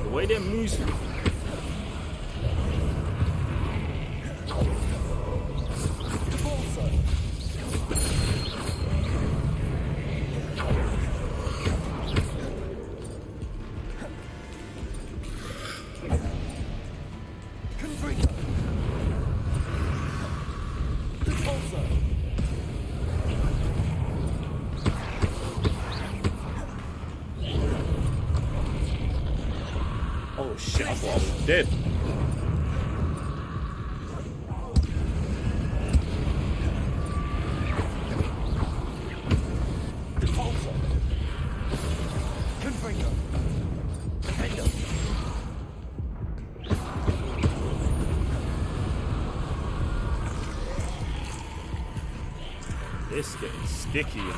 The way that moves. thought I was dead. It's getting sticky in it.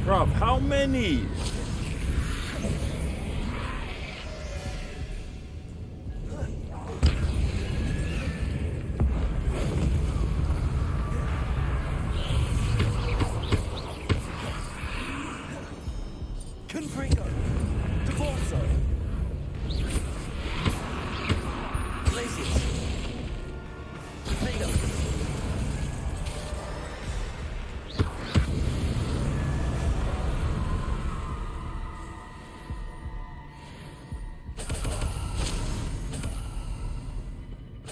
Bruv, how many? Confringo. Divorso. Glacius. Finger.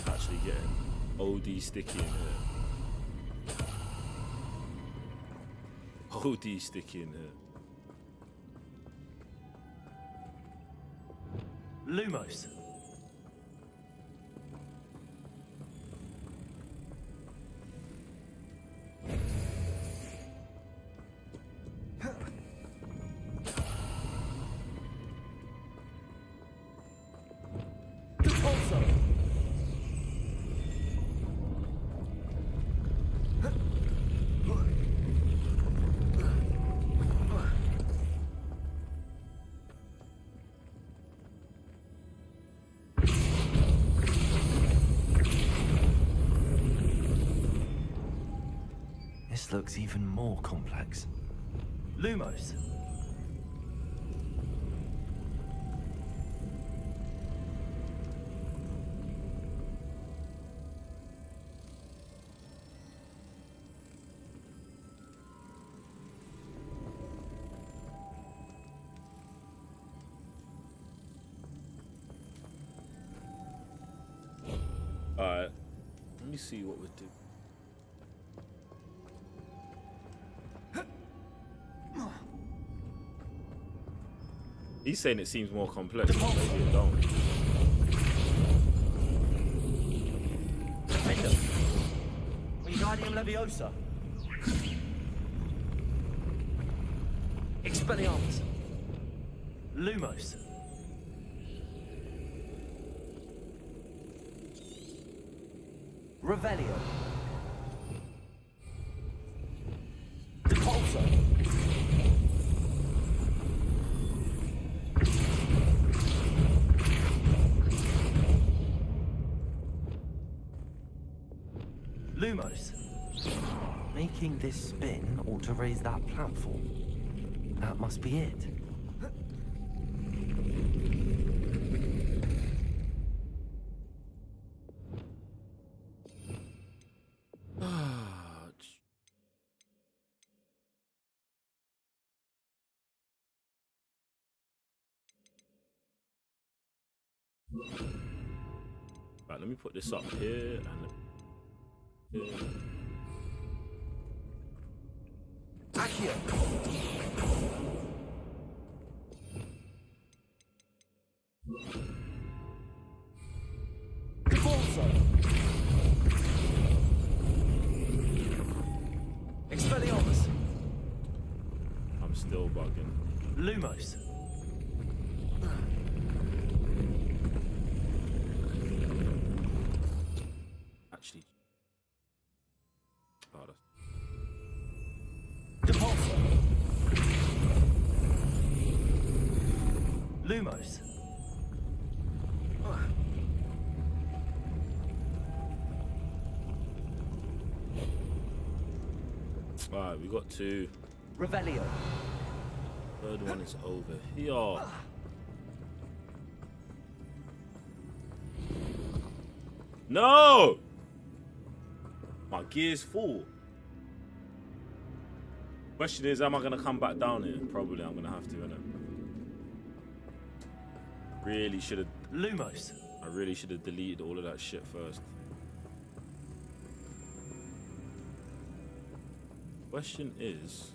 Actually getting OD sticky in here. OD sticky in here. Lumos. This looks even more complex. Lumos. Alright. Let me see what we do. He's saying it seems more complex, but maybe it don't. Defender. Wingardium Leviosa. Expelliarmus. Lumos. Revelio. Depulso. Lumos. Making this spin ought to raise that platform. That must be it. Right, let me put this up here and here. Accio. Divorso. Expelliarmus. I'm still bugging. Lumos. Actually. Oh, that's... Depulso. Lumos. Alright, we got two. Revelio. Third one is over here. No! My gear's full. Question is, am I gonna come back down here? Probably I'm gonna have to, innit? Really should have. Lumos. I really should have deleted all of that shit first. Question is,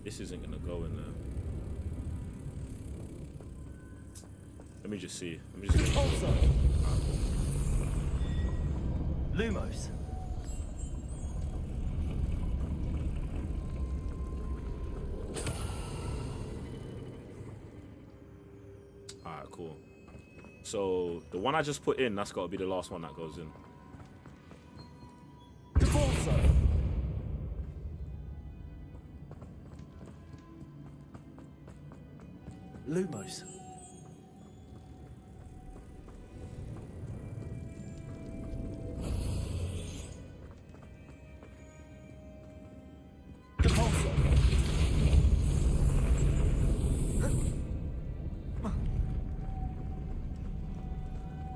This isn't gonna go in there. Let me just see. Let me just see. Also, Lumos. Alright, cool. So the one I just put in, that's got to be the last one that goes in. Divorso. Lumos.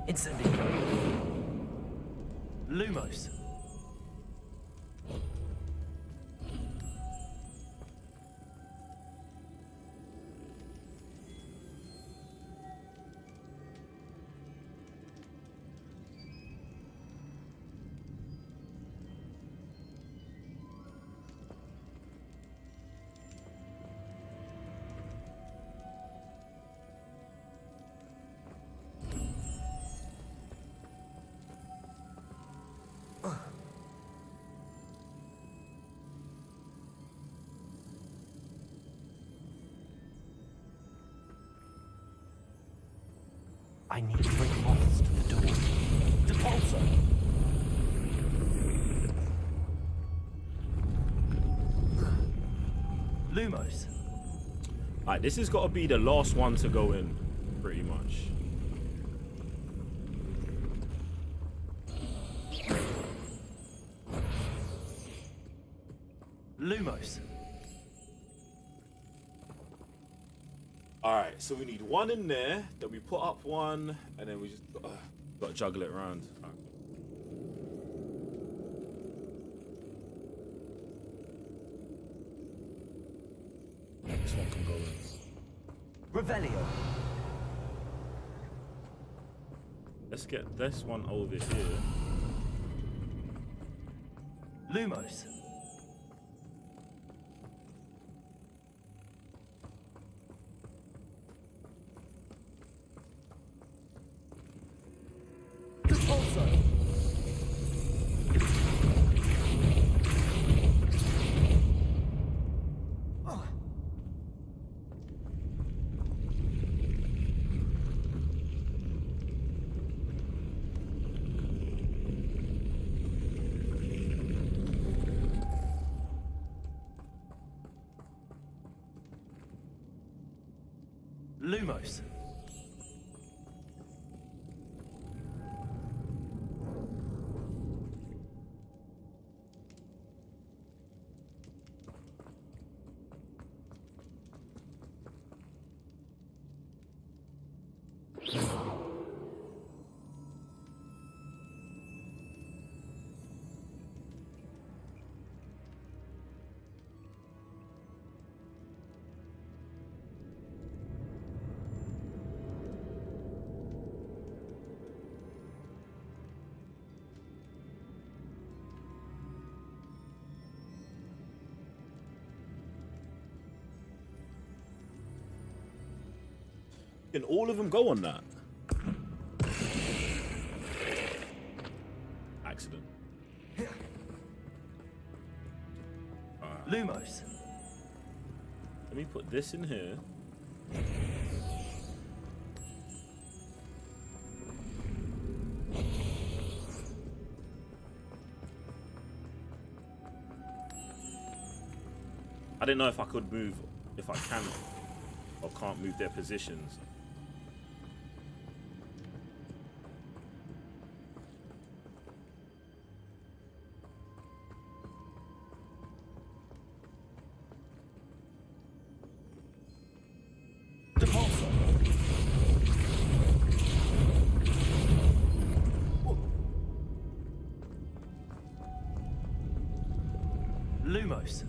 Incendio. Lumos. I need to bring moths to the door. Depulso. Lumos. Alright, this has got to be the last one to go in, pretty much. Lumos. Alright, so we need one in there, then we put up one, and then we just got to juggle it around. This one can go in. Revelio. Let's get this one over here. Lumos. Depulso. Lumos. Can all of them go on that? Accident. Lumos. Let me put this in here. I didn't know if I could move, if I can or can't move their positions. Lumos.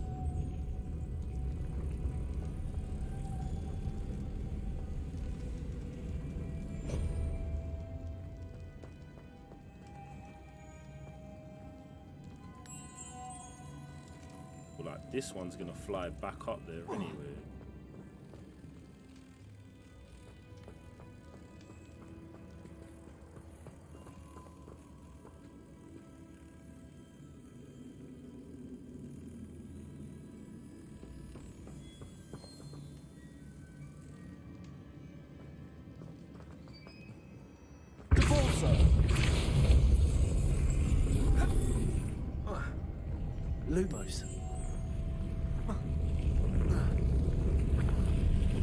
like this one's gonna fly back up there anyway. Lumos.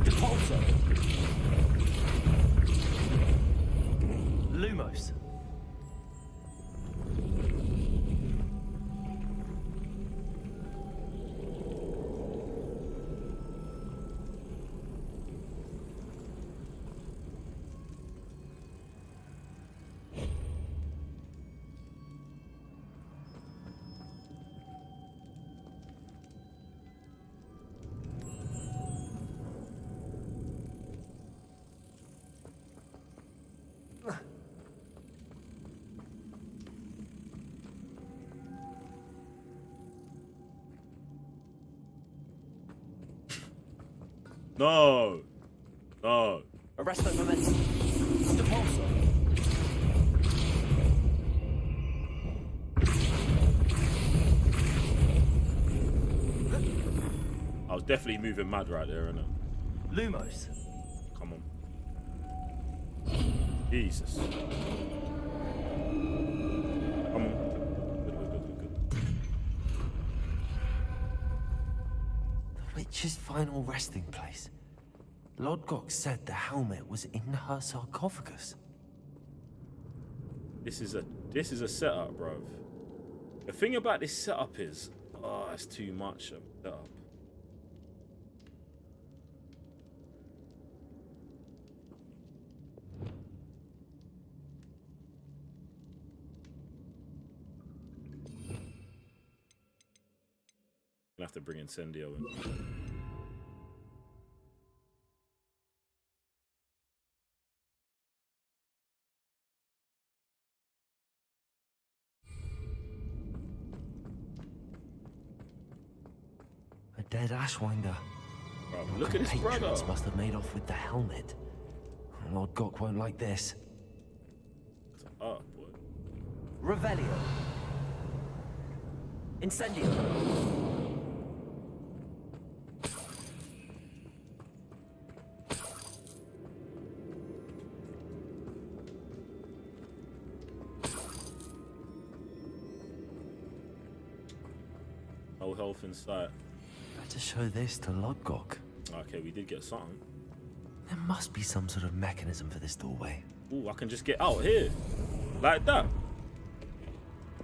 Depulso. Lumos. No. No. Arresto momentum. Depulso. I was definitely moving mad right there, innit? Lumos. Come on. Jesus. Come on. Good. The witch's final resting place. Lodgok said the helmet was in her sarcophagus. This is a setup, bro. The thing about this setup is, oh, it's too much of a setup. I'll have to bring Incendio in. A dead Ashwinder. Bro, look at this brother. Patrons must have made off with the helmet. Lodgok won't like this. It's up, boy. Revelio. Incendio. No health in sight. Better show this to Lodgok. Okay, we did get something. There must be some sort of mechanism for this doorway. Ooh, I can just get out here. Like that.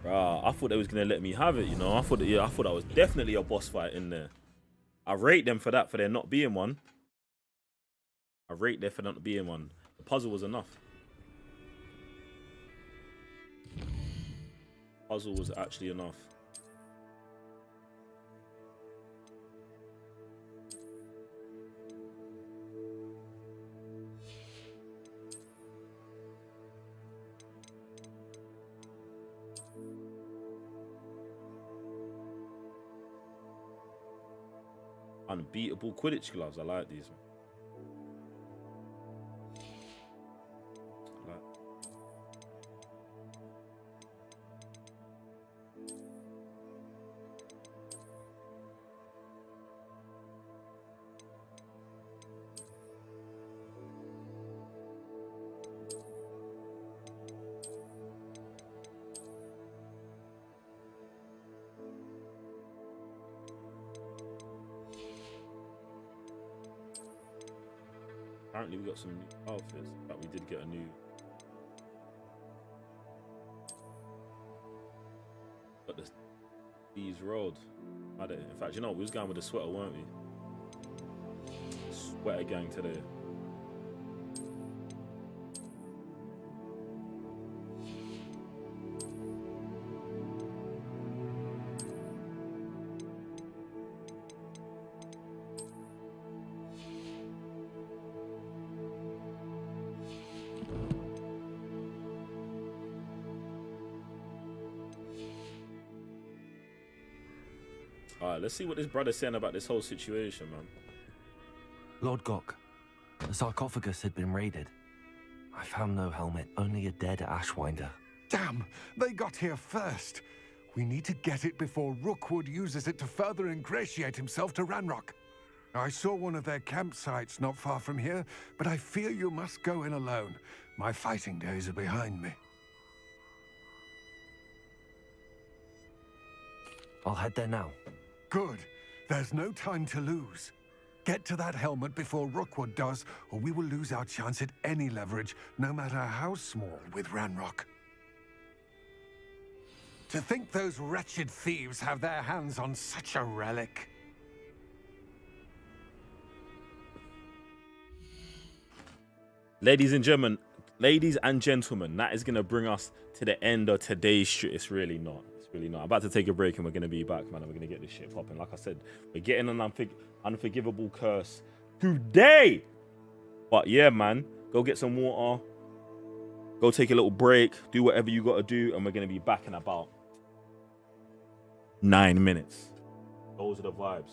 Bruh, I thought they was gonna let me have it, you know. I thought that was definitely a boss fight in there. I rate them for that, for there not being one. I rate there for not being one. The puzzle was enough. Puzzle was actually enough. Unbeatable Quidditch gloves. I like these. I like. Apparently we got some new outfits, but we did get a new. Got the Thieves Road. In fact, you know, we was going with the sweater, weren't we? Sweater gang today. All right, let's see what this brother's saying about this whole situation, man. Lord Gok, the sarcophagus had been raided. I found no helmet, only a dead Ashwinder. Damn, they got here first. We need to get it before Rookwood uses it to further ingratiate himself to Ranrock. I saw one of their campsites not far from here, but I fear you must go in alone. My fighting days are behind me. I'll head there now. Good. There's no time to lose. Get to that helmet before Rookwood does, or we will lose our chance at any leverage, no matter how small, with Ranrock. To think those wretched thieves have their hands on such a relic. Ladies and gentlemen, that is going to bring us to the end of today's shit. It's really not. I'm about to take a break and we're going to be back, man. And we're going to get this shit popping. Like I said, we're getting an unforgivable curse today. But yeah, man, go get some water. Go take a little break. Do whatever you got to do. And we're going to be back in about 9 minutes. Those are the vibes.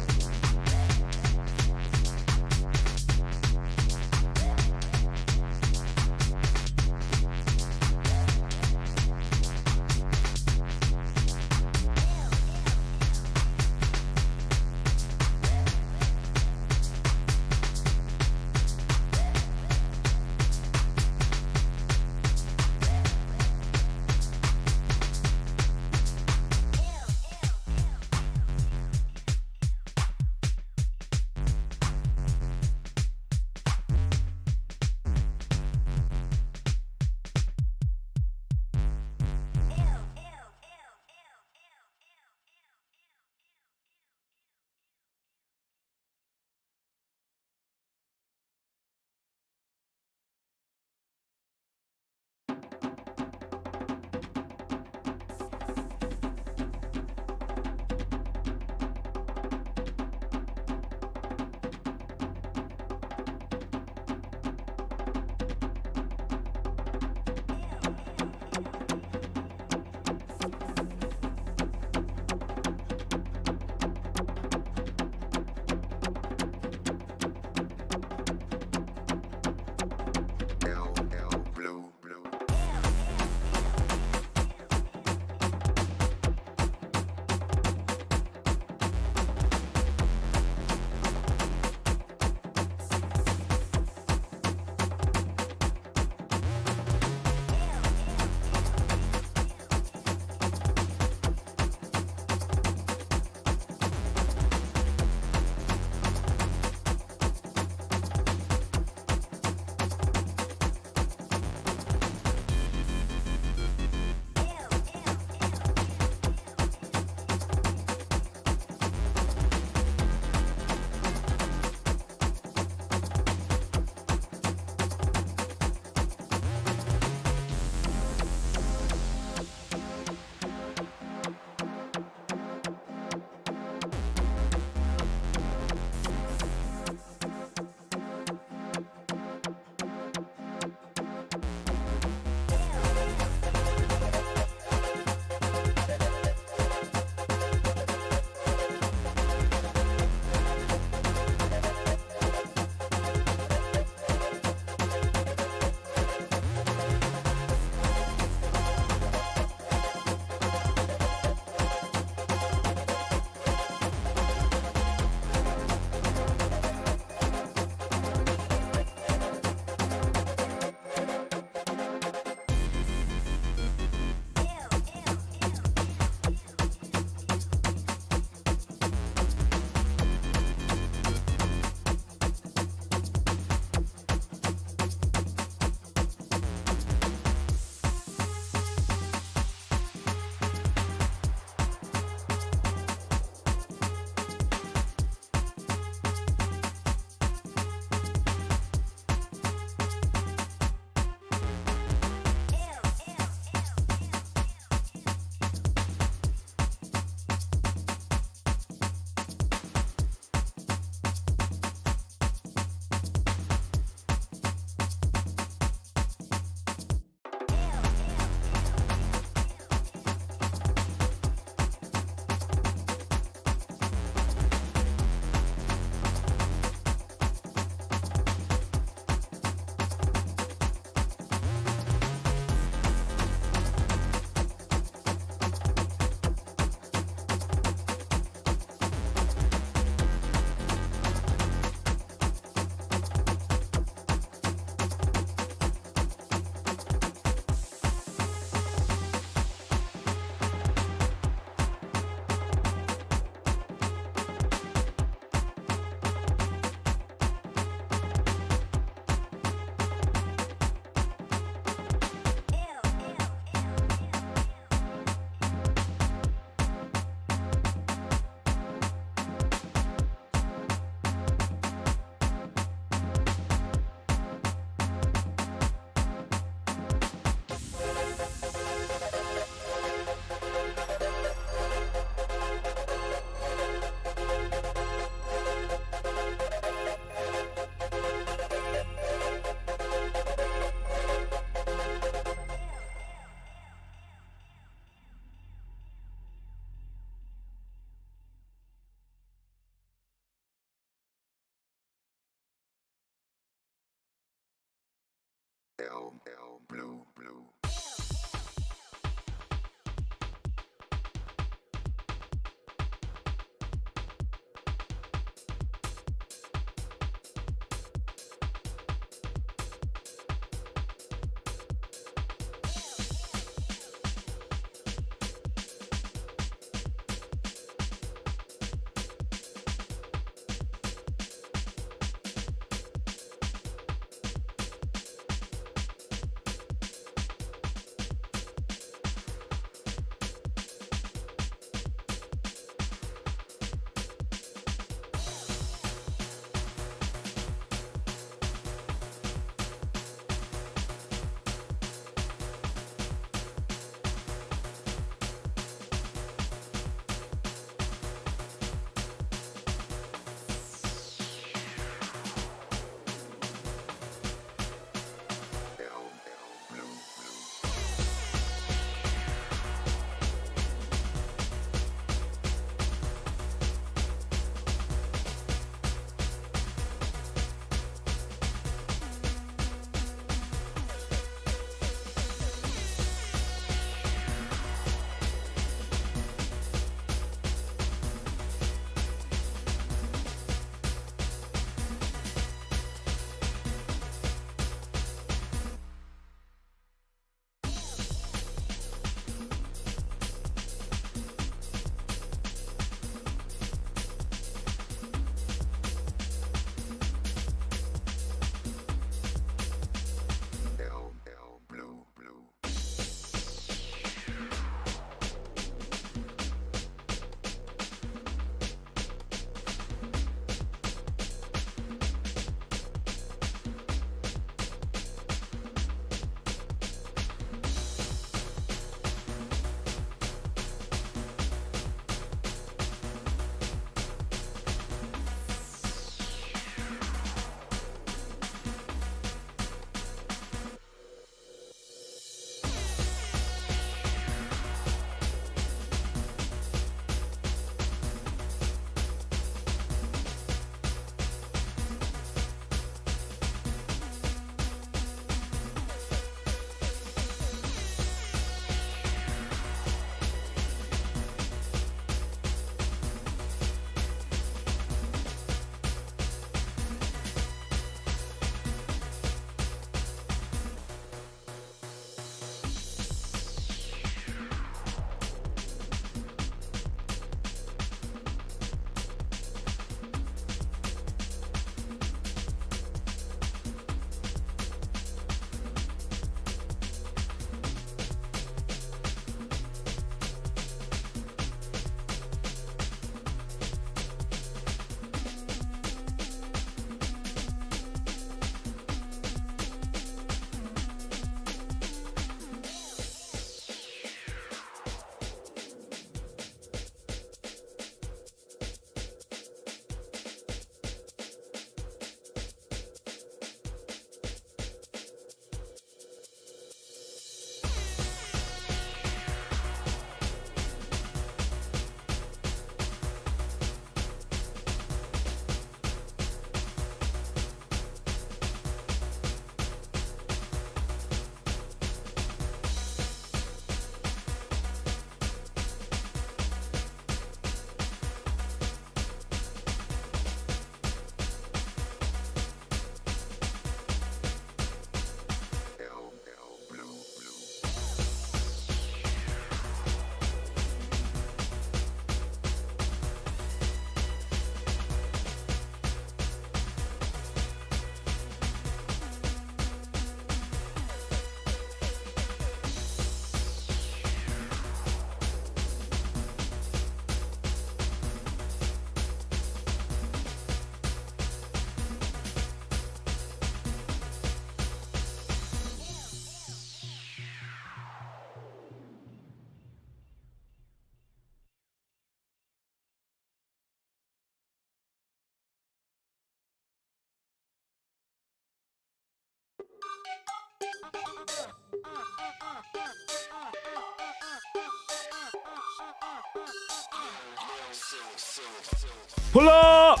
Pull up!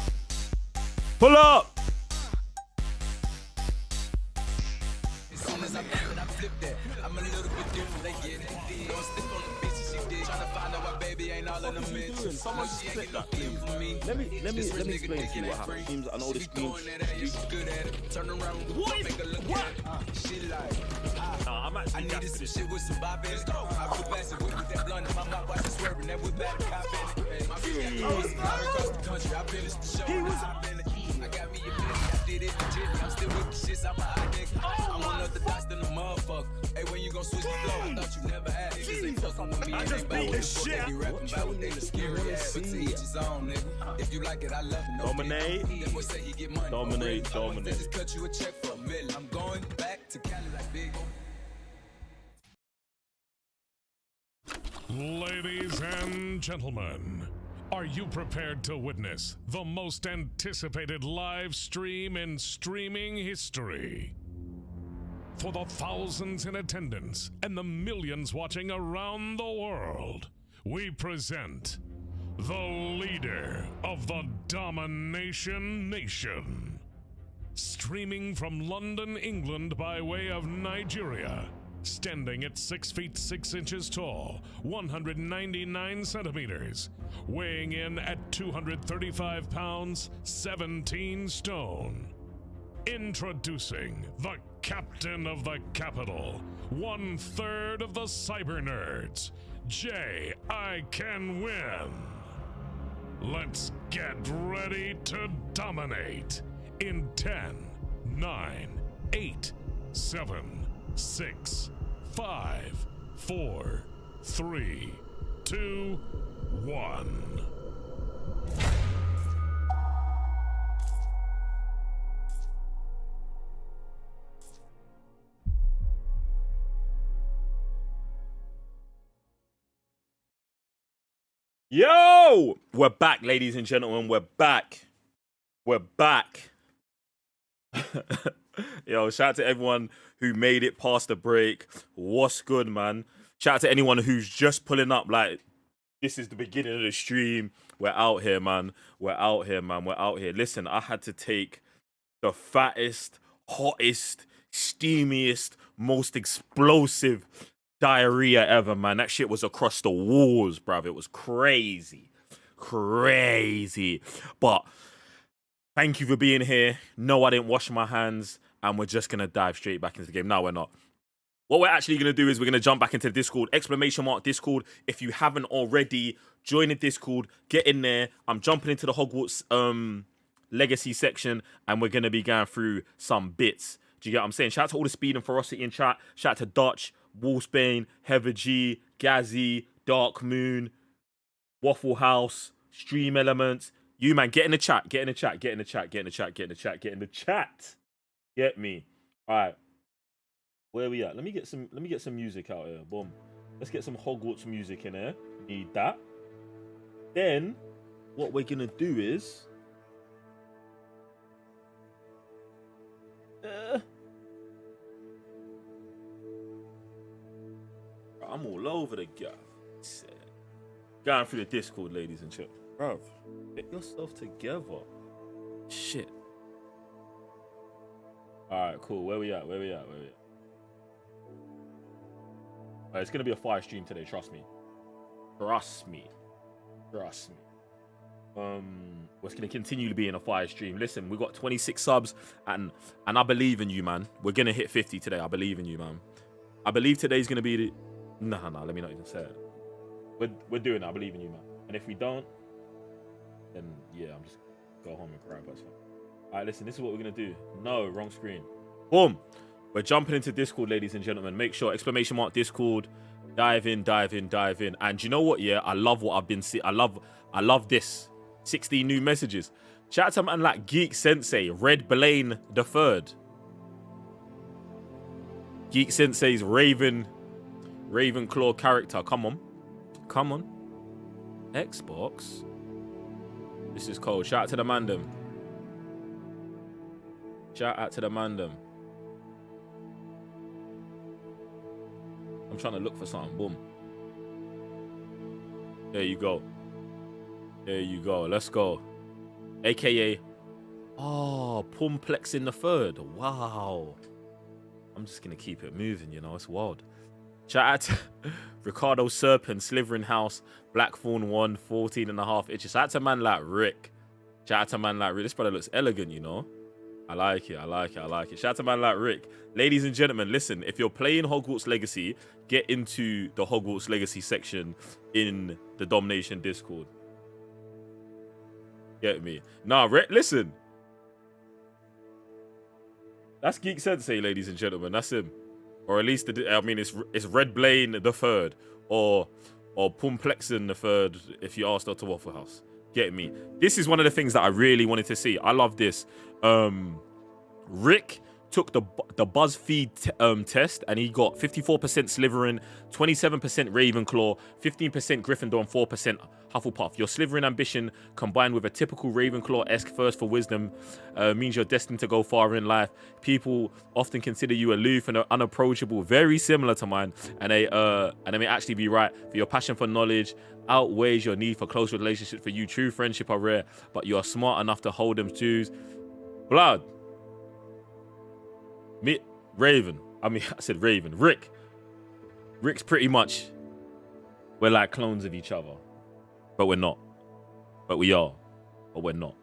Pull up! As soon as I flip that. I'm a little bit different, they get it. Don't stick on the bitch she did. Tryna find out why baby ain't all in the mix. Someone just click that, please. Let me explain to you what happened. Seems I know this screen. What? I'm actually needed some shit with some bop in it. I put passive with that blunt in my mouth, watch it swerving, that with back cop in it. My bitch across the country, I finished the show. I got me a minute, I did it legit. I'm still with the shits, I'm a hot nigga. I'm unorthodox than a motherfucker. Hey, when you gon' switch the flow? I thought you never had niggas ain't fucking with me. I just beat the shit. They rapping about what they look scary ass, but to each his own, nigga. If you like it, I love it. No dominate. That boy say he get money. Dominate. Just cut you a check for $1 million. I'm going back to Cali like big. Ladies and gentlemen, are you prepared to witness the most anticipated live stream in streaming history? For the thousands in attendance and the millions watching around the world, we present the leader of the Domination Nation. Streaming from London, England by way of Nigeria, standing at 6 feet 6 inches tall, 199 centimeters, weighing in at 235 pounds, 17 stone. Introducing the captain of the capital, 1/3 of the cyber nerds, JiCanWin. Let's get ready to dominate in 10, 9, 8, 7, 6, 5, 4, 3, 2, 1. Yo! We're back, ladies and gentlemen. We're back. We're back. Yo, shout out to everyone who made it past the break. What's good, man? Shout out to anyone who's just pulling up. Like, this is the beginning of the stream. We're out here, man. We're out here, man. We're out here. Listen, I had to take the fattest, hottest, steamiest, most explosive diarrhea ever, man. That shit was across the walls, bruv. It was crazy. Crazy. But thank you for being here. No, I didn't wash my hands, and we're just going to dive straight back into the game. No, we're not. What we're actually going to do is we're going to jump back into the Discord. !Discord. If you haven't already, join the Discord. Get in there. I'm jumping into the Hogwarts Legacy section, and we're going to be going through some bits. Do you get what I'm saying? Shout out to all the speed and ferocity in chat. Shout out to Dutch, Wolfsbane, Heather G, Gazzy, Dark Moon, Waffle House, Stream Elements. You, man, get in the chat. Get in the chat. Get in the chat. Get in the chat. Get in the chat. Get in the chat. Get me. All right. Where are we at? Let me get some music out here. Boom. Let's get some Hogwarts music in here. Need that. Then what we're gonna do is I'm all over the gap. Going through the Discord, ladies and gentlemen. Bruv, get yourself together. Shit. Alright, cool. Where we at? It's gonna be a fire stream today, trust me. Trust me. It's gonna continue to be in a fire stream. Listen, we got 26 subs and I believe in you, man. We're gonna hit 50 today. I believe in you, man. I believe today's gonna be the Nah, let me not even say it. We're doing it. I believe in you, man. And if we don't, then yeah, I'm just gonna go home and cry, but it's fine. Alright, listen, this is what we're gonna do. No, wrong screen. Boom. We're jumping into Discord, ladies and gentlemen. Make sure, !Discord. Dive in. And you know what, yeah? I love what I've been seeing. I love this. 16 new messages. Shout out to man like Geek Sensei, Red Blaine the Third. Geek Sensei's Ravenclaw character. Come on. Xbox. This is cold. Shout out to the mandem. I'm trying to look for something. Boom. There you go. Let's go. AKA. Oh, Pumplex in the Third. Wow. I'm just gonna keep it moving, you know, it's wild. Shout out to Ricardo Serpent, Slytherin House, Blackthorn 1, 14.5 inches. Shout out to man like Rick. Shout out to man like Rick. This brother looks elegant, you know. I like it. Shout out to man like Rick. Ladies and gentlemen, listen, if you're playing Hogwarts Legacy, get into the Hogwarts Legacy section in the Domination Discord. Get me? Nah, Rick, listen. That's Geek Sensei, ladies and gentlemen. That's him. Or at least, it's Red Blaine the Third. Or Pumplexin the Third, if you ask Dr. Waffle House. Get me? This is one of the things that I really wanted to see. I love this. Rick took the BuzzFeed test, and he got 54% Slytherin, 27% Ravenclaw, 15% Gryffindor, and 4% Hufflepuff. Your Slytherin ambition, combined with a typical Ravenclaw-esque thirst for wisdom, means you're destined to go far in life. People often consider you aloof and unapproachable, very similar to mine, and they may actually be right. For your passion for knowledge outweighs your need for close relationships. For you, true friendship are rare, but you are smart enough to hold them too. Blood. Raven. I said Raven. Rick's pretty much, we're like clones of each other. But we're not. But we are. But we're not.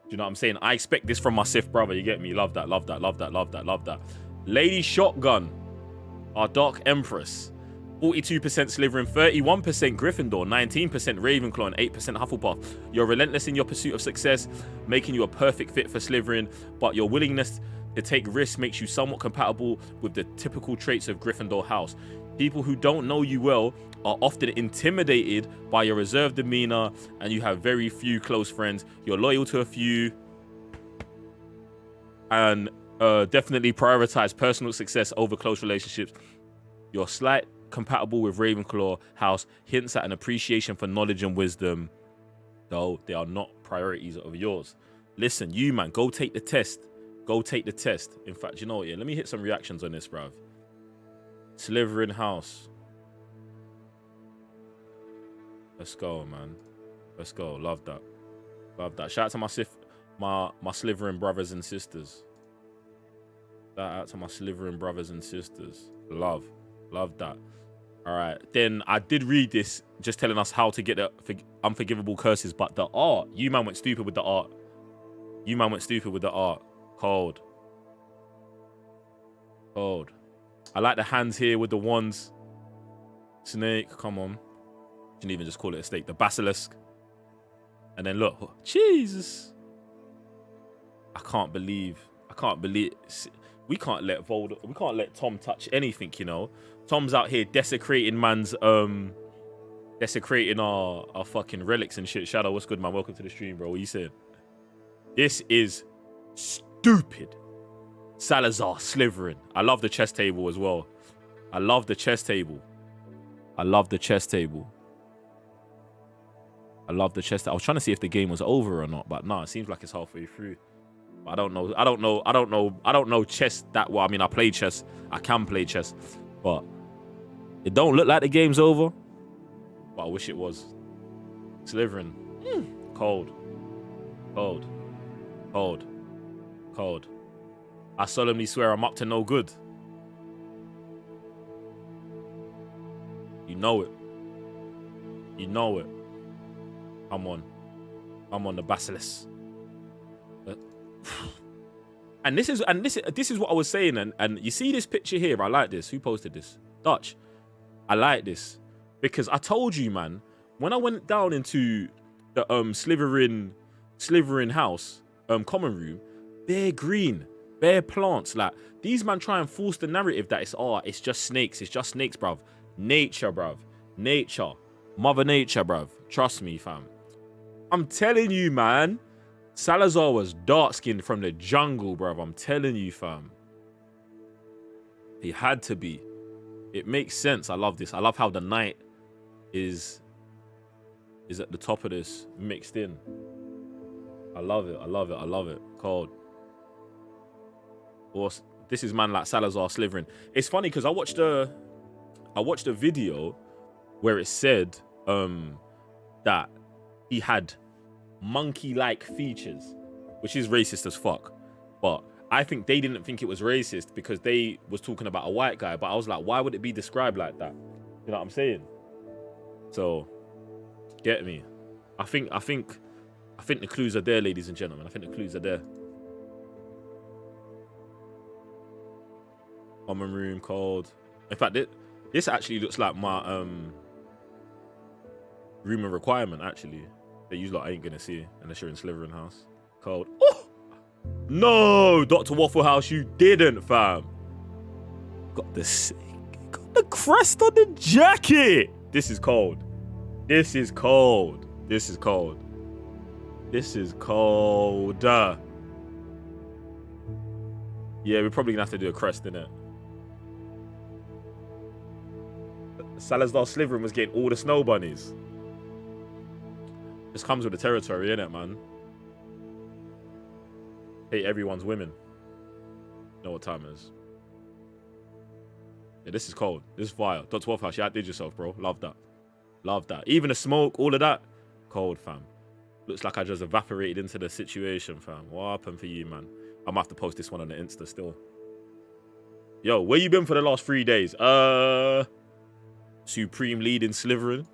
Do you know what I'm saying? I expect this from my Sith brother. You get me? Love that. Lady Shotgun. Our Dark Empress. 42% Slytherin, 31% Gryffindor, 19% Ravenclaw, and 8% Hufflepuff. You're relentless in your pursuit of success, making you a perfect fit for Slytherin, but your willingness to take risks makes you somewhat compatible with the typical traits of Gryffindor House. People who don't know you well are often intimidated by your reserved demeanor, and you have very few close friends. You're loyal to a few, and definitely prioritize personal success over close relationships. You're slight compatible with Ravenclaw House, hints at an appreciation for knowledge and wisdom, though they are not priorities of yours. Listen, you man, go take the test. Go take the test. In fact, you know what? Yeah, let me hit some reactions on this, bruv. Slytherin House. Let's go, man. Let's go. Love that. Love that. Shout out to my Slytherin brothers and sisters. Shout out to my Slytherin brothers and sisters. Love that. All right. Then I did read this, just telling us how to get the unforgivable curses, but the art. You man went stupid with the art. Cold. I like the hands here with the wands. Snake, come on. You can even just call it a snake. The basilisk. And then look, Jesus. I can't believe. We can't let Tom touch anything, you know. Tom's out here desecrating man's desecrating our fucking relics and shit. Shadow, what's good, man? Welcome to the stream, bro. What you saying? This is stupid. Salazar Slytherin. I love the chess table as well. I love the chess table. I was trying to see if the game was over or not, but no, it seems like it's halfway through. I don't know chess that well. I mean, I play chess. I can play chess, but it don't look like the game's over. But I wish it was. Slytherin. Cold. I solemnly swear I'm up to no good. You know it. I'm on the basilisk. And this is what I was saying, and you see this picture here. I like this. Who posted this? Dutch. I like this because I told you, man, when I went down into the Slytherin House common room, bare green, bare plants. Like, these man try and force the narrative that it's just snakes, bruv. Nature, Mother Nature, bruv. Trust me, fam. I'm telling you, man. Salazar was dark-skinned from the jungle, bruv. I'm telling you, fam. He had to be. It makes sense. I love this. I love how the night is at the top of this, mixed in. I love it. Cold. This is man like Salazar Slytherin. It's funny because I watched a video where it said that he had monkey-like features, which is racist as fuck. But I think they didn't think it was racist because they was talking about a white guy. But I was like, why would it be described like that? You know what I'm saying? So, get me. I think the clues are there, ladies and gentlemen. I think the clues are there. Common room, cold. In fact, this actually looks like my room of requirement, actually. That you lot ain't gonna see unless you're in Slytherin House. Cold. Oh! No! Dr. Waffle House, you didn't, fam. Got the crest on the jacket. This is cold. This is cold. This is cold. This is cold. Yeah, we're probably gonna have to do a crest, innit? Salazar Slytherin was getting all the snow bunnies. This comes with the territory, innit, man? Hate everyone's women. You know what time it is. Yeah, this is cold. This is fire. Dr. Waffle House, you outdid yourself, bro. Love that. Love that. Even the smoke, all of that. Cold, fam. Looks like I just evaporated into the situation, fam. What happened for you, man? I'm gonna have to post this one on the Insta still. Yo, where you been for the last 3 days? Supreme lead in Slytherin.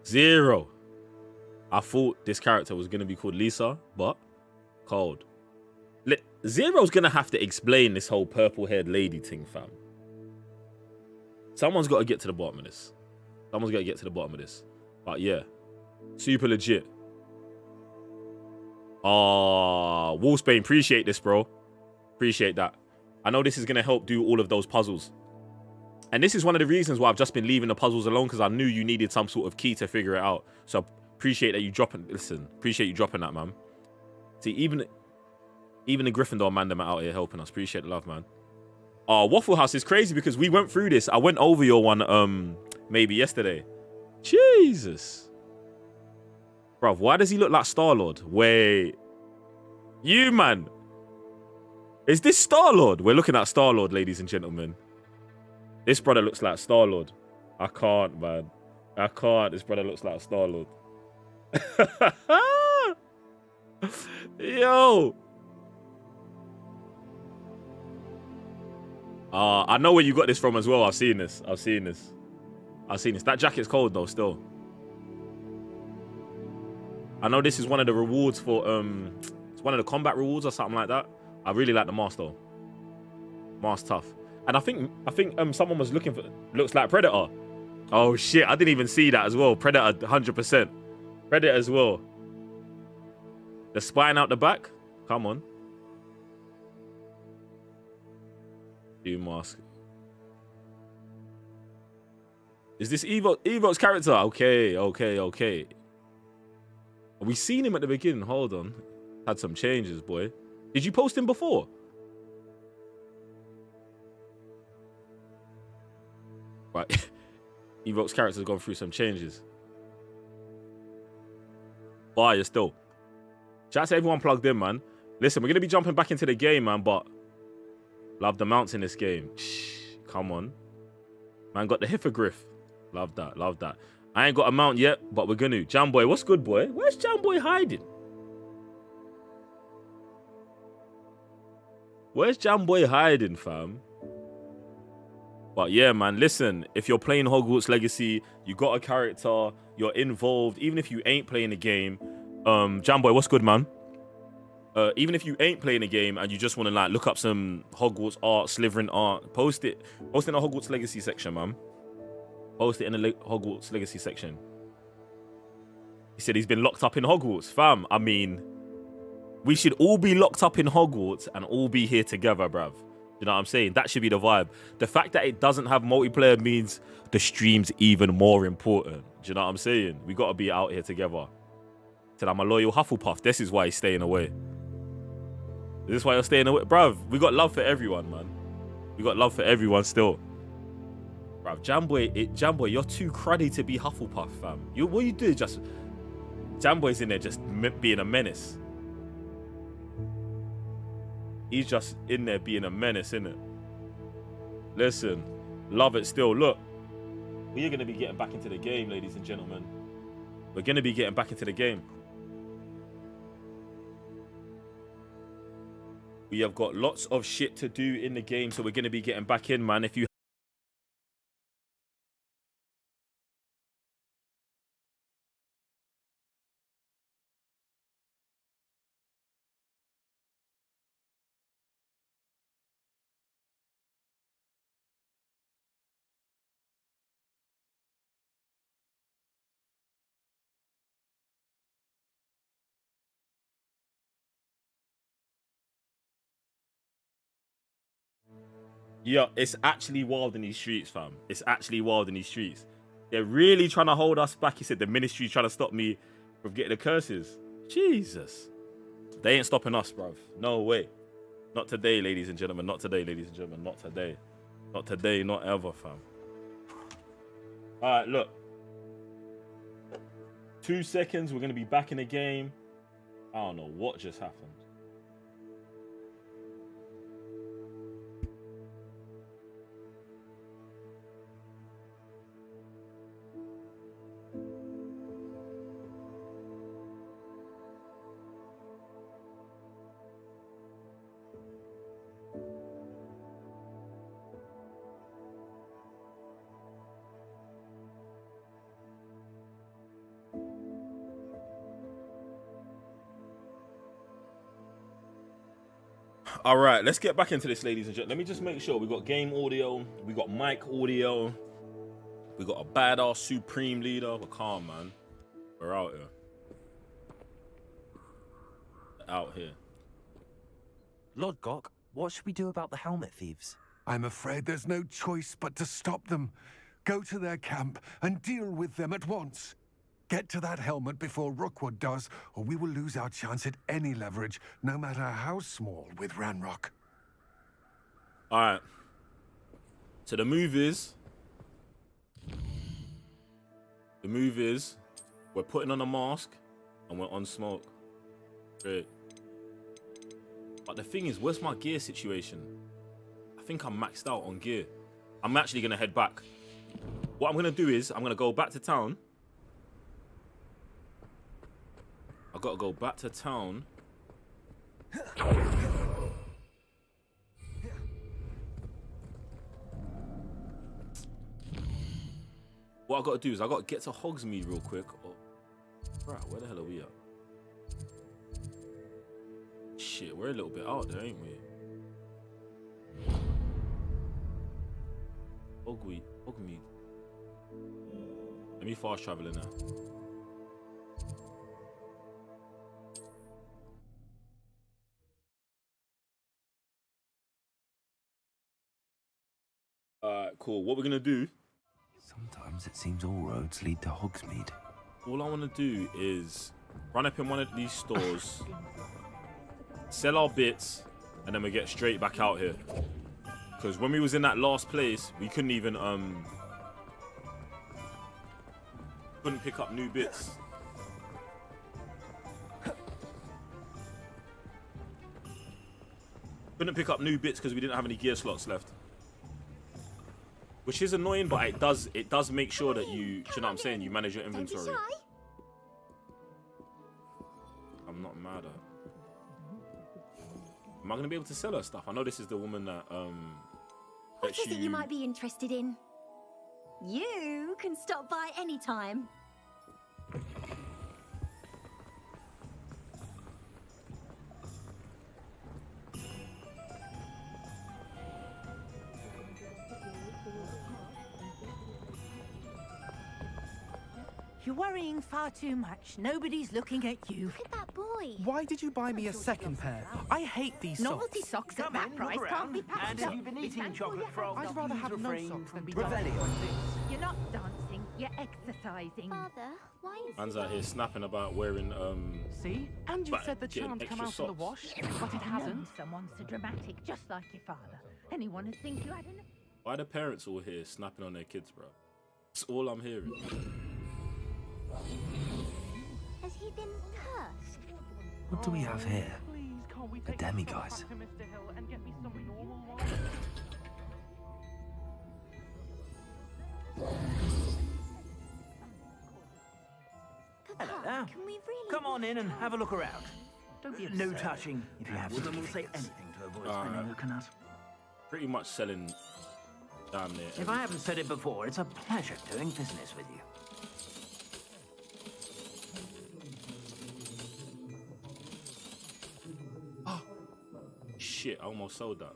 0. I thought this character was going to be called Lisa, but cold. Zero's going to have to explain this whole purple-haired lady thing, fam. Someone's got to get to the bottom of this. Someone's got to get to the bottom of this. But yeah, super legit. Wolfsbane, appreciate this, bro. Appreciate that. I know this is going to help do all of those puzzles. And this is one of the reasons why I've just been leaving the puzzles alone, because I knew you needed some sort of key to figure it out. So appreciate that you dropping. Listen, appreciate you dropping that, man. See, even the Gryffindor man them are out here helping us. Appreciate the love, man. Waffle House is crazy because we went through this. I went over your one maybe yesterday. Jesus. Bruv, why does he look like Star-Lord? Wait. You, man. Is this Star-Lord? We're looking at Star-Lord, ladies and gentlemen. This brother looks like Star-Lord. I can't, man. I can't. This brother looks like Star-Lord. Yo. I know where you got this from as well. I've seen this. That jacket's cold though, still. I know this is one of the rewards for it's one of the combat rewards or something like that. I really like the mask though. Mask tough. And I think someone was looking for, looks like Predator. Oh shit, I didn't even see that as well. Predator 100%. Predator as well. The spine out the back. Come on. New mask. Is this Evo's character? Okay. We seen him at the beginning. Hold on. Had some changes, boy. Did you post him before? Right. Evo's character's gone through some changes. Fire still. Shout out to everyone plugged in, man. Listen, we're going to be jumping back into the game, man, but love the mounts in this game. Come on. Man, got the hippogriff. Love that, love that. I ain't got a mount yet, but we're going to. Jamboy, what's good, boy? Where's Jamboy hiding? Where's Jamboy hiding, fam? But yeah, man, listen, if you're playing Hogwarts Legacy, you got a character, you're involved, even if you ain't playing the game, Jamboy, what's good, man? Even if you ain't playing the game and you just want to like look up some Hogwarts art, Slytherin art, post it in the Hogwarts Legacy section, man. Post it in the Hogwarts Legacy section. He said he's been locked up in Hogwarts, fam. I mean, we should all be locked up in Hogwarts and all be here together, bruv. You know what I'm saying? That should be the vibe. The fact that it doesn't have multiplayer means the stream's even more important. Do you know what I'm saying? We got to be out here together. Said I'm a loyal Hufflepuff. This is why he's staying away. Is this why you're staying away? Bruv, we got love for everyone, man. We got love for everyone still. Bruv, Jamboy, you're too cruddy to be Hufflepuff, fam. What you do? Just Jamboy's in there just being a menace. He's just in there being a menace, innit? Listen, love it still. Look, we're going to be getting back into the game, ladies and gentlemen. We're going to be getting back into the game. We have got lots of shit to do in the game, so we're going to be getting back in, man. If you Yeah, it's actually wild in these streets, fam. It's actually wild in these streets. They're really trying to hold us back. He said the ministry's trying to stop me from getting the curses. Jesus. They ain't stopping us, bruv. No way. Not today, ladies and gentlemen. Not today, ladies and gentlemen. Not today. Not today, not ever, fam. All right, look. 2 seconds. We're going to be back in the game. I don't know what just happened. All right, let's get back into this, ladies and gentlemen. Let me just make sure we got game audio, we got mic audio, we got a badass supreme leader. But calm, man. We're out here. Out here. Lord Gok, what should we do about the helmet thieves? I'm afraid there's no choice but to stop them. Go to their camp and deal with them at once. Get to that helmet before Rookwood does, or we will lose our chance at any leverage, no matter how small, with Ranrock. All right. So the move is we're putting on a mask and we're on smoke. Great. But the thing is, where's my gear situation? I think I'm maxed out on gear. I'm actually going to head back. What I'm going to do is I'm going to go back to town. I've got to go back to town. What I've got to do is I've got to get to Hogsmeade real quick. Oh, right, where the hell are we at? Shit, we're a little bit out there, ain't we? Hogmeade. Let me fast travel in there. Cool. What we're gonna do? Sometimes it seems all roads lead to Hogsmeade. All I want to do is run up in one of these stores, sell our bits, and then we get straight back out here. Because when we was in that last place, we couldn't even couldn't pick up new bits. Couldn't pick up new bits because we didn't have any gear slots left. Which is annoying, but it does make sure that you know what I'm saying, you manage your inventory. I'm not mad at. Am I gonna be able to sell her stuff? I know this is the woman that What is it you might be interested in? You can stop by anytime. You're worrying far too much. Nobody's looking at you. Look at that boy. Why did you buy me a second pair? I hate these socks. Novelty socks at that price can't be passed And up. have you been eating chocolate frogs? I'd rather have no socks than be Revelio. You're not dancing, you're exercising. Father, why is man's out here snapping about wearing See? And you but said the getting charm come extra out in the socks. wash, but it hasn't. Someone's so dramatic, just like your father. Anyone would think you had enough. Why are the parents all here snapping on their kids, bro? That's all I'm hearing. Has he been cursed? What do we have here? Please, can't we A take demiguise. this back to Mr. Hill and get me some normal one? Hello there. Can we really Come on in and have a look around. Don't be No absurd. touching, if you have to. We'll say anything to boys been looking at? Pretty much selling down there. If I haven't said it before, it's a pleasure doing business with you. Shit, I almost sold that.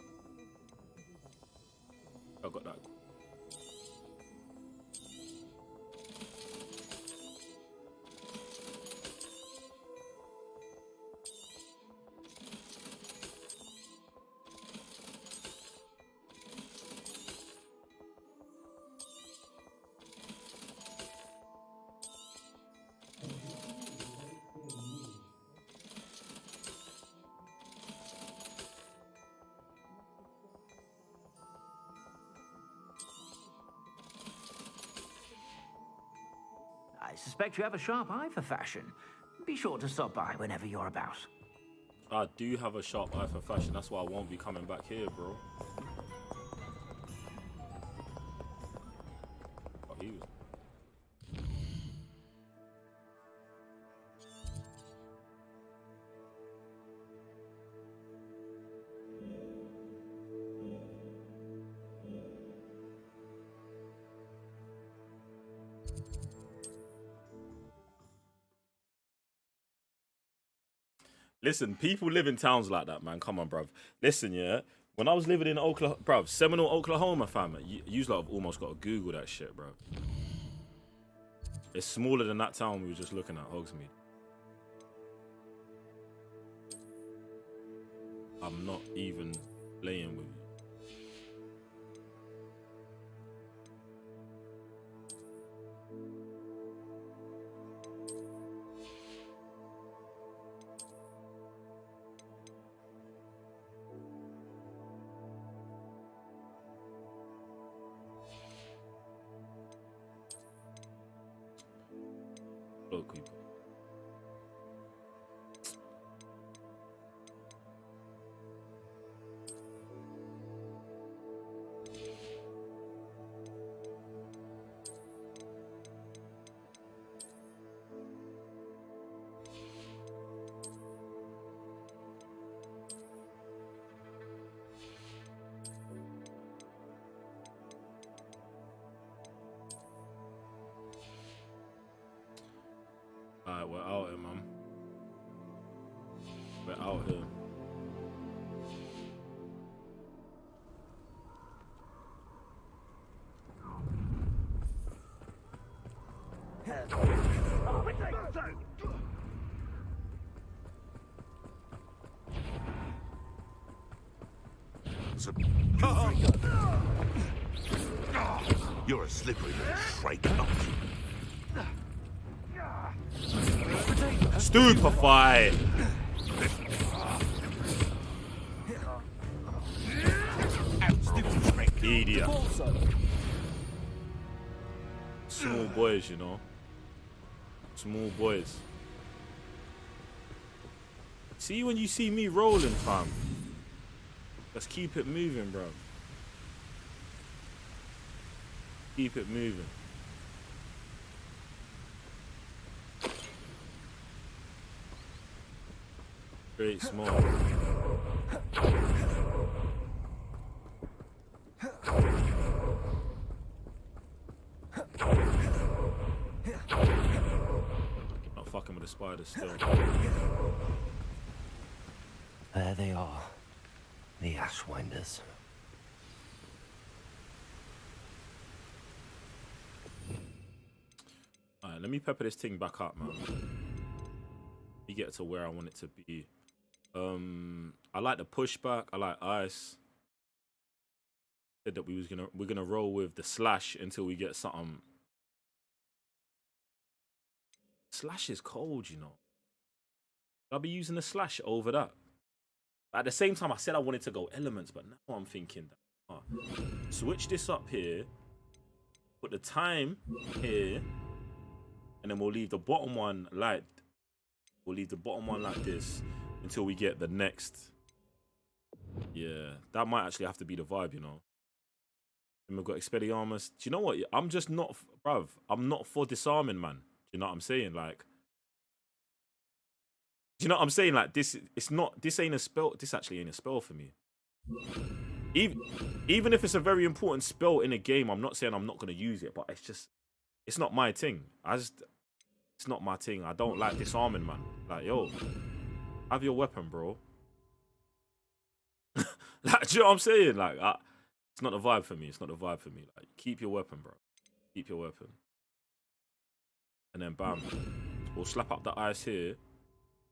I got that. I suspect you have a sharp eye for fashion. Be sure to stop by whenever you're about. I do have a sharp eye for fashion. That's why I won't be coming back here, bro. Oh, he was... Listen, people live in towns like that, man. Come on, bruv. Listen, yeah. When I was living in Oklahoma, bruv, Seminole, Oklahoma, fam, you lot have almost got to Google that shit, bruv. It's smaller than that town we were just looking at, Hogsmeade. I'm not even playing with you. Look, people. Alright, we're out here, man. We're out here. You're a slippery little shrike, aren't you? Stupefy! Idiot. Small boys, you know. Small boys. See when you see me rolling, fam. Let's keep it moving, bro. Keep it moving. Very small. Not fucking with the spiders still. There they are. The Ashwinders. Alright, let me pepper this thing back up, man. Let me get to where I want it to be. I like the pushback. I like ice. Said that we're gonna roll with the slash until we get something. Slash is cold, you know. I'll be using the slash over that. But at the same time, I said I wanted to go elements, but now I'm thinking that switch this up here, put the time here, and then we'll leave the bottom one like this until we get the next. Yeah, that might actually have to be the vibe, you know. And we've got Expelliarmus. Do you know what? I'm just not, bruv. I'm not for disarming, man. Do you know what I'm saying? Like, do you know what I'm saying? Like, this ain't a spell. This actually ain't a spell for me. Even if it's a very important spell in a game, I'm not saying I'm not gonna use it, but it's not my thing. It's not my thing. I don't like disarming, man. Like, yo, have your weapon, bro. Like, do you know what I'm saying? Like, it's not the vibe for me. It's not the vibe for me. Like, keep your weapon, bro. Keep your weapon. And then bam, we'll slap up the ice here.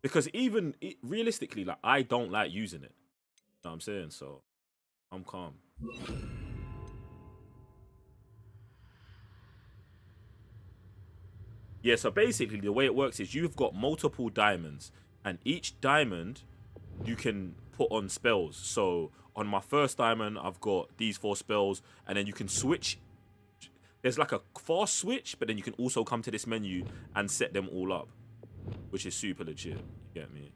Because even realistically, like, I don't like using it. You know what I'm saying? So I'm calm. Yeah, so basically the way it works is you've got multiple diamonds, and each diamond you can put on spells. So on my first diamond, I've got these 4 spells, and then you can switch. There's like a fast switch, but then you can also come to this menu and set them all up, which is super legit. You get me?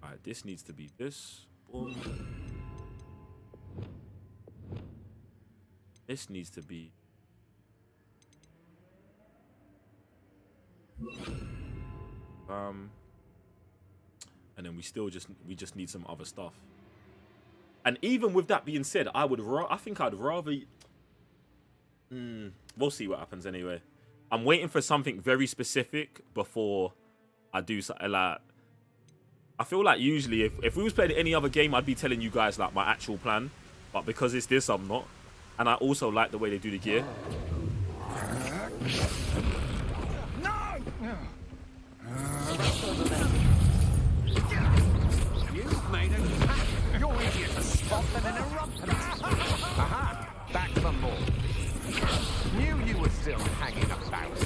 All right, this needs to be this. Boom. This needs to be. And then we just need some other stuff. And even with that being said, I think I'd rather. We'll see what happens anyway. I'm waiting for something very specific before I do something. Like, I feel like usually if we was playing any other game, I'd be telling you guys like my actual plan. But because it's this, I'm not. And I also like the way they do the gear. You've made a pack. You're easier to spot than an eruption. Aha! Back for more. Knew you were still hanging about.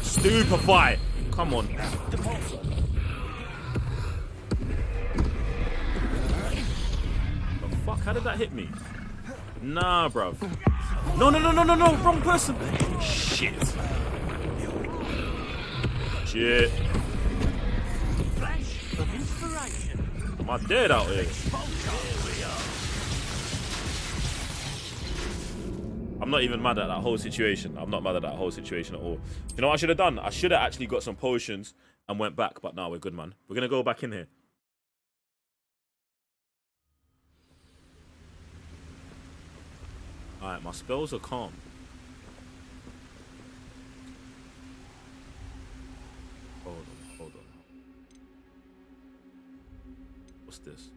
Stupefy! Come on. The fuck? How did that hit me? Nah, bruv. No, wrong person. Shit. Am I dead out here? I'm not even mad at that whole situation. I'm not mad at that whole situation at all. You know what I should have done? I should have actually got some potions and went back, but no, we're good, man. We're going to go back in here. Alright, my spells are calm. Hold on. What's this?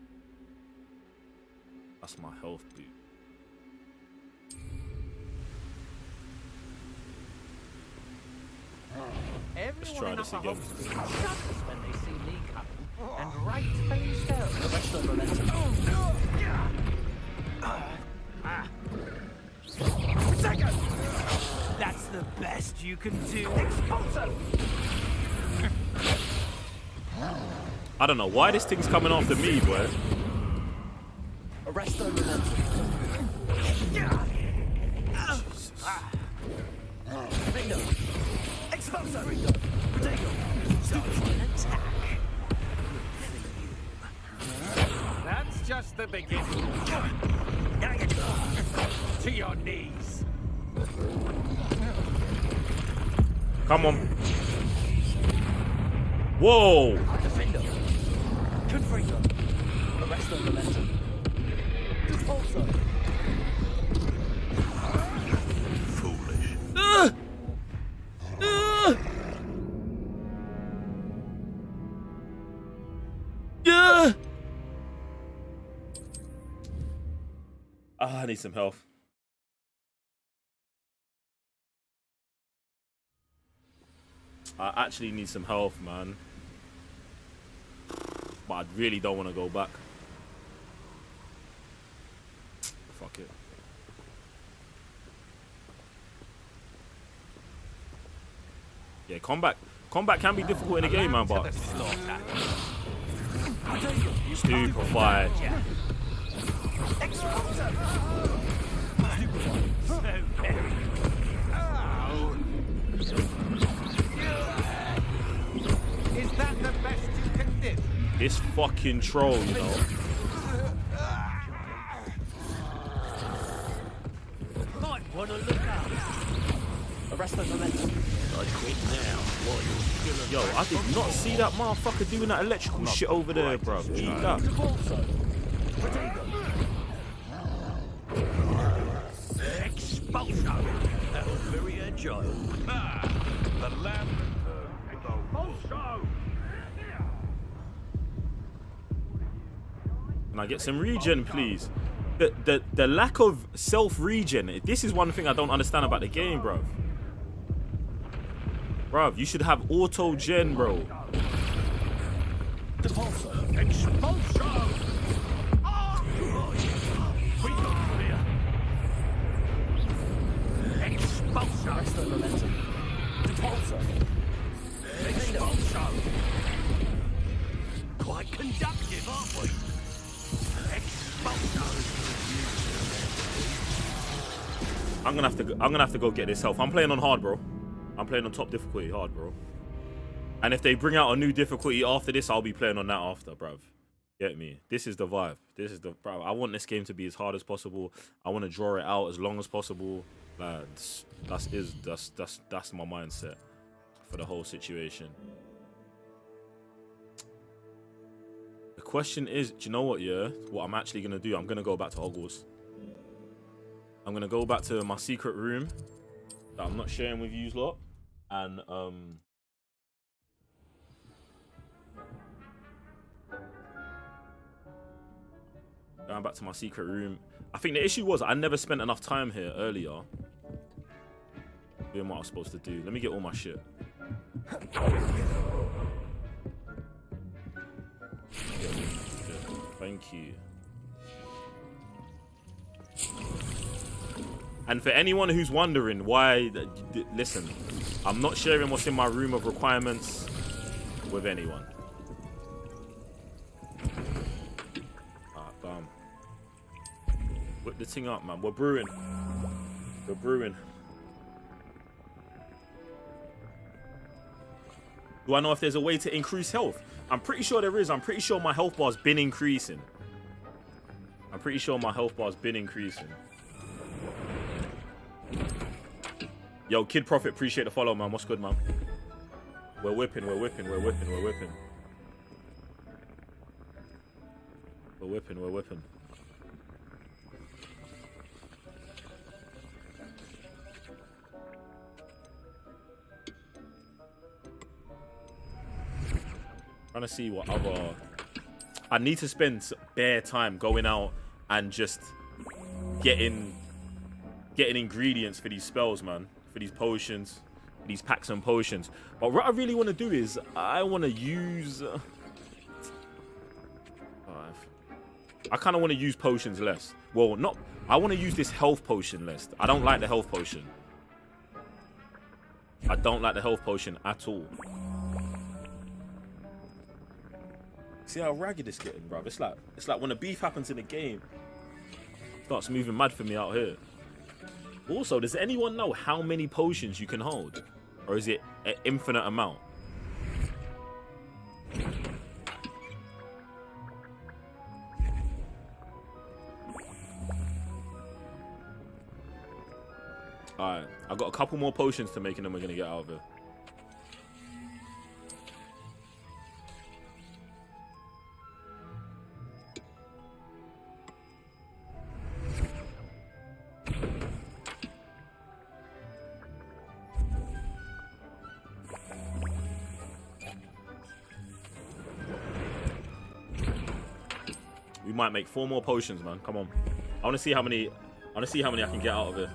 That's my health boot. Let's try this again. When they see me coming, and right for themselves. The rest of the That's the best you can do. I don't know why this thing's coming after me, boy. Arrest the momentum. Bingo. Expulso. Potato. Attack. That's just the beginning. To your knees. Come on. Whoa. Defender. Confringo. Arrest the momentum. Expulso. Foolish. I need some health. I actually need some health, man. But I really don't want to go back. Fuck it. Yeah, combat can be difficult in a game, man, but Stupefy. Is that the best you can do? This fucking troll, you know. Might want to look up. Arrest the momentum. I quit now. While you're still Yo, I did not see that motherfucker doing that electrical shit over there, bro. Eat that. Expulso. That was very agile. The lamb also. Can I get some regen, please? The lack of self-regen, this is one thing I don't understand about the game, bro. Bruv, you should have auto-gen, bro. Expulso. We got clear. Expulso. Extra momentum. Expulso. Quite conductive, aren't we? I'm gonna have to go get this health. I'm playing on hard, bro. I'm playing on top difficulty, hard, bro. And if they bring out a new difficulty after this, I'll be playing on that after, bruv. Get me? This is the vibe. This is the, bro. I want this game to be as hard as possible. I want to draw it out as long as possible. Like, that's my mindset for the whole situation. The question is, do you know what? Yeah, what I'm actually gonna do? I'm gonna go back to Hogwarts. I'm gonna go back to my secret room that I'm not sharing with you lot, and going back to my secret room. I think the issue was I never spent enough time here earlier doing what I was supposed to do. Let me get all my shit. Thank you. And for anyone who's wondering why, listen, I'm not sharing what's in my room of requirements with anyone. Alright, bam. Whip the thing up, man. We're brewing. We're brewing. Do I know if there's a way to increase health? I'm pretty sure there is. I'm pretty sure my health bar's been increasing. I'm pretty sure my health bar's been increasing. Yo, Kid Prophet, appreciate the follow, man. What's good, man? We're whipping, we're whipping, we're whipping, we're whipping. We're whipping, we're whipping. Trying to see what other... I need to spend bare time going out and just getting ingredients for these spells, man. For these potions, for these packs and potions. But what I really want to do is I want to use... I kind of want to use potions less. Well, not... I want to use this health potion less. I don't like the health potion. I don't like the health potion at all. See how ragged it's getting, bruv. It's like when a beef happens in a game, it starts moving mad for me out here. Also, does anyone know how many potions you can hold? Or is it an infinite amount? Alright, I've got a couple more potions to make and then we're going to get out of here. We might make 4 more potions, man. Come on. I want to see how many I can get out of it.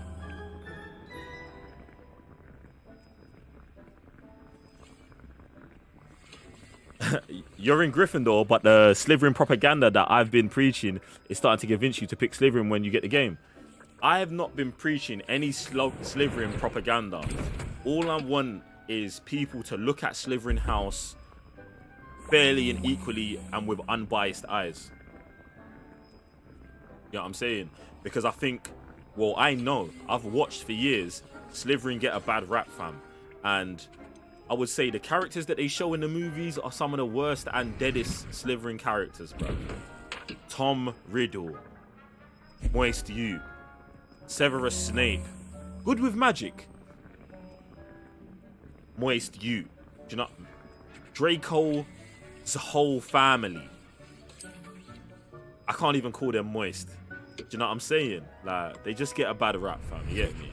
You're in Gryffindor, but the Slytherin propaganda that I've been preaching is starting to convince you to pick Slytherin when you get the game. I have not been preaching any Slytherin propaganda. All I want is people to look at Slytherin House fairly and equally and with unbiased eyes. You know what I'm saying? Because I think, well, I know, I've watched for years Slytherin get a bad rap, fam. And I would say the characters that they show in the movies are some of the worst and deadest Slytherin characters, bro. Tom Riddle, Moist You, Severus Snape. Good with magic. moist you. Do you know? Draco's whole family. I can't even call them moist. Do you know what I'm saying? Like, they just get a bad rap, fam. You get me?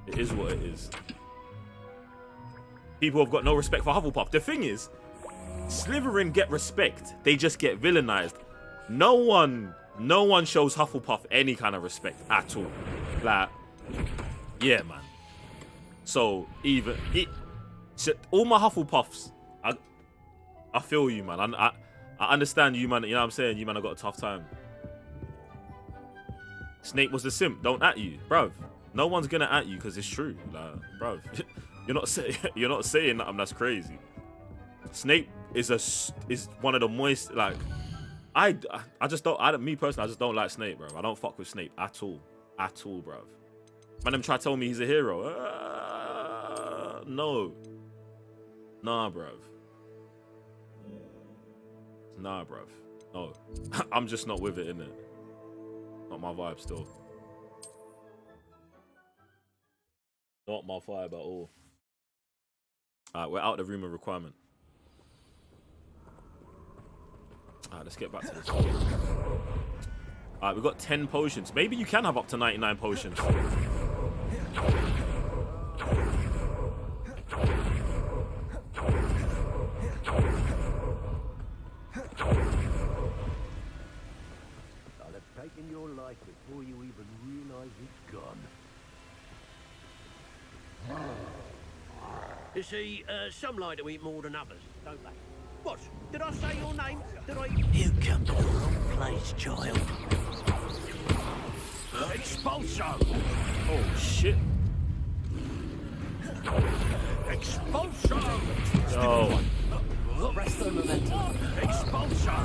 It is what it is. People have got no respect for Hufflepuff. The thing is, Slytherin get respect. They just get villainized. No one shows Hufflepuff any kind of respect at all. Like, yeah, man. So all my Hufflepuffs, I feel you, man. I understand you, man. You know what I'm saying? You, man, I got a tough time. Snape was the simp. Don't at you, bruv. No one's gonna at you because it's true, like, bruv. You're not saying that. That's crazy. Snape is one of the moist. Like, I just don't. Me personally, I just don't like Snape, bruv. I don't fuck with Snape at all, bruv. Man, them try to tell me he's a hero. No. Nah, bruv. Nah, bruv. No. I'm just not with it, innit? Not my vibe still. Not my vibe at all. Alright, we're out the room of requirement. Alright, let's get back to this. Alright, we've got 10 potions. Maybe you can have up to 99 potions. Taking your life before you even realize it's gone. You see, some like to eat more than others, don't they? What? Did I say your name? Did I? You come to the wrong place, child. Expulso! Oh shit! Expulso! Yo. Resto momentum. Expulso!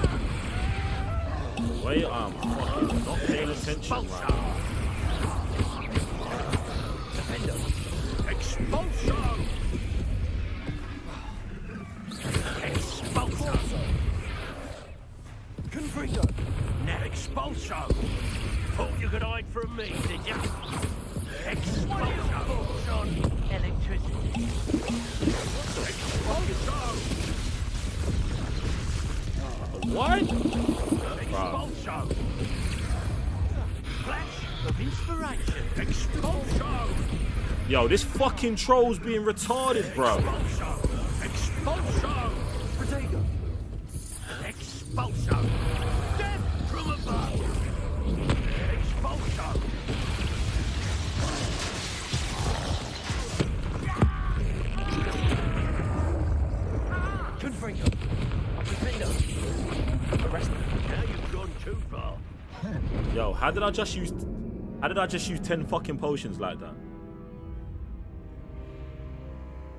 Wait, I'm fucking not paying attention right now. Defender. Expulso! Expulso! Confringo. Now expulso! Thought you could hide from me, did you? Expulso! On electricity. Expulso! What? Expulso! Flash of inspiration. Expulso! Yo, this fucking troll's being retarded, bro. Expulso! Expulso! Potato! Expulso! Death from above! Expulso! Confringo! Defender! Arrest him. Now you've gone too far. Yo, how did I just use 10 fucking potions like that?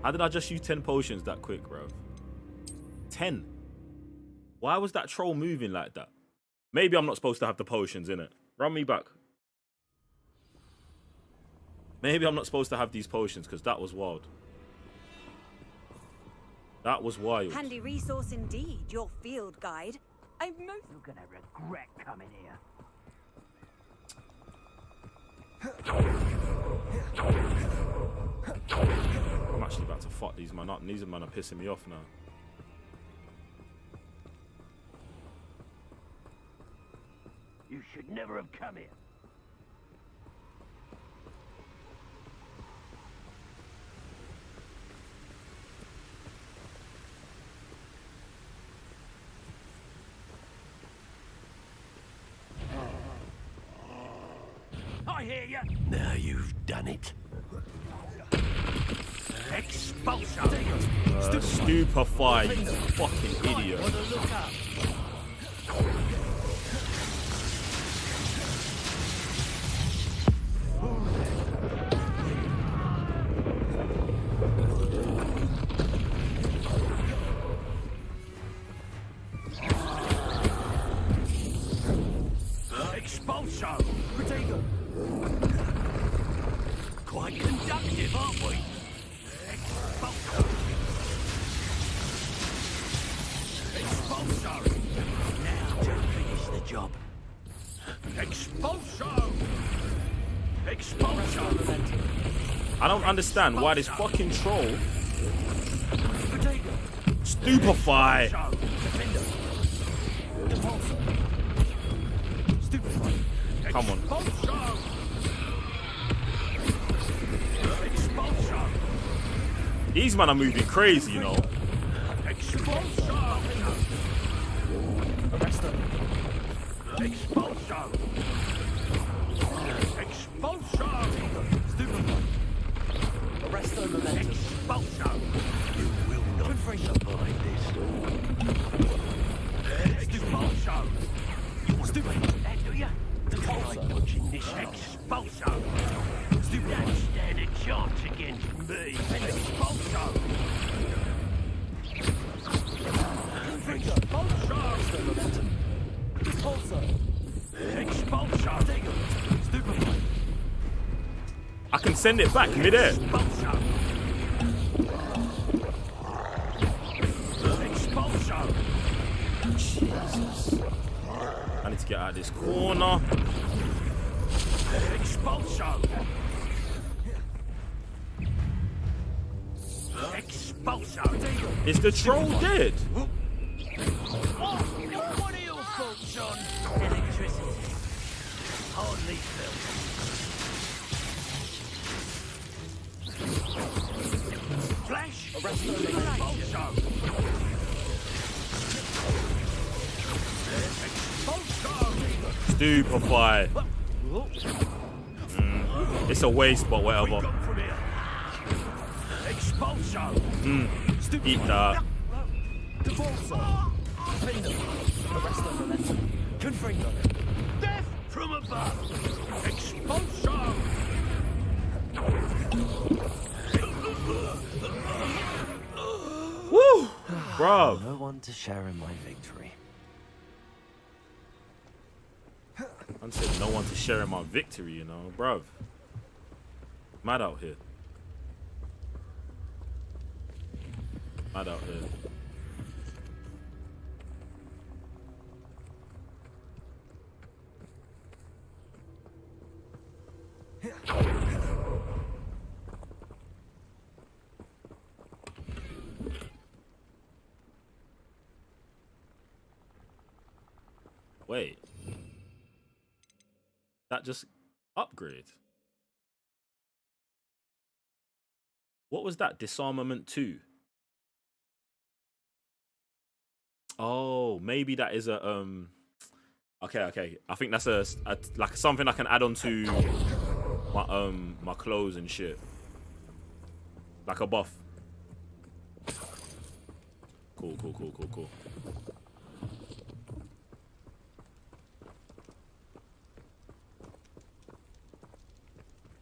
How did I just use 10 potions that quick, bro? 10. Why was that troll moving like that? Maybe I'm not supposed to have the potions, innit? Run me back. Maybe I'm not supposed to have these potions because that was wild. That was wild. Handy resource indeed, your field guide. I'm most... You're gonna regret coming here. I'm actually about to fuck these man up. These men are pissing me off now. You should never have come here. I hear you. Now you've done it. Expulso! Stupefy, you fucking idiot. Expulso! Potato! Quite conductive, aren't we? Expulso! Expulso! Now to finish the job. Expulso! Expulso! I don't understand why this fucking troll Stupefy. Come on. These men are moving crazy, you know. I can send it back midair. Jesus. I need to get out of this corner. Is the troll dead? What are your thoughts on electricity? Hardly felt. Flash! Stupefy. It's a waste, but whatever. Eat that. Death from above. Expulsion. Woo! Bruv. No one to share in my victory. I said no one to share in my victory, you know, bruv. Mad out here. Mad out here. Wait. That just upgrade. What was that? Disarmament 2. Oh, maybe that is a okay. I think that's a like something I can add on to my clothes and shit. Like a buff. Cool.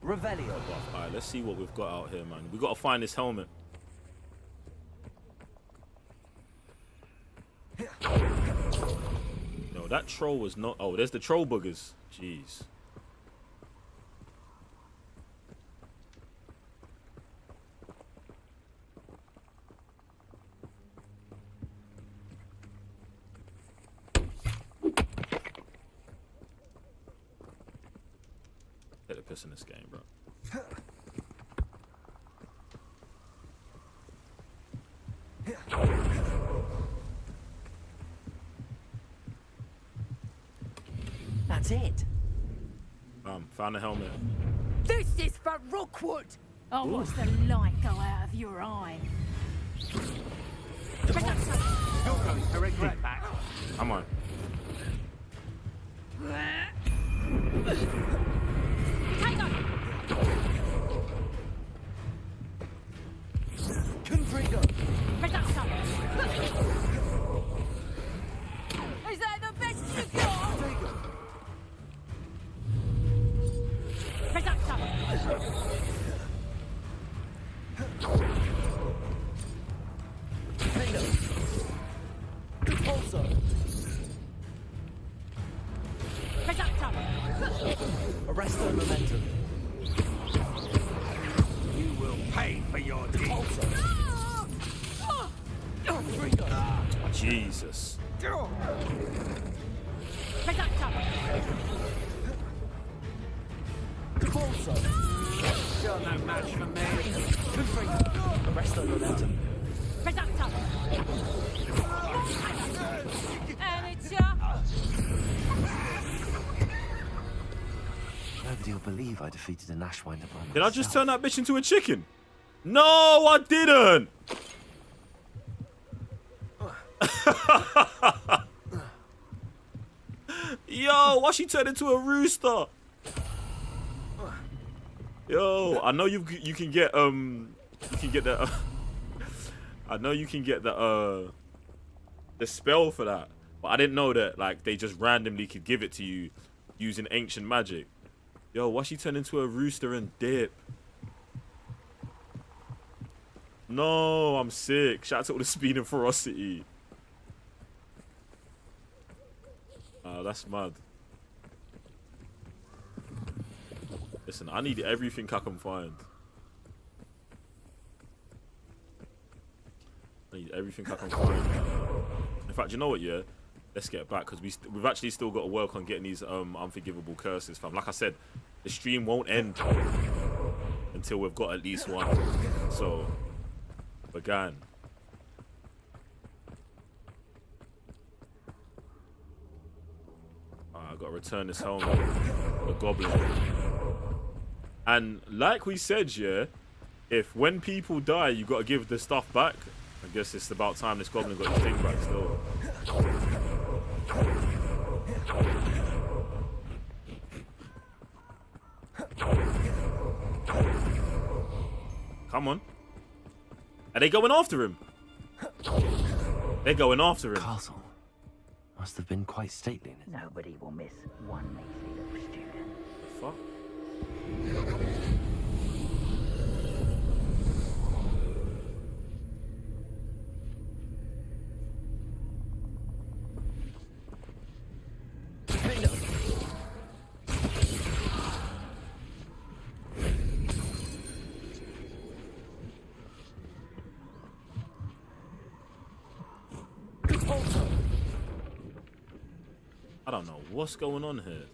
Revelio. Alright, let's see what we've got out here, man. We gotta find this helmet. No, that troll was not. Oh, there's the troll boogers. Jeez. Take the piss in this game, bro. That's it. Found the helmet. This is for Rookwood! Oh, watch the light go out of your eye. You're going to regret that. Come on. Confringo. Is that the best you got? Arrest the momentum. You will pay for your deeds. Jesus. You're no match for me. Good for you. The rest of the letter. Resumption. And it's your... Nobody will believe I defeated an Ashwinder by myself. Did I just turn that bitch into a chicken? No, I didn't. Yo, why she turned into a rooster? Yo, I know you can get the I know you can get the spell for that, but I didn't know that like they just randomly could give it to you using ancient magic. Yo, why she turned into a rooster and dip? No, I'm sick. Shout out to all the speed and ferocity. That's mad. Listen, I need everything I can find. I need everything I can find. In fact, you know what, yeah? Let's get back, because we've actually still got to work on getting these unforgivable curses, fam. Like I said, the stream won't end until we've got at least one. So, we're going. I gotta return this home. The Goblin. And like we said, yeah, if when people die, you gotta give the stuff back. I guess it's about time this Goblin got his thing back still. Come on. Are they going after him? They're going after him. Castle must have been quite stately. Nobody will miss one measly little student. Fuck. I don't know what's going on here.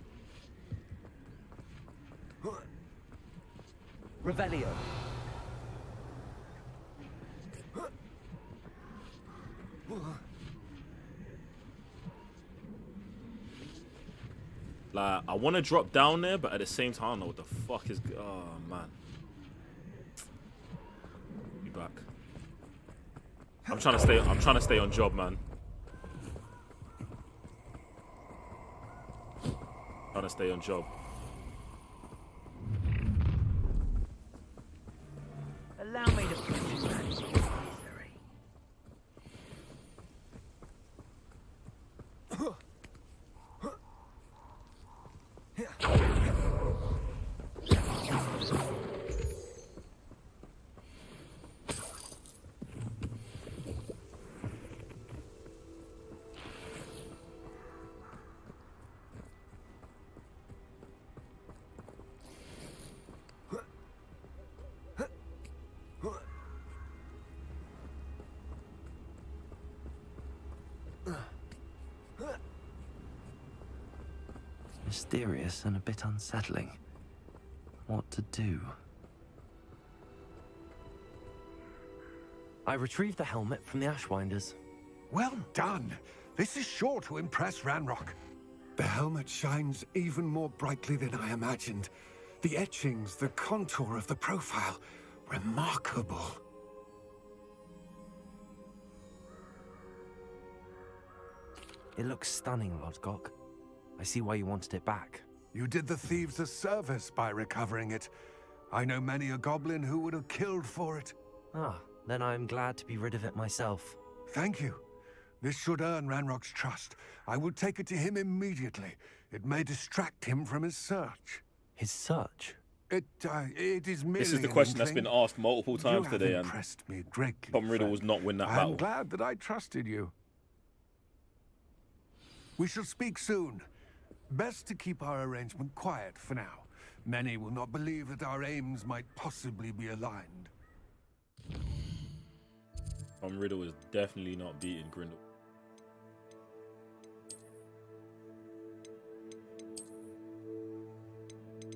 Revelio. Like, I want to drop down there, but at the same time, I don't know what the fuck is. Oh man, be back. I'm trying to stay on job, man. Trying to stay on job. Allow me to put you out of your misery. Mysterious and a bit unsettling. What to do? I retrieved the helmet from the Ashwinders. Well done. This is sure to impress Ranrock. The helmet shines even more brightly than I imagined. The etchings, the contour of the profile, remarkable. It looks stunning, Lodgok. I see why you wanted it back. You did the thieves a service by recovering it. I know many a goblin who would have killed for it. Ah, then I'm glad to be rid of it myself. Thank you. This should earn Ranrock's trust. I will take it to him immediately. It may distract him from his search. His search? It is merely This is the question that's been asked multiple times today, and impressed me greatly, Tom Riddle was not win that battle. I'm glad that I trusted you. We shall speak soon. Best to keep our arrangement quiet for now. Many will not believe that our aims might possibly be aligned. Tom Riddle is definitely not beating Grindel.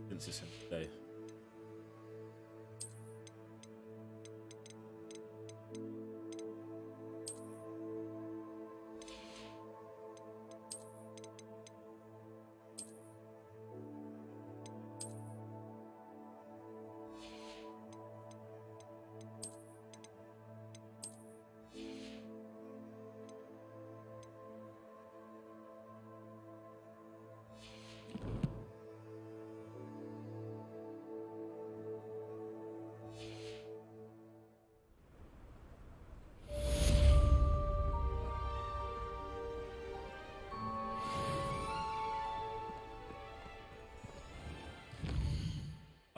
Consistent today.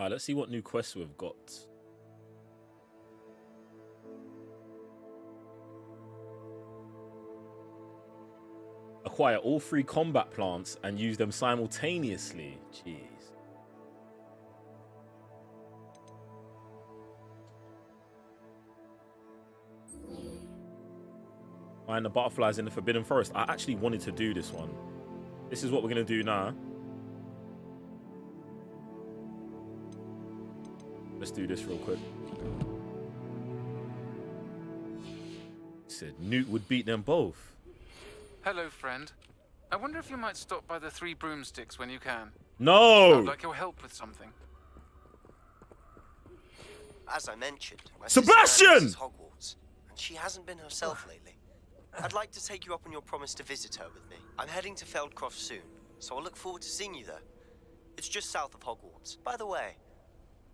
Alright, let's see what new quests we've got. Acquire all 3 combat plants and use them simultaneously. Jeez. Find the butterflies in the Forbidden Forest. I actually wanted to do this one. This is what we're going to do now. Let's do this real quick. He said Newt would beat them both. Hello, friend. I wonder if you might stop by the 3 broomsticks when you can. No! I'd like your help with something. As I mentioned, my Sebastian! sister is Hogwarts, and she hasn't been herself lately. I'd like to take you up on your promise to visit her with me. I'm heading to Feldcroft soon, so I'll look forward to seeing you there. It's just south of Hogwarts. By the way,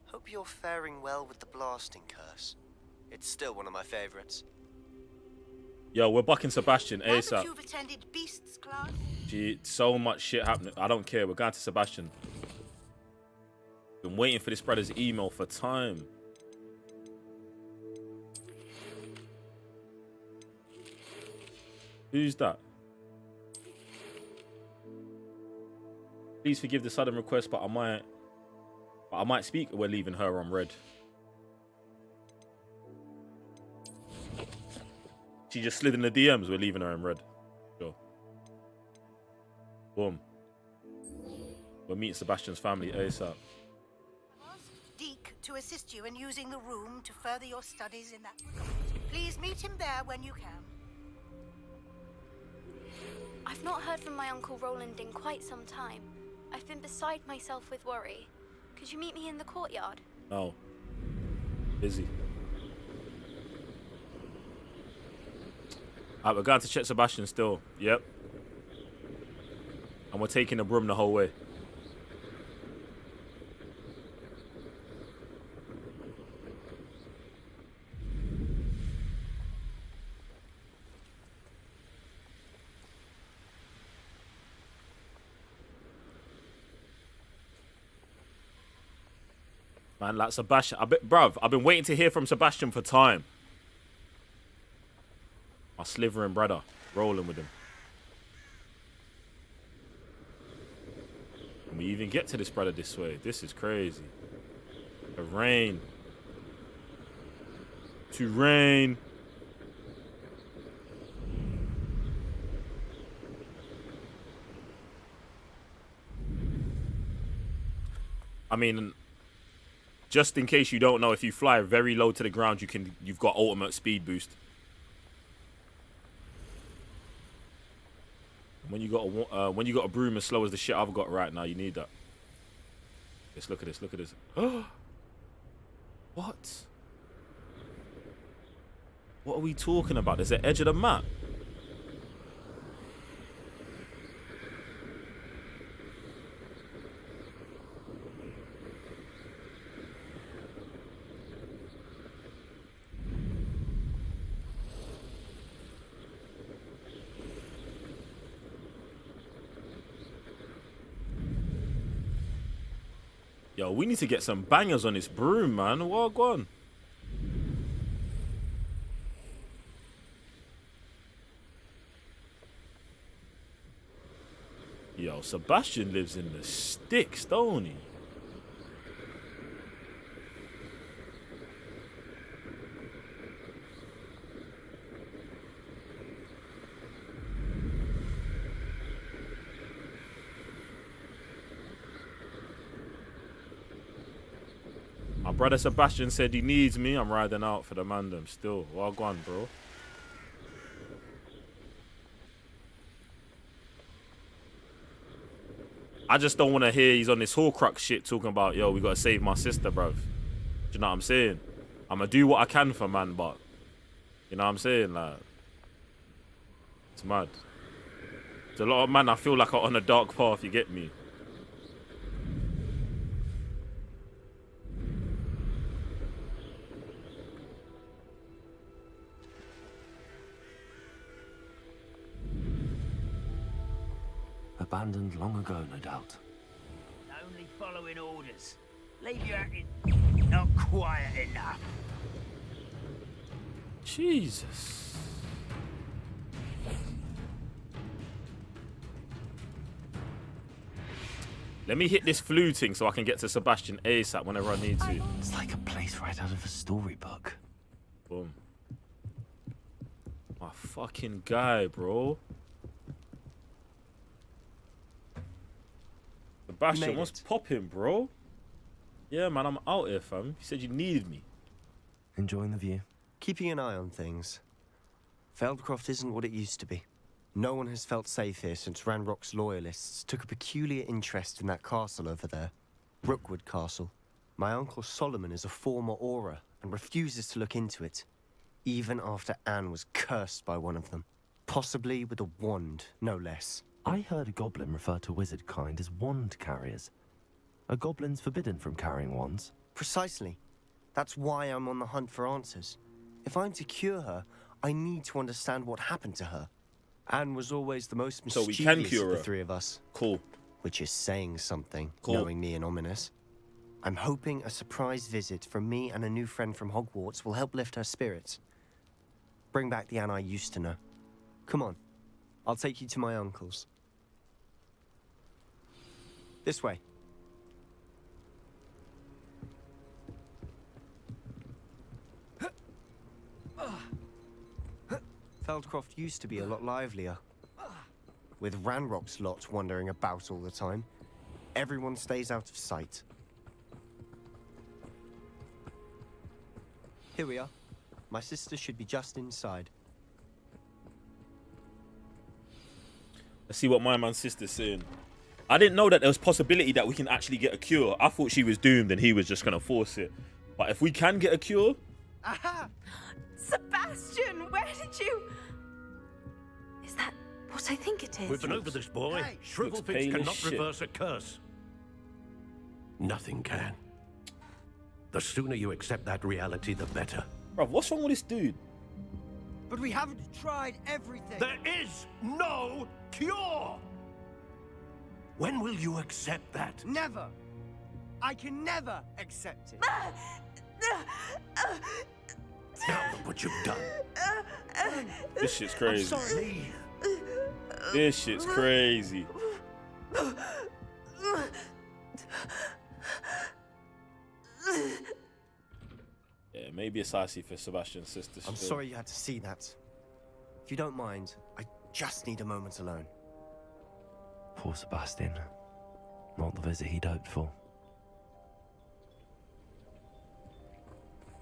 hope you're faring well with the blasting curse. It's still one of my favorites. Yo, we're bucking Sebastian ASAP. You've attended Beasts class? Gee, so much shit happening. I don't care. We're going to Sebastian. Been waiting for this brother's email for time. Who's that? Please forgive the sudden request, but I might speak. We're leaving her on red. She just slid in the DMs. We're leaving her in red. Sure. Boom. We're meeting Sebastian's family ASAP. Deke to assist you in using the room to further your studies in that regard. Please meet him there when you can. I've not heard from my Uncle Roland in quite some time. I've been beside myself with worry. Could you meet me in the courtyard? No. Busy. Alright, we're going to check Sebastian still. Yep. And we're taking the broom the whole way. Man, like Sebastian, bruv, I've been waiting to hear from Sebastian for time. My Slytherin brother, rolling with him. Can we even get to this brother this way? This is crazy. The rain. To rain. I mean, just in case you don't know, if you fly very low to the ground, you've got ultimate speed boost. When you got a broom as slow as the shit I've got right now, you need that. Let's look at this. Look at this. What? What are we talking about? There's the edge of the map. Yo, we need to get some bangers on this broom, man. What, go on. Yo, Sebastian lives in the sticks, don't he? My brother Sebastian said he needs me. I'm riding out for the mandem still. Well, go on, bro. I just don't want to hear he's on this Horcrux shit talking about, yo, we got to save my sister, bruv. Do you know what I'm saying? I'm going to do what I can for man, but you know what I'm saying? Like, it's mad. There's a lot of man I feel like are on a dark path, you get me? Abandoned long ago, no doubt. Only following orders. Leave you acting not quiet enough. Jesus. Let me hit this fluting so I can get to Sebastian ASAP whenever I need to. It's like a place right out of a storybook. Boom. My fucking guy, bro. Sebastian, what's popping, bro? Yeah, man, I'm out here, fam. You said you needed me. Enjoying the view. Keeping an eye on things. Feldcroft isn't what it used to be. No one has felt safe here since Ranrock's loyalists took a peculiar interest in that castle over there. Rookwood Castle. My uncle Solomon is a former Auror and refuses to look into it, even after Anne was cursed by one of them. Possibly with a wand, no less. I heard a goblin refer to wizard kind as wand carriers. Are goblins forbidden from carrying wands? Precisely. That's why I'm on the hunt for answers. If I'm to cure her, I need to understand what happened to her. Anne was always the most mischievous of the three of us. Cool. Which is saying something, cool. Knowing me and ominous. I'm hoping a surprise visit from me and a new friend from Hogwarts will help lift her spirits. Bring back the Anne I used to know. Come on. I'll take you to my uncle's. This way. Feldcroft used to be a lot livelier. With Ranrock's lot wandering about all the time, everyone stays out of sight. Here we are. My sister should be just inside. Let's see what my man's sister's saying. I didn't know that there was possibility that we can actually get a cure. I thought she was doomed and he was just gonna force it. But if we can get a cure... Aha! Sebastian, where did you... Is that what I think it is? We've been over this, boy. Hey. Shrivelfits cannot reverse a curse. Nothing can. The sooner you accept that reality, the better. Bro, what's wrong with this dude? But we haven't tried everything. There is no cure! When will you accept that? Never. I can never accept it. Now look what you've done. This shit's crazy. I'm sorry. This shit's crazy. Yeah, maybe it's icy for Sebastian's sister. I'm sorry you had to see that. If you don't mind, I just need a moment alone. Poor Sebastian. Not the visit he'd hoped for.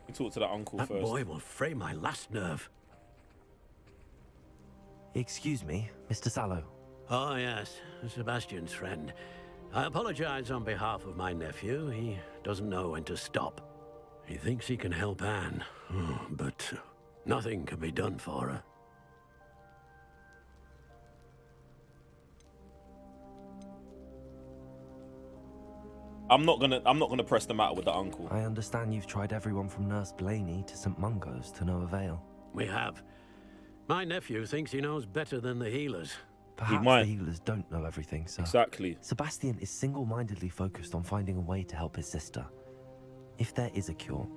You talk to that uncle that first. Boy will fray my last nerve. Excuse me, Mr. Sallow. Oh, yes, Sebastian's friend. I apologize on behalf of my nephew. He doesn't know when to stop. He thinks he can help Anne, but nothing can be done for her. I'm not gonna press the matter with the uncle. I understand you've tried everyone from Nurse Blaney to St. Mungo's to no avail. We have. My nephew thinks he knows better than the healers. Perhaps the healers don't know everything, sir. Exactly. Sebastian is single-mindedly focused on finding a way to help his sister. If there is a cure,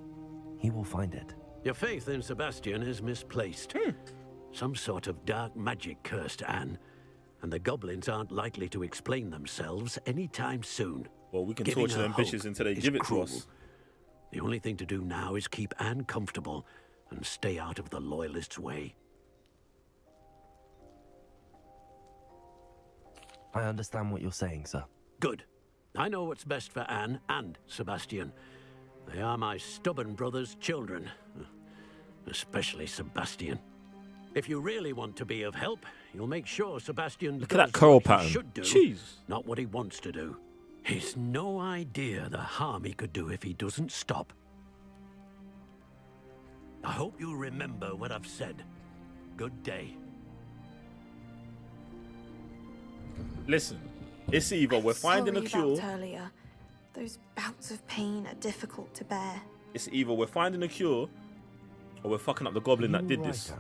he will find it. Your faith in Sebastian is misplaced. Some sort of dark magic cursed Anne, and the goblins aren't likely to explain themselves anytime soon. Well, we can Giving torture her them bitches hope until they is give it cruel. to us. The only thing to do now is keep Anne comfortable and stay out of the Loyalists' way. I understand what you're saying, sir. Good. I know what's best for Anne and Sebastian. They are my stubborn brother's children. Especially Sebastian. If you really want to be of help, you'll make sure Sebastian Look at that does curl what he pattern. should do, Jeez. not what he wants to do. He's no idea the harm he could do if he doesn't stop. I hope you remember what I've said. Good day. Listen, it's either we're finding a cure. About earlier. Those bouts of pain are difficult to bear. It's either we're finding a cure, or we're fucking up the goblin that did this. Anne?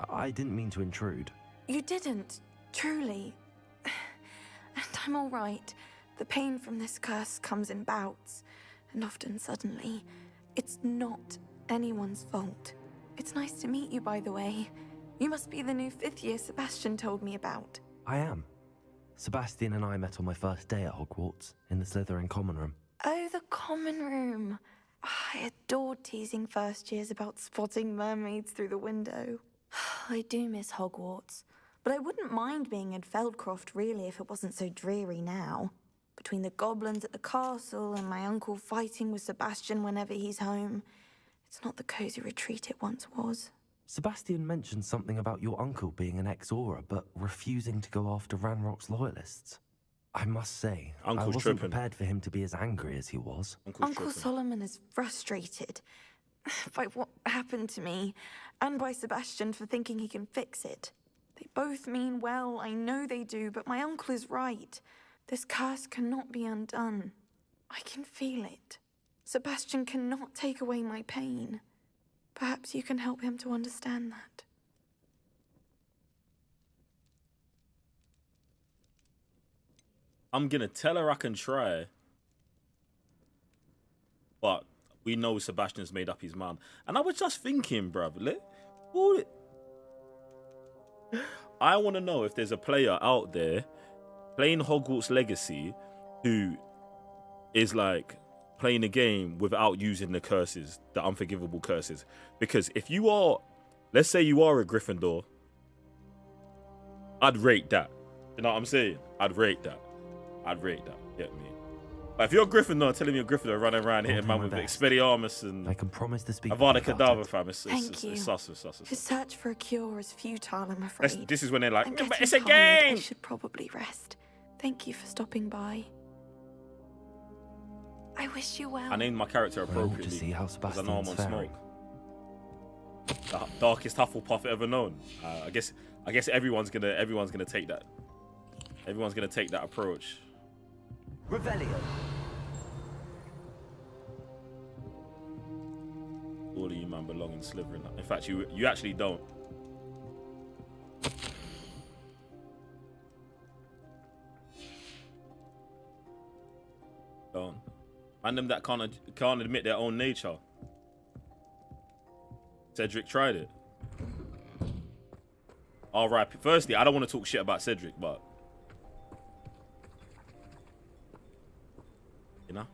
I didn't mean to intrude. You didn't, truly. And I'm all right. The pain from this curse comes in bouts. and often suddenly. It's not anyone's fault. It's nice to meet you, by the way. You must be the new 5th year Sebastian told me about. I am. Sebastian and I met on my first day at Hogwarts, in the Slytherin common room. Oh, the common room. I adored teasing first years about spotting mermaids through the window. I do miss Hogwarts, but I wouldn't mind being in Feldcroft really if it wasn't so dreary now. Between the goblins at the castle and my uncle fighting with Sebastian whenever he's home, it's not the cozy retreat it once was. Sebastian mentioned something about your uncle being an ex-Auror, but refusing to go after Ranrock's loyalists. I must say, I wasn't prepared for him to be as angry as he was. Uncle Solomon is frustrated by what happened to me, and by Sebastian for thinking he can fix it. They both mean well, I know they do, but my uncle is right. This curse cannot be undone. I can feel it. Sebastian cannot take away my pain. Perhaps you can help him to understand that. I'm gonna tell her I can try, but we know Sebastian's made up his mind. And I was just thinking, bruv, I want to know if there's a player out there playing Hogwarts Legacy who is like playing a game without using the curses, the unforgivable curses. Because if you are, let's say you are a Gryffindor, I'd rate that. You know what I'm saying? I'd rate that. Get me? But if you're a Gryffindor, telling me you're a Gryffindor running around hitting man with Expelliarmus and I can promise to speak Avada Kedavra, fam, it's sus. His search for a cure is futile, I'm afraid. This is when they're like, I'm getting it's a tired. game. I should probably rest. Thank you for stopping by. I wish you well. I named my character appropriately to see how because I know I'm on Sebastian's faring. smoke. The darkest Hufflepuff ever known. I guess everyone's gonna take that. Everyone's gonna take that approach. Revelio. All of you man belong in Slytherin. In fact, you actually don't. Don't. And them that can't admit their own nature. Cedric tried it. All right. Firstly, I don't want to talk shit about Cedric, but you know,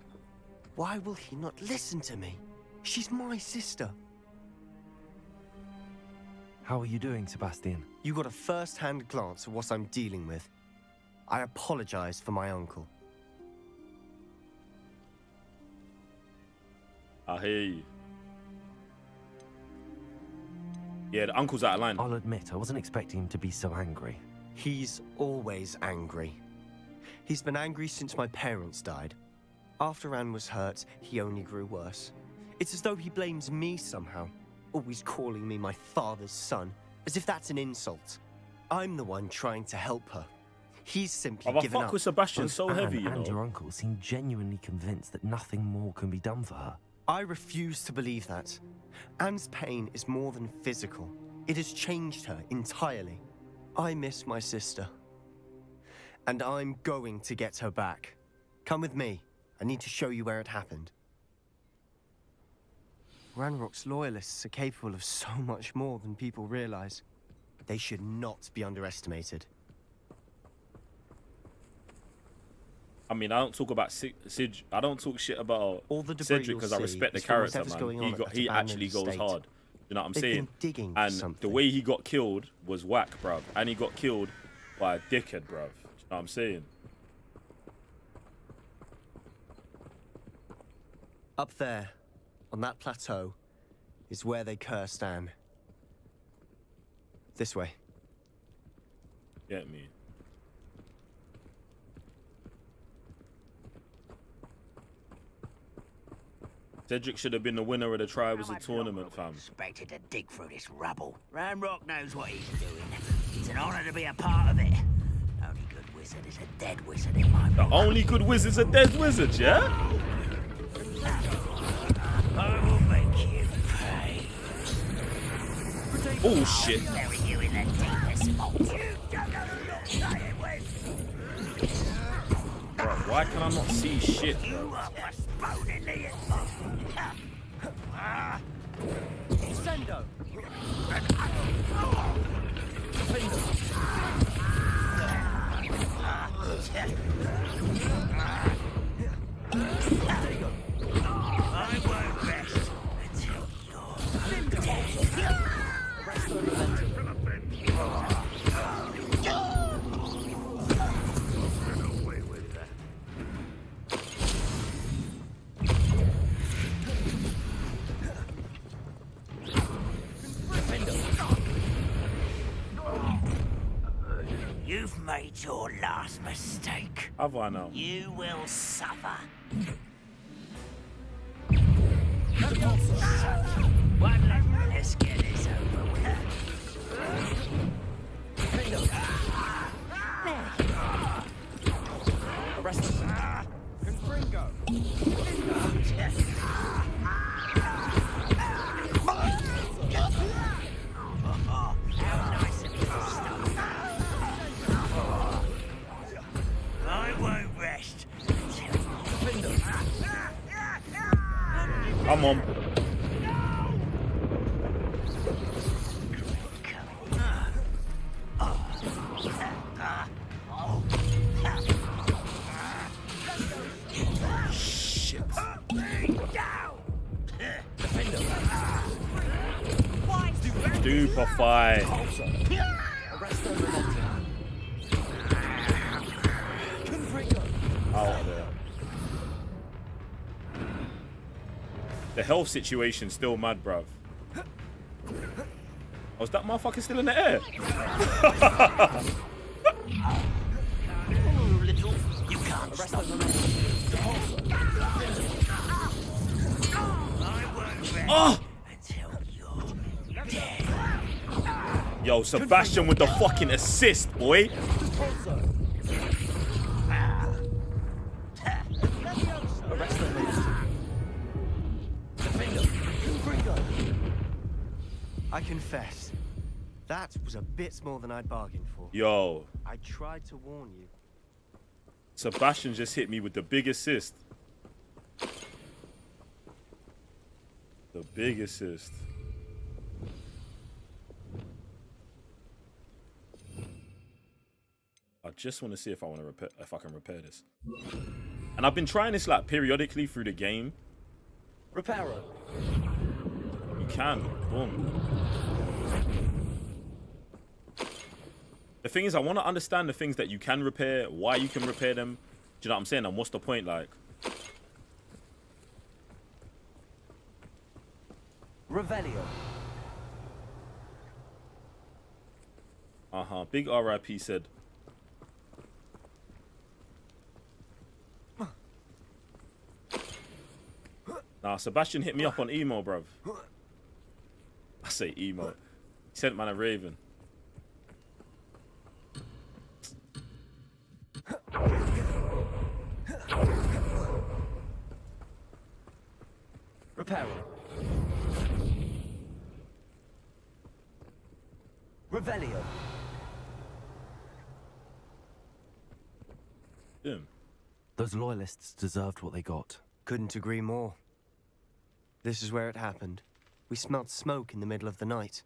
why will he not listen to me? She's my sister. How are you doing, Sebastian? You got a first-hand glance at what I'm dealing with. I apologize for my uncle. I hear you. Yeah, the uncle's out of line. I'll admit, I wasn't expecting him to be so angry. He's always angry. He's been angry since my parents died. After Anne was hurt, he only grew worse. It's as though he blames me somehow, always calling me my father's son, as if that's an insult. I'm the one trying to help her. He's simply given up. Fuck with Sebastian so Anne heavy, you and know. your uncle seem genuinely convinced that nothing more can be done for her. I refuse to believe that. Anne's pain is more than physical. It has changed her entirely. I miss my sister. And I'm going to get her back. Come with me. I need to show you where it happened. Ranrock's loyalists are capable of so much more than people realize. They should not be underestimated. I mean, I don't talk about I don't talk shit about all the Cedric because I respect the character, man. He actually goes hard. You know what I'm saying? And the way he got killed was whack, bruv. And he got killed by a dickhead, bruv. You know what I'm saying? Up there, on that plateau, is where they cursed Anne. This way. Get me. Cedric should have been the winner of the Tribals tournament, fam. Expected to dig through this rubble. Ranrock knows what he's doing. It's an honor to be a part of it. Only good wizard is a dead wizard in my book. The only good wizard's a dead wizard, yeah? I will make you pay. Oh shit. Bury you in the deepest vault. You don't know who you're playing with. Bro, Why can I not see shit, bro? Sendo. I won't rest until you're dead. You've made your last mistake. Have I now? You will suffer. Let's get this over with. Arrest him. Confringo. I won't rest. Come on. Shit. Stupefy. Out of there. The health situation's still mad, bruv. Oh, is that motherfucker still in the air? You can't stop me. Oh! Yo, Sebastian with the fucking assist, boy. I confess, that was a bit more than I'd bargained for. Yo. I tried to warn you. Sebastian just hit me with the big assist. The big assist. I just want to see if I can repair this. And I've been trying this like periodically through the game. Repair it. You can. Boom. The thing is, I want to understand the things that you can repair, why you can repair them. Do you know what I'm saying? And what's the point, like? Revelio. Big RIP said. Nah, Sebastian hit me up on emo, bruv. I say emo. He sent man a raven. Repair. Revelio. Those loyalists deserved what they got. Couldn't agree more. This is where it happened. We smelled smoke in the middle of the night.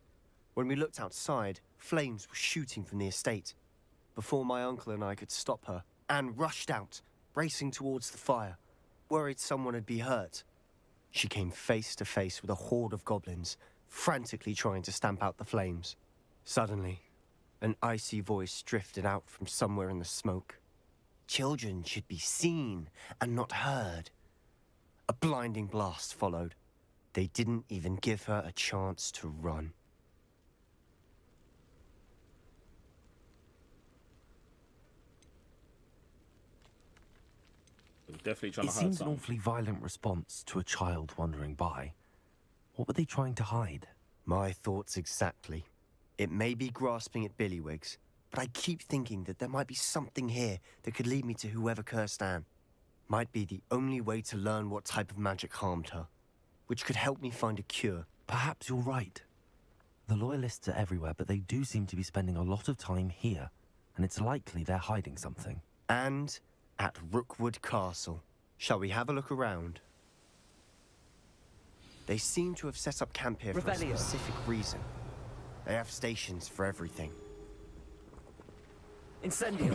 When we looked outside, flames were shooting from the estate. Before my uncle and I could stop her, Anne rushed out, racing towards the fire, worried someone had been hurt. She came face to face with a horde of goblins, frantically trying to stamp out the flames. Suddenly, an icy voice drifted out from somewhere in the smoke. Children should be seen and not heard. A blinding blast followed. They didn't even give her a chance to run. Definitely trying it to hide seems something. an awfully violent response to a child wandering by. What were they trying to hide? My thoughts exactly. It may be grasping at Billywigs, but I keep thinking that there might be something here that could lead me to whoever cursed Anne. Might be the only way to learn what type of magic harmed her, which could help me find a cure. Perhaps you're right. The loyalists are everywhere, but they do seem to be spending a lot of time here, and it's likely they're hiding something. And At Rookwood Castle. Shall we have a look around? They seem to have set up camp here for a specific reason. They have stations for everything. Incendio!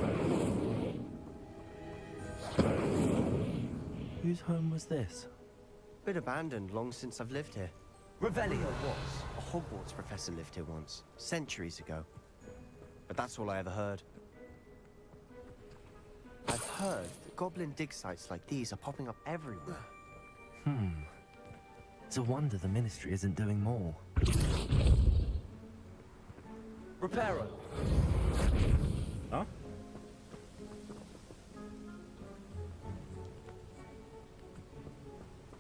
Whose home was this? Been abandoned long since I've lived here. Revelio. A Hogwarts professor lived here once, centuries ago. But that's all I ever heard. I've heard that Goblin dig sites like these are popping up everywhere. It's a wonder the Ministry isn't doing more. Reparo. Huh?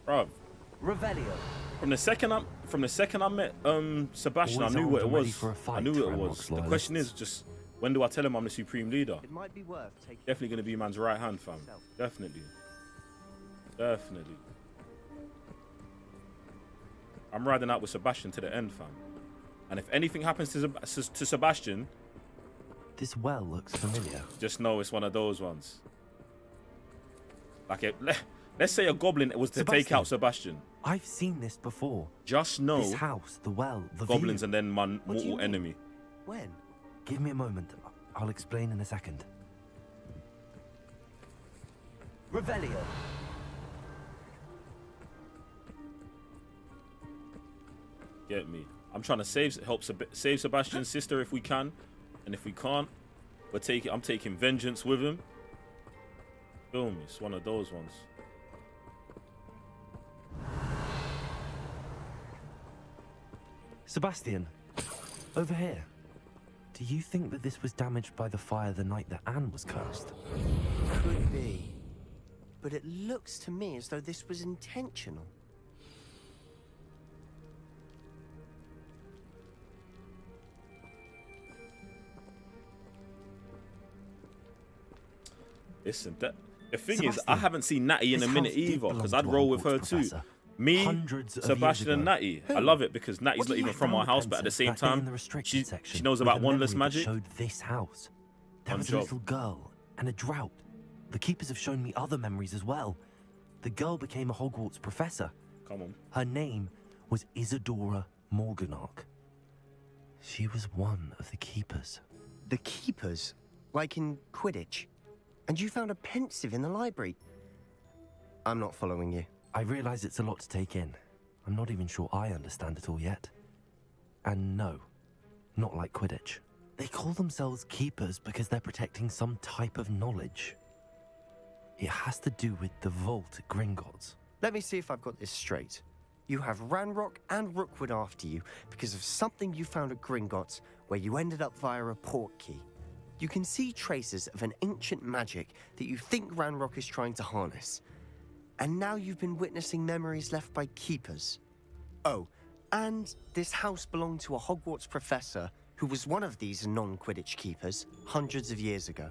Bro. Revelio. From the second I met Sebastian, Always I knew what it armed and ready was. for a fight, I knew what it Ranrock's was. The loyalists. question is just, when do I tell him I'm the supreme leader? It might be worth taking... Definitely gonna be man's right hand, fam. Definitely. Definitely. I'm riding out with Sebastian to the end, fam. And if anything happens to Sebastian, this well looks familiar. Just know it's one of those ones. Like let's say a goblin was to take out Sebastian. I've seen this before. Just know this house, the well, the goblins, view. and then my mortal enemy. When? Give me a moment. I'll explain in a second. Revelio. Get me. I'm trying to help save Sebastian's sister if we can, and if we can't, I'm taking vengeance with him. Feel me? It's one of those ones. Sebastian, over here. Do you think that this was damaged by the fire the night that Anne was cursed? Could be. But it looks to me as though this was intentional. Listen, the thing is, I haven't seen Natty in a minute either, because I'd roll with her too. Me, Sebastian, and Natty. I love it because Natty's not even from our house, but at the same time, she knows about wandless magic. Showed this house. There was a little girl and a drought. The keepers have shown me other memories as well. The girl became a Hogwarts professor. Come on. Her name was Isadora Morganach. She was one of the keepers. The keepers? Like in Quidditch? And you found a Pensive in the library? I'm not following you. I realize it's a lot to take in. I'm not even sure I understand it all yet. And no, not like Quidditch. They call themselves keepers because they're protecting some type of knowledge. It has to do with the vault at Gringotts. Let me see if I've got this straight. You have Ranrock and Rookwood after you because of something you found at Gringotts where you ended up via a portkey. You can see traces of an ancient magic that you think Ranrock is trying to harness. And now you've been witnessing memories left by keepers. Oh, and this house belonged to a Hogwarts professor who was one of these non-Quidditch keepers hundreds of years ago.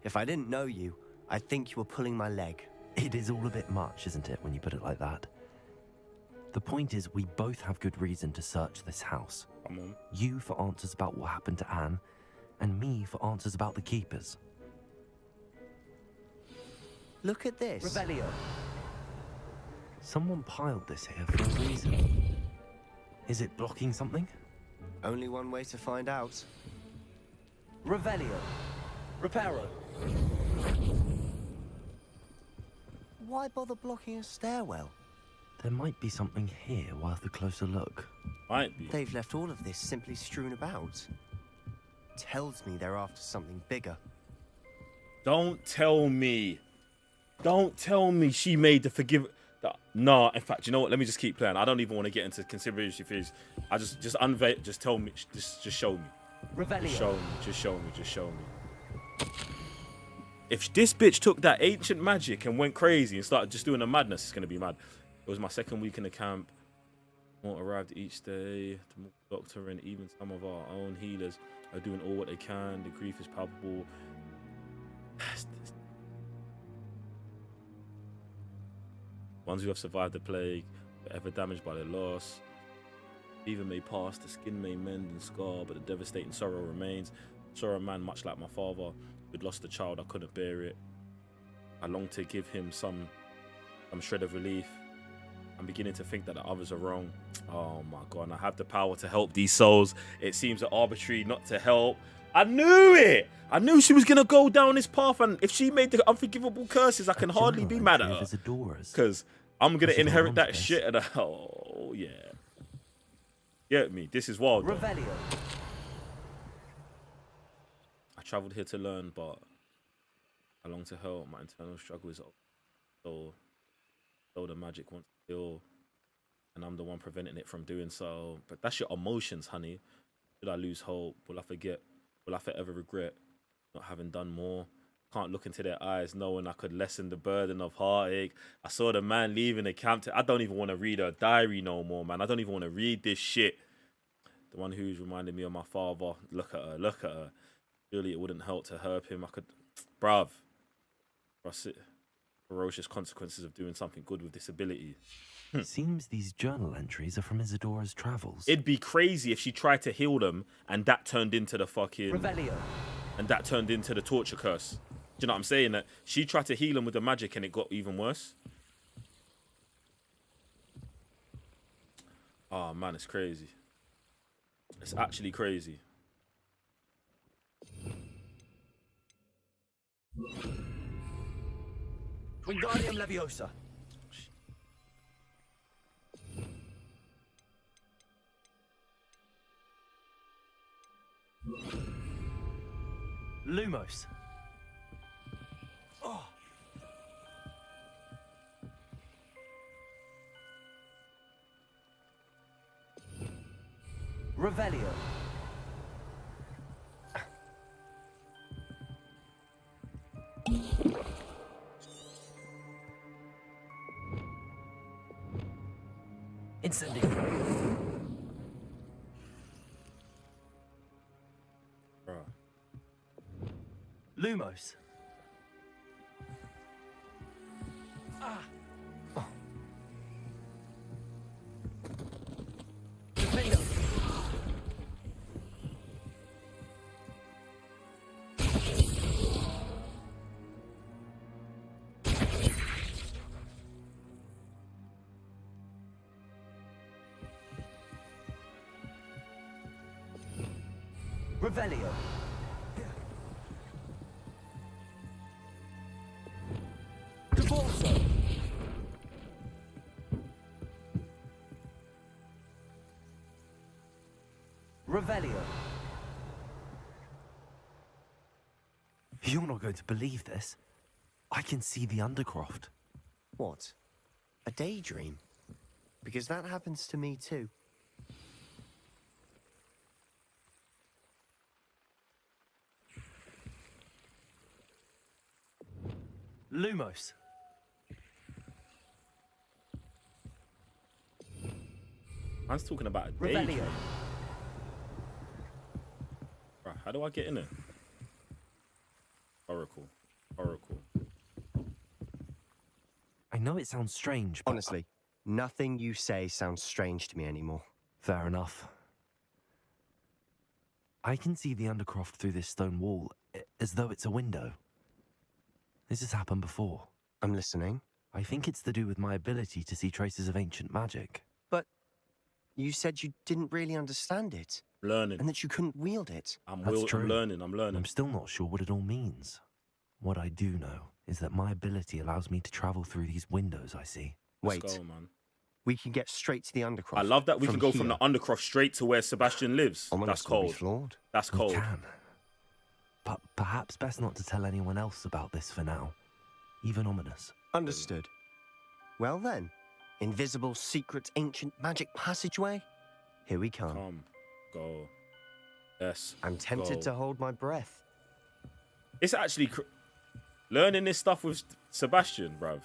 If I didn't know you, I'd think you were pulling my leg. It is all a bit much, isn't it, when you put it like that? The point is, we both have good reason to search this house. Come on. You for answers about what happened to Anne, and me for answers about the keepers. Look at this. Revelio. Someone piled this here for a reason. Is it blocking something? Only one way to find out. Revelio. Reparo. Why bother blocking a stairwell? There might be something here worth a closer look. Might be. They've left all of this simply strewn about. Tells me they're after something bigger. Don't tell me. Don't tell me she made the No, in fact, you know what? Let me just keep playing. I don't even want to get into conspiracy theories. I just unveil. Just tell me. Just show me. Revelio. Just show me. Just show me. Just show me. If this bitch took that ancient magic and went crazy and started just doing the madness, it's gonna be mad. It was my second week in the camp. More arrived each day. The doctor and even some of our own healers are doing all what they can. The grief is palpable. Ones who have survived the plague, but ever damaged by the loss. Fever may pass, the skin may mend and scar, but the devastating sorrow remains. Sorrow man, much like my father, who'd lost a child, I couldn't bear it. I long to give him some shred of relief. I'm beginning to think that the others are wrong. Oh my god, and I have the power to help these souls. It seems arbitrary not to help. I knew it! I knew she was going to go down this path, and if she made the unforgivable curses, I can hardly be mad at her. Because I'm going to inherit that shit. And oh, yeah. Get me. This is wild. I travelled here to learn, but I long to help. My internal struggle is so the magic wants to heal, and I'm the one preventing it from doing so. But that's your emotions, honey. Should I lose hope? Will I forget? Will I forever regret not having done more? Can't look into their eyes knowing I could lessen the burden of heartache. I saw the man leaving the camp. I don't even want to read her diary no more, man. I don't even want to read this shit. The one who's reminded me of my father. Look at her. Look at her. Surely it wouldn't help to herb him. I could... Bruv. Ferocious consequences of doing something good with this ability. Seems these journal entries are from Isadora's travels. It'd be crazy if she tried to heal them and that turned into the fucking... Revelio. And that turned into the torture curse. Do you know what I'm saying? That she tried to heal him with the magic and it got even worse. Oh man, it's crazy. It's actually crazy. Wingardium Leviosa. Lumos. Oh. Revelio. Incendio. Lumos. Ah. Oh. Torpedo. Revelio. Divorso. Revelio. You're not going to believe this. I can see the Undercroft. What? A daydream? Because that happens to me too. Lumos. Man's talking about a daydream. Right, how do I get in there? Oracle. I know it sounds strange, but... Honestly, nothing you say sounds strange to me anymore. Fair enough. I can see the Undercroft through this stone wall, as though it's a window. This has happened before. I'm listening. I think it's to do with my ability to see traces of ancient magic. But you said you didn't really understand it. Learning. And that you couldn't wield it. I'm learning. I'm still not sure what it all means. What I do know is that my ability allows me to travel through these windows I see. Wait. Let's go, man. We can get straight to the Undercroft. I love that we can go from the Undercroft straight to where Sebastian lives. That's cold. Flawed. That's cold. We can. But perhaps best not to tell anyone else about this for now. Even ominous. Understood. Well then, invisible, secret, ancient magic passageway? Here we come. Come. Go. Yes. I'm tempted to hold my breath. It's actually... learning this stuff with Sebastian, bruv.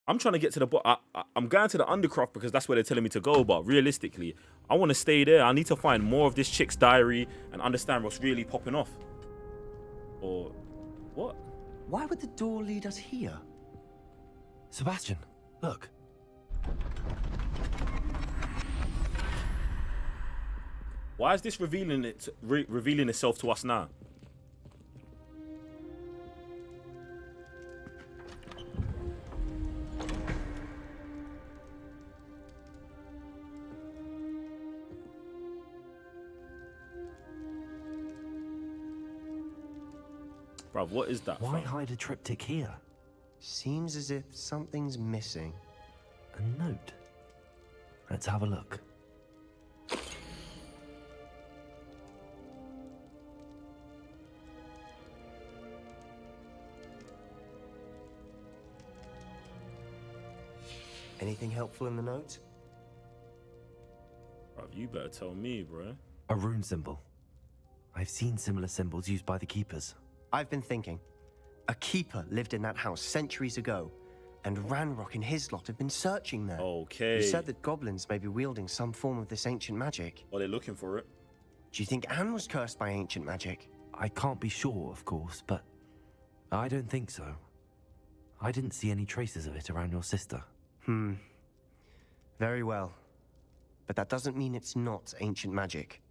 I'm trying to get to the... I'm going to the Undercroft because that's where they're telling me to go, but realistically, I want to stay there. I need to find more of this chick's diary and understand what's really popping off. Or... what? Why would the door lead us here? Sebastian, look. Why is this revealing itself to us now? Bruv, what is that? Why fam? hide a triptych here? Seems as if something's missing. A note. Let's have a look. Anything helpful in the note? Bruv, you better tell me, bro. A rune symbol. I've seen similar symbols used by the keepers. I've been thinking. A keeper lived in that house centuries ago, and Ranrock and his lot have been searching there. Okay. You said that goblins may be wielding some form of this ancient magic. Well, they're looking for it. Do you think Anne was cursed by ancient magic? I can't be sure, of course, but I don't think so. I didn't see any traces of it around your sister. Very well. But that doesn't mean it's not ancient magic.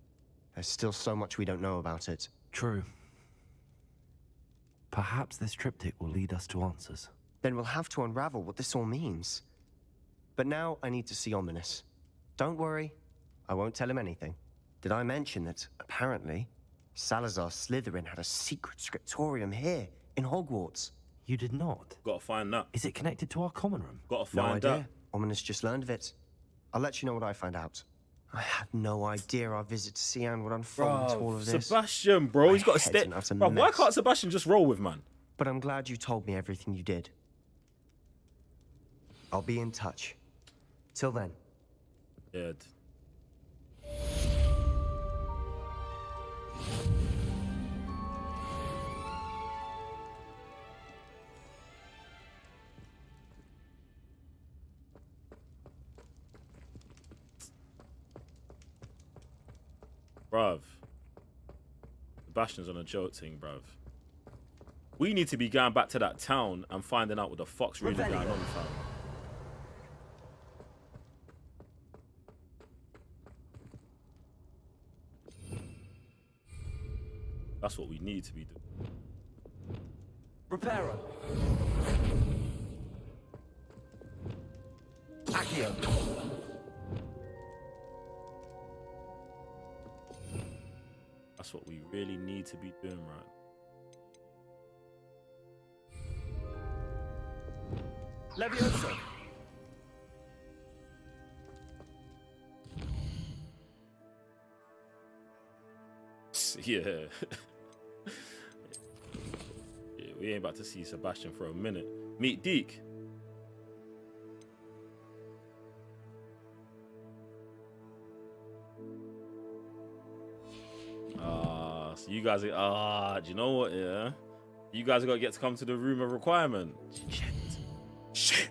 There's still so much we don't know about it. True. Perhaps this triptych will lead us to answers. Then we'll have to unravel what this all means. But now I need to see Ominous. Don't worry, I won't tell him anything. Did I mention that, apparently, Salazar Slytherin had a secret scriptorium here, in Hogwarts? You did not? Gotta find that. Is it connected to our common room? Gotta No find idea. that. Ominous just learned of it. I'll let you know what I find out. I had no idea our visit to see Anne would unfold into all of this. Sebastian, bro, he's got to My stay. head's an utter Bro, why mess. can't Sebastian just roll with, man? But I'm glad you told me everything you did. I'll be in touch. Till then. Yeah. Bruv. Sebastian's on a joke thing, bruv. We need to be going back to that town and finding out what the fuck's really going on, fam. That's what we need to be doing. Reparo. Accio. That's what we really need to be doing, right? Levioso. Yeah. Yeah, we ain't about to see Sebastian for a minute. Meet Deke. So you guys are, do you know what, yeah? You guys are gonna get to come to the room of requirement. Shit.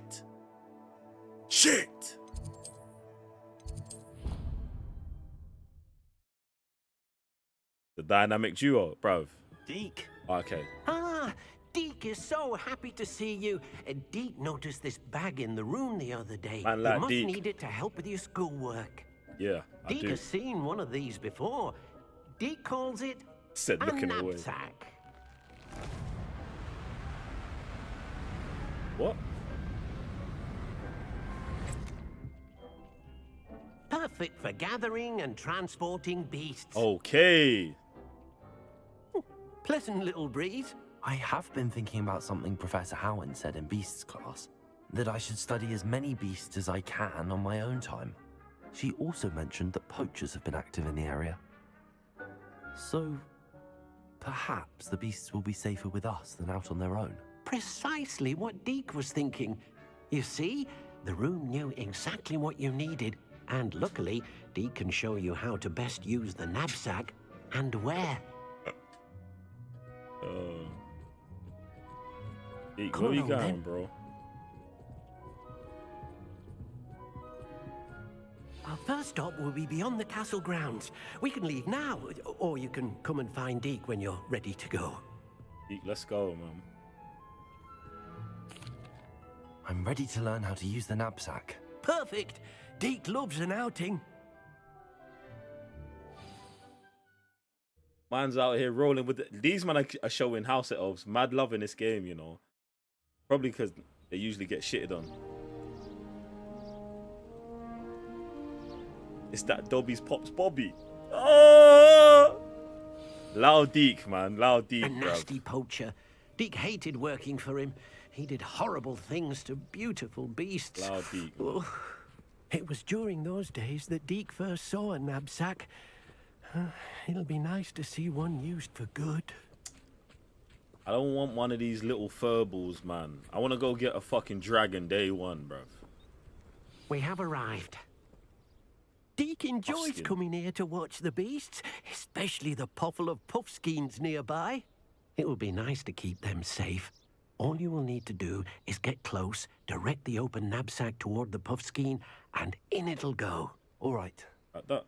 The dynamic duo, bruv. Deke. Okay. Ah, Deke is so happy to see you. Deke noticed this bag in the room the other day. Man, You like must Deke. need it to help with your schoolwork. Yeah, I Deke do. has seen one of these before. Deke calls it Said a looking away. knapsack. What? Perfect for gathering and transporting beasts. Okay. Pleasant little breeze. I have been thinking about something Professor Howen said in Beasts class, that I should study as many beasts as I can on my own time. She also mentioned that poachers have been active in the area. So, perhaps the beasts will be safer with us than out on their own. Precisely what Deke was thinking. You see, the room knew exactly what you needed, and luckily, Deke can show you how to best use the knapsack and where. Deke, Come where you on, going, then. bro? Our first stop will be beyond the castle grounds. We can leave now, or you can come and find Deke when you're ready to go. Deke, let's go, man. I'm ready to learn how to use the knapsack. Perfect. Deke loves an outing. Man's out here rolling with these men are showing house elves mad love in this game, you know. Probably because they usually get shitted on. It's that Dobby's Pops Bobby. Oh! Lao Deke, man. Lao Deke, A nasty poacher. Deke hated working for him. He did horrible things to beautiful beasts. Lao Deke. Oh, it was during those days that Deke first saw a knapsack. It'll be nice to see one used for good. I don't want one of these little furballs, man. I want to go get a fucking dragon day one, bruv. We have arrived. Deke enjoys coming here to watch the beasts, especially the puffle of puffskeins nearby. It will be nice to keep them safe. All you will need to do is get close, direct the open knapsack toward the puffskein, and in it'll go. All right. Like that.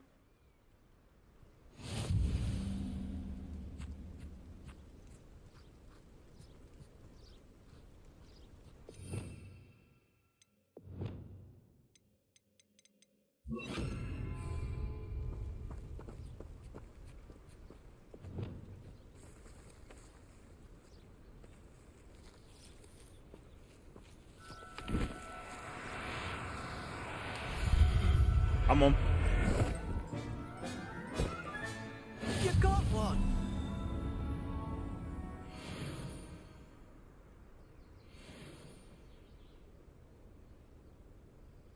I'm on. You got one.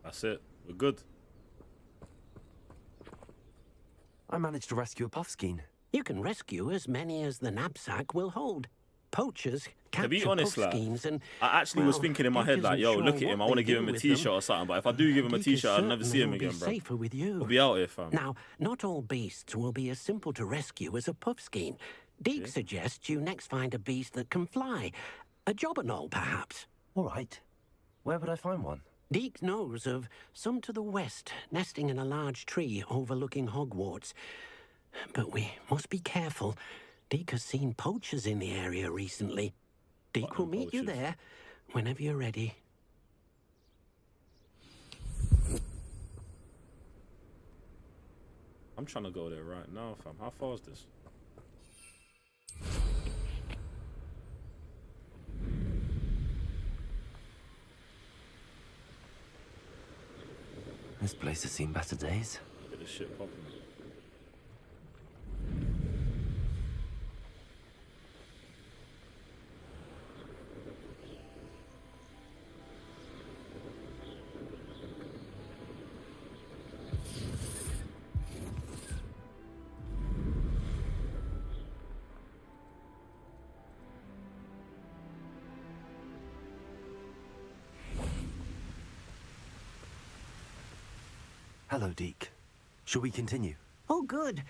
That's it. We're good. I managed to rescue a puffskein. You can rescue as many as the knapsack will hold. Poachers capture To be honest, like, puffskeins and... I actually was thinking in my head, like, yo, look at him. I want to give him a t-shirt or something. But if I do give him a t-shirt, I'll never see him again, bro. Safer with you. We'll be out here, fam. Now, not all beasts will be as simple to rescue as a puffskein. Deke suggests you next find a beast that can fly. A jobberknoll, perhaps. All right. Where would I find one? Deke knows of some to the west, nesting in a large tree overlooking Hogwarts. But we must be careful. Deke has seen poachers in the area recently. Deke will meet you there whenever you're ready. I'm trying to go there right now, fam. How far is this? This place has seen better days. Get this shit popping. Hello, Deke. Shall we continue? Oh, good.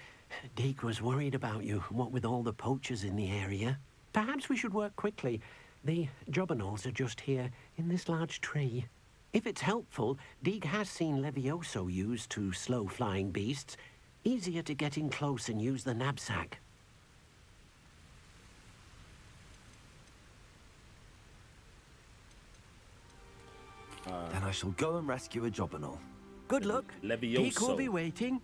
Deke was worried about you, what with all the poachers in the area. Perhaps we should work quickly. The jobberknolls are just here, in this large tree. If it's helpful, Deke has seen Levioso used to slow flying beasts. Easier to get in close and use the knapsack. Then I shall go and rescue a jobberknoll. Good luck. Levioso. Deke will be waiting.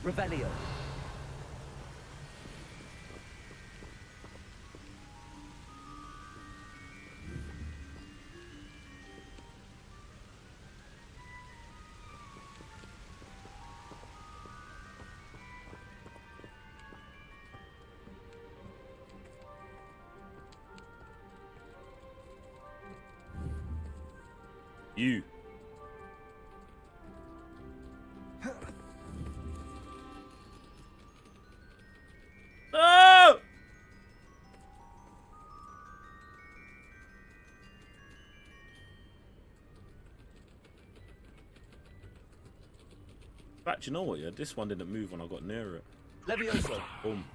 Revelio. You. No! In fact, you know what, yeah? This one didn't move when I got near it. Levioso. Boom.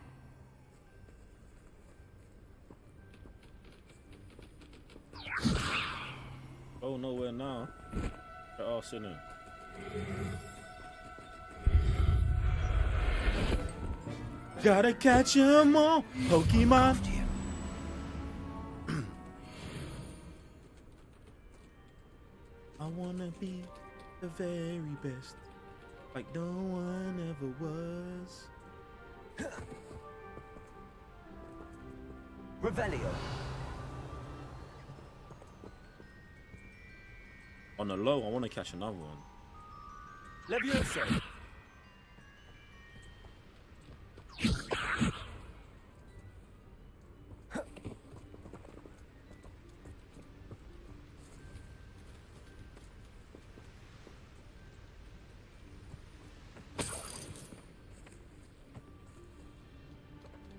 Oh, nowhere now. Get us in it. Gotta catch 'em all, Pokemon. I wanna be the very best, like no one ever was. Revelio. On the low, I want to catch another one. Levioso.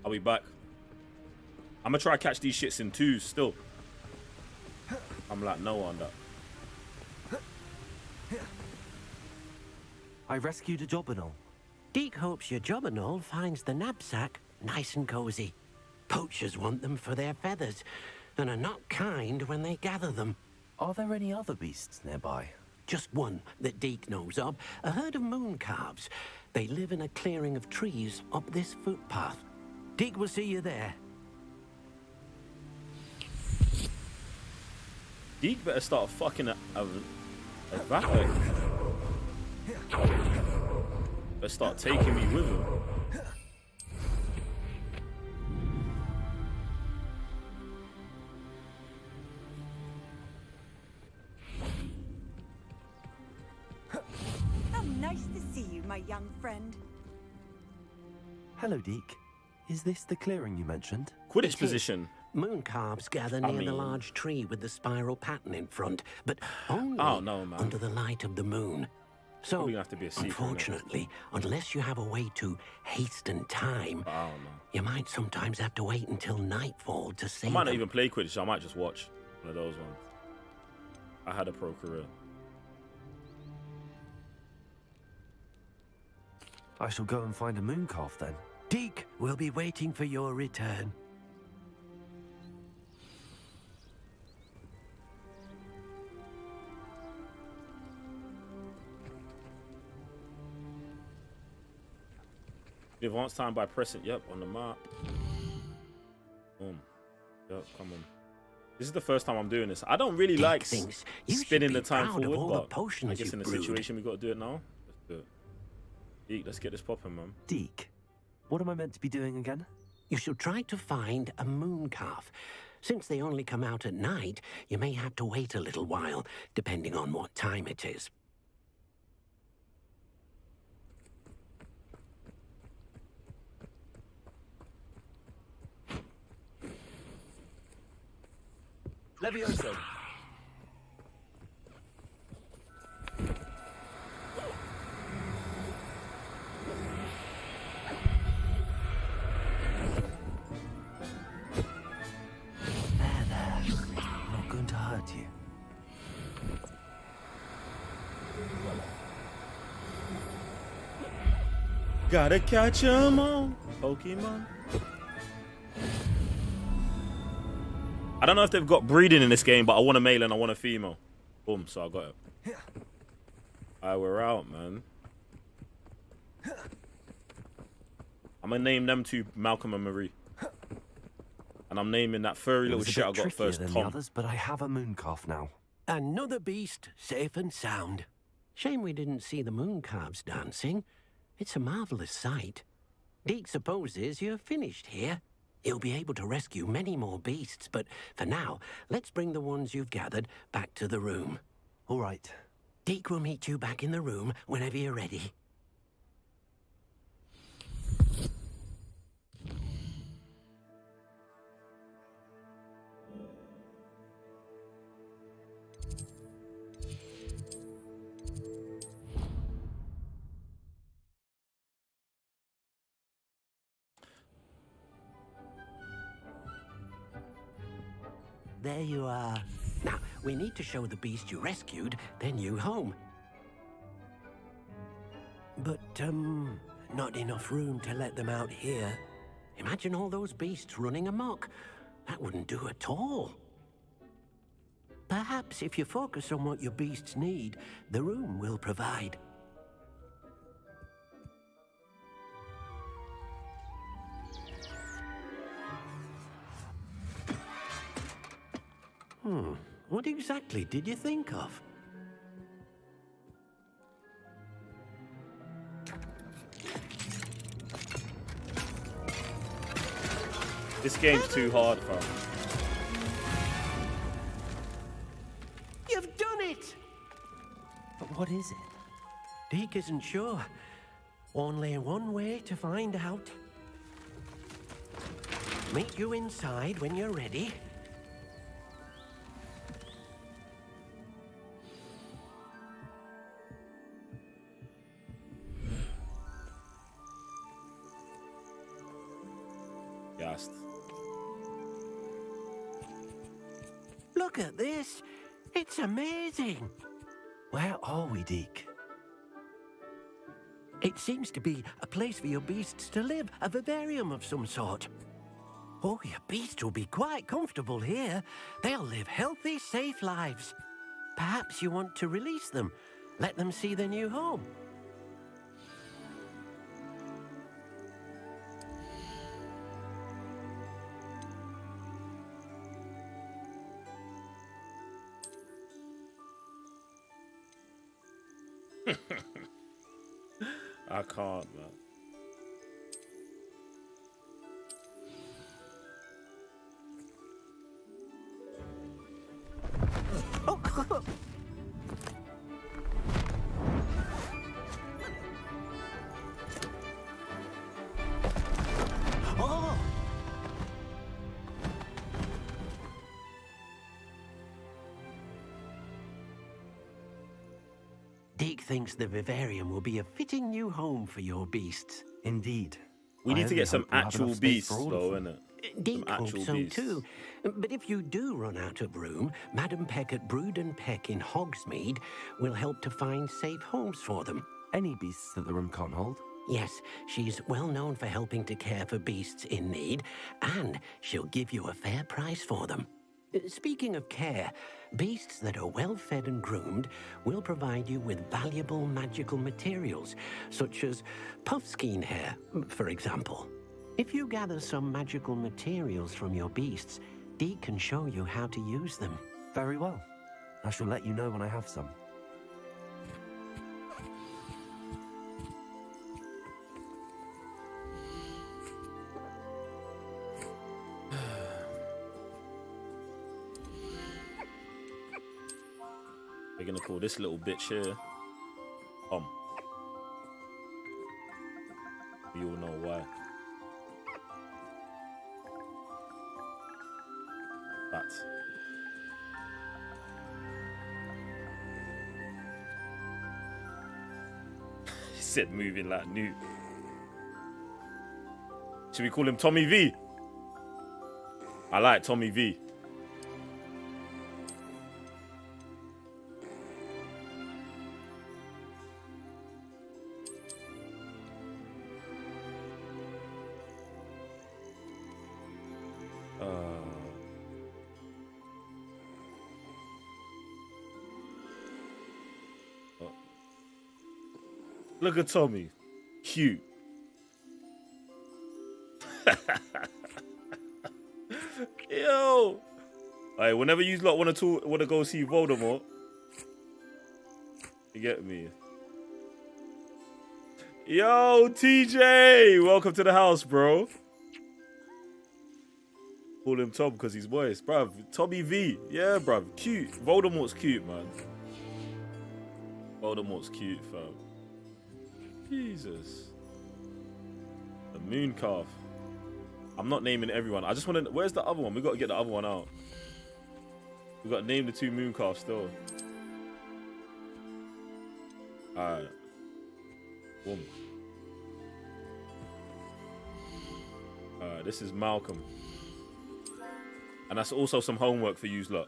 I'll be back. I'm gonna try to catch these shits in twos still. I'm like no on that. I rescued a Jobberknoll. Deke hopes your Jobberknoll finds the knapsack nice and cozy. Poachers want them for their feathers, and are not kind when they gather them. Are there any other beasts nearby? Just one that Deke knows of, a herd of moon calves. They live in a clearing of trees up this footpath. Deke will see you there. Deke better start fucking a valet. Better start taking me with him. How nice to see you, my young friend. Hello, Deke. Is this the clearing you mentioned? Quidditch position. Moon calves gather near the large tree with the spiral pattern in front, but only under the light of the moon. So, gonna have to be a secret, unfortunately, unless you have a way to hasten time, you might sometimes have to wait until nightfall to see I might not them. even play Quidditch, so I might just watch one of those ones. I had a pro career. I shall go and find a moon calf then. Deke will be waiting for your return. Advance time by pressing, yep, on the map. Boom. Yep, come on. This is the first time I'm doing this. I don't really like spinning the time forward, but I guess in the situation we got to do it now. Let's do it. Deke, let's get this popping, man. Deke, what am I meant to be doing again? You should try to find a moon calf. Since they only come out at night, you may have to wait a little while, depending on what time it is. Levioso. There. I'm not going to hurt you. Gotta catch 'em all, Pokemon. I don't know if they've got breeding in this game, but I want a male and I want a female. Boom, so I got it. Alright, we're out, man. I'm gonna name them two Malcolm and Marie. And I'm naming that furry little shit I got first, than Tom. the others, but I have a moon calf now. Another beast, safe and sound. Shame we didn't see the moon calves dancing. It's a marvelous sight. Deke supposes you're finished here. You'll be able to rescue many more beasts, but for now, let's bring the ones you've gathered back to the room. All right. Deke will meet you back in the room whenever you're ready. There you are. Now, we need to show the beast you rescued their new home. But, not enough room to let them out here. Imagine all those beasts running amok. That wouldn't do at all. Perhaps if you focus on what your beasts need, the room will provide. What exactly did you think of? This game's too hard, fam. You've done it! But what is it? Deke isn't sure. Only one way to find out. Meet you inside when you're ready. Gassed. Look at this. It's amazing. Where are we, Deke? It seems to be a place for your beasts to live, a vivarium of some sort. Oh, your beasts will be quite comfortable here. They'll live healthy, safe lives. Perhaps you want to release them, let them see their new home. I can't, man. Oh! Deke thinks the vivarium will be a fitting new home for your beasts. Indeed. We need to get some hope we'll have actual enough space beasts, for all of though, them. innit? Deke hopes actual so beasts. too. But if you do run out of room, Madam Peck at Brood and Peck in Hogsmeade will help to find safe homes for them. Any beasts that the room can't hold? Yes, she's well known for helping to care for beasts in need, and she'll give you a fair price for them. Speaking of care, beasts that are well fed and groomed will provide you with valuable magical materials, such as puffskein hair, for example. If you gather some magical materials from your beasts, Deke can show you how to use them. Very well. I shall let you know when I have some. We're gonna call this little bitch here Tom. You all know why. But he said moving like Newt. Should we call him Tommy V? I like Tommy V. Look at Tommy. Cute. Yo. Alright, whenever you lot want to go see Voldemort, you get me. Yo, TJ, welcome to the house, bro. Call him Tom because he's voice, bruv. Tommy V, yeah, bruv, cute. Voldemort's cute, man. Voldemort's cute, fam. Jesus. The moon calf. I'm not naming everyone. I just want to. Where's the other one? We got to get the other one out. We got to name the two moon calves still. Alright. Boom. Alright, this is Malcolm. And that's also some homework for you lot.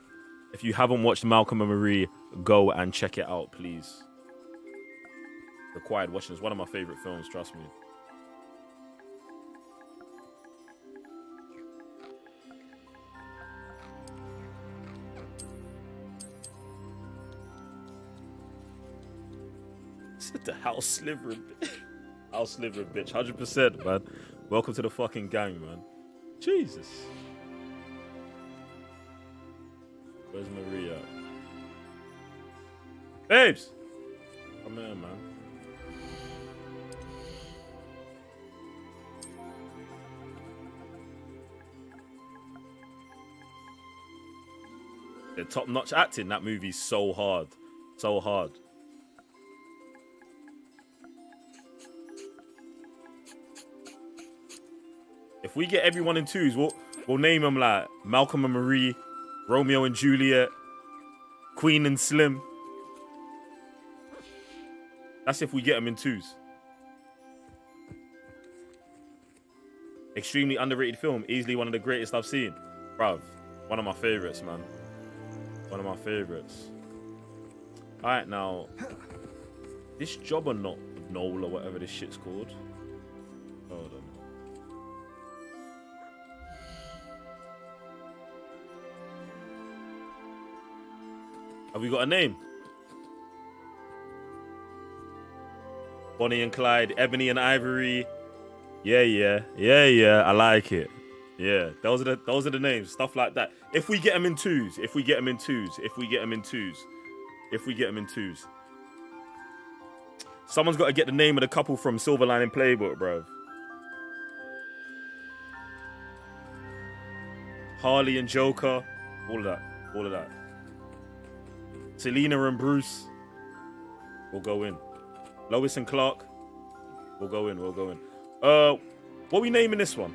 If you haven't watched Malcolm and Marie, go and check it out, please. Required watching. It's one of my favorite films, trust me. The house Slytherin, house Slytherin, bitch, 100%, man. Welcome to the fucking gang, man. Jesus. Where's Maria? Babes, come here, man. The top-notch acting. That movie's so hard. So hard. If we get everyone in twos, we'll name them like Malcolm and Marie, Romeo and Juliet, Queen and Slim. That's if we get them in twos. Extremely underrated film. Easily one of the greatest I've seen. Bruv, one of my favorites, man. One of my favorites. Alright, now. This Jobberknoll or whatever this shit's called. Hold on. Have we got a name? Bonnie and Clyde, Ebony and Ivory. Yeah. I like it. Yeah, those are the names, stuff like that. If we get them in twos, Someone's got to get the name of the couple from Silver Lining Playbook, bro. Harley and Joker, all of that. Selena and Bruce will go in. Lois and Clark will go in. What are we naming this one?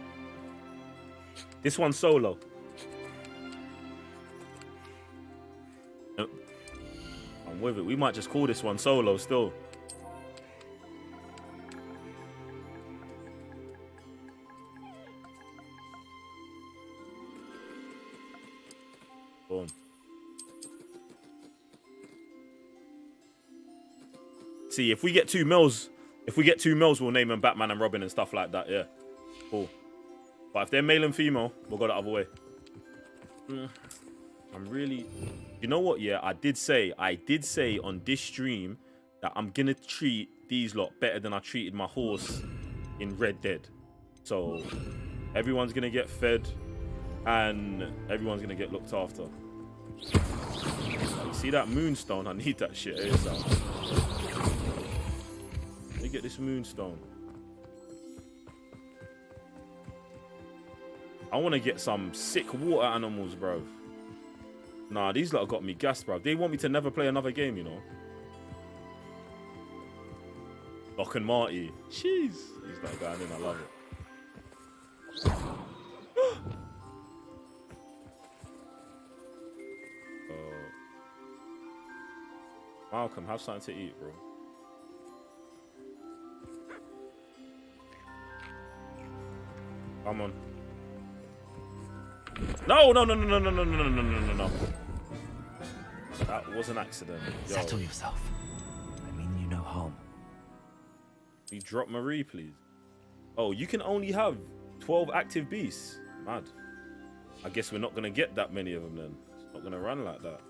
This one's Solo. I'm with it. We might just call this one Solo still. Boom. See, if we get 2 mils, we'll name them Batman and Robin and stuff like that. Yeah, cool. But if they're male and female, we'll go the other way. I'm really, you know what? Yeah, I did say on this stream that I'm gonna treat these lot better than I treated my horse in Red Dead. So everyone's gonna get fed and everyone's gonna get looked after. You see that moonstone? I need that shit. Let me get this moonstone. I want to get some sick water animals, bro. Nah, these lot got me gassed, bro. They want me to never play another game, you know. Doc and Marty. Jeez. He's that guy in. I love it. Malcolm, have something to eat, bro. Come on. No. That was an accident. Yo. Settle yourself. I mean you no harm. You drop Marie, please. Oh, you can only have 12 active beasts. Mad. I guess we're not going to get that many of them then. It's not going to run like that.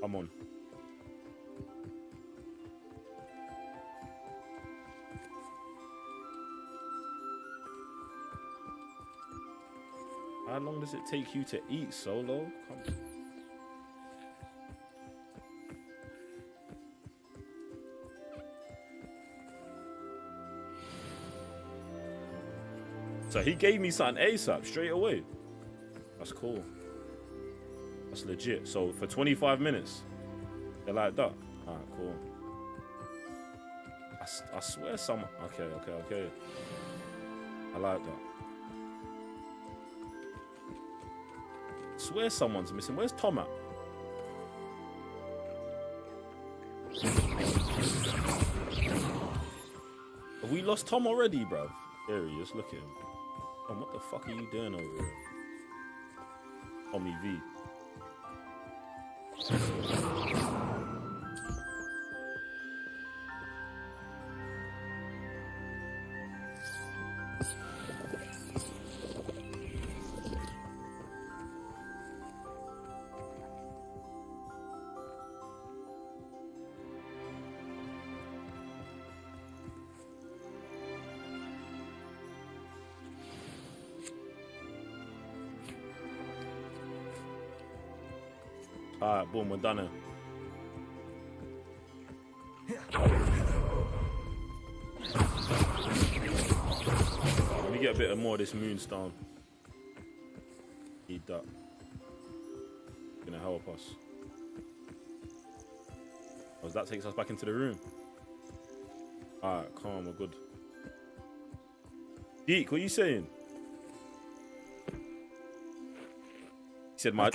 Come on. How long does it take you to eat, Solo? Come on. So he gave me something ASAP, straight away. That's cool. That's legit. So for 25 minutes, they're like that. Alright, cool. I swear someone. Okay. I like that. I swear someone's missing. Where's Tom at? Have we lost Tom already, bruv? There he is. Look at him. Tom, what the fuck are you doing over here? Tommy V. Alright, boom, we're done here. Let me get a bit more of this moonstone. Need that. Gonna help us. Oh, that takes us back into the room. Alright, calm, we're good. Deke, what are you saying? He said my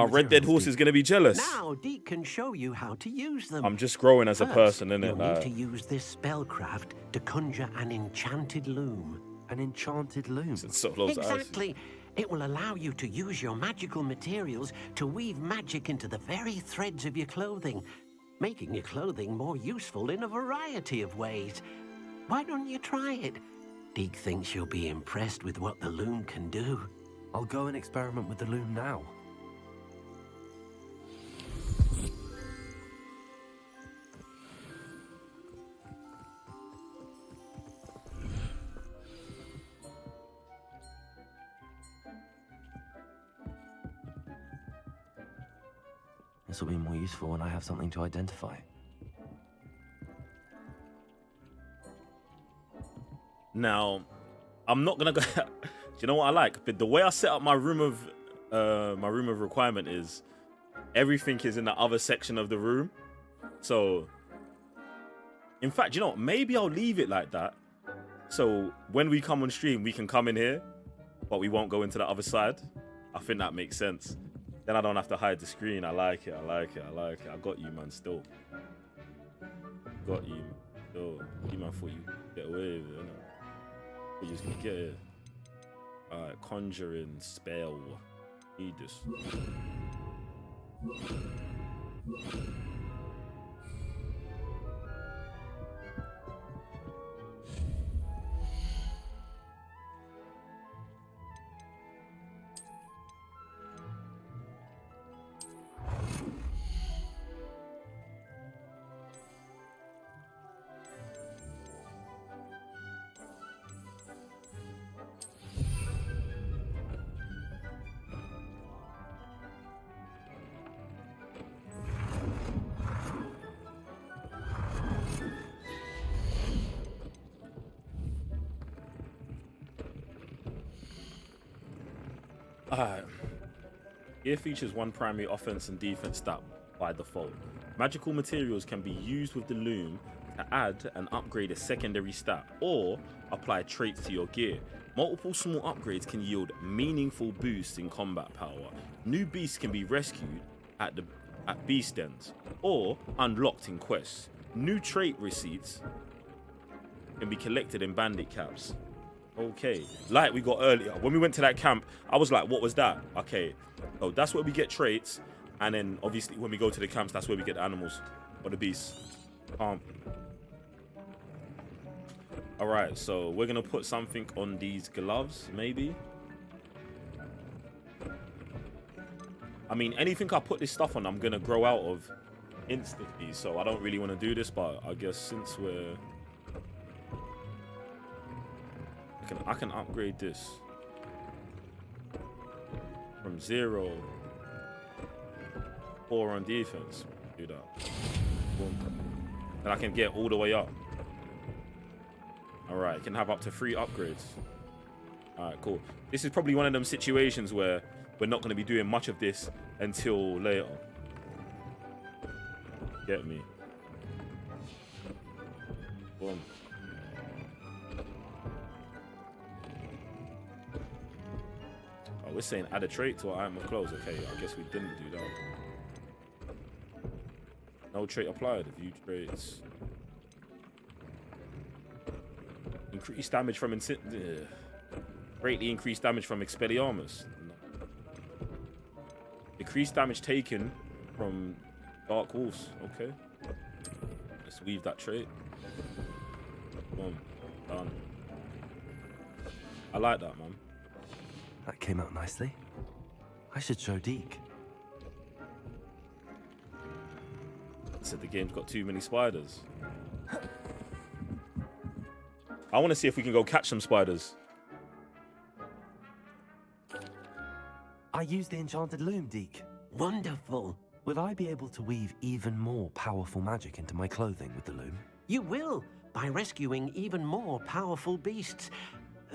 red dead horse is gonna be jealous. Now Deke can show you how to use them. I'm just growing as a First, person, innit? You'll need to use this spellcraft to conjure an enchanted loom. An enchanted loom? Exactly. It will allow you to use your magical materials to weave magic into the very threads of your clothing, making your clothing more useful in a variety of ways. Why don't you try it? Deke thinks you'll be impressed with what the loom can do. I'll go and experiment with the loom now. This will be more useful when I have something to identify. Now, I'm not gonna go. Do you know what I like? But the way I set up my room of requirement is everything is in the other section of the room. So, in fact, you know what? Maybe I'll leave it like that. So when we come on stream, we can come in here, but we won't go into the other side. I think that makes sense. Then I don't have to hide the screen. I like it. I like it. I like it. I got you, man. Still. Got you. Still. You man thought you get away with it, innit? We're just gonna get it. Alright, conjuring spell. Need this. Alright. Gear features one primary offense and defense stat by default. Magical materials can be used with the loom to add and upgrade a secondary stat or apply traits to your gear. Multiple small upgrades can yield meaningful boosts in combat power. New beasts can be rescued at beast ends or unlocked in quests. New trait receipts can be collected in bandit caps. Okay, like we got earlier when we went to that camp, I was like, what was that? Okay, so that's where we get traits, and then obviously when we go to the camps, that's where we get the animals or the beasts. All right, so we're gonna put something on these gloves, maybe. I mean, anything I put this stuff on, I'm gonna grow out of instantly, so I don't really want to do this, but I guess since we're I can upgrade this from 0 4 on defense. Do that. Boom. And I can get all the way up. Alright, can have up to 3 upgrades. Alright, cool. This is probably one of them situations where we're not going to be doing much of this until later. Get me. Boom. We're saying add a trait to our item of clothes. Okay, I guess we didn't do that. No trait applied. View traits. Increased damage from greatly increased damage from Expelliarmus. No. Decreased damage taken from Dark Wolves. Okay. Let's weave that trait. Boom. Done. I like that, man. That came out nicely. I should show Deke. Said the game's got too many spiders. I want to see if we can go catch some spiders. I used the enchanted loom, Deke. Wonderful. Will I be able to weave even more powerful magic into my clothing with the loom? You will, by rescuing even more powerful beasts.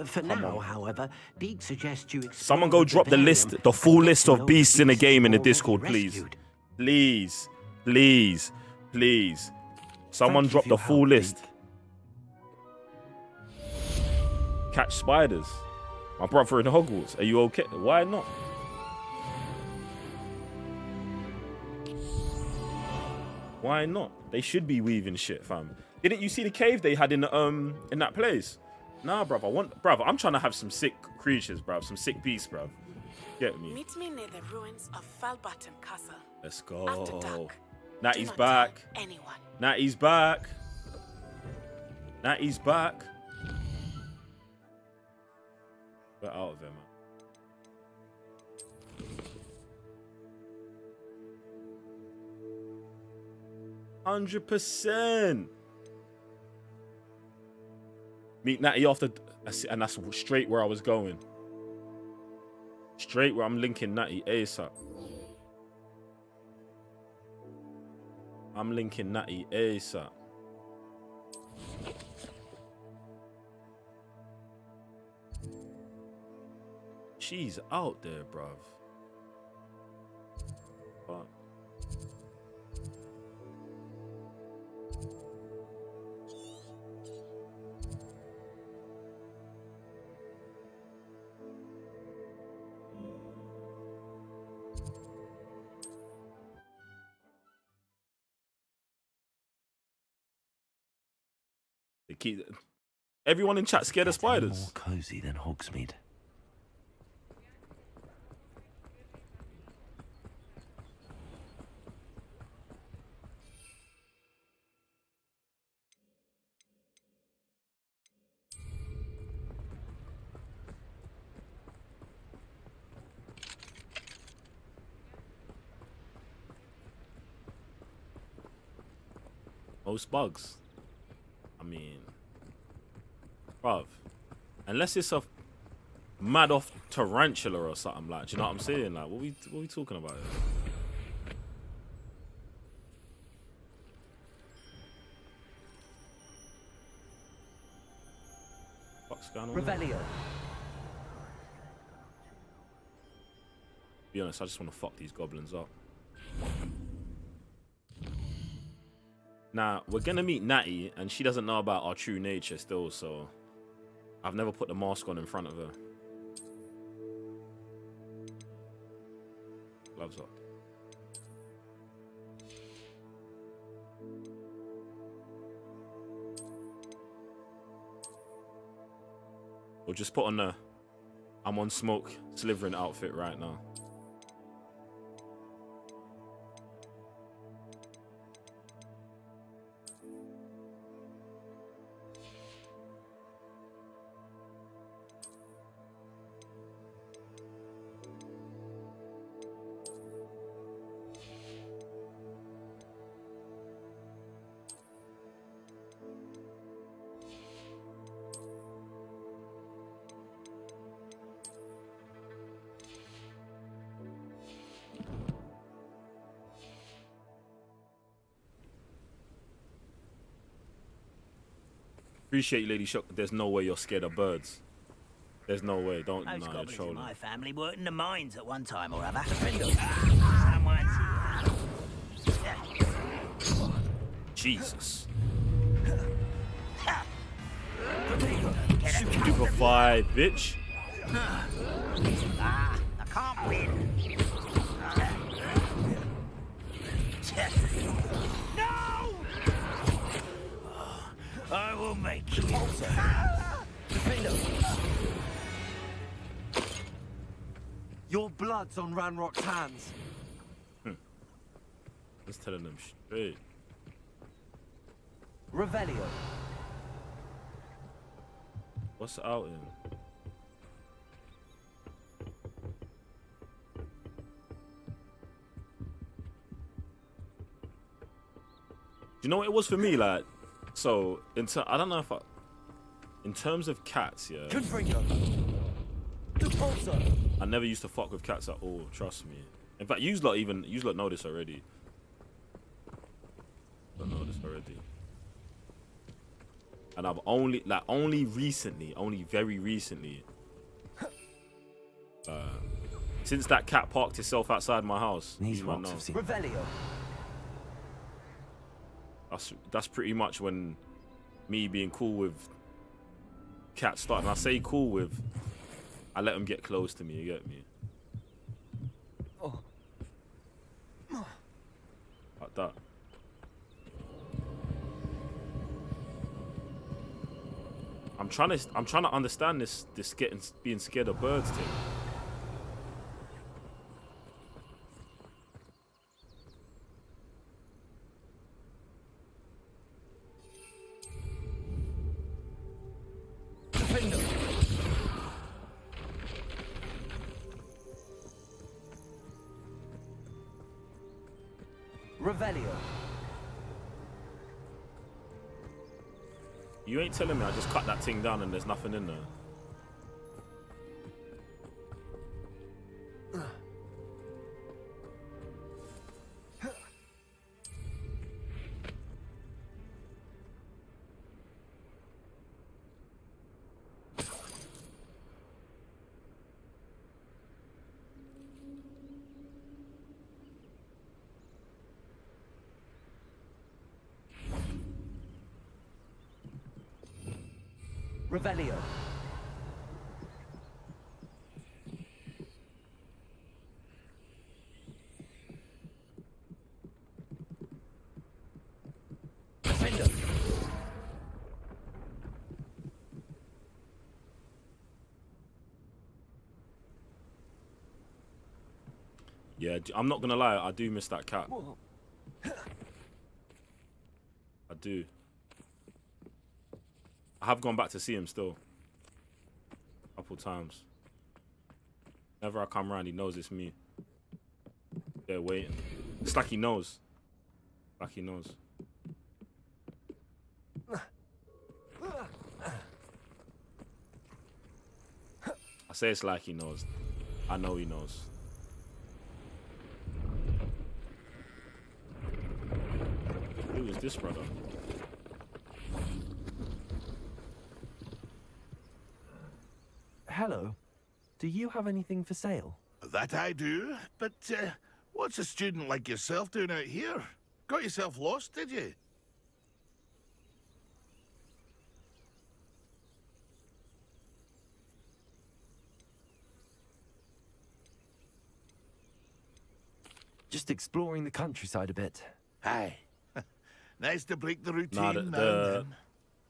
For now, however, Deek suggests you explore Someone go drop the list, the full list of beasts in the game in the Discord, please. Please. Please. Please. Someone drop the full list. Catch spiders. My brother in Hogwarts. Are you okay? Why not? Why not? They should be weaving shit, fam. Didn't you see the cave they had in that place? Nah, bruv. I'm trying to have some sick creatures, bruv. Some sick beasts, bruv. Get me. Meet me near the ruins of Falbaton Castle. Let's go. After dark. Natty's back. Anyone. Natty's back. Natty's back. Get out of here, man. 100%. Meet Natty after, and that's straight where I was going. Straight where I'm linking Natty ASAP. I'm linking Natty ASAP. She's out there, bruv. Fuck. They keep everyone in chat scared of spiders. More cozy than Hogsmeade. Most bugs. I mean, bruv, unless it's a mad off tarantula or something, like, do you know what I'm saying? Like, what we talking about here? What's going on? Revelio. Be honest, I just want to fuck these goblins up. Now, we're gonna meet Natty, and she doesn't know about our true nature still, so I've never put the mask on in front of her. Gloves up. We'll just put on the I'm on smoke Slytherin outfit right now. Appreciate you, Lady Shock. There's no way you're scared of birds. There's no way. Don't. Those No, you're goblins in trolling. my family worked in the mines at one time or other. Jesus. Stupefy, bitch. I can't win. No! I will make you. Your blood's on Ranrock's hands. Just telling them straight. Revelio. What's out in? Do you know what it was for me? Like, so I don't know if in terms of cats, yeah. I never used to fuck with cats at all. Trust me. In fact, you lot know this already. Don't know this already. And I've only very recently, since that cat parked itself outside my house. These rocks have seen Revelio. That's pretty much when me being cool with cats started. And I say cool with, I let them get close to me. You get me? Oh. Like that. I'm trying to understand this being scared of birds thing. Revelio. You ain't telling me I just cut that thing down and there's nothing in there. Revelio. Yeah, I'm not gonna lie, I do miss that cat. I do. I have gone back to see him still. A couple times. Whenever I come around, he knows it's me. They're waiting. It's like he knows. Like he knows. I say it's like he knows. I know he knows. Who is this brother? Hello. Do you have anything for sale? That I do, but what's a student like yourself doing out here? Got yourself lost, did you? Just exploring the countryside a bit. Aye. Nice to break the routine Nah, now and then.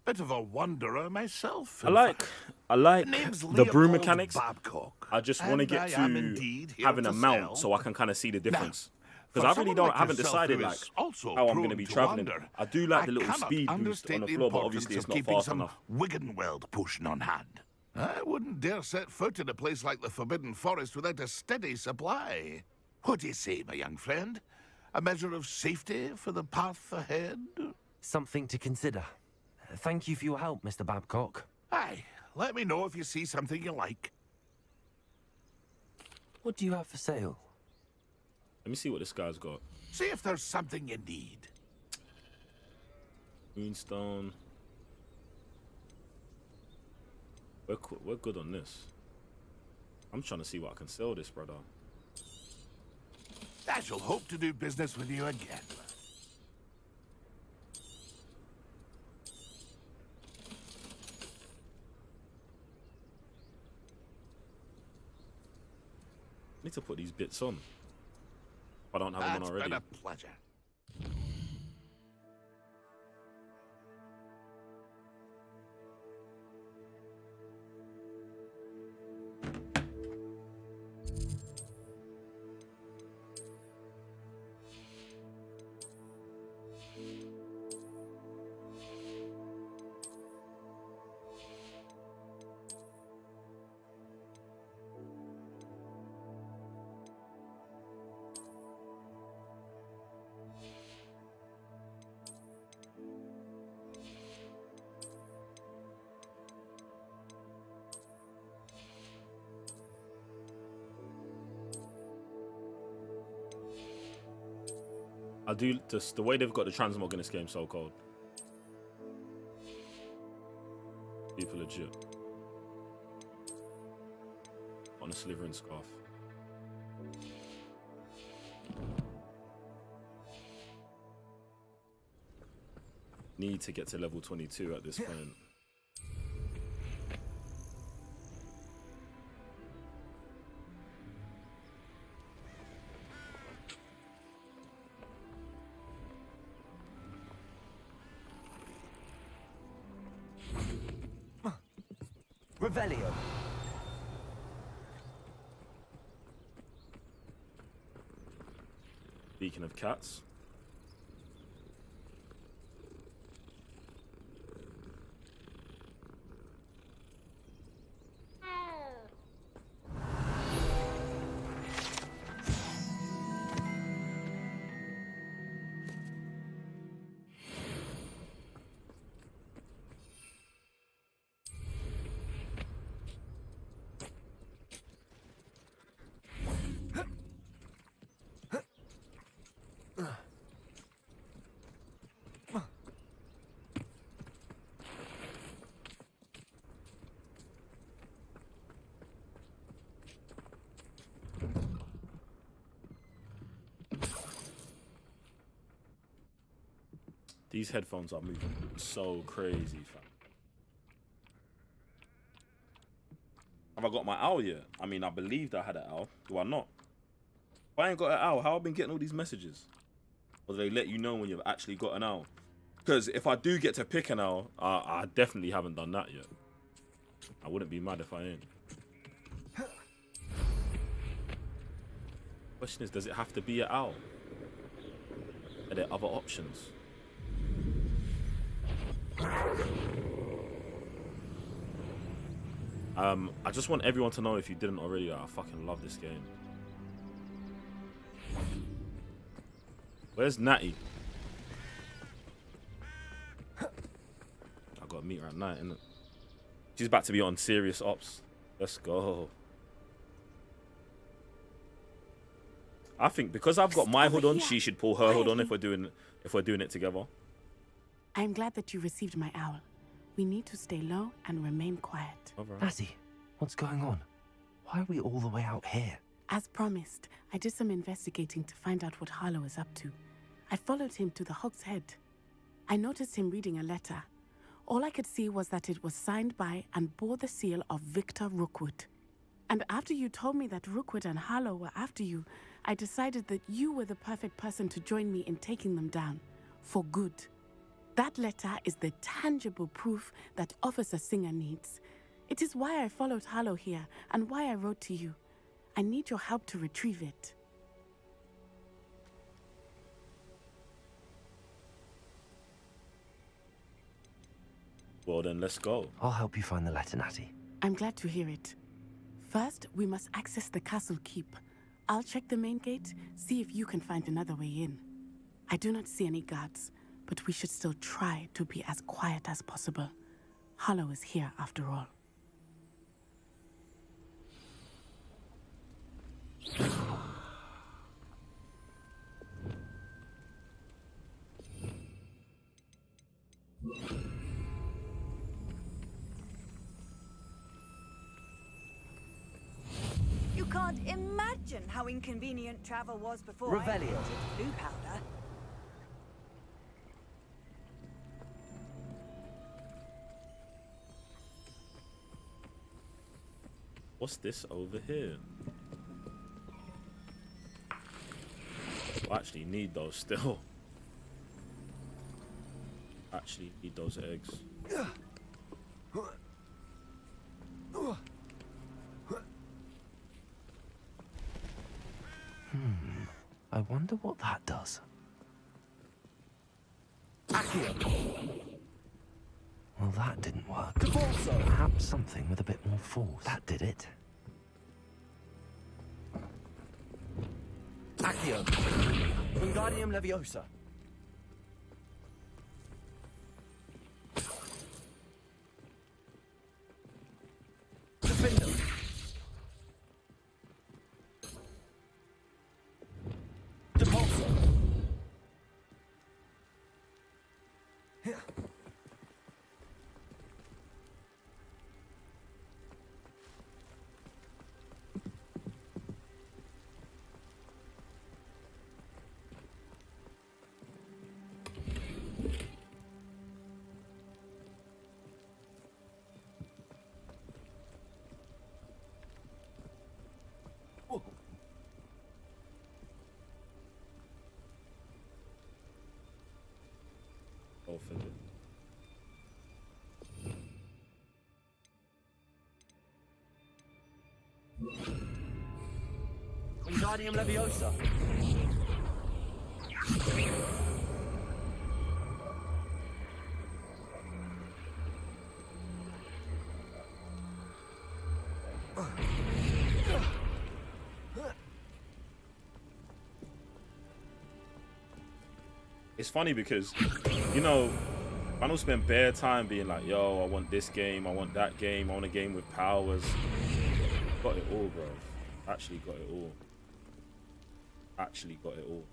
Bit of a wanderer myself. I like Name's the brew Leopold mechanics. Babcock, I just want to and get I to am indeed here having to a mount sell. so I can kind of see the difference. For Because I really someone like haven't yourself decided who like is also how I'm prone going to be to traveling. wander, I do like the I little cannot speed boost understate on the the floor, but importance obviously of it's not keeping fast some enough. Wiggenweld potion on hand. I wouldn't dare set foot in a place like the Forbidden Forest without a steady supply. What do you say, my young friend? A measure of safety for the path ahead? Something to consider. Thank you for your help, Mr. Babcock. Aye, let me know if you see something you like. What do you have for sale? Let me see what this guy's got. See if there's something you need. Moonstone. We're good on this. I'm trying to see what I can sell this, brother. I shall hope to do business with you again. Need to put these bits on. If I don't have them on already. That's been a pleasure. I do just the way they've got the transmog in this game so cold. People legit. On a Slytherin scarf. Need to get to level 22 at this point. Revelio. Speaking of cats. These headphones are moving so crazy, fam. Have I got my owl yet? I mean, I believed I had an owl. Do I not? If I ain't got an owl, how have I been getting all these messages? Or do they let you know when you've actually got an owl? Because if I do get to pick an owl, I definitely haven't done that yet. I wouldn't be mad if I ain't. Question is, does it have to be an owl? Are there other options? I just want everyone to know, if you didn't already, I fucking love this game. Where's Natty? I gotta meet her at night, innit? She's about to be on serious ops. Let's go. I think because I've got my hood on, she should pull her hood on if we're doing it together. I'm glad that you received my owl. We need to stay low and remain quiet. Natty, what's going on? Why are we all the way out here? As promised, I did some investigating to find out what Harlow is up to. I followed him to the Hog's Head. I noticed him reading a letter. All I could see was that it was signed by and bore the seal of Victor Rookwood. And after you told me that Rookwood and Harlow were after you, I decided that you were the perfect person to join me in taking them down. For good. That letter is the tangible proof that Officer Singer needs. It is why I followed Harlow here and why I wrote to you. I need your help to retrieve it. Well then, let's go. I'll help you find the letter, Natty. I'm glad to hear it. First, we must access the castle keep. I'll check the main gate, see if you can find another way in. I do not see any guards, but we should still try to be as quiet as possible. Harlow is here after all. You can't imagine how inconvenient travel was before I Revelio. invented blue powder. What's this over here? I actually need those still. Actually need those eggs. I wonder what that does. Well, that didn't work. Perhaps something with a bit more force. That did it. Accio. Wingardium Leviosa. Defender. Depulso. Wingardium Leviosa. It's funny because, you know, I don't spend bare time being like, yo, I want this game, I want that game, I want a game with powers. Got it all, bro. Actually got it all. Actually got it all.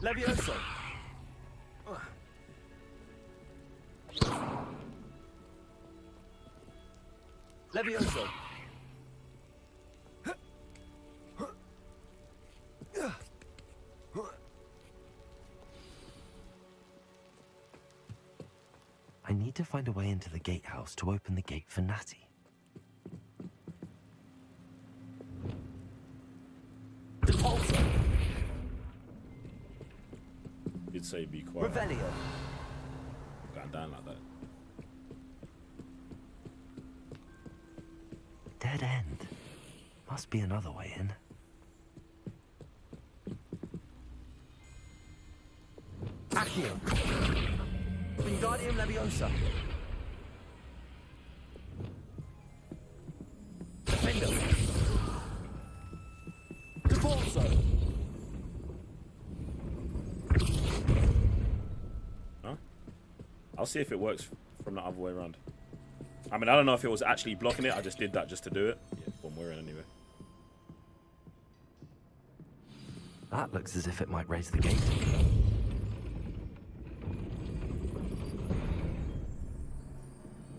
Leviosa. Leviosa. I need to find a way into the gatehouse to open the gate for Natty. You'd say be quiet. Revelio. Going down like that. Dead end. Must be another way in. Accio. Wingardium Leviosa. Defender. Deforso. Huh? I'll see if it works from the other way around. I mean, I don't know if it was actually blocking it. I just did that just to do it. Yeah, boom, we're in anyway. That looks as if it might raise the gate.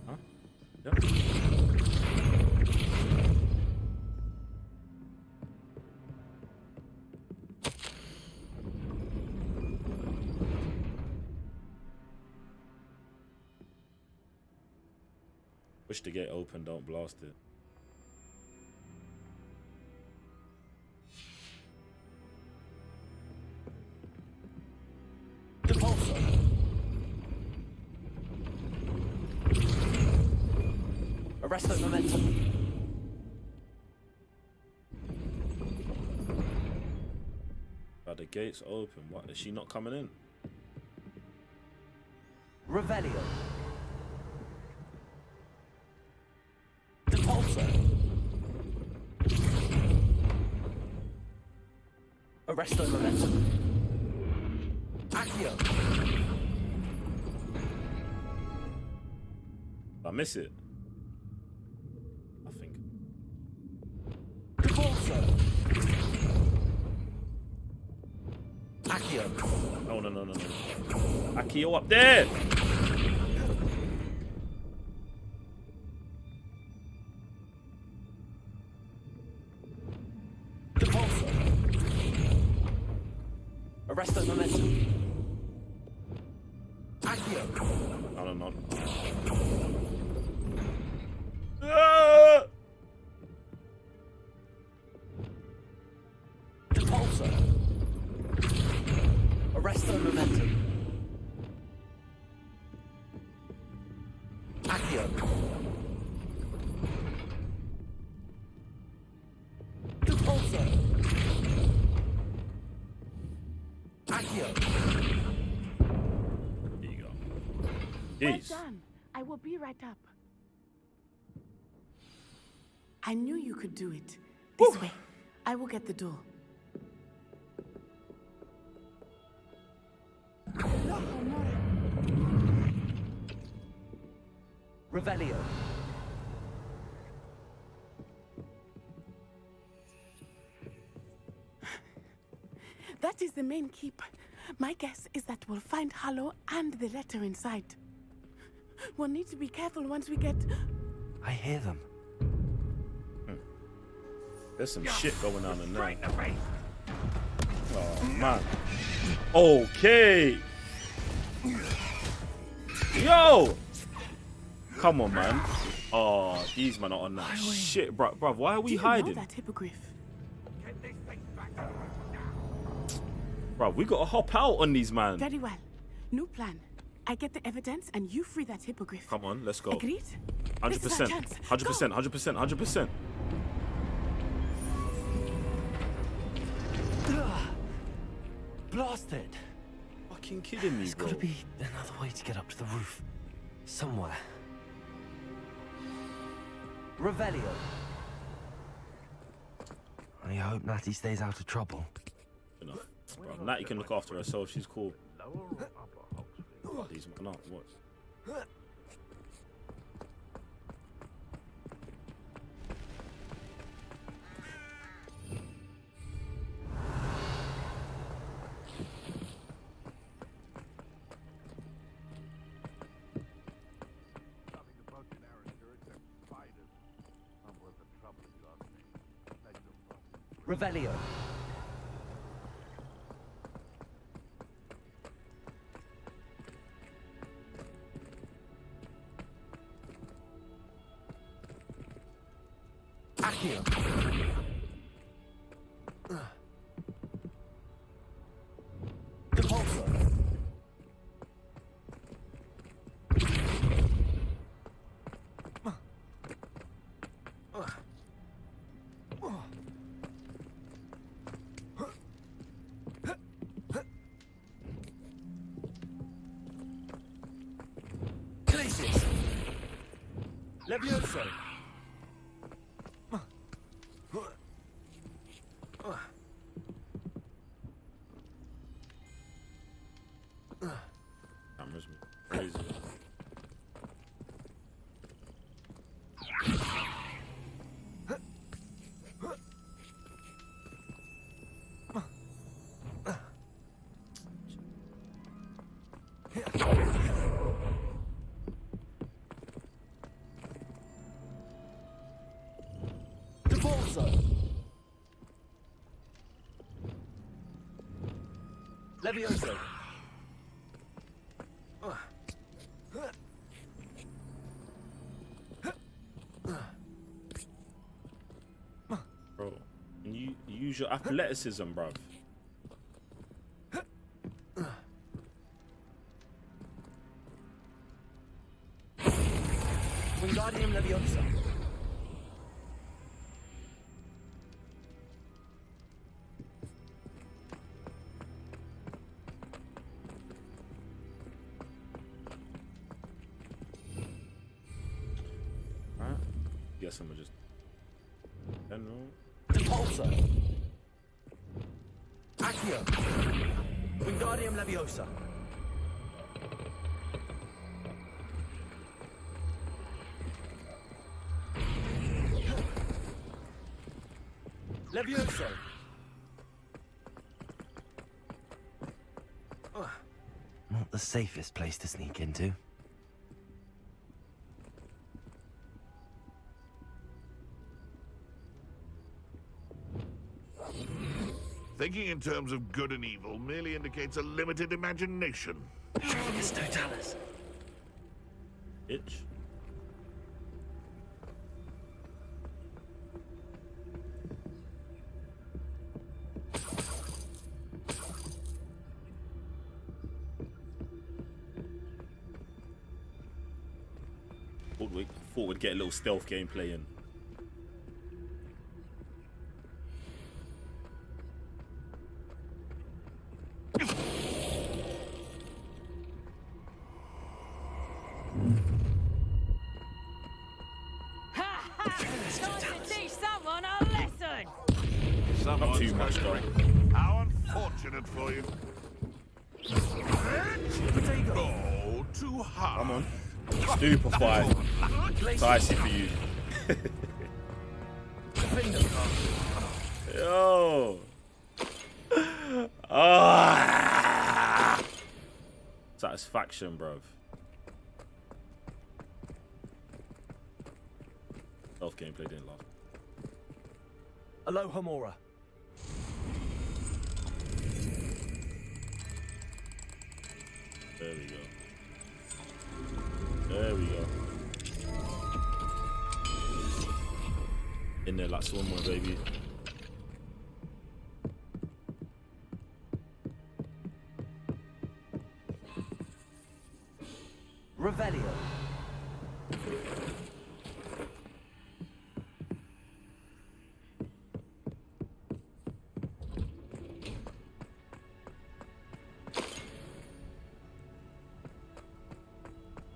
Huh? Yep. Push the gate open, don't blast it. Arrest the momentum. But the gate's open. What? Is she not coming in? Revelio. Depulso. Arrest the momentum. Accio. I miss it. I think. Depulso. Accio. No, no, no, no, no. Accio up there! Depulso. Arrest the momentum. Accio. No, no, no. Ah! Depulso. Arrest the momentum. Accio. Depulso. Accio. There you go. Well Jeez. done. I will be right up. I knew you could do it. This way. I will get the door. Revelio. That is the main keep. My guess is that we'll find Harlow and the letter inside. We'll need to be careful once we get... I hear them. There's some shit going on in there. Oh, man. Okay. Yo! Come on, man. Oh, these men are on that shit, bro. Bruv, why are we hiding? Know that hippogriff? Bro, we gotta hop out on these, man. Very well. New plan. I get the evidence and you free that hippogriff. Come on, let's go. Agreed? 100%. 100%. 100%. 100%. Blasted! Fucking kidding me, There's bro. gotta be another way to get up to the roof. Somewhere. Revelio. I hope Natty stays out of trouble. Enough. Bro, Natty can look after herself. She's cool. These man up. What? Revelio. Accio. Depulso. Levioso. Cameras me crazy. Levioso. Bro, you use your athleticism, bro. Wingardium Leviosa. Guess I'm just. I don't know. Depulso. Accio. Wingardium Leviosa. Levioso. Not the safest place to sneak into. Thinking in terms of good and evil merely indicates a limited imagination. Petrificus Totalus. Itch. Thought we'd get a little stealth gameplay in. Not too much, though. How unfortunate for you. Oh, too hard. Come on. Stupefy. Dicey for you. Yo. Ah. Satisfaction, bruv. Stealth gameplay didn't last. Aloha Mora. There we go. There we go. In there like someone, baby. Revelio.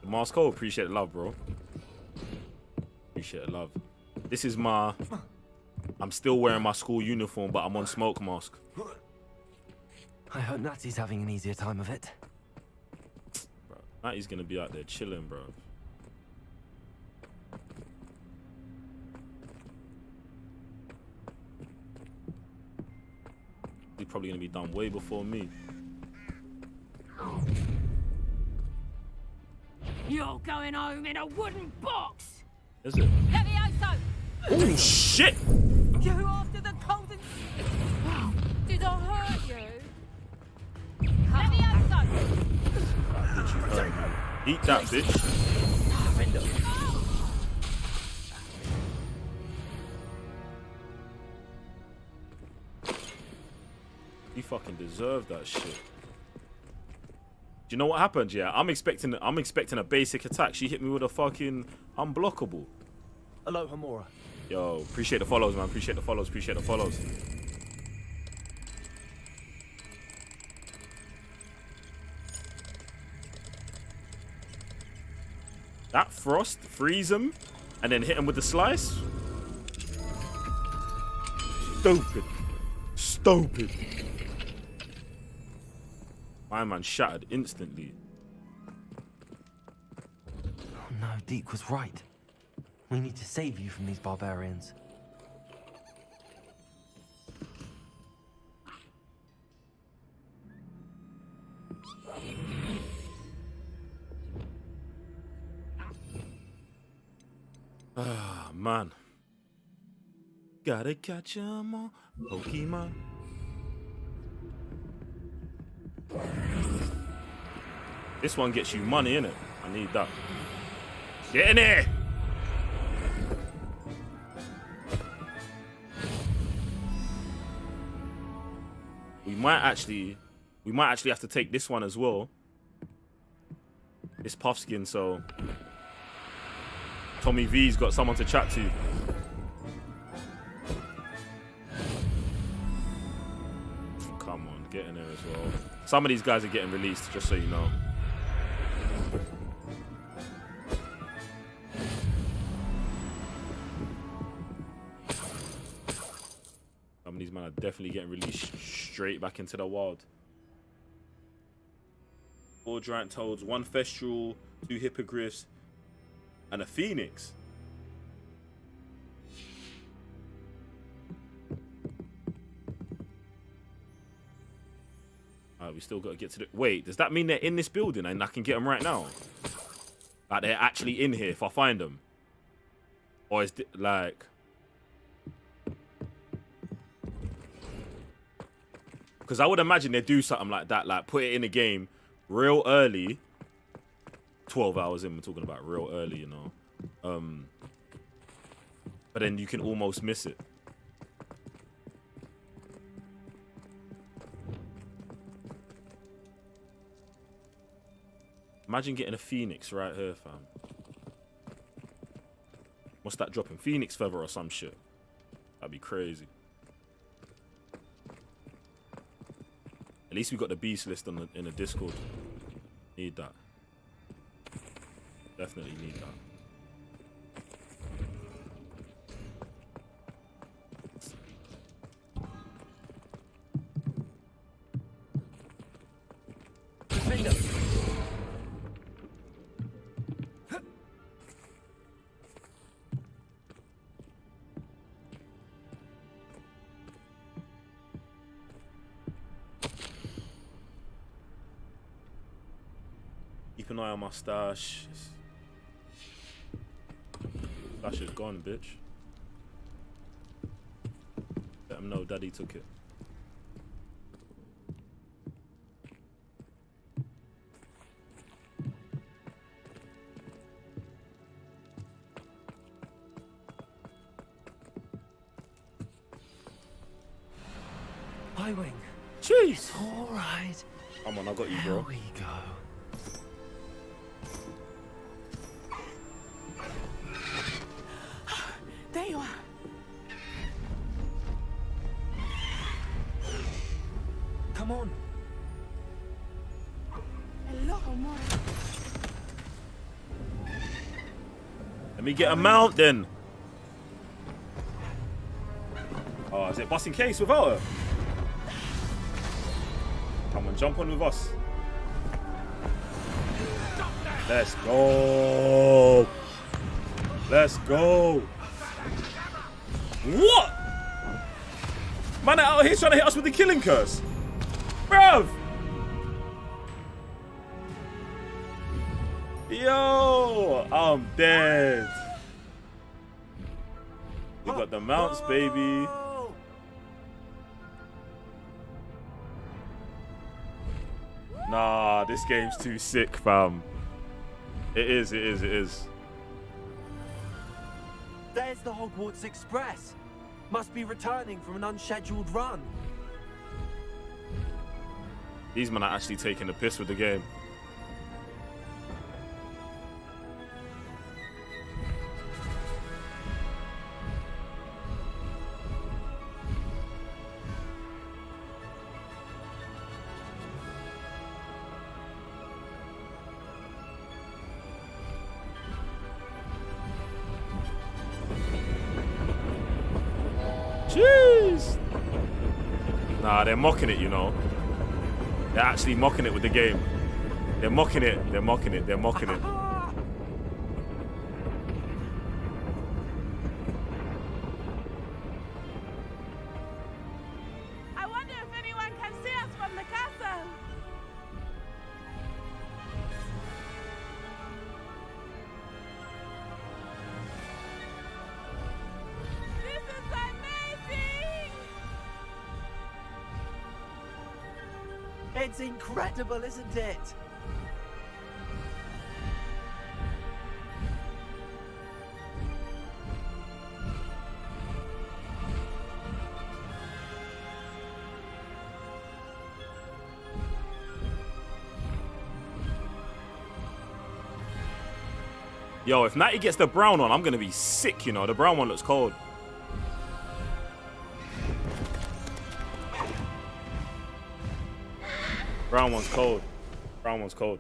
Moscow, appreciate the love, bro. Appreciate the love. This is my... I'm still wearing my school uniform, but I'm on smoke mask. I hope Natty's having an easier time of it. Bro, Natty's gonna be out there chilling, bro. He's probably gonna be done way before me. You're going home in a wooden box! Is it? Levioso! Oh, shit! You after the cold and... Did I hurt you? Levioso! Did you hurt me? Eat that, bitch. You fucking deserve that shit. Do you know what happened? Yeah, I'm expecting a basic attack. She hit me with a fucking unblockable. Aloha Mora. Yo, appreciate the follows, man. Appreciate the follows. Appreciate the follows. That frost, freeze him, and then hit him with the slice. Stupid. Stupid. My man shattered instantly. Oh no, Deke was right. We need to save you from these barbarians. Ah, man. Gotta catch 'em all, Pokemon. This one gets you money, innit? I need that. Get in here! We might actually have to take this one as well. This Puffskin, so Tommy V's got someone to chat to. Come on, get in there as well. Some of these guys are getting released, just so you know. Some of these men are definitely getting released straight back into the wild. 4 giant toads, 1 Thestral, 2 hippogriffs, and a phoenix. Alright, we still got to get to the... Wait, does that mean they're in this building and I can get them right now? Like, they're actually in here if I find them? Or is it like... Because I would imagine they do something like that, like put it in a game real early. 12 hours in, we're talking about real early, you know. But then you can almost miss it. Imagine getting a phoenix right here, fam. What's that dropping? Phoenix feather or some shit. That'd be crazy. At least we got the beast list on in the Discord. Need that. Definitely need that. Keep an eye on my stash. Stash is gone, bitch. Let them know Daddy took it. Hi, Wing. Jeez. All right. Come on, I got you, bro. Here we go. Let me get a mount then. Oh, is it busting case without her? Come on, jump on with us. Let's go. Let's go. What? Man out here trying to hit us with the killing curse. Bruv. Yo, I'm dead. We got the mounts, baby. Nah, this game's too sick, fam. It is. There's the Hogwarts Express. Must be returning from an unscheduled run. These men are actually taking the piss with the game. Jeez. Nah, they're mocking it, you know. They're actually mocking it with the game. They're mocking it. They're mocking it. They're mocking it. I wonder if anyone can see us from the castle. This is amazing! It's incredible, isn't it? Yo, if Natty gets the brown one, I'm gonna be sick, you know. The brown one looks cold. Brown one's cold. Brown one's cold.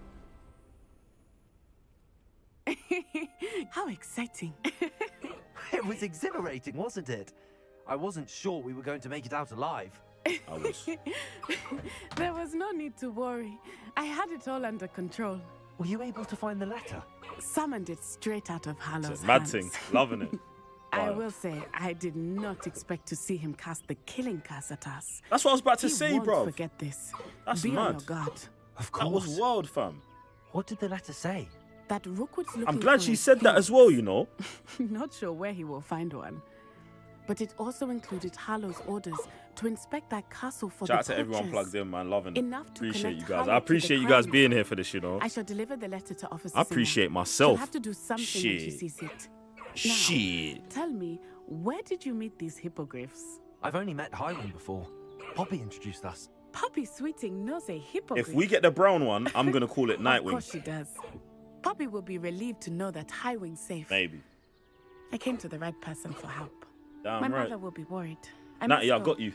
How exciting. It was exhilarating, wasn't it? I wasn't sure we were going to make it out alive. I was. There was no need to worry. I had it all under control. Were you able to find the letter? Summoned it straight out of Harlow's Mad hands. thing. Loving it. I will say, I did not expect to see him cast the killing curse at us. That's what I was about to He say, won't bro. Forget this. That's Be on mad. your guard. Of That was wild, fam. What did the letter say? That Rookwood's looking I'm glad for she a said that as well, you know. Not sure where he will find one. But it also included Harlow's orders to inspect that castle for Shout out the to everyone poachers. plugged in, man. Loving it. Enough to Appreciate connect you guys. Harlow I to appreciate the you guys crime. being here for this, you know. I shall deliver the letter to Officer I appreciate Singer. myself. She'll have to do something when she Shit. sees it. Shit. Now, tell me, where did you meet these hippogriffs? I've only met Highwing before. Poppy introduced us. Poppy Sweeting knows a hippogriff. If we get the brown one, I'm gonna call it Of course Nightwing. she does. Poppy will be relieved to know that Highwing's safe. Maybe. I came to the right person for help. Damn My right. mother will be worried. I Natty, must I go. got you.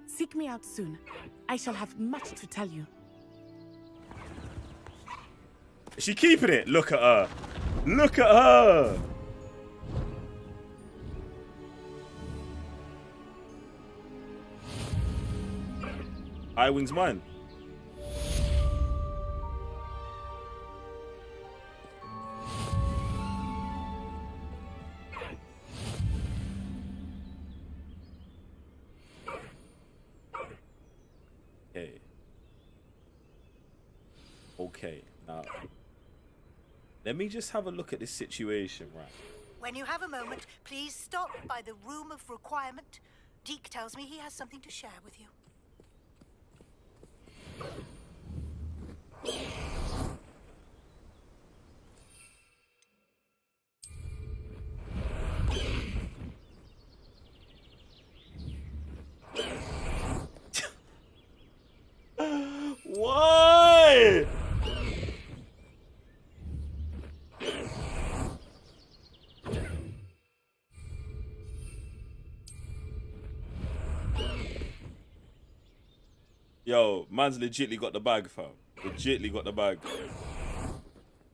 Seek me out soon. I shall have much to tell you. Is she keeping it? Look at her. Look at her. Highwing's mine. Okay. Okay, now let me just have a look at this situation, right? When you have a moment, please stop by the room of requirement. Deke tells me he has something to share with you. Why? Yo, man's legitly got the bag, fam. Legitly got the bag.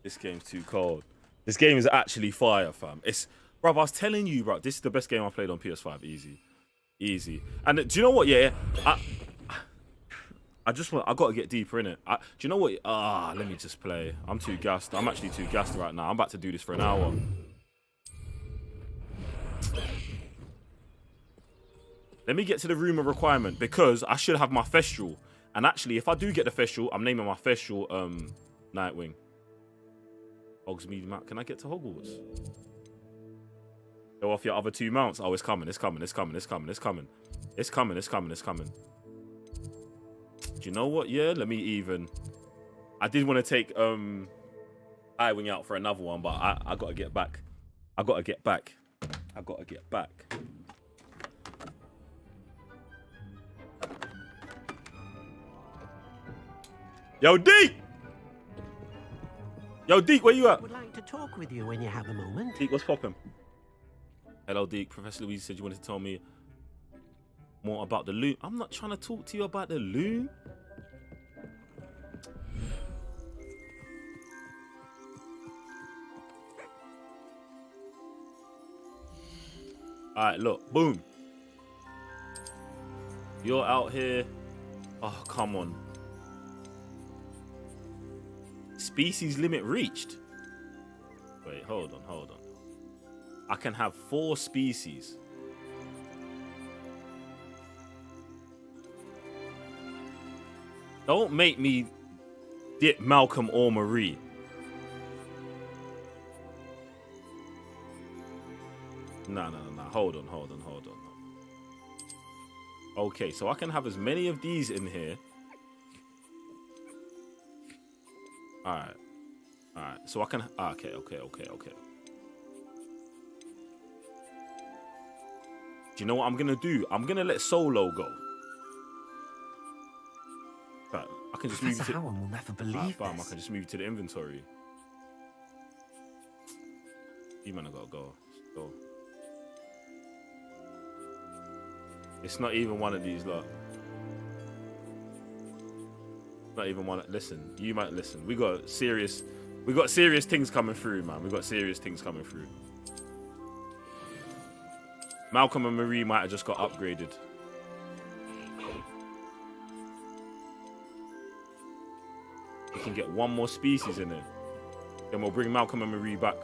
This game's too cold. This game is actually fire, fam. It's, bro, I was telling you, bro, this is the best game I played on PS5. Easy. Easy. And do you know what? Yeah, I got to get deeper in it. Do you know what? Let me just play. I'm too gassed. I'm actually too gassed right now. I'm about to do this for an hour. Let me get to the room of requirement because I should have my Thestral. And actually, if I do get the Thestral, I'm naming my Thestral Nightwing. Hogsmeade map. Can I get to Hogwarts? Go off your other 2 mounts. Oh, it's coming. It's coming. It's coming. It's coming. It's coming. It's coming. It's coming. It's coming. Do you know what? Yeah, let me even. I did want to take Iwing out for another one, but I got to get back. I got to get back. I got to get back. Yo, Deke! Yo, Deke, where you at? Would like to talk with you when you have a moment. Deke, what's poppin'? Hello, Deke. Professor Louise said you wanted to tell me more about the loom. I'm not trying to talk to you about the loom. All right, look, boom. You're out here. Oh, come on. Species limit reached. Wait, hold on, hold on. I can have 4 species. Don't make me dip Malcolm or Marie. No. Hold on. Okay, so I can have as many of these in here. Alright. So I can... Okay. Do you know what I'm going to do? I'm going to let Solo go. Right, I can just move to... Howard will never believe bam, this. I can just move to the inventory. You man, I gotta go. Go. It's not even one of these, look. Not even one. Listen, you might listen. We got serious things coming through, man. We got serious things coming through. Malcolm and Marie might have just got upgraded. We can get 1 more species in it. Then we'll bring Malcolm and Marie back.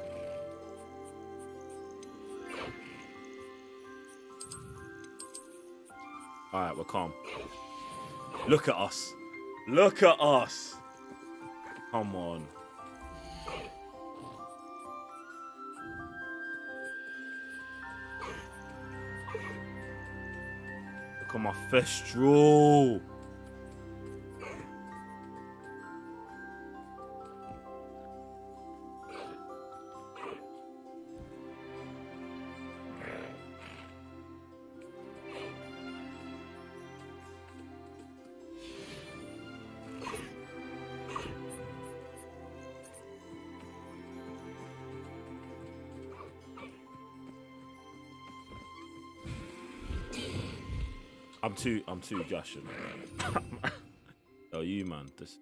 Alright, we're calm. Look at us. Look at us. Come on. Look at my Thestral. I'm too gushing. Yo, you man, this.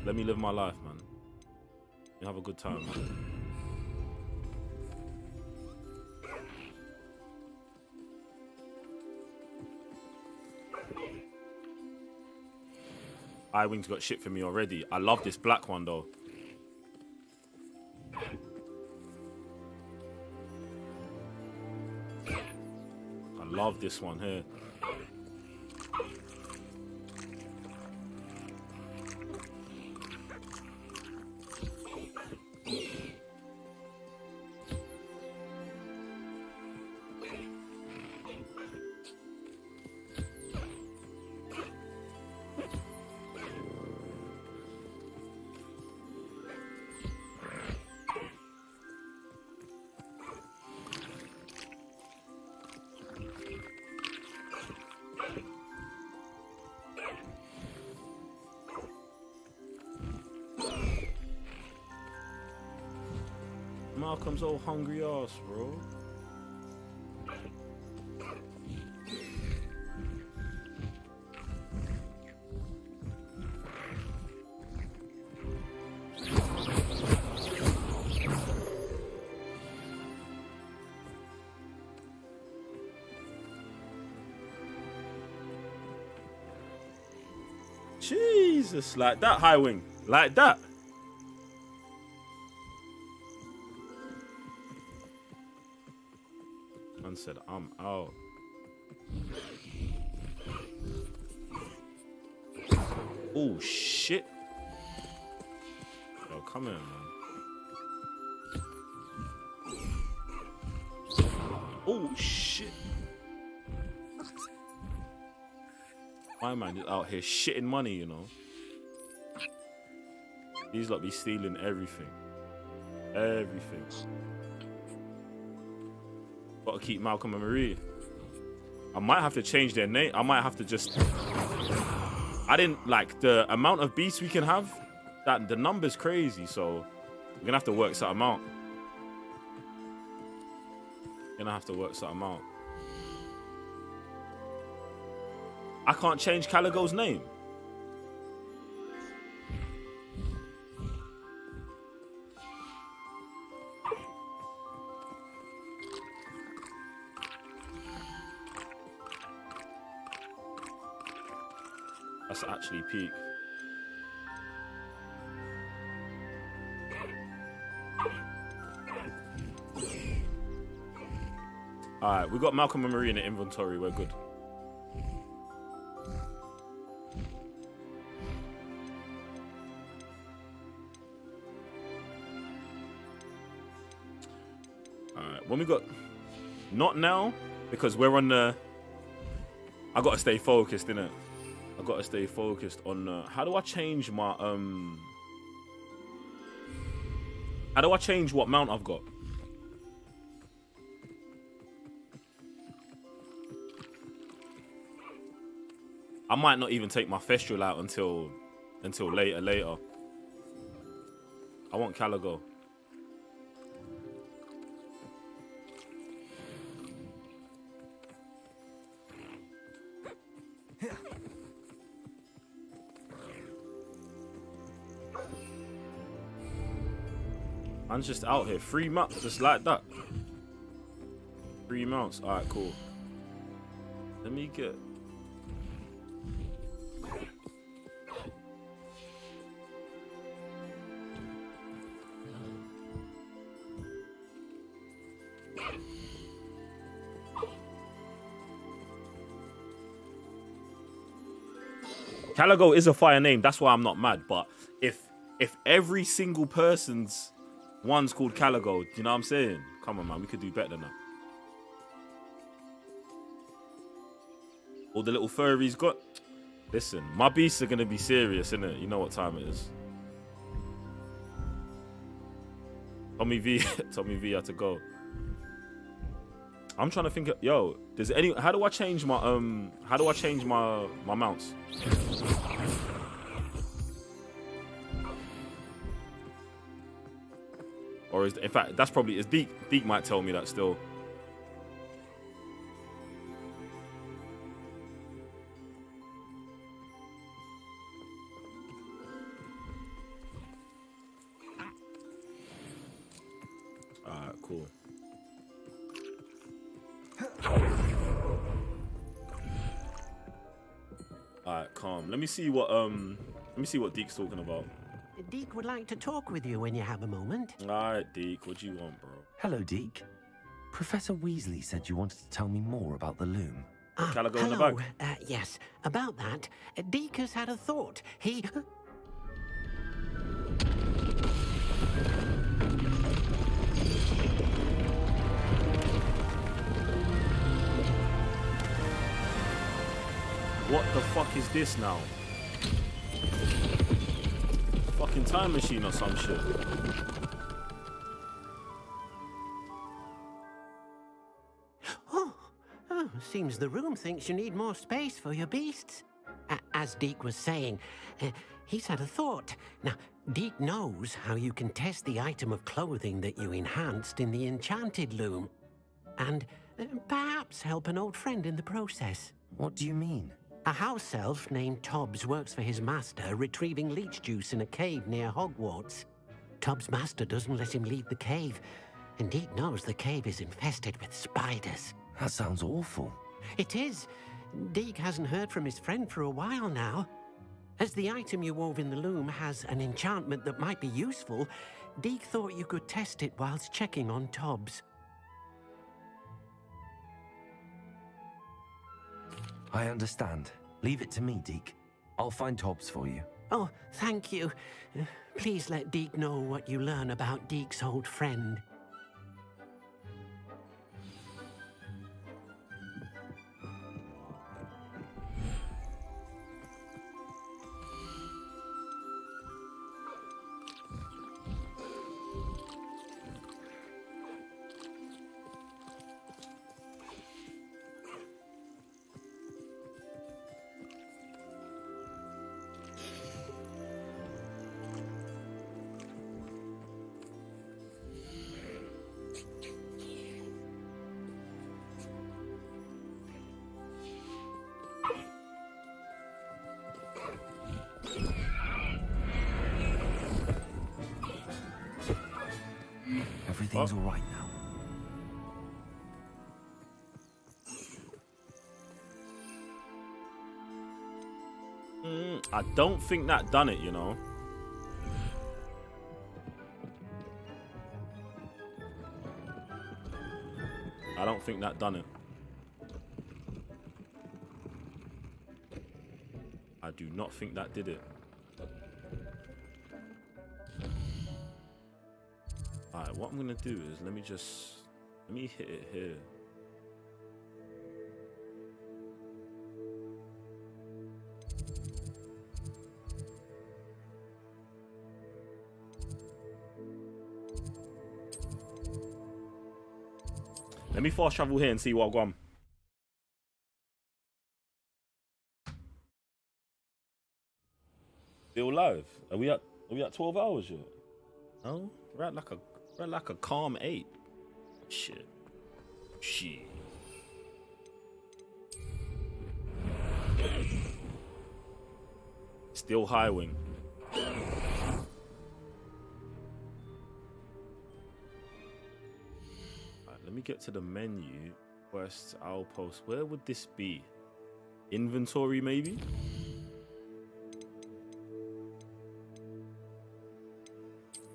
Let me live my life, man. You have a good time, man. Iwing's got shit for me already. I love this black one though. Love this one here. Malcolm's all hungry ass, bro. Jesus, like that, High Wing. Like that. Man said, I'm out. Oh, shit. Yo, come here, man. Oh, shit. My man is out here shitting money, you know. These lot be stealing everything. Everything. Gotta keep Malcolm and Marie. I might have to change their name. I might have to just... I didn't like the amount of beasts we can have. That the number's crazy, so we're gonna have to work something out. Gonna have to work something out. I can't change Caligo's name. That's actually peak. Alright, we got Malcolm and Marie in the inventory. We're good. Alright, when we got... Not now, because we're on the... I gotta stay focused, innit? I gotta stay focused on... how do I change my... How do I change what mount I've got? I might not even take my Thestral out until later. I want Caligo. I'm just out here. 3 mounts, just like that. 3 mounts. Alright, cool. Let me get... Caligo is a fire name. That's why I'm not mad. But if every single person's one's called Caligo, you know what I'm saying? Come on, man. We could do better than that. All the little furries got... Listen, my beasts are going to be serious, innit? You know what time it is. Tommy V had to go. I'm trying to think of... Yo, does any... How do I change my... How do I change my mounts? Or is... In fact, that's probably... Is Deke might tell me that still. Alright, cool. Alright, calm. Let me see what Deke's talking about. Deke would like to talk with you when you have a moment. Alright, Deke, what do you want, bro? Hello, Deke. Professor Weasley said you wanted to tell me more about the loom. Caligo hello. in the back. Yes, about that. Deke has had a thought. He... What the fuck is this now? Fucking time machine or some shit. Seems the room thinks you need more space for your beasts. As Deke was saying, he's had a thought. Now, Deke knows how you can test the item of clothing that you enhanced in the enchanted loom. And perhaps help an old friend in the process. What do you mean? A house elf named Tobbs works for his master, retrieving leech juice in a cave near Hogwarts. Tobbs' master doesn't let him leave the cave, and Deke knows the cave is infested with spiders. That sounds awful. It is. Deke hasn't heard from his friend for a while now. As the item you wove in the loom has an enchantment that might be useful, Deke thought you could test it whilst checking on Tobbs. I understand. Leave it to me, Deke. I'll find Tobbs for you. Oh, thank you. Please let Deke know what you learn about Deke's old friend. Everything's all right now. I don't think that done it, you know. I don't think that done it. I do not think that did it. Alright, what I'm gonna do is let me hit it here. Let me fast travel here and see what I've gone. Still live? Are we at 12 hours yet? No? We're at like a calm 8. Shit. Still high wing. Let me get to the menu. Quest, outpost. Where would this be? Inventory, maybe?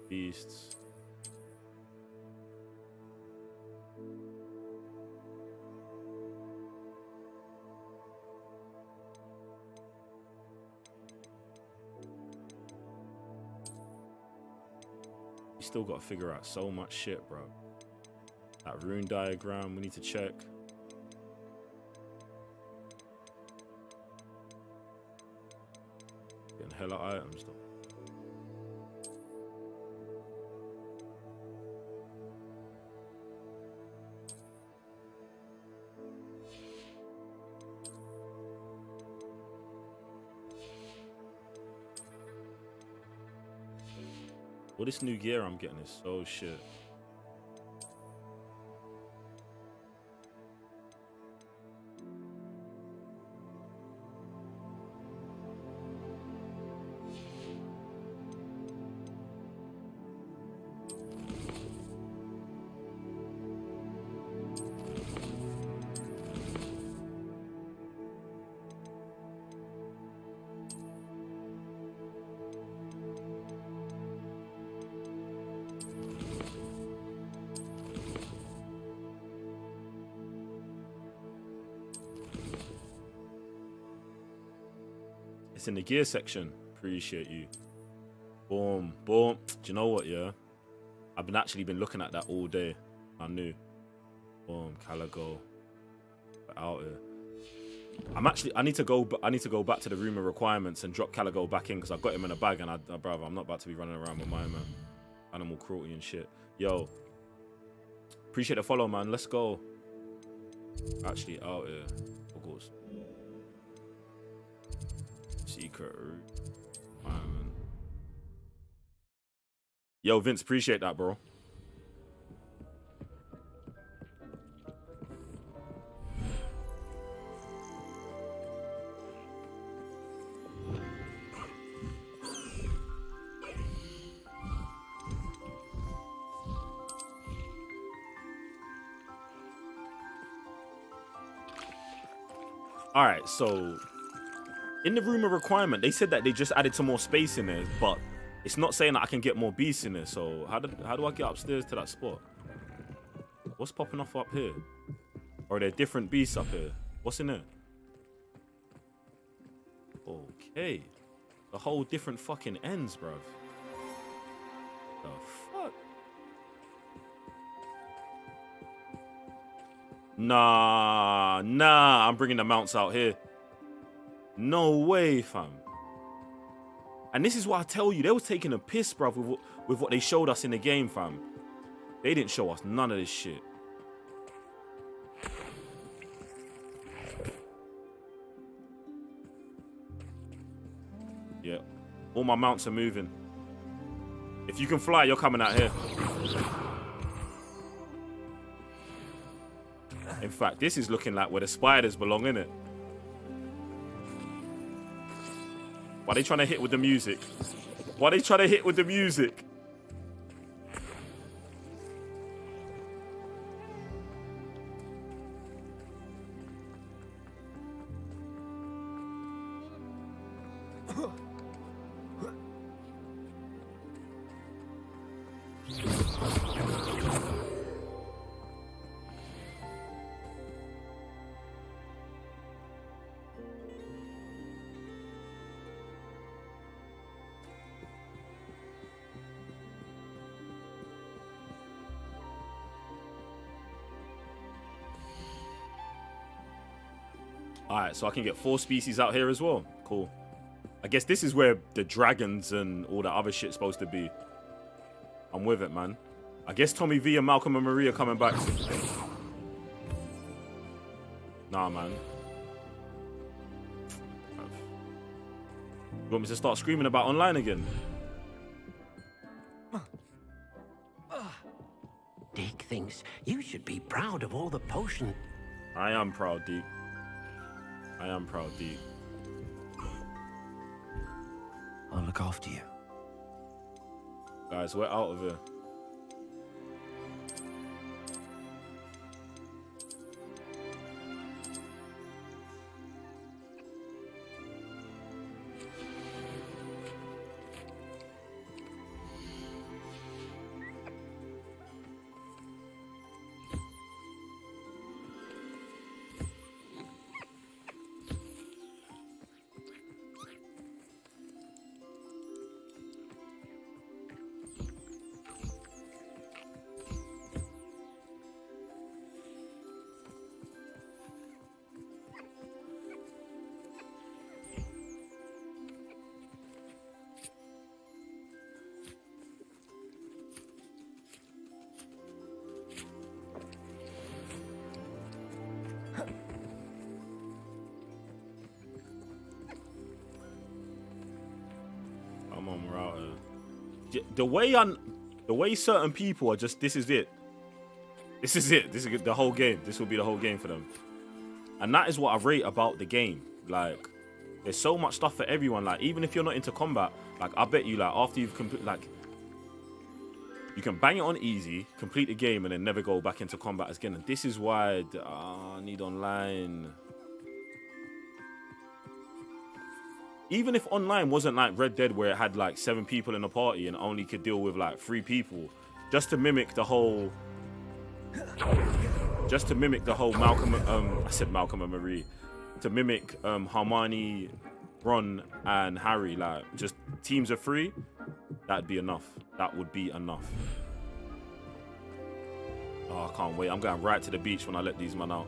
Beasts. You still got to figure out so much shit, bro. That rune diagram, we need to check. Getting hella items though. All this new gear I'm getting is so shit. It's in the gear section. Appreciate you. Boom, boom. Do you know what, yeah? I've been looking at that all day. I knew. Boom, Caligo. Out here. I need to go back to the room of requirements and drop Caligo back in because I got him in a bag and brother, I'm not about to be running around with my man. Animal cruelty and shit. Yo. Appreciate the follow, man. Let's go. Actually out here. Hogwarts. Secret route. Man. Yo, Vince, appreciate that, bro. All right, so In the room of requirement, they said that they just added some more space in there, but it's not saying that I can get more beasts in there. So how do I get upstairs to that spot? What's popping off up here? Or are there different beasts up here? What's in there? Okay. The whole different fucking ends, bruv. The fuck? Nah, I'm bringing the mounts out here. No way, fam. And this is what I tell you, they was taking a piss, bruv, with what they showed us in the game, fam. They didn't show us none of this shit. Yeah, all my mounts are moving. If you can fly, you're coming out here. In fact, this is looking like where the spiders belong, innit? Why are they trying to hit with the music? Why are they trying to hit with the music? Alright, so I can get 4 species out here as well. Cool. I guess this is where the dragons and all that other shit's supposed to be. I'm with it, man. I guess Tommy V and Malcolm and Marie are coming back. Nah, man. You want me to start screaming about online again? Dick thinks you should be proud of all the potion. I am proud, Deke. I am proud, Deke. I'll look after you. Guys, we're out of here. Come on, we're out here. The way certain people are just, this is it. This is it. This is the whole game. This will be the whole game for them. And that is what I rate about the game. Like, there's so much stuff for everyone. Like, even if you're not into combat, like, I bet you, like, after you've completed, like, you can bang it on easy, complete the game, and then never go back into combat again. And this is why I need online. Even if online wasn't like Red Dead, where it had like 7 people in a party and only could deal with like 3 people, just to mimic the whole Malcolm, I said Malcolm and Marie, to mimic Hermione, Ron, and Harry, like just teams of 3, that'd be enough. That would be enough. Oh, I can't wait. I'm going right to the beach when I let these men out.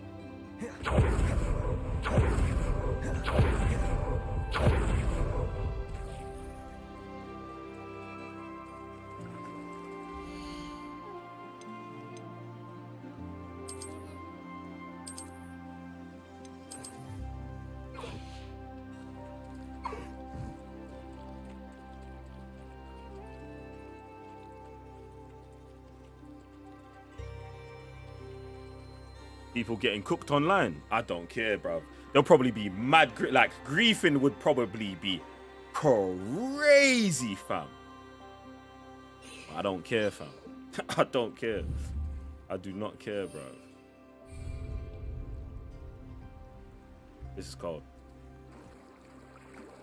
People getting cooked online. I don't care, bro. They'll probably be mad. Like, griefing would probably be crazy, fam. I don't care, fam. I don't care. I do not care, bro. This is cold.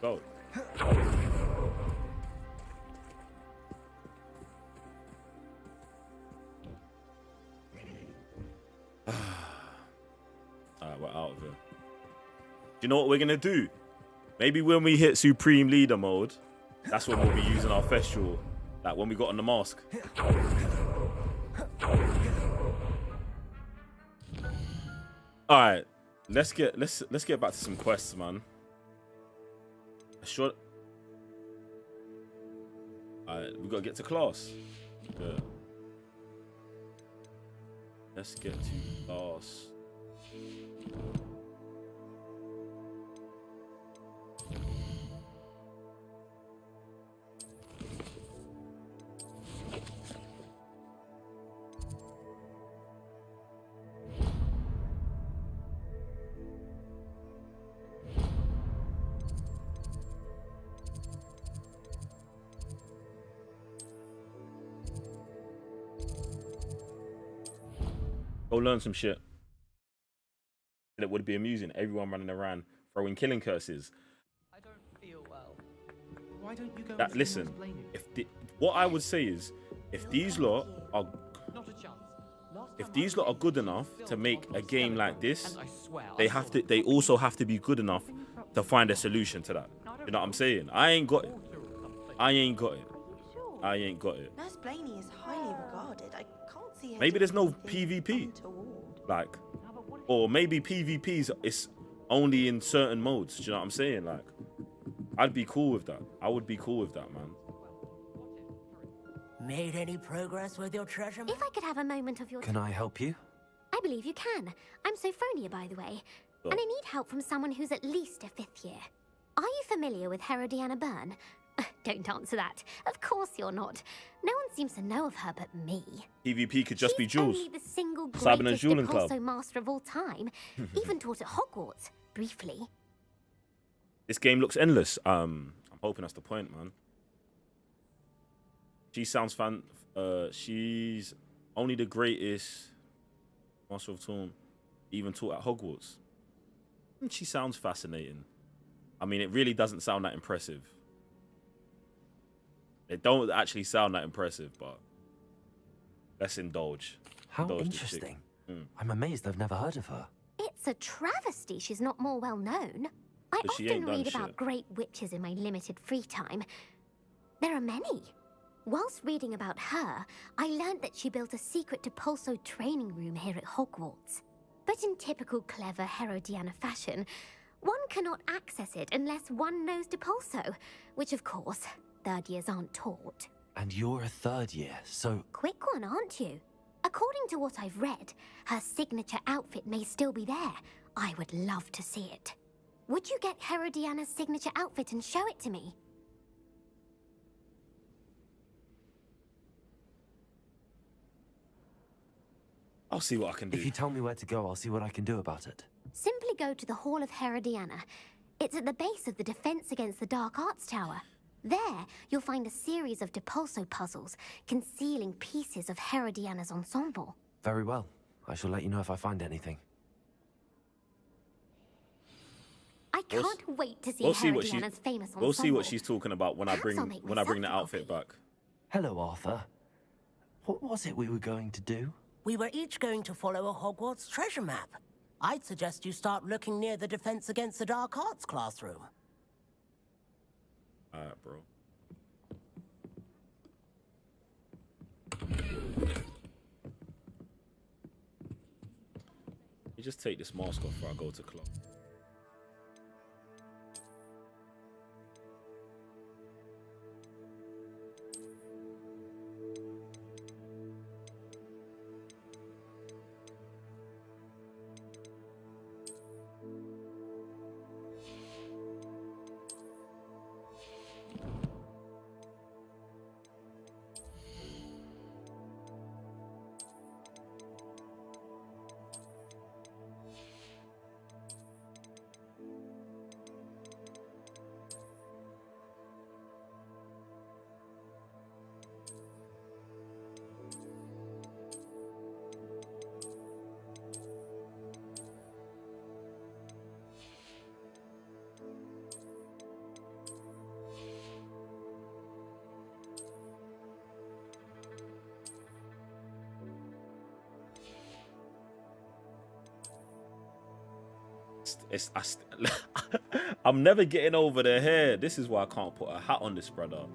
Go. Alright, we're out of here. Do you know what we're gonna do? Maybe when we hit Supreme Leader mode, that's when we'll be using our Thestral. Like when we got on the mask. Alright. Let's get back to some quests, man. Sure. Alright, we gotta get to class. Yeah. Let's get to class. Go learn some shit. It would be amusing. Everyone running around throwing killing curses. I don't feel well. Why don't you go? That listen. What I would say is, if these lot are good enough to make a game like this, they also have to be good enough to find a solution to that. You know what I'm saying? I ain't got it. Nurse Blaney is highly regarded. I can't see her. Maybe there's no PvP. Like, or maybe PvP's is only in certain modes. Do you know what I'm saying? Like, I'd be cool with that. I would be cool with that, man. Made any progress with your treasure? If I could have a moment of your Can I help you? I believe you can. I'm Sophronia, by the way. Oh. And I need help from someone who's at least a 5th year. Are you familiar with Herodiana Byrne? Don't answer that. Of course you're not. No one seems to know of her but me. PvP could just be Jules. Only the single Cybernetic greatest Juling Club. Depulso master of all time. Even taught at Hogwarts, briefly. This game looks endless. I'm hoping that's the point, man. She sounds fun. She's only the greatest master of Torn, even taught at Hogwarts. She sounds fascinating. I mean, it really doesn't sound that impressive. It don't actually sound that impressive, but let's indulge. How Indulge the interesting. chick. I'm amazed I've never heard of her. It's a travesty she's not more well known. I But she often ain't done read about shit. great witches in my limited free time. There are many. Whilst reading about her, I learned that she built a secret Depulso training room here at Hogwarts. But in typical clever Herodiana fashion, one cannot access it unless one knows Depulso, which of course, 3rd years aren't taught. And you're a 3rd year, so Quick one, aren't you? According to what I've read, her signature outfit may still be there. I would love to see it. Would you get Herodiana's signature outfit and show it to me? I'll see what I can do. if you tell me where to go, I'll see what I can do about it. Simply go to the Hall of Herodiana. It's at the base of the Defense Against the Dark Arts Tower. There, you'll find a series of Depulso puzzles concealing pieces of Herodiana's ensemble. Very well. I shall let you know if I find anything. I can't wait to see We'll see what Herodiana's famous ensemble. We'll see what she's talking about when I Perhaps I'll bring make when I bring the myself outfit back. Hello, Arthur. What was it we were going to do? We were each going to follow a Hogwarts treasure map. I'd suggest you start looking near the Defense Against the Dark Arts classroom. Alright, bro. You just take this mask off before I go to club. I'm never getting over the hair. This is why I can't put a hat on this brother.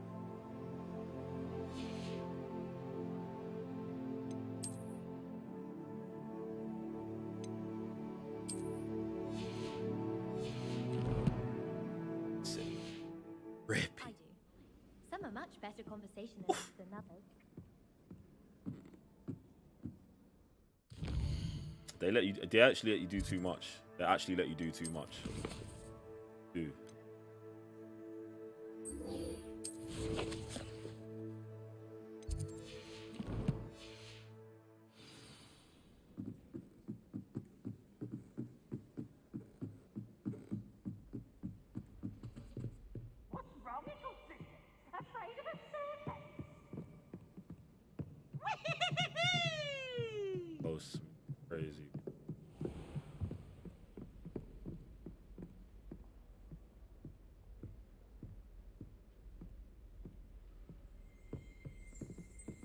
Rippy. I do. Some are much better conversationalists than others. They actually let you do too much. They actually let you do too much. Dude. What's wrong with you, sister? Afraid of a serpent? That was crazy.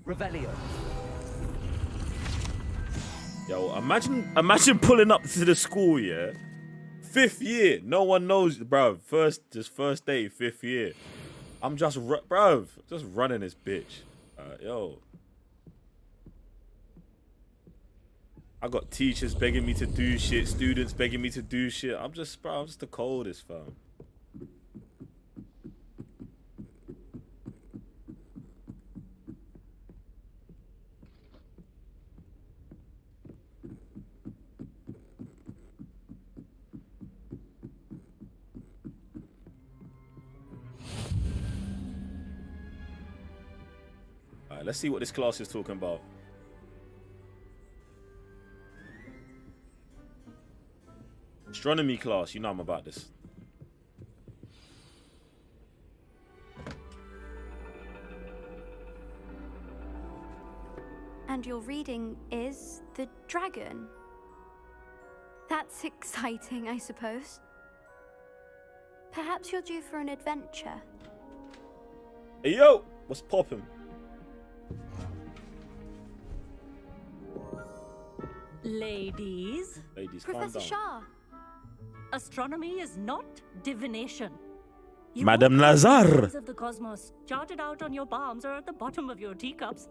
Revelio. Yo, imagine pulling up to the school, yeah. 5th year, no one knows, bro. First day, 5th year. I'm just, bro, just running this bitch. Yo. I got teachers begging me to do shit, students begging me to do shit. I'm just the coldest, fam. Alright, let's see what this class is talking about. Astronomy class, you know I'm about this. And your reading is the dragon. That's exciting, I suppose. Perhaps you're due for an adventure. Hey yo, what's poppin'? Ladies. Ladies, calm Professor down. Shah. Astronomy is not divination. You Madame won't find the Lazar. laws of the cosmos charted out on your palms or at the bottom of your teacups.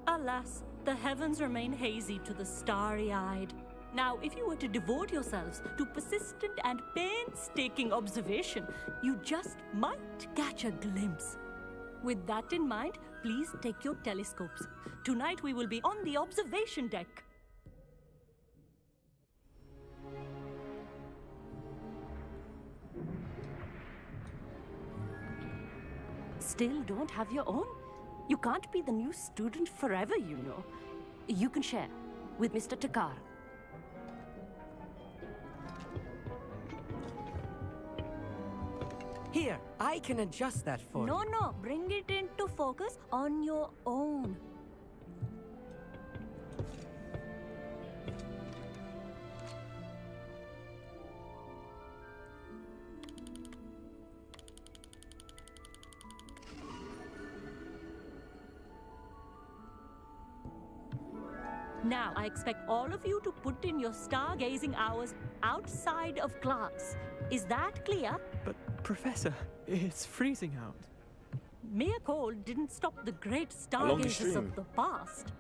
Alas, the heavens remain hazy to the starry-eyed. Now, if you were to devote yourselves to persistent and painstaking observation, you just might catch a glimpse. With that in mind, please take your telescopes. Tonight we will be on the observation deck. Still don't have your own? You can't be the new student forever, you know. You can share with Mr. Takar. Here, I can adjust that for you. No, bring it into focus on your own. Now, I expect all of you to put in your stargazing hours outside of class. Is that clear? But, Professor, it's freezing out. Mere cold didn't stop the great How long is stargazers stream? of the past.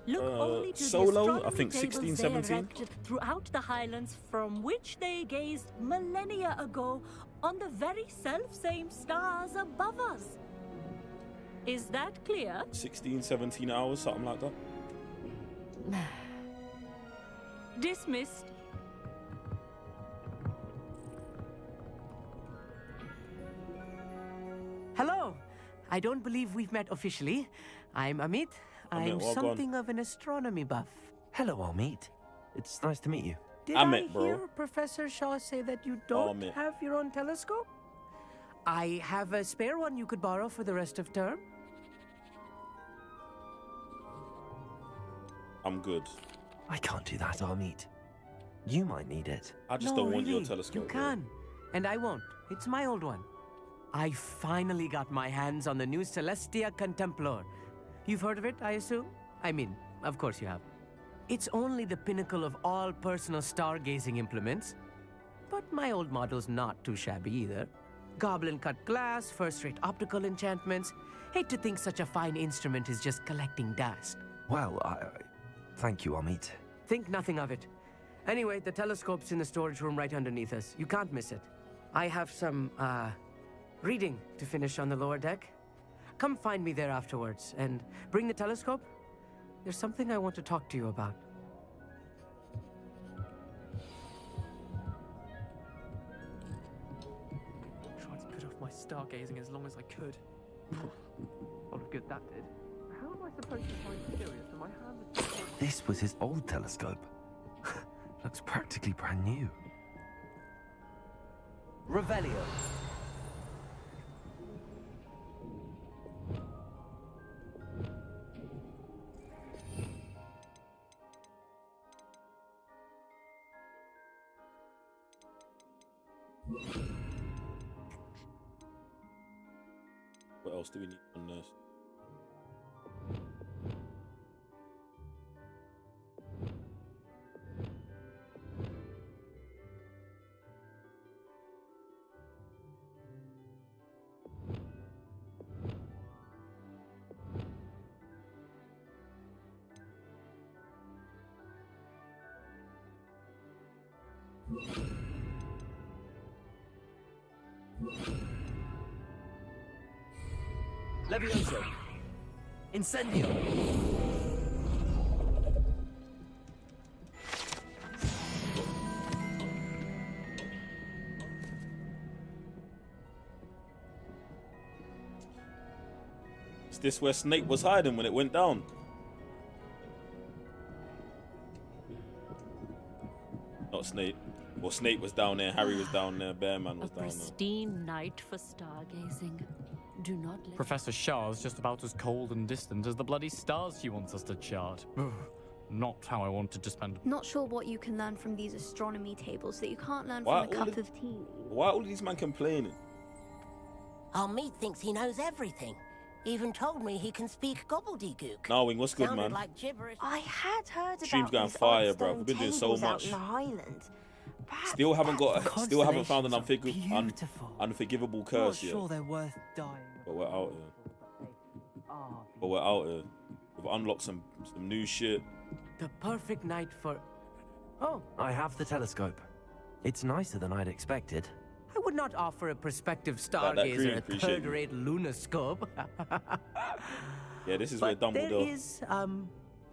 Look only to solo, the astronomy I think tables 16, they 17. erected throughout the highlands from which they gazed millennia ago on the very self-same stars above us. Is that clear? 16, 17 hours, something like that. Dismissed. Hello. I don't believe we've met officially. I'm Amit. I'm welcome. something of an astronomy buff. Hello, Amit. It's nice to meet you. Did Amit, I bro. hear Professor Shaw say that you don't Amit. have your own telescope? I have a spare one you could borrow for the rest of term. I'm good. I can't do that, Amit. You might need it. I just No, don't want your really, telescope. You bro. can, and I won't. It's my old one. I finally got my hands on the new Celestia Contemplar. You've heard of it, I assume? I mean, of course you have. It's only the pinnacle of all personal stargazing implements. but my old model's not too shabby either. Goblin cut glass, first-rate optical enchantments. Hate to think such a fine instrument is just collecting dust. Well, thank you, Amit. Think nothing of it. Anyway, the telescope's in the storage room right underneath us. You can't miss it. I have some, reading to finish on the lower deck. Come find me there afterwards, and bring the telescope. There's something I want to talk to you about. Tried to put off my stargazing as long as I could. A lot of good that did. How am I supposed to find Sirius when my hands are... This was his old telescope. Looks practically brand new. Revelio. What else do we need on this? Levioso. Incendio. Is this where Snape was hiding when it went down? Not Snape. Well, Snape was down there, Harry was down there, Bearman was A down there. pristine night for stargazing. Do not let... Professor Shah's just about as cold and distant as the bloody stars she wants us to chart. Ugh, not how I wanted to spend... Not sure what you can learn from these astronomy tables that you can't learn Why from a all cup the- of tea. Why are all these men complaining? Amit thinks he knows everything. Even told me he can speak gobbledygook. Narwing, what's good, Sounded man? like gibberish. I had heard Stream's about going these fire, odd bro. stone We've been doing so tables out much. in the Highlands. Still haven't found an Constellations are beautiful. unforgivable Not curse yet. sure they're worth dying. But we're out here. We've unlocked some new shit. The perfect night for... Oh, I have the telescope. It's nicer than I'd expected. I would not offer a prospective That green, stargazer a appreciate you. third-rate lunoscope. Yeah, this is where But there Dumbledore is,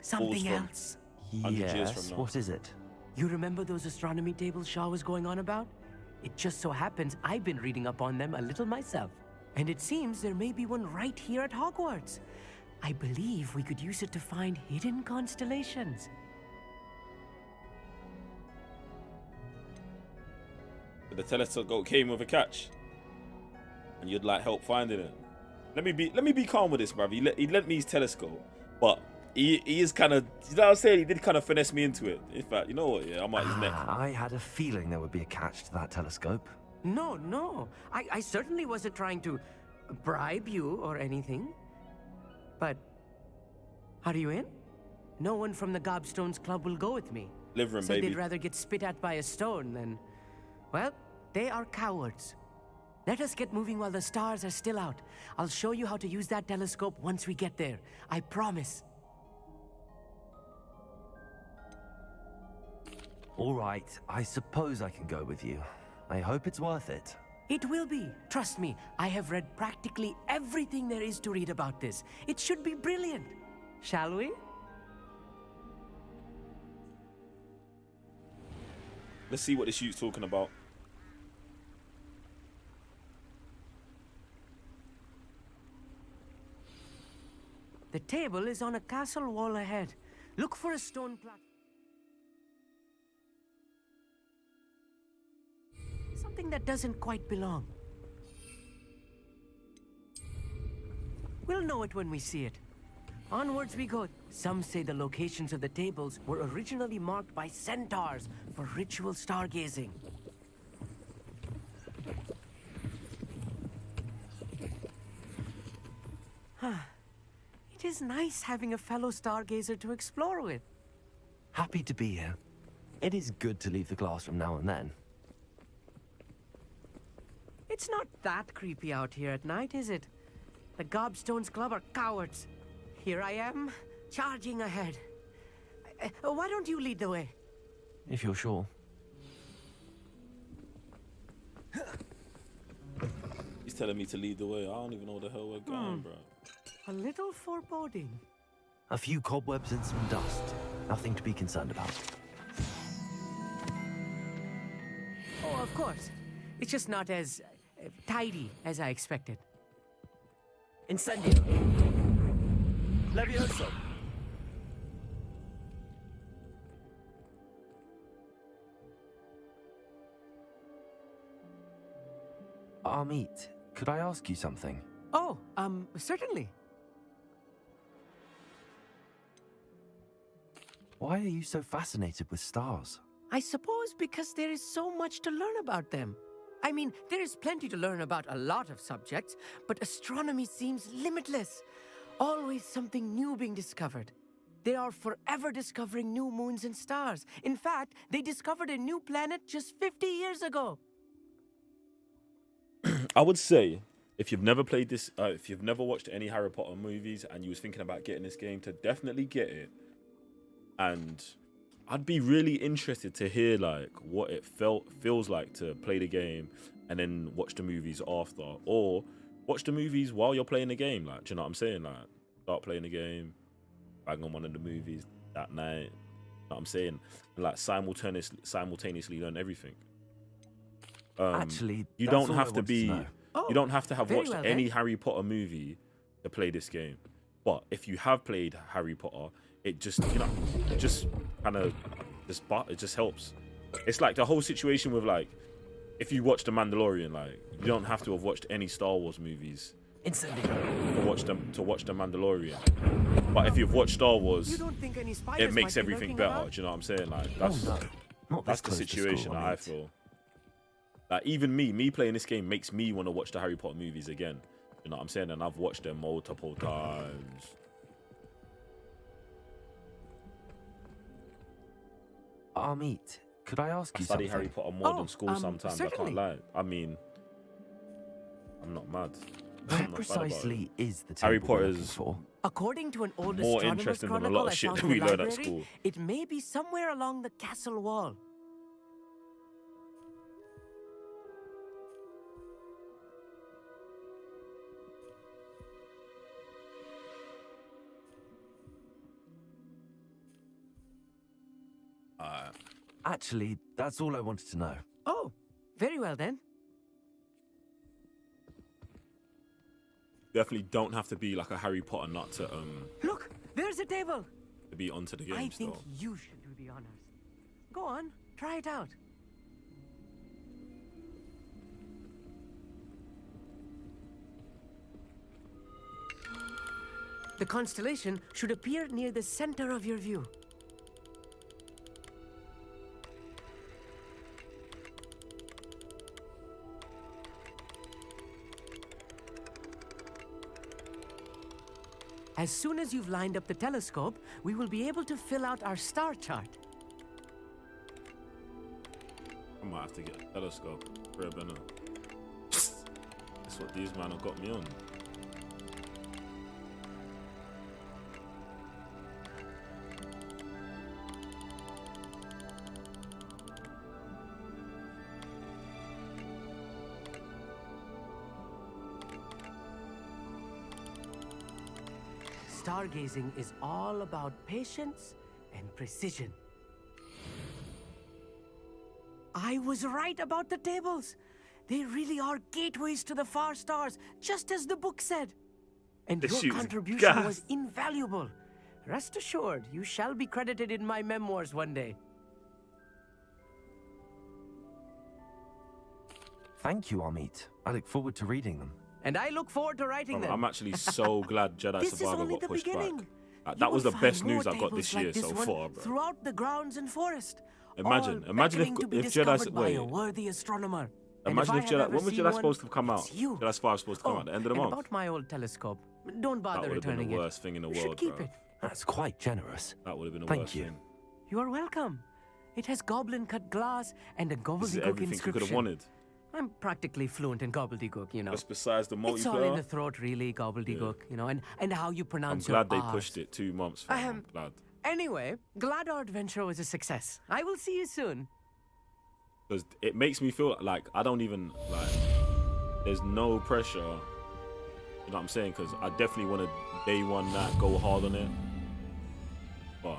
something from. else. 100 years from now. What is it? You remember those astronomy tables Shaw was going on about? It just so happens I've been reading up on them a little myself. And it seems there may be one right here at Hogwarts. I believe we could use it to find hidden constellations. The telescope came with a catch, and you'd like help finding it. Let me be calm with this, bruv. He lent me his telescope, but he is kind of, you know what I'm saying? He did kind of finesse me into it. In fact, you know what? Yeah, I'm at his neck. I had a feeling there would be a catch to that telescope. No. I certainly wasn't trying to bribe you or anything. But are you in? No one from the Gobstones Club will go with me. Liver 'em, Said baby. they'd rather get spit at by a stone than... Well, they are cowards. Let us get moving while the stars are still out. I'll show you how to use that telescope once we get there. I promise. All right, I suppose I can go with you. I hope it's worth it. It will be. Trust me, I have read practically everything there is to read about this. It should be brilliant. Shall we? Let's see what this shoot's talking about. The table is on a castle wall ahead. Look for a stone platform. Something that doesn't quite belong. We'll know it when we see it. Onwards we go. Some say the locations of the tables were originally marked by centaurs for ritual stargazing. It is nice having a fellow stargazer to explore with. Happy to be here. It is good to leave the classroom now and then. It's not that creepy out here at night, is it? The Gobstones Club are cowards. Here I am, charging ahead. Why don't you lead the way? If you're sure. He's telling me to lead the way. I don't even know where the hell we're going, bro. A little foreboding. A few cobwebs and some dust. Nothing to be concerned about. Oh, of course. It's just not as tidy as I expected. Incendio. Levioso. Amit, could I ask you something? Oh, certainly. Why are you so fascinated with stars? I suppose because there is so much to learn about them. I mean, there is plenty to learn about a lot of subjects, but astronomy seems limitless. Always something new being discovered. They are forever discovering new moons and stars. In fact, they discovered a new planet just 50 years ago. I would say, if you've never played this, if you've never watched any Harry Potter movies and you was thinking about getting this game, to definitely get it. And I'd be really interested to hear like what it feels like to play the game and then watch the movies after, or watch the movies while you're playing the game. Like, do you know what I'm saying? Like, start playing the game, bang on one of the movies that night. You know what I'm saying? And like simultaneously learn everything. Actually, you don't have to be. You don't have to have watched any Harry Potter movie to play this game. But if you have played Harry Potter, it just, you know, it just kind of it just helps. It's like the whole situation with like, if you watch The Mandalorian, like you don't have to have watched any Star Wars movies to watch The Mandalorian. But if you've watched Star Wars, it makes everything better. Do you know what I'm saying? Like that's the situation that I feel. Like even me playing this game makes me want to watch the Harry Potter movies again. You know what I'm saying? And I've watched them multiple times. Amit, could I ask you study something? Harry Potter more than school sometimes. Certainly. I can't lie. I mean, I'm not mad. Where precisely is the Harry temple we're Potter's looking for? According to an old more astronomer's interesting than a chronicle lot of I shit found that in we the learn at library, school. it may be somewhere along the castle wall. Actually, that's all I wanted to know. Oh, very well then. Definitely don't have to be like a Harry Potter nut to Look, there's a table. to be onto the game. I still. think you should do the honors. Go on, try it out. The constellation should appear near the center of your view. As soon as you've lined up the telescope, we will be able to fill out our star chart. I might have to get a telescope. That's what these men have got me on. Stargazing is all about patience and precision. I was right about the tables. They really are gateways to the far stars, just as the book said. And This your shit's contribution gas. was invaluable. Rest assured, you shall be credited in my memoirs one day. Thank you, Amit. I look forward to reading them. And I look forward to writing them. I'm actually so glad Jedi This is Survivor only got the pushed beginning. back. Like, You that was will the find best news more I got tables this like year this so one far, bro. Throughout the grounds and forest. Imagine all if beckoning to be Jedi discovered by wait. a worthy astronomer. Imagine if I have Jedi. ever When was seen Jedi one, supposed to come out? it's you. Jedi Survivor supposed to come out at the end of the and month. about my old telescope. Don't That bother would have been returning the it. worst thing in the You world, should keep bro. it. That's quite generous. That would have been the Thank worst you. thing. You are welcome. It has goblin cut glass and a This is gobbledygook everything you inscription. could have wanted. I'm practically fluent in gobbledygook, you know. Just besides the multiplayer. It's all in the throat, really, gobbledygook, you know, and how you I'm pronounce glad your they R's. pushed it 2 months. I'm glad. Anyway, glad our adventure was a success. I will see you soon. Because it makes me feel like I don't even, like, there's no pressure. You know what I'm saying? Because I definitely want to day one that, go hard on it. But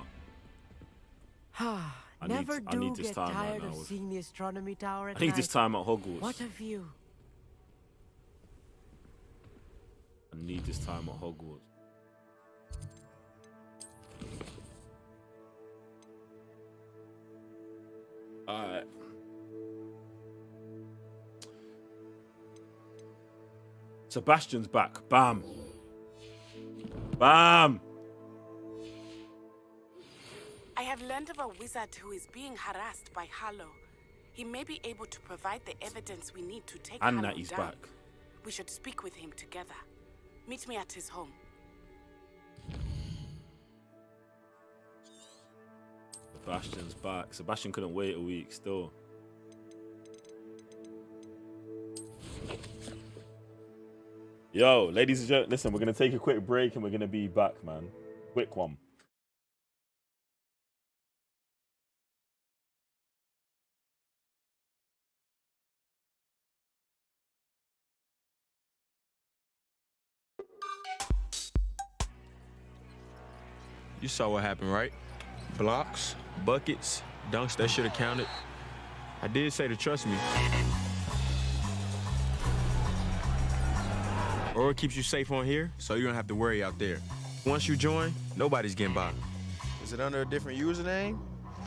Never I need this get time tired right of now. seeing the astronomy tower at I need night. this time at Hogwarts. What a view. I need this time at Hogwarts. Alright. Sebastian's back. Bam. Bam. I have learned of a wizard who is being harassed by Harlow. He may be able to provide the evidence we need to take And Harlow Natty's down. back. We should speak with him together. Meet me at his home. Sebastian's back. Sebastian couldn't wait a week still. Yo, ladies and gentlemen, listen, we're going to take a quick break and we're going to be back, man. Quick one. You saw what happened, right? Blocks, buckets, dunks, that should have counted. I did say to trust me. Or it keeps you safe on here, so you don't have to worry out there. Once you join, nobody's getting by. Is it under a different username?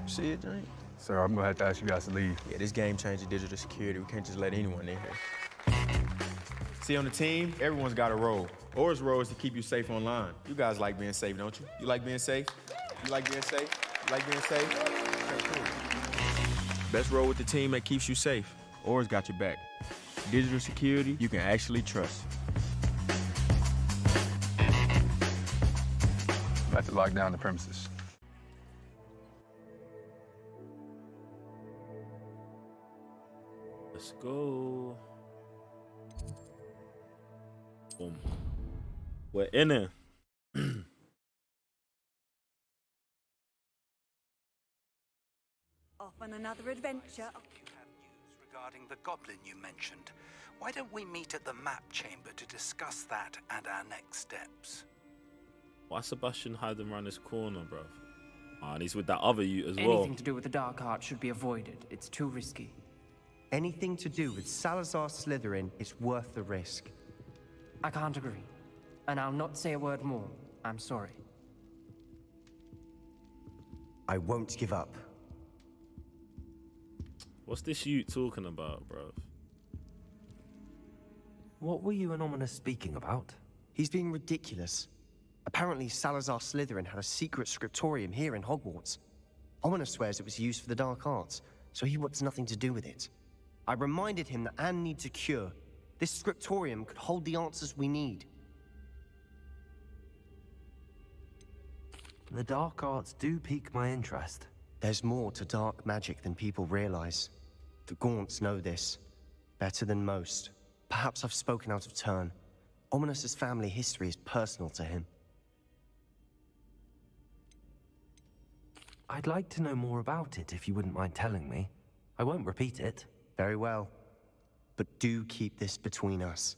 You see it, Jane? Sir, I'm gonna have to ask you guys to leave. Yeah, this game changing digital security. We can't just let anyone in here. See, on the team, everyone's got a role. Or's role is to keep you safe online. You guys like being safe, don't you? You like being safe? You like being safe? You like being safe? Okay, cool. Best role with the team that keeps you safe. Or's got your back. Digital security you can actually trust. I have to lock down the premises. Let's go. Boom. We're in it. Off on another adventure. Regarding the goblin you mentioned, why don't we meet at the map chamber to discuss that and our next steps? Why Sebastian hiding around this corner, bro? Oh, and he's with that other you as well. Anything to do with the dark art should be avoided. It's too risky. Anything to do with Salazar Slytherin is worth the risk. I can't agree. And I'll not say a word more. I'm sorry. I won't give up. What's this you talking about, bro? What were you and Ominous speaking about? He's being ridiculous. Apparently, Salazar Slytherin had a secret scriptorium here in Hogwarts. Ominous swears it was used for the dark arts, so he wants nothing to do with it. I reminded him that Anne needs a cure. This scriptorium could hold the answers we need. The dark arts do pique my interest. There's more to dark magic than people realize. The Gaunts know this better than most. Perhaps I've spoken out of turn. Ominous's family history is personal to him. I'd like to know more about it if you wouldn't mind telling me. I won't repeat it. Very well. But do keep this between us.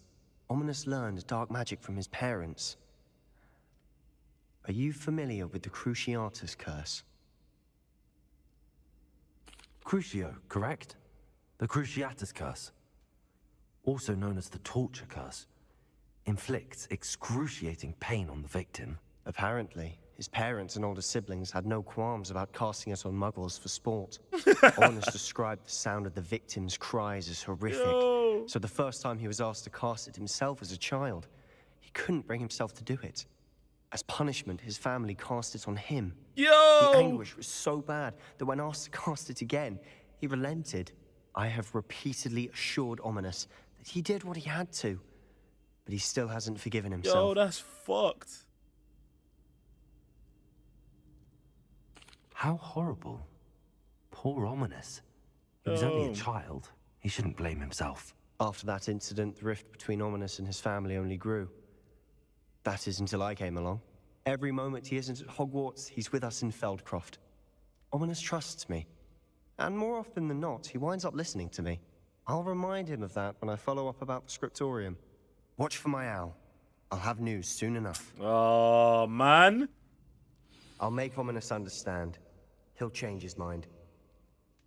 Ominous learned dark magic from his parents. Are you familiar with the Cruciatus curse? Crucio, correct? The Cruciatus curse. Also known as the torture curse. Inflicts excruciating pain on the victim. Apparently. His parents and older siblings had no qualms about casting it on muggles for sport. Ominous described the sound of the victim's cries as horrific. Yo. So the first time he was asked to cast it himself as a child, he couldn't bring himself to do it. As punishment, his family cast it on him. Yo! The anguish was so bad that when asked to cast it again, he relented. I have repeatedly assured Ominous that he did what he had to, but he still hasn't forgiven himself. Yo, that's fucked. How horrible. Poor Ominous. He was only Yo. a child. He shouldn't blame himself. After that incident, the rift between Ominous and his family only grew. That is until I came along. Every moment he isn't at Hogwarts, he's with us in Feldcroft. Ominous trusts me. And more often than not, he winds up listening to me. I'll remind him of that when I follow up about the scriptorium. Watch for my owl. I'll have news soon enough. Oh, man. I'll make Ominous understand. He'll change his mind.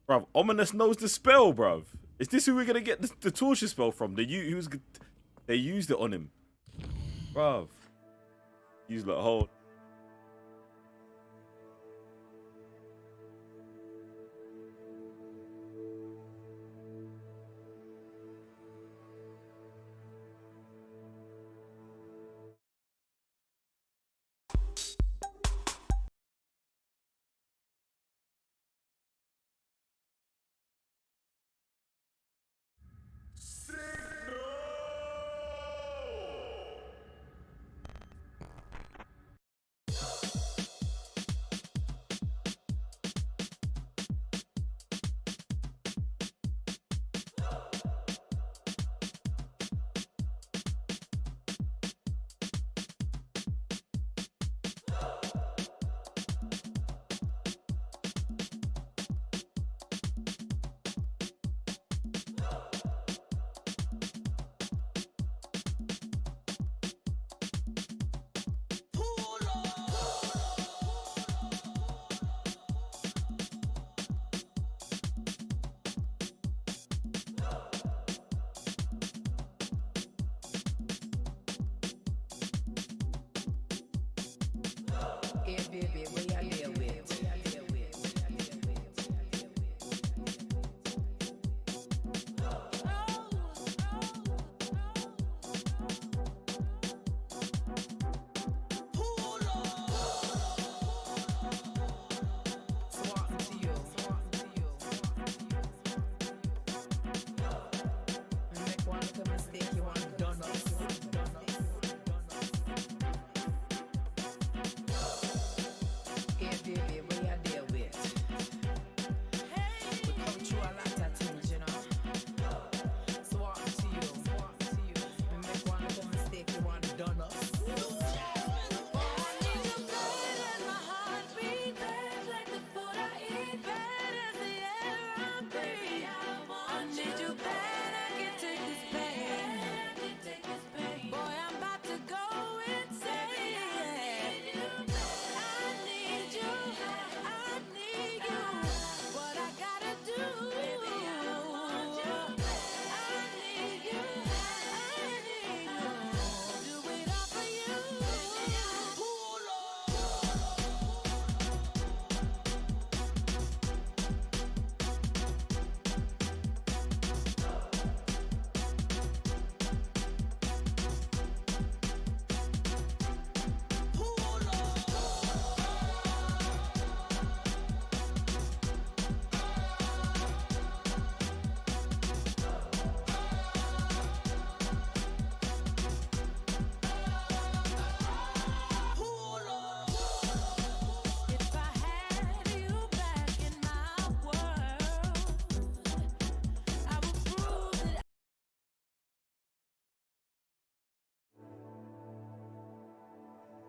Bruv, Ominous knows the spell, bruv. Is this who we're gonna get the torture spell from? They used it on him. Bruv. Use like hold.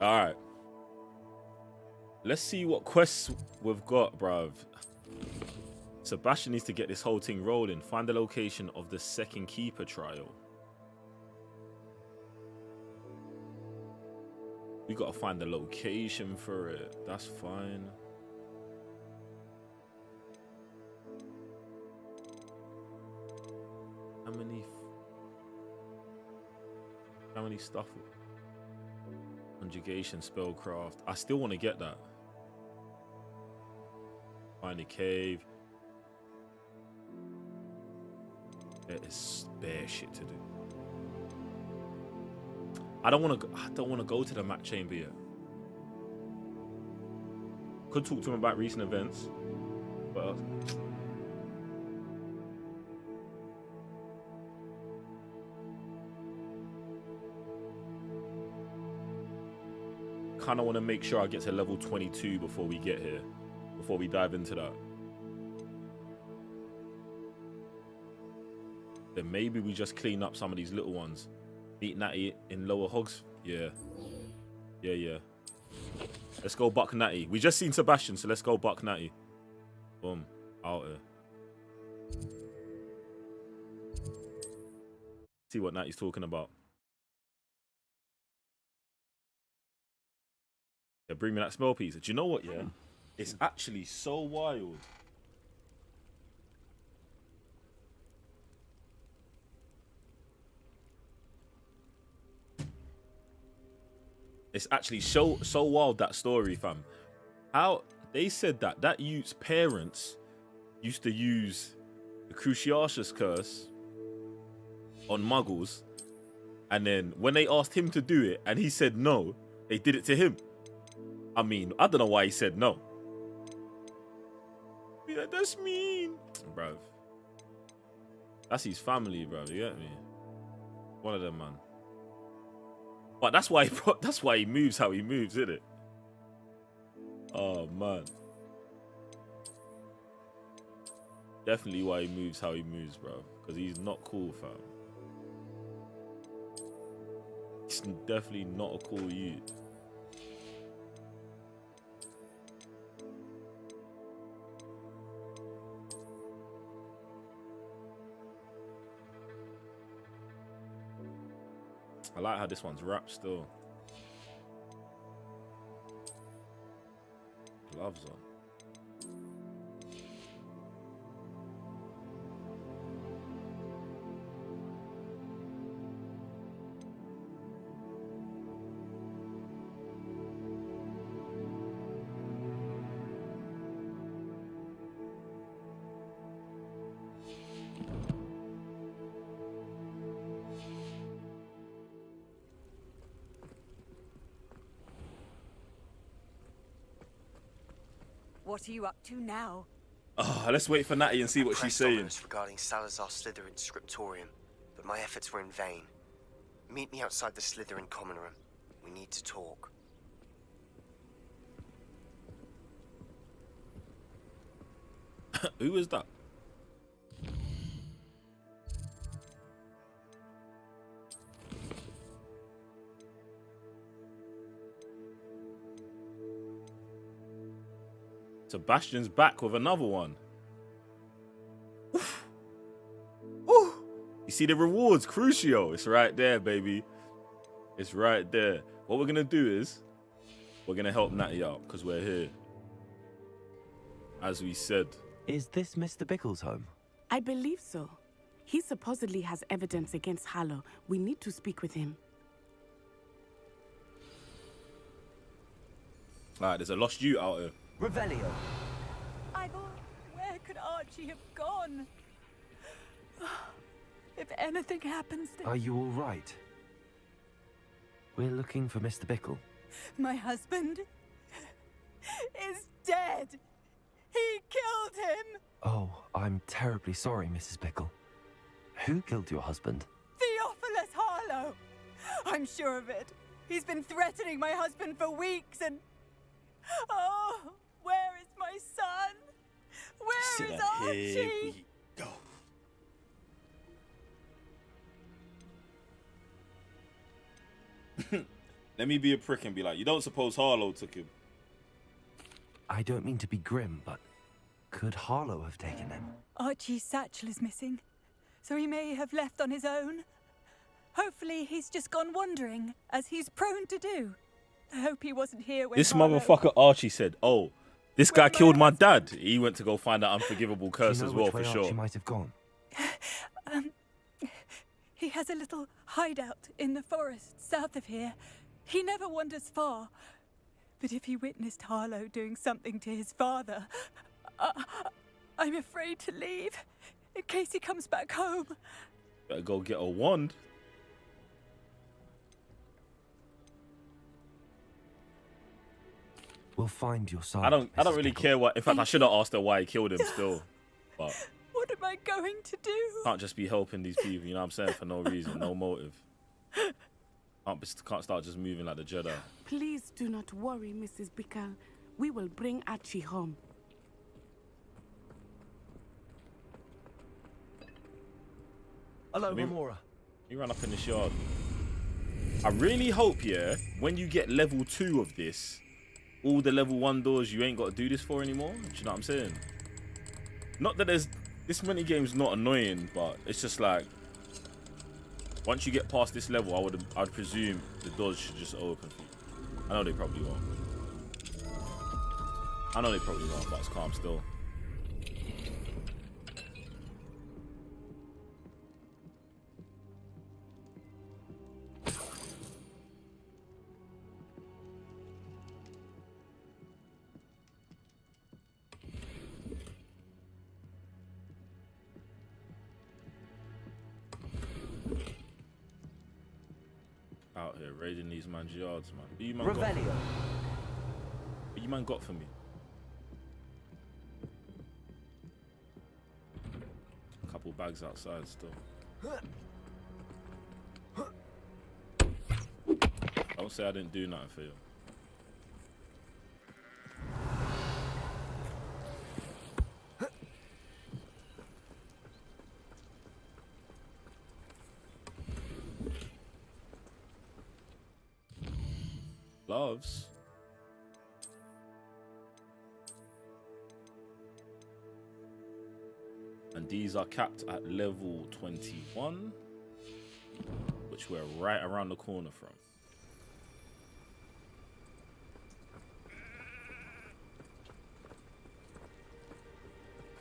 All right. Let's see what quests we've got, bruv. Sebastian needs to get this whole thing rolling. Find the location of the second keeper trial. We gotta find the location for it. That's fine. How many stuff? Conjugation, spellcraft. I still want to get that. Find a cave. There is bare shit to do. I don't want to go to the map chamber yet. Could talk to him about recent events, but kind of want to make sure I get to level 22 before we get here, before we dive into that. then maybe we just clean up some of these little ones. Meet Natty in Lower Hogs. Yeah. Let's go buck Natty. We just seen Sebastian, so let's go buck Natty. Boom. Out here. See what Natty's talking about. Yeah, bring me that smell piece. Do you know what, yeah? It's actually so wild. It's actually so wild, that story, fam. How they said that youth's parents used to use the Cruciatus curse on muggles, and then when they asked him to do it and he said no, they did it to him. I mean, I don't know why he said no. Yeah, that's mean, bruv. That's his family, bro. You get me? One of them, man. But that's why he moves how he moves, isn't it? Oh man. Definitely why he moves how he moves, bro. Because he's not cool, fam. He's definitely not a cool youth. I like how this one's wrapped still. Gloves on. What are you up to now? Oh, let's wait for Natty and see what she's saying. Regarding Salazar Slytherin's scriptorium, but my efforts were in vain. Meet me outside the Slytherin common room. We need to talk. Who is that? Sebastian's back with another one. Oof. Ooh. You see the rewards, Crucio. It's right there, baby. It's right there. What we're gonna do is we're gonna help Natty out because we're here. As we said. Is this Mr. Bickle's home? I believe so. He supposedly has evidence against Harlow. We need to speak with him. Alright, there's a lost youth out here. Revelio. Where could Archie have gone? If anything happens to... Are you all right? We're looking for Mr. Bickle. My husband is dead. He killed him. Oh, I'm terribly sorry, Mrs. Bickle. Who killed your husband? Theophilus Harlow. I'm sure of it. He's been threatening my husband for weeks and... Oh, where is my son? Where is Archie? Here we go. Let me be a prick and be like, you don't suppose Harlow took him? I don't mean to be grim, but could Harlow have taken him? Archie's satchel is missing, so he may have left on his own. Hopefully he's just gone wandering, as he's prone to do. I hope he wasn't here when This Harlow... motherfucker Archie said, oh, this guy killed my dad. He went to go find that unforgivable curse as well, for sure. Archie might have gone? He has a little hideout in the forest south of here. He never wanders far. But if he witnessed Harlow doing something to his father, I'm afraid to leave in case he comes back home. Better go get a wand. We'll find your son. I don't really care what. In fact, I should have asked her why he killed him still. But what am I going to do? Can't just be helping these people, you know what I'm saying, for no reason, no motive. Can't start just moving like the Jedi. Please do not worry, Mrs. Bickle. We will bring Archie home. Hello, Remora. You run up in this yard. I really hope, yeah, when you get level 2 of this, all the level 1 doors you ain't got to do this for anymore. Do you know what I'm saying? Not that there's this mini game's not annoying, but it's just like once you get past this level, I'd presume the doors should just open for you. I know they probably won't. But it's calm still. Out here raiding these man's yards, man. What you man got for me? A couple bags outside still. Don't say I didn't do nothing for you. Gloves. And these are capped at level 21, which we're right around the corner from.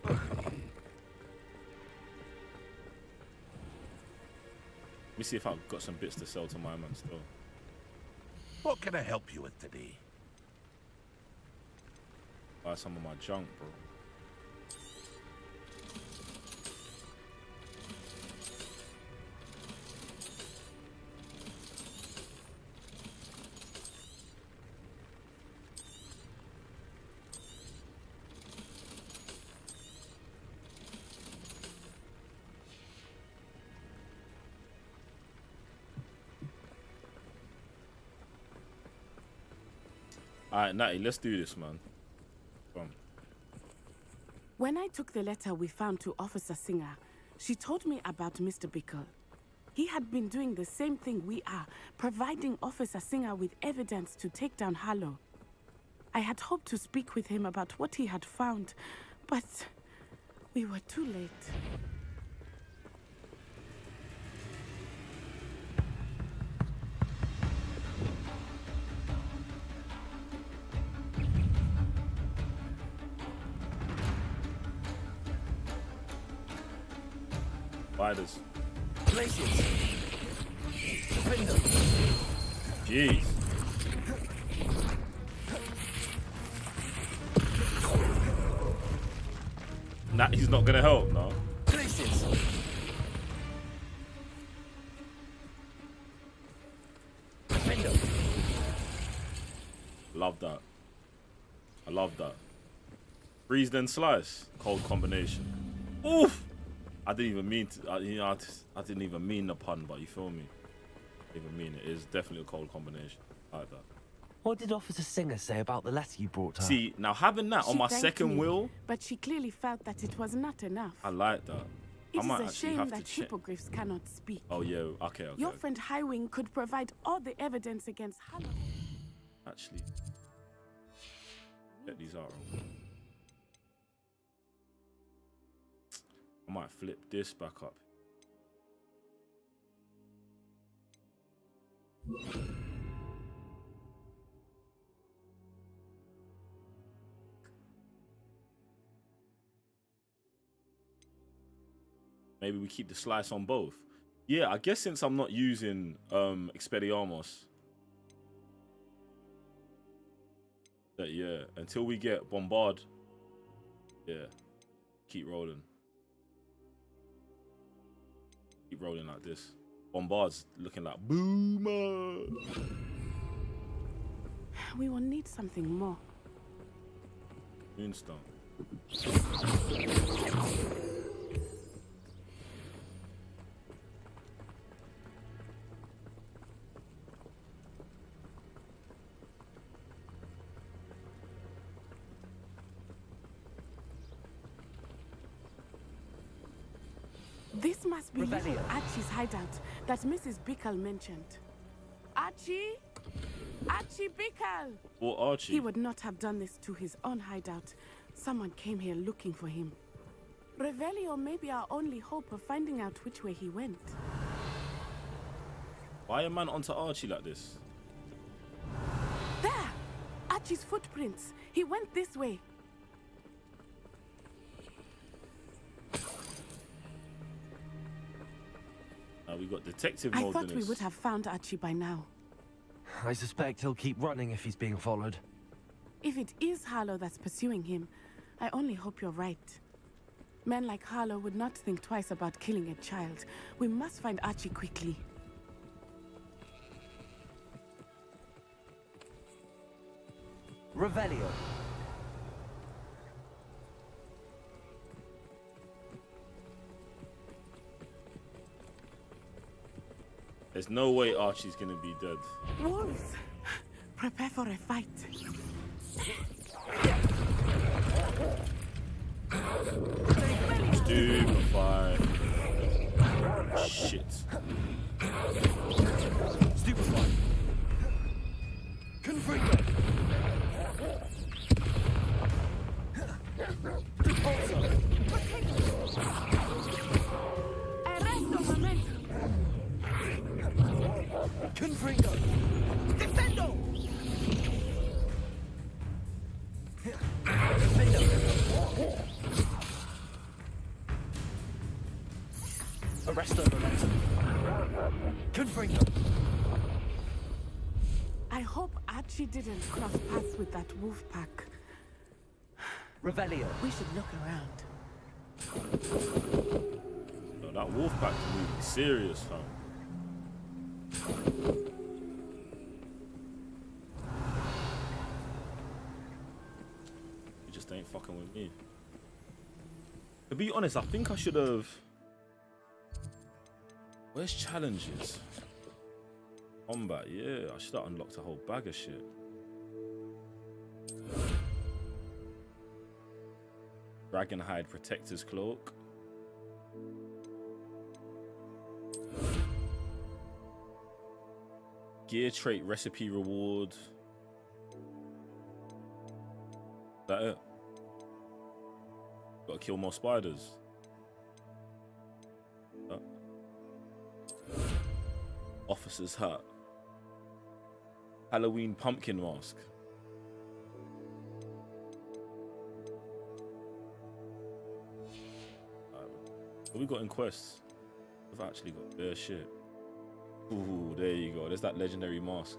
Let me see if I've got some bits to sell to my man still. What can I help you with today? Buy some of my junk, bro. Alright, Natty, let's do this, man. Come on. When I took the letter we found to Officer Singer, she told me about Mr. Bickle. He had been doing the same thing we are, providing Officer Singer with evidence to take down Harlow. I had hoped to speak with him about what he had found, but we were too late. Spiders. Places. Window. Jeez. Natty's not gonna help, no? Places. Window. Love that. I love that. Freeze then slice. Cold combination. Oof! I didn't even mean to, I didn't even mean the pun, but you feel me? Didn't even mean it. It's definitely a cold combination. I like that. What did Officer Singer say about the letter you brought her? See, now having that on my second will, but she clearly felt that it was not enough. I like that. It I might is a actually shame have that to hippogriffs cannot speak. Oh yeah, okay. Your friend Highwing could provide all the evidence against Harlow. Actually, check these out. Real quick. I might flip this back up. Maybe we keep the slice on both. Yeah, I guess since I'm not using Expelliarmus. That yeah, until we get Bombard. Yeah. Keep rolling. Keep rolling like this. Bombard's looking like boomer. We will need something more. Moonstone. This This must be little Archie's hideout that Mrs. Bickle mentioned. Archie? Archie Bickle! Or Archie? He would not have done this to his own hideout. Someone came here looking for him. Revelio may be our only hope of finding out which way he went. Why a man onto Archie like this? There! Archie's footprints. He went this way. We got detective I mode thought in we this. would have found Archie by now. I suspect he'll keep running if he's being followed. If it is Harlow that's pursuing him, I only hope you're right. Men like Harlow would not think twice about killing a child. We must find Archie quickly. Revelio. There's no way Archie's gonna be dead. Wolves! Prepare for a fight. Stupefy. Shit. Stupefy. Confringo. Repulsor. Arresto momento. Confringo. Defendo. Arresto momentum. Confringo. I hope Archie didn't cross paths with that wolf pack. Revelio. We should look around. No, that wolf pack is moving serious, fam. You just ain't fucking with me. To be honest, I think I should have. Where's challenges? Combat, yeah. I should have unlocked a whole bag of shit. Dragonhide Protector's Cloak. Gear trait recipe reward. Is that it? Gotta kill more spiders. Officer's hat. Halloween pumpkin mask. What we got in quests? We've actually got bare shit. Ooh, there you go. There's that legendary mask.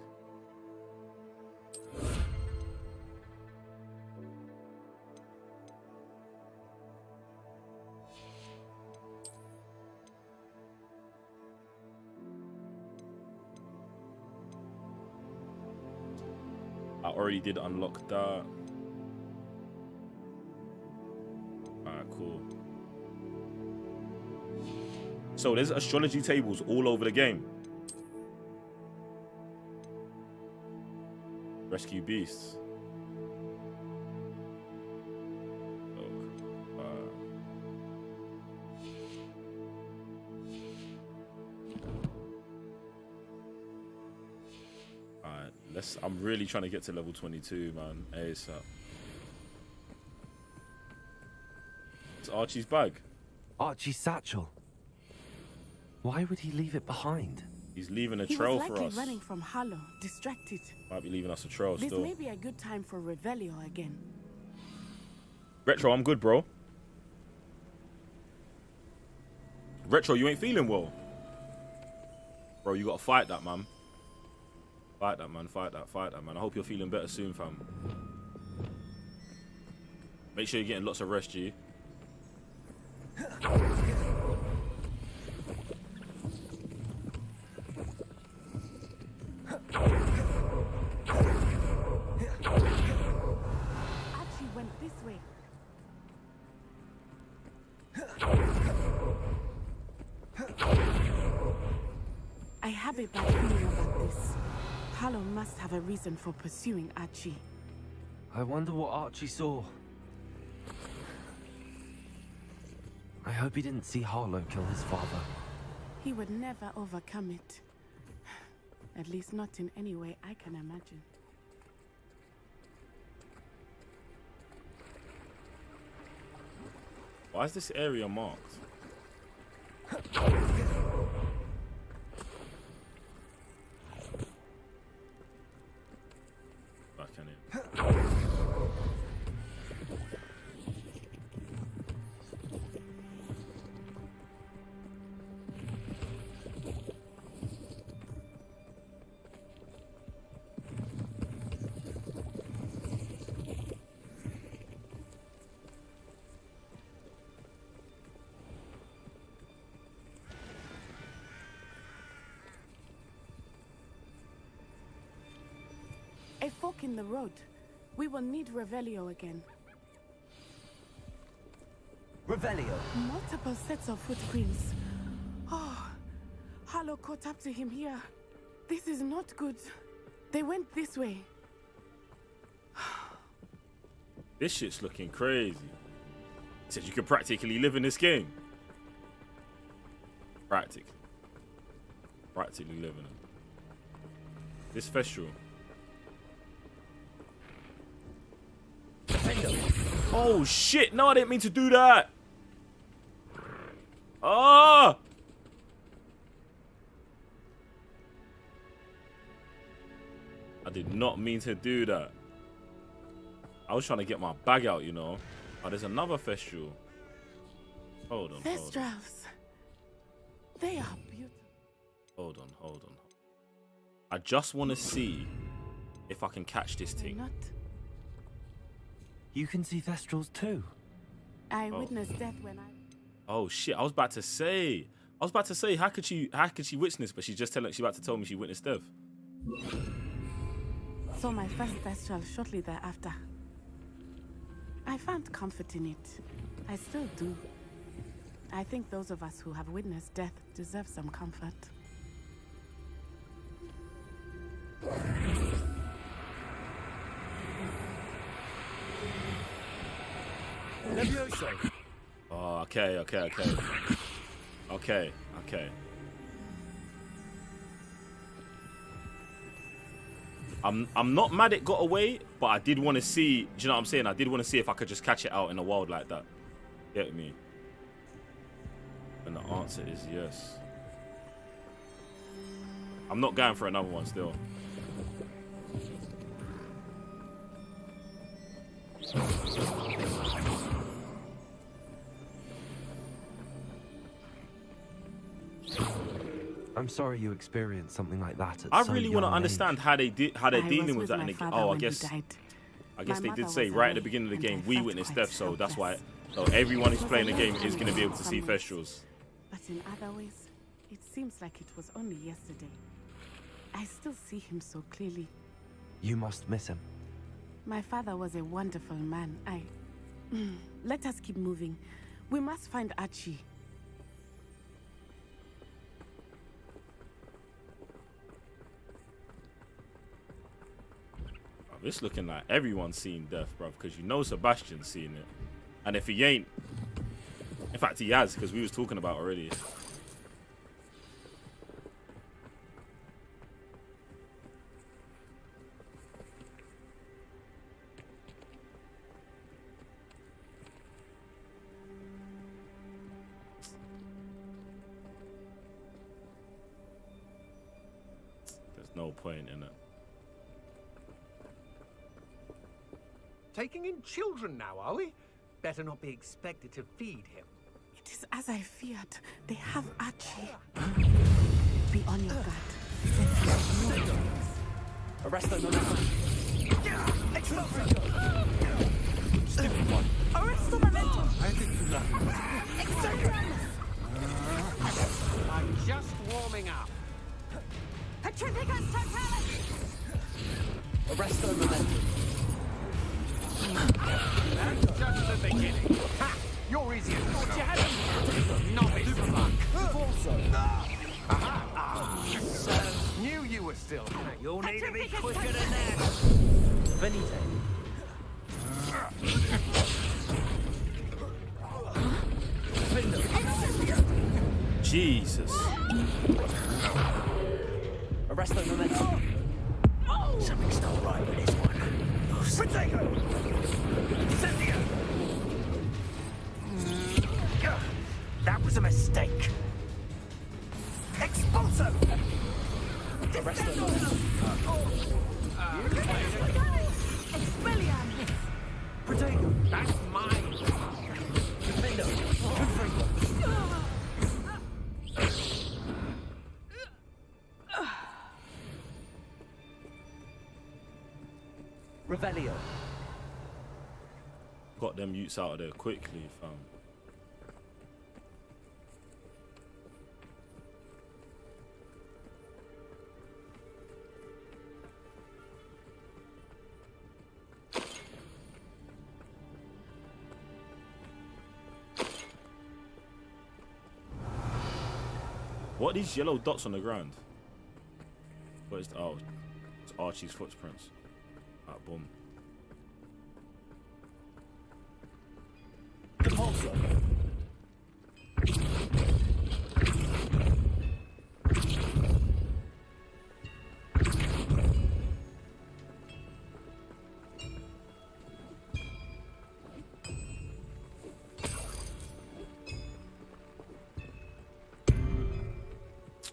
I already did unlock that. Alright, cool. So there's astrology tables all over the game. Rescue beasts. Alright, I'm really trying to get to level 22, man. ASAP. It's Archie's bag. Archie's satchel. Why would he leave it behind? He's leaving a He trail was for likely us. running from Harlow, distracted. Might be leaving us a trail This still. may be a good time for Revelio again. Retro, I'm good, bro. Retro, you ain't feeling well. Bro, you gotta fight that, man. Fight that, man. Fight that, man. I hope you're feeling better soon, fam. Make sure you're getting lots of rest, G. Archie went this way. I have a bad feeling about this. Harlow must have a reason for pursuing Archie. I wonder what Archie saw. I hope he didn't see Harlow kill his father. He would never overcome it. At least not in any way I can imagine. Why is this area marked? Back in it. A fork in the road. We will need Revelio again. Revelio. Multiple sets of footprints. Oh, Harlow caught up to him here. This is not good. They went this way. This shit's looking crazy. Said you could practically live in this game. Practically live in it. This festival. Oh shit! No, I didn't mean to do that. Ah! I did not mean to do that. I was trying to get my bag out, you know. Oh, there's another festival. Hold on. Thestrals. They are beautiful. Hold on. I just want to see if I can catch this thing. Not. You can see Thestrals too. I witnessed death when I. Oh shit! I was about to say, how could she witness? But she's about to tell me she witnessed death. Saw my first Thestral shortly thereafter. I found comfort in it. I still do. I think those of us who have witnessed death deserve some comfort. Oh, okay. I'm not mad it got away, but I did want to see. Do you know what I'm saying? I did want to see if I could just catch it out in the wild like that. Get me? And the answer is yes. I'm not going for another one still. I'm sorry you experienced something like that. I really want to understand how they're dealing with that in the game. Oh, I guess they did say right at the beginning of the game we witnessed death, so that's why. So everyone who's playing the game is going to be able to see Thestrals. But in other ways, it seems like it was only yesterday. I still see him so clearly. You must miss him. My father was a wonderful man. Let us keep moving. We must find Archie. It's looking like everyone's seen death, bruv, because you know Sebastian's seen it. And if he ain't, in fact he has, because we was talking about already. There's no point in it. Taking in children now, are we? Better not be expected to feed him. It is as I feared. They have Archie. Be on your guard. Arrest them, Stupid one. Arrest them, Memento. I think nothing. I'm just warming up. Petrificus Totalus. Arrest them, Memento. That's just the beginning. Ha! You're easy as thought you had. Novice luck. Aha! Knew you were still. You'll need to be quicker than that. Venite. Defender. Jesus. Arrest the momentum. Something's not right with this one. Caretaker! Cynthia! That was a mistake. Expulso! Arrest the Expelliarmus! Caretaker, that's mine! Defender, retrieval. Revelio. Got them youths out of there quickly, fam. What are these yellow dots on the ground? What is the, oh, it's Archie's footprints. Ah, boom. Compulso.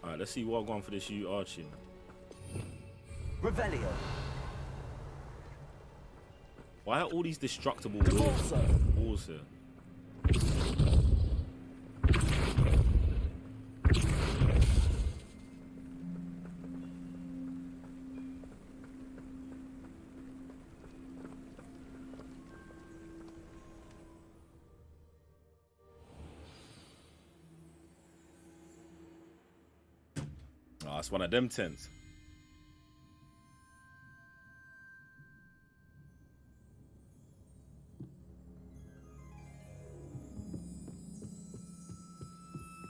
Alright, let's see what I'm going for this you, Archie. Revelio. Why are all these destructible walls here? Oh, it's one of them tents.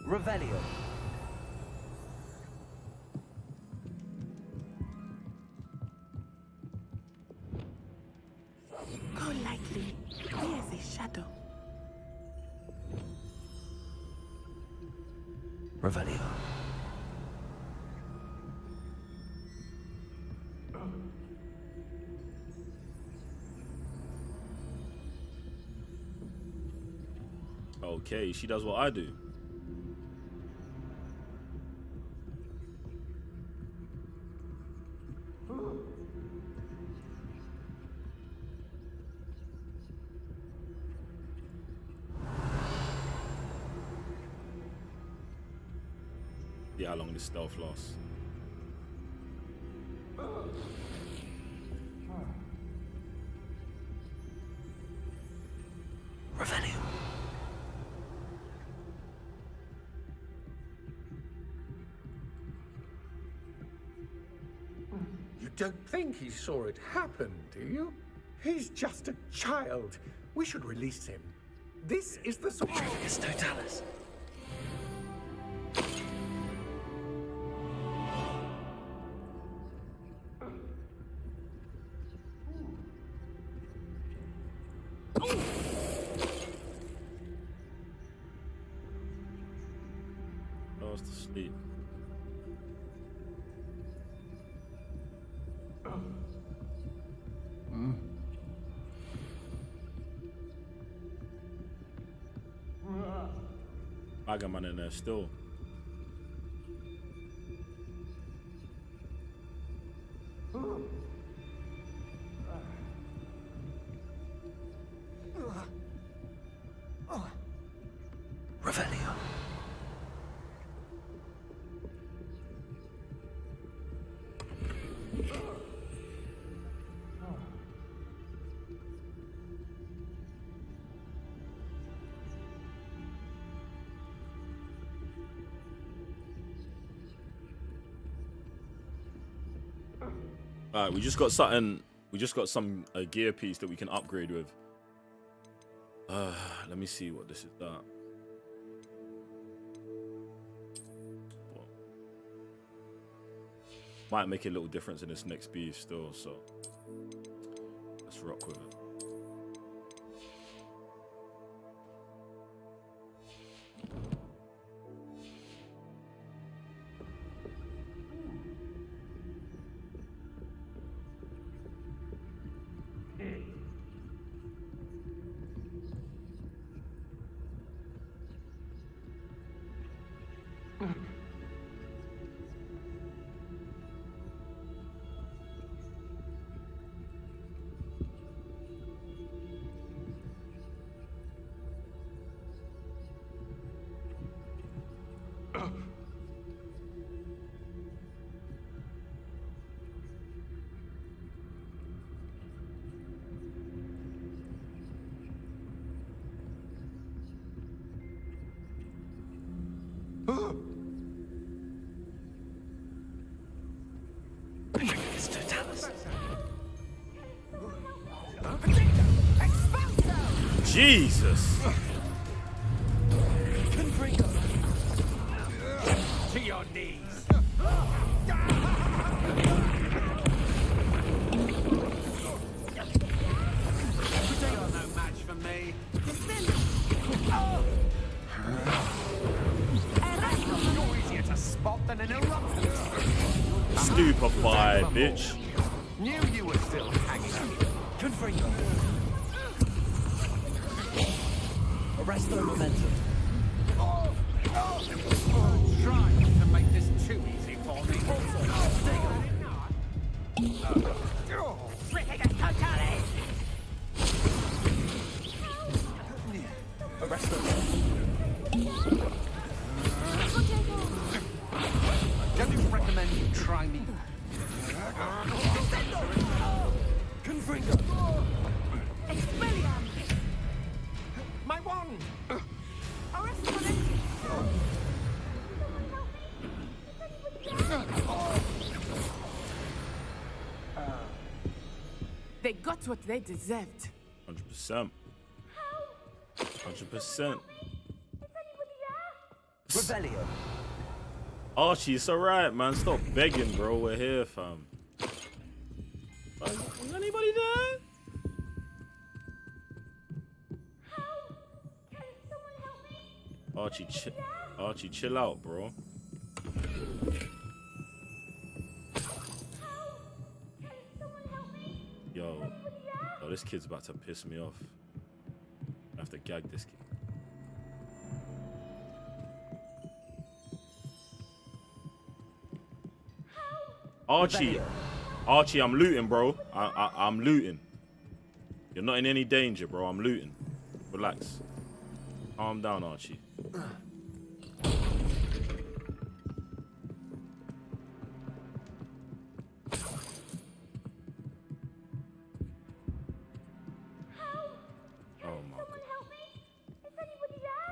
Revelio. Go lightly. There's a shadow. Revelio. Okay, she does what I do. See how long this stealth lasts. Revelio. You don't think he saw it happen, do you? He's just a child. We should release him. This is the sort. Petrificus Totalus. Lost to sleep. I got man in there still. Revelio. Alright, we just got something. We just got some gear piece that we can upgrade with. Let me see what this is. That. Might make a little difference in this next beast still, so let's rock with it. Petrificus Totalus. Jesus. To your knees. You're no match for me. You're easier to spot than an eruption. Stupefied, bitch. Knew you were still hanging out. Confringo. Arrest the momentum. Trying to make this too easy for me. Petrificus Totalus. Arrest the Don't you recommend you try me? Confringo. My wand! They got what they deserved. 100%. 100%. Rebellion. Archie, it's alright, man. Stop begging, bro. We're here, fam. Is anybody there? Archie, chill out, bro. Yo, this kid's about to piss me off. I have to gag this kid. Archie, I'm looting, bro. I'm looting. You're not in any danger, bro. I'm looting. Relax. Calm down, Archie. Oh my God.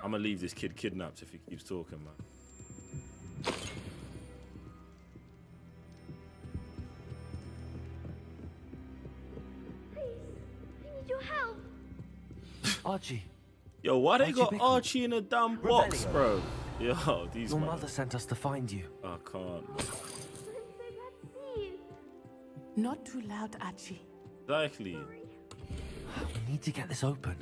I'm gonna leave this kid kidnapped if he keeps talking, man. Archie. Yo, why they got Bickle. Archie in a damn box, bro? Yo, these Your mother sent us to find you. I can't, man. Not too loud, Archie. Exactly. We need to get this open.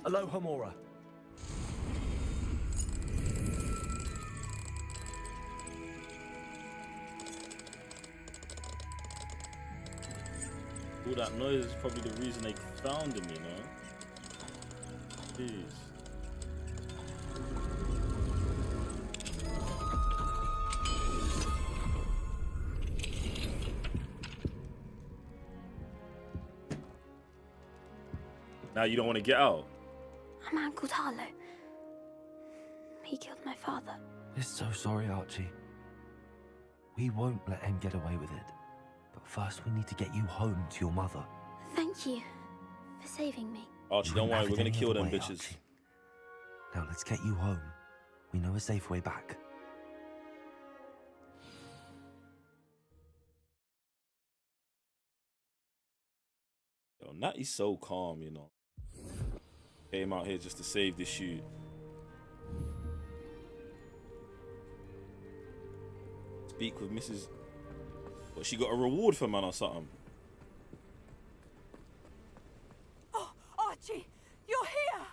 Aloha Mora. All that noise is probably the reason they found him, you know? Jeez. Now you don't want to get out? I'm Uncle Harlow. He killed my father. We're so sorry, Archie. We won't let him get away with it. But first we need to get you home to your mother. Thank you for saving me. Archie, don't worry, we're gonna kill them bitches. Archie. Now let's get you home. We know a safe way back. Yo, Natty's so calm, you know. Came out here just to save this shoot. Speak with Mrs. What, she got a reward for, man, or something? Oh, Archie, you're here!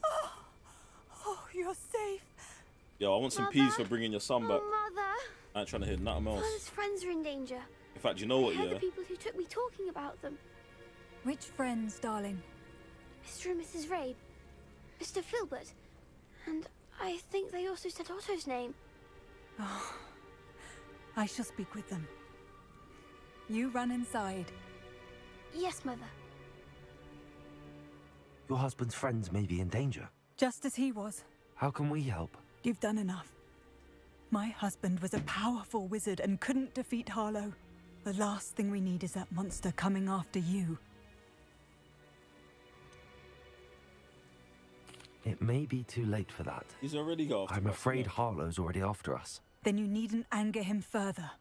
Oh, you're safe. Yo, I want some peas for bringing your son back. Mother. I ain't trying to hear nothing else. Father's friends are in danger. In fact, you know what, I heard yeah? the people who took me talking about them. Which friends, darling? Mr. and Mrs. Rabe, Mr. Filbert, and I think they also said Otto's name. Oh, I shall speak with them. You run inside. Yes, Mother. Your husband's friends may be in danger. Just as he was. How can we help? You've done enough. My husband was a powerful wizard and couldn't defeat Harlow. The last thing we need is that monster coming after you. It may be too late for that. He's already got. I'm afraid Harlow's already after us. Then you needn't anger him further.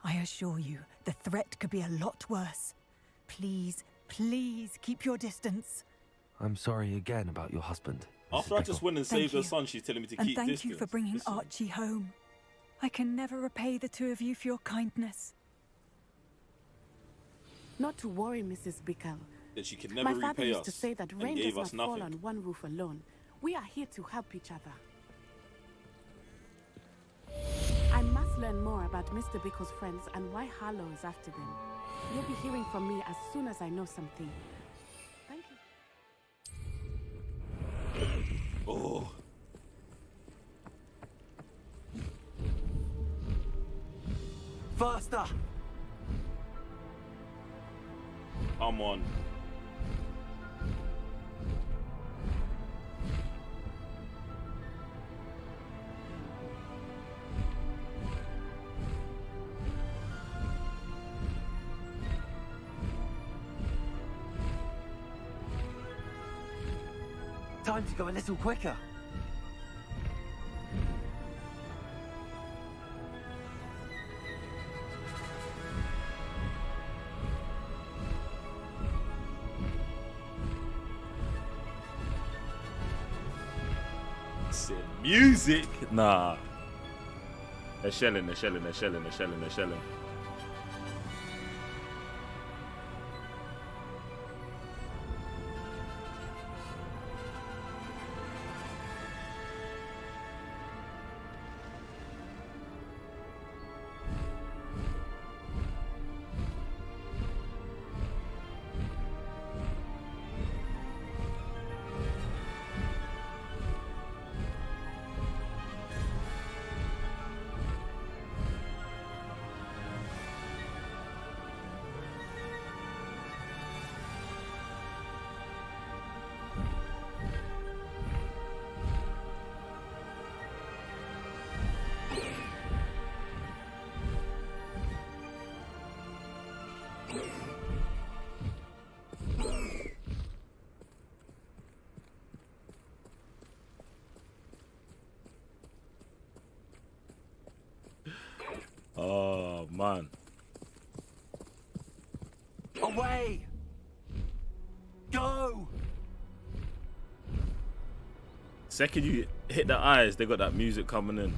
I assure you, the threat could be a lot worse. Please, please keep your distance. I'm sorry again about your husband. After I just went and saved her son, she's telling me to keep And distance. thank you for bringing Archie home. I can never repay the two of you for your kindness. Not to worry, Mrs. Bickle. That she can never My father repay used us. to say that and rain gave does us not fall nothing. on one roof alone. We are here to help each other. I must learn more about Mr. Bickle's friends and why Harlow is after them. You'll be hearing from me as soon as I know something. Thank you. Oh. Faster! Come on. Time to go a little quicker. Music? Nah. They're shelling, they're shelling, they're shelling, they're shelling, they're shelling. Oh, man. Away! Go! Second you hit the eyes, they got that music coming in.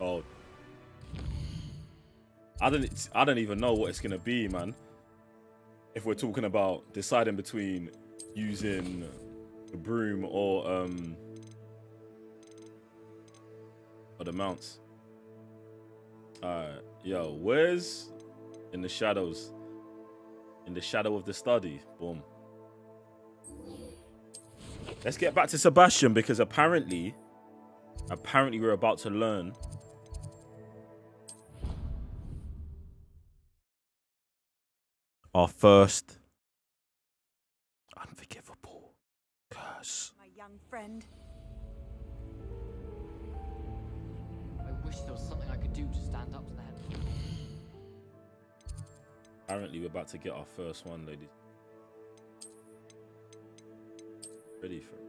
Oh. I don't even know what it's gonna be, man. If we're talking about deciding between using the broom or the mounts. Yo, where's in the shadows? In the shadow of the study. Boom. Let's get back to Sebastian because apparently we're about to learn our first unforgivable curse. My young friend. I wish there was something I could do to stand up to that. Apparently we're about to get our first one, ladies. Ready for it.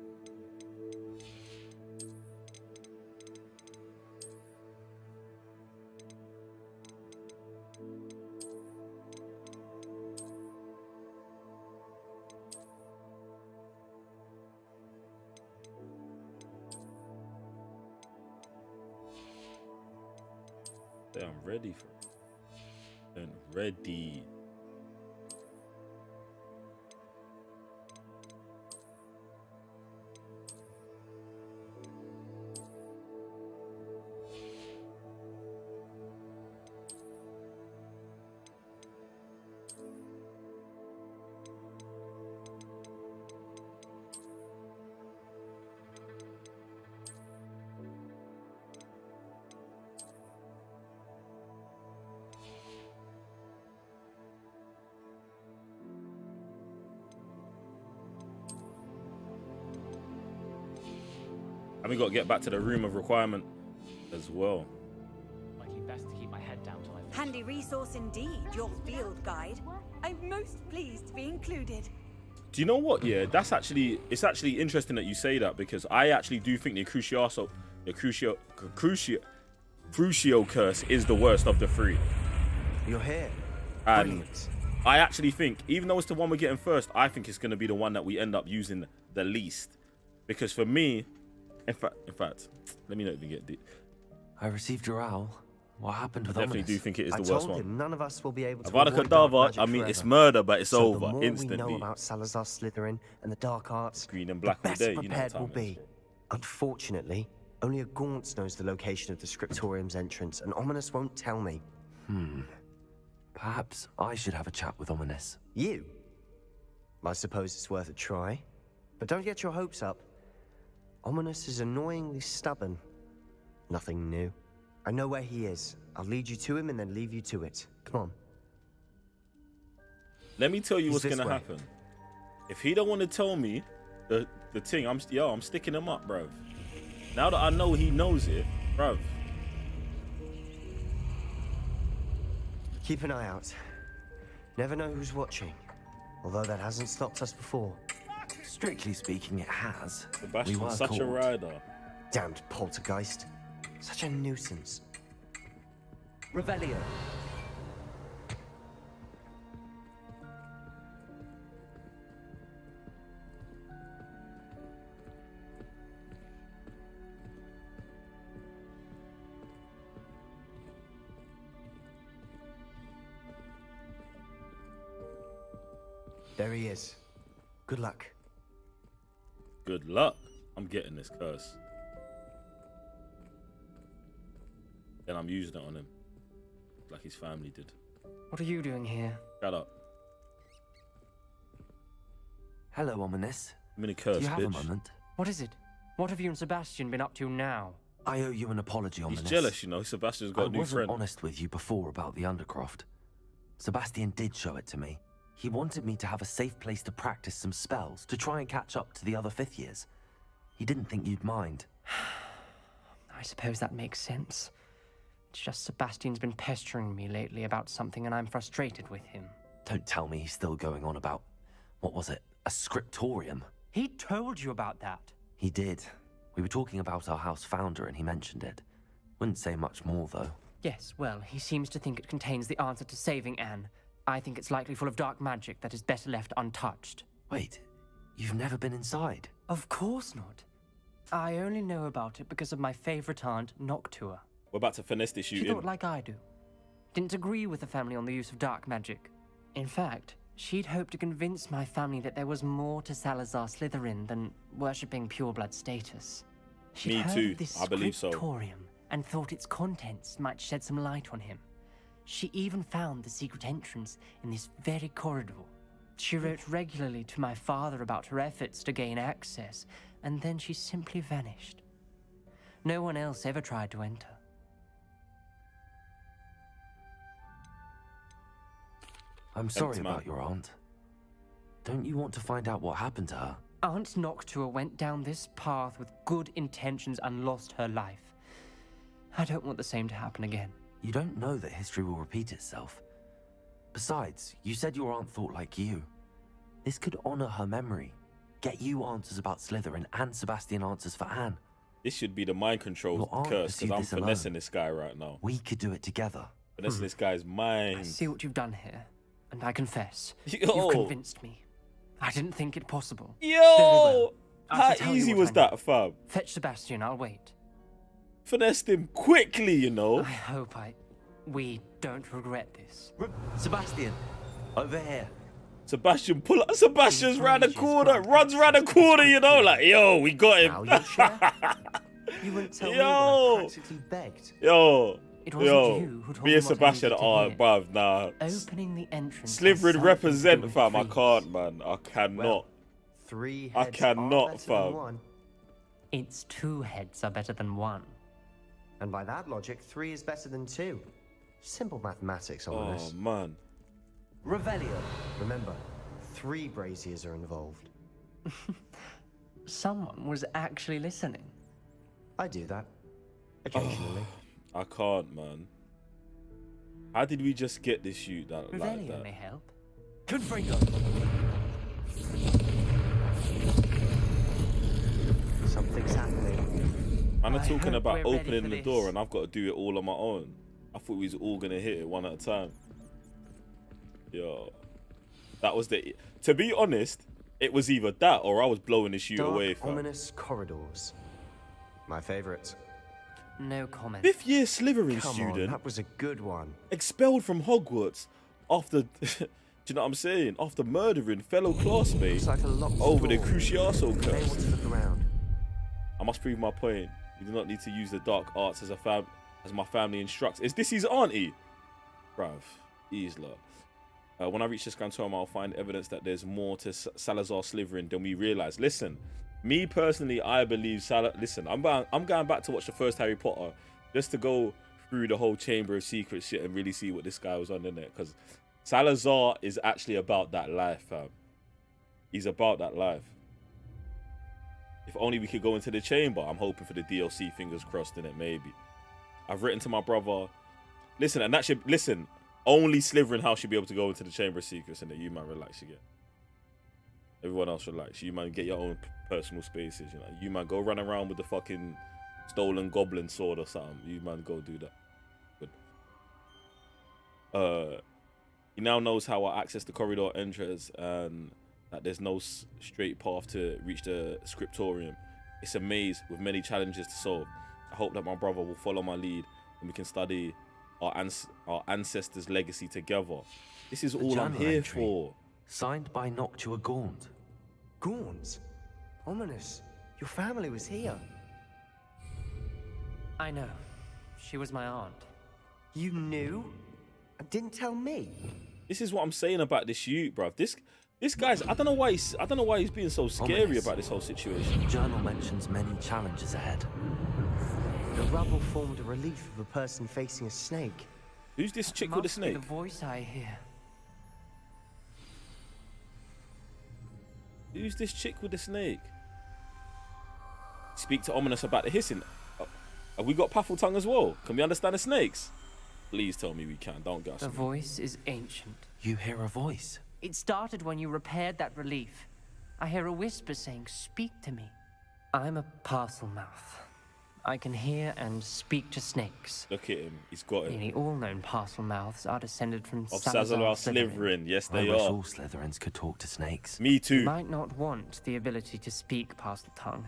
I'm ready for it. I'm ready. And we got to get back to the room of requirement as well. Likely best to keep my head down till I finish. Handy resource indeed, your field guide. I'm most pleased to be included. Do you know what? Yeah, it's actually interesting that you say that, because I actually do think the Crucio curse is the worst of the three. You're here. And Brilliant. I actually think, even though it's the one we're getting first, I think it's going to be the one that we end up using the least. Because for me, in fact, let me not even get deep. I received your owl. What happened with I definitely Ominous? do think it is the I worst told one. him none of us will be able to Avada avoid dark Kedavra, magic I mean, forever. it's murder, but it's So over the more instantly. we know about Salazar Slytherin and the dark arts, Green and black the all best day, you know prepared what we'll time it is. be. Unfortunately, only a Gaunt knows the location of the Scriptorium's entrance, and Ominous won't tell me. Perhaps I should have a chat with Ominous. You? I suppose it's worth a try. But don't get your hopes up. Ominous is annoyingly stubborn. Nothing new. I know where he is. I'll lead you to him and then leave you to it. Come on. Let me tell you He's what's this gonna way. happen. If he don't want to tell me the thing, I'm sticking him up, bruv. Now that I know he knows it, bruv. Keep an eye out. Never know who's watching. Although that hasn't stopped us before. Strictly speaking, it has. Sebastian's We were such a caught. rider. Damned poltergeist. Such a nuisance. Revelio. There he is. Good luck. Good luck. I'm getting this curse. Then I'm using it on him. Like his family did. What are you doing here? Shut up. Hello, Ominous. I'm in a curse, Do you have bitch. a moment? What is it? What have you and Sebastian been up to now? I owe you an apology, Ominous. He's jealous, you know. Sebastian's got a I new wasn't friend. honest with you before about the Undercroft. Sebastian did show it to me. He wanted me to have a safe place to practice some spells, to try and catch up to the other fifth years. He didn't think you'd mind. I suppose that makes sense. It's just Sebastian's been pestering me lately about something and I'm frustrated with him. Don't tell me he's still going on about, what was it, a scriptorium? He told you about that. He did. We were talking about our house founder and he mentioned it. Wouldn't say much more, though. Yes, well, he seems to think it contains the answer to saving Anne. I think it's likely full of dark magic that is better left untouched. Wait, you've never been inside? Of course not. I only know about it because of my favorite aunt, Noctua. We're about to finesse this She shoot thought in. like I do. Didn't agree with the family on the use of dark magic. In fact, she'd hoped to convince my family that there was more to Salazar Slytherin than worshipping pureblood status. She'd Me heard too, of this I believe so. scriptorium and thought its contents might shed some light on him. She even found the secret entrance in this very corridor. She wrote regularly to my father about her efforts to gain access, and then she simply vanished. No one else ever tried to enter. I'm sorry Empty man. about your aunt. Don't you want to find out what happened to her? Aunt Noctua went down this path with good intentions and lost her life. I don't want the same to happen again. You don't know that history will repeat itself. Besides, you said your aunt thought like you. This could honor her memory. Get you answers about Slytherin and Sebastian answers for Anne. This should be the mind control Your aunt curse, because pursued I'm this alone. finessing this guy right now. We could do it together. Finessing this guy's mind. I see what you've done here, and I confess, Yo. you've convinced me. I didn't think it possible. Yo! Very well. I How shall tell you easy what was I that, know. fam? Fetch Sebastian, I'll wait. Finessed him quickly, you know. I hope I We don't regret this. Sebastian, over here. Sebastian, pull up. Sebastian's round the corner, runs round the corner, you know, like, yo, we got him. Now you'll share? You wouldn't tell me when I practically begged. Yo. It wasn't you who told Me me and what I Sebastian needed to are, hear. bruv, nah. Opening the entrance. Slytherin represent, fam. I can't, man. I cannot. Well, 3 I heads are cannot, better than fam. 1. It's 2 heads are better than 1. And by that logic, 3 is better than 2. Simple mathematics on Oh, this. man. Revelio. Remember, 3 braziers are involved. Someone was actually listening. I do that. Occasionally. I can't, man. How did we just get this shoot that like Revelio that? may help. Confringo. Something's happening. I'm not I talking hope about we're ready opening for the this. door and I've got to do it all on my own. I thought we was all gonna hit it one at a time. Yo, that was the. To be honest, it was either that or I was blowing the shoot Dark, away. Fam. ominous corridors. My favorite. No comment. 5th year Slytherin Come student on, that was a good one. expelled from Hogwarts after. Do you know what I'm saying? After murdering fellow classmates Looks like a locked over the door. Cruciato You may want curse. to look around. I must prove my point. You do not need to use the dark arts as my family instructs. Is this his auntie? Bruv, Isla. When I reach this Grand Home, I'll find evidence that there's more to Salazar Slytherin than we realize. Listen, me personally, I believe Listen, I'm going back to watch the first Harry Potter just to go through the whole Chamber of Secrets shit and really see what this guy was on in there. Because Salazar is actually about that life, fam. He's about that life. If only we could go into the chamber. I'm hoping for the DLC, fingers crossed in it, maybe. I've written to my brother. Listen, and that should, listen, only Slytherin House should be able to go into the Chamber of Secrets, and that you man relax again. Everyone else relax. You man get your own personal spaces, you know. You man go run around with the fucking stolen goblin sword or something. You man go do that. Good. He now knows how I access the corridor entrance and that there's no straight path to reach the scriptorium. It's a maze with many challenges to solve. I hope that my brother will follow my lead and we can study our ancestors' legacy together. This is all I'm journal here entry. for. Signed by Noctua Gaunt. Gaunt? Ominous. Your family was here. I know. She was my aunt. You knew? And didn't tell me? This is what I'm saying about this youth, bruv. This guy's, I don't know why he's being so scary Ominous. about this whole situation. Journal mentions many challenges ahead. The rubble formed a relief of a person facing a snake. Who's this chick with the Must be snake? the voice I hear. Who's this chick with the snake? Speak to Ominous about the hissing. Have we got Paffle tongue as well? Can we understand the snakes? Please tell me we can. Don't gas The me. voice is ancient. You hear a voice. It started when you repaired that relief. I hear a whisper saying, "Speak to me." I'm a parcel mouth. I can hear and speak to snakes. Look at him. He's got it. Nearly all known parcel mouths are descended from Of Salazar Slytherin. Yes, I they wish are. all Slytherins could talk to snakes. Me You too. might not want the ability to speak parcel tongue.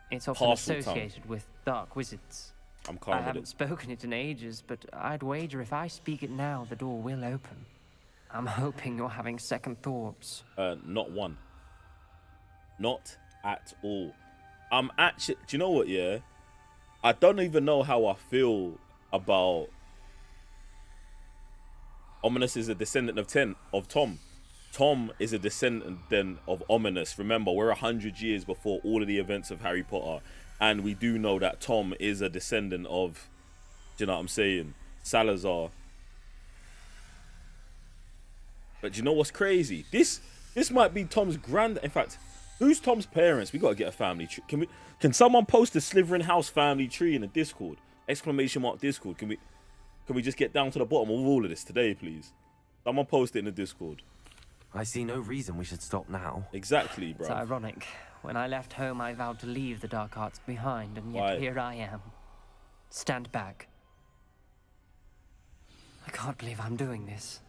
It's often Parcel tongue. associated with dark wizards. I'm I calm with haven't it. spoken it in ages, but I'd wager if I speak it now, the door will open. I'm hoping you're having second thoughts. Not one. Not at all. I'm actually. Do you know what? Yeah, I don't even know how I feel about. Ominous is a descendant of Tom. Tom is a descendant then of Ominous. Remember, we're 100 years before all of the events of Harry Potter, and we do know that Tom is a descendant of. Do you know what I'm saying? Salazar. But do you know what's crazy? This might be Tom's grand. In fact, who's Tom's parents? We gotta get a family tree. Can someone post a Slytherin House family tree in the Discord? Exclamation mark Discord. Can we just get down to the bottom of all of this today, please? Someone post it in the Discord. I see no reason we should stop now. Exactly, bro. It's ironic. When I left home, I vowed to leave the dark arts behind, and yet Why? here I am. Stand back. I can't believe I'm doing this.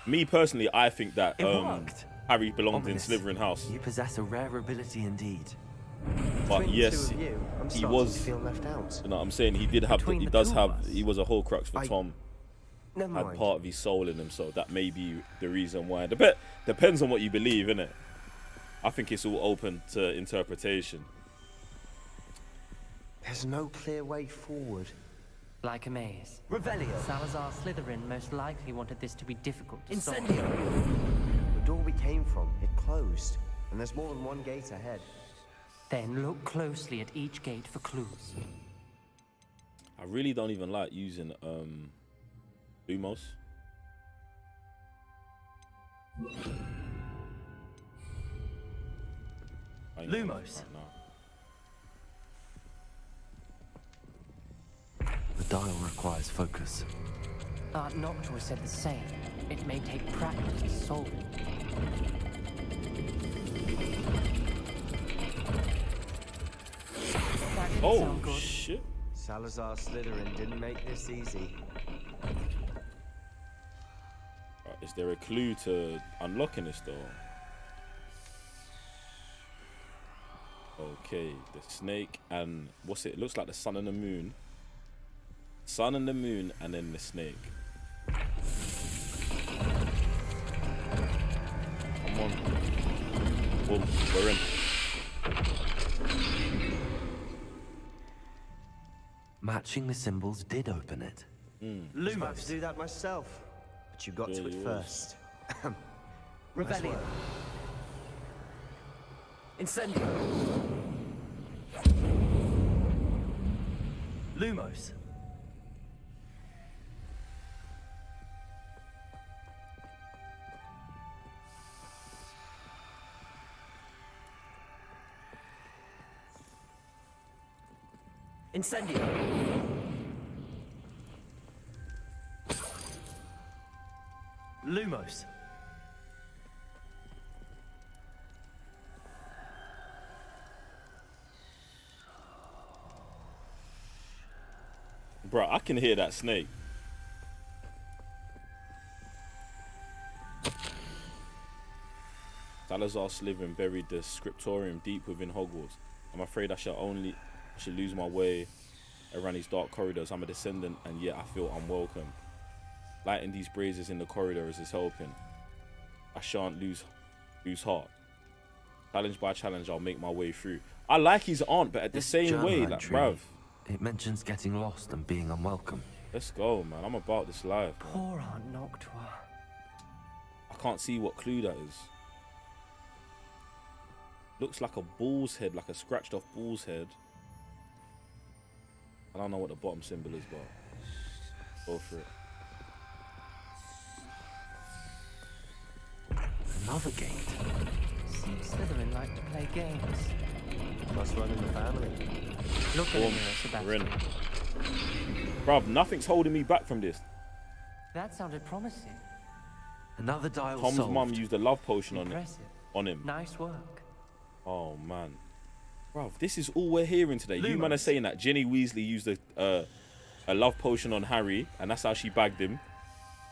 Me personally, I think that It worked. Harry belonged Ominous. in Slytherin House. You possess a rare ability indeed. But Between yes, the two of you, I'm he starting was. to feel left out. You know what I'm saying? He did have. Between He the does two have. of us. He was a Horcrux for Tom. Never Had mind. part of his soul in him, so that may be the reason why. Depends on what you believe, innit? I think it's all open to interpretation. There's no clear way forward. Like a maze. Revelio. Salazar Slytherin most likely wanted this to be difficult to solve. Incendio. The door we came from, it closed. And there's more than one gate ahead. Then look closely at each gate for clues. I really don't even like using Lumos. Lumos. The dial requires focus. Aunt Noctua said the same. It may take practice to solve it. That didn't Oh sound good. shit! Salazar Slytherin didn't make this easy. Right, is there a clue to unlocking this door? Okay, the snake and what's it? It looks like the sun and the moon. Sun and the moon, and then the snake. Come on. Boom, we're in. Matching the symbols did open it. I was about to do that myself, but you got to it first. Revelio. Incendio. Lumos. Incendio. Lumos. Bro, I can hear that snake. Salazar Slytherin buried the scriptorium deep within Hogwarts. I'm afraid I shall lose my way around these dark corridors. I'm a descendant, and yet I feel unwelcome. Lighting these braziers in the corridors is helping. I shan't lose heart. Challenge by challenge, I'll make my way through. I like his aunt, but at the same journal way, like, entry, bruv. It mentions getting lost and being unwelcome. Let's go, man. I'm about this life. Man. Poor Aunt Noctua. I can't see what clue that is. Looks like a bull's head, like a scratched off bull's head. I don't know what the bottom symbol is, but go for it. Another gate. Seems Slytherin like to play games. Must run in the family. Look at Boom. him, We're in. Sebastian. Bruv, nothing's holding me back from this. That sounded promising. Another dial Tom's solved. mum used a love potion Impressive. on him. Nice work. Oh man, bruv, this is all we're hearing today. You man are saying that Ginny Weasley used a love potion on Harry, and that's how she bagged him.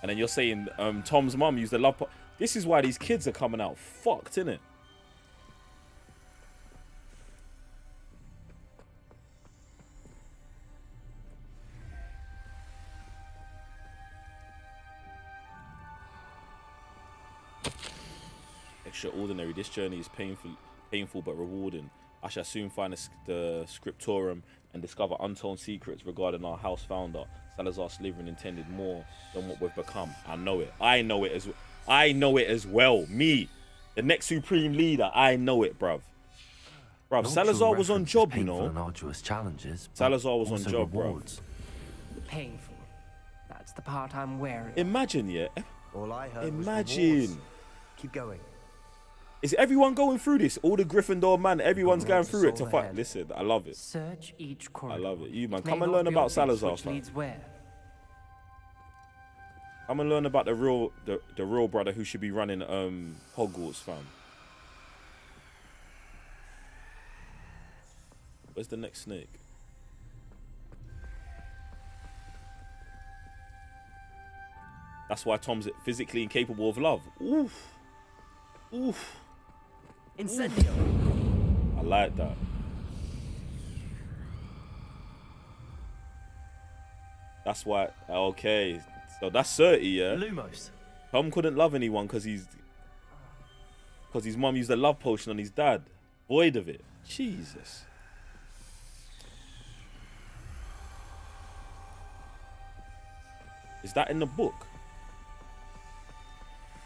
And then you're saying Tom's mum used a love potion. This is why these kids are coming out fucked, innit? Extraordinary. This journey is painful but rewarding. I shall soon find the scriptorium and discover untold secrets regarding our house founder. Salazar Slytherin intended more than what we've become. I know it. I know it as well. Me, the next supreme leader. I know it, bruv. Bruv, Salazar was on job, you know. And arduous challenges. Salazar was on also job, rewards. Painful. That's the part I'm wary of. Imagine, yeah. All I heard Imagine. was keep going. Is everyone going through this? All the Gryffindor man, everyone's going through it to fight. ahead. Listen, I love it. Search each corridor. I love it. You man, It may come and not learn be about obvious Salazar, which fam. leads where. Come and learn about the real brother who should be running Hogwarts, fam. Where's the next snake? That's why Tom's physically incapable of love. Oof. Oof. Incendio. I like that. That's why. Okay, so that's 30, yeah. Lumos. Tom couldn't love anyone because his mum used a love potion on his dad. Void of it. Jesus. Is that in the book?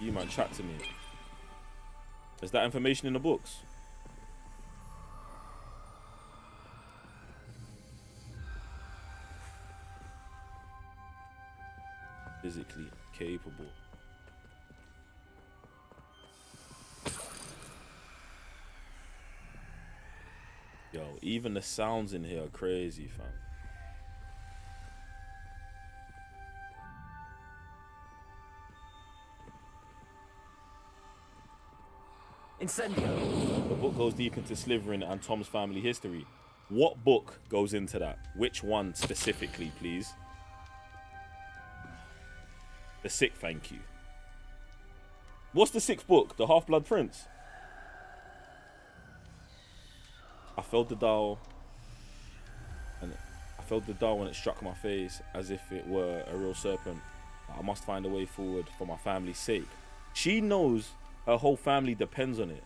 You man, chat to me. Is that information in the books? Physically capable. Yo, even the sounds in here are crazy, fam. Incendio. The book goes deep into Slytherin and Tom's family history. What book goes into that? Which one specifically, please? The sixth, thank you. What's the sixth book? The Half-Blood Prince. I felt the dial, and I felt the dial when it struck my face as if it were a real serpent. I must find a way forward for my family's sake. She knows her whole family depends on it.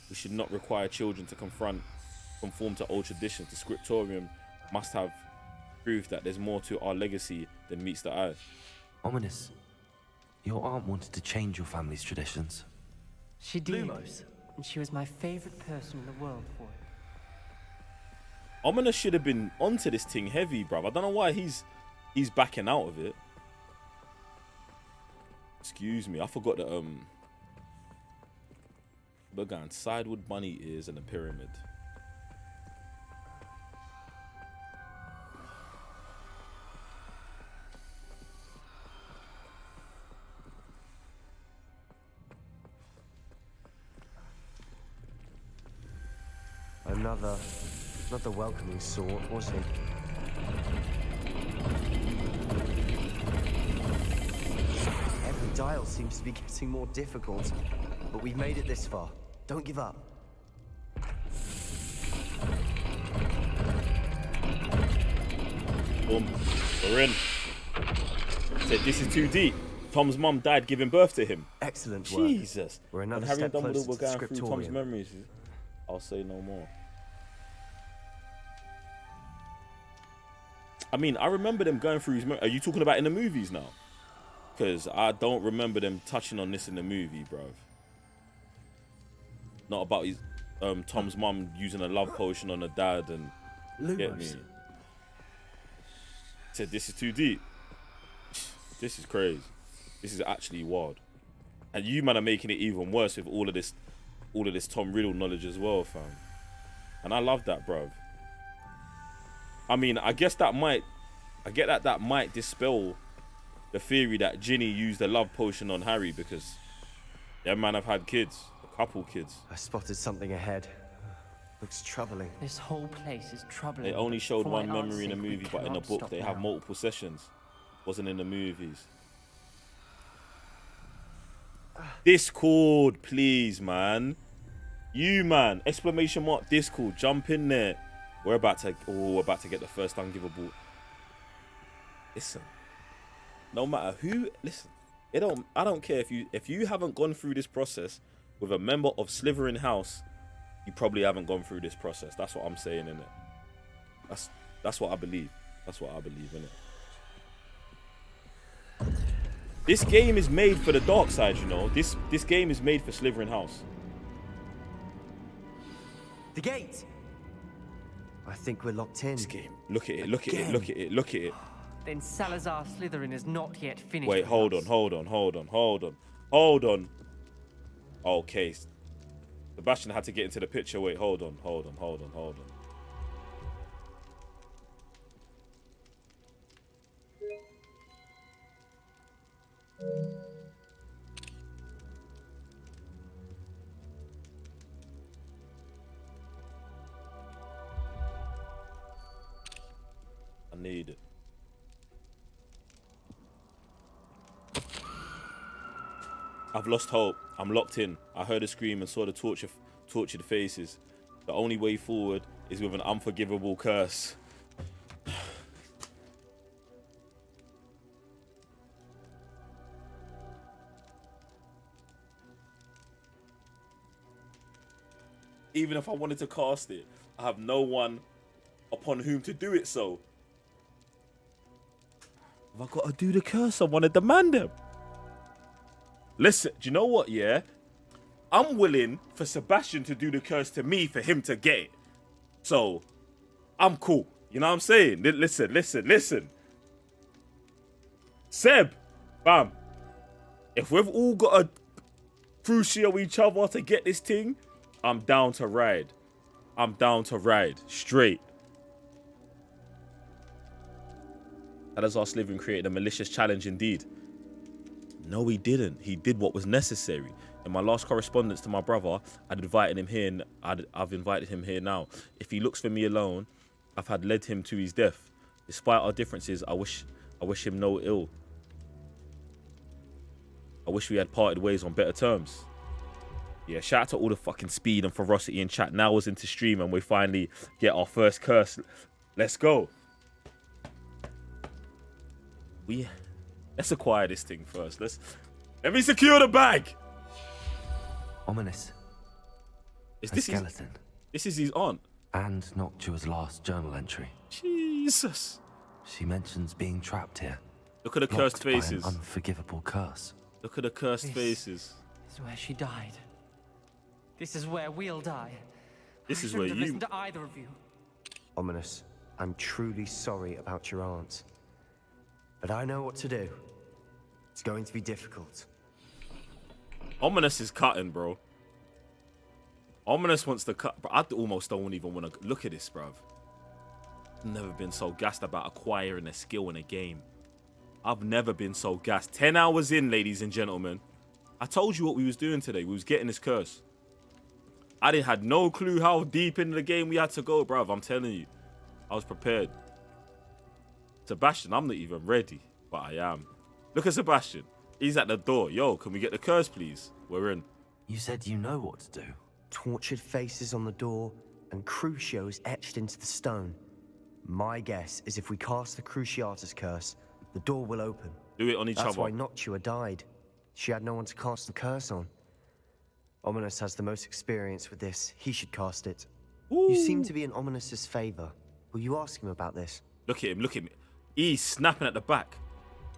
We should not require children to conform to old traditions. The scriptorium must have proof that there's more to our legacy than meets the eye. Ominous. Your aunt wanted to change your family's traditions. She did. Lumos. And she was my favorite person in the world for it. Ominous should have been onto this thing heavy, bruv. I don't know why he's backing out of it. Excuse me, I forgot that we're going sidewood bunny ears and a pyramid. Another welcoming sort, was he? Every dial seems to be getting more difficult, but we've made it this far. Don't give up. Boom. We're in. Said this is too deep. Tom's mum died giving birth to him. Excellent work. Jesus. We're another and Harry and step Dumbledore closer were to the going through Tom's scriptorium. memories. I'll say no more. I mean, I remember them going through his memories. Are you talking about in the movies now? Because I don't remember them touching on this in the movie, bro. Not about his Tom's mum using a love potion on her dad and get me. Said this is too deep. This is crazy. This is actually wild. And you man are making it even worse with all of this Tom Riddle knowledge as well, fam. And I love that, bro. I mean, I get that might dispel the theory that Ginny used a love potion on Harry because that man have had kids, a couple kids. I spotted something ahead. Looks troubling. This whole place is troubling. They only showed For one my aunt's memory in the sake, we movie, but in the cannot book stop they now. have multiple sessions. Wasn't in the movies. Discord, please, man. You, man. Exclamation mark Discord. Jump in there. We're about to get the first unforgivable. Listen. No matter who, listen. I don't care if you haven't gone through this process with a member of Slytherin House, you probably haven't gone through this process. That's what I'm saying, innit? That's what I believe. That's what I believe, innit? This game is made for the dark side, you know. This game is made for Slytherin House. The gate! I think we're locked in. This game. Look at it, look at it, look at it, look at it. Then Salazar Slytherin is not yet finished. Wait, hold on. Okay. Sebastian had to get into the picture. Wait, hold on. I need it. I've lost hope. I'm locked in. I heard a scream and saw the tortured faces. The only way forward is with an unforgivable curse. Even if I wanted to cast it, I have no one upon whom to do it so. Have I got to do the curse? I want to demand him. Listen, do you know what, yeah? I'm willing for Sebastian to do the curse to me for him to get it. So, I'm cool. You know what I'm saying? Listen. Seb, bam. If we've all got to crucio each other to get this thing, I'm down to ride. Straight. That is our Slytherin created a malicious challenge indeed. No, he didn't. He did what was necessary. In my last correspondence to my brother, I'd invited him here, and I've invited him here now. If he looks for me alone, I've had led him to his death. Despite our differences, I wish him no ill. I wish we had parted ways on better terms. Yeah, shout out to all the fucking speed and ferocity in chat. Now was into stream and we finally get our first curse. Let's go. Let's acquire this thing first. Let me secure the bag. Ominous. This skeleton. This is his aunt. And Noctua's last journal entry. Jesus. She mentions being trapped here. Look at the cursed faces. By an unforgivable curse. Look at the cursed faces. This is where she died. This is where we'll die. This I is where shouldn't have you... listened to either of you. Ominous, I'm truly sorry about your aunt. But I know what to do. It's going to be difficult. Ominous is cutting, bro. Ominous wants to cut. Bro, I almost don't even want to look at this, bruv. Never been so gassed about acquiring a skill in a game. I've never been so gassed. 10 hours in, ladies and gentlemen. I told you what we was doing today. We was getting this curse. I had no clue how deep into the game we had to go, bruv. I'm telling you. I was prepared. Sebastian, I'm not even ready, but I am. Look at Sebastian. He's at the door. Yo, can we get the curse, please? We're in. You said you know what to do. Tortured faces on the door and crucios etched into the stone. My guess is if we cast the Cruciatus curse, the door will open. Do it on each other. That's why Noctua died. She had no one to cast the curse on. Ominous has the most experience with this. He should cast it. Ooh. You seem to be in Ominous's favor. Will you ask him about this? Look at him, look at me. He's snapping at the back.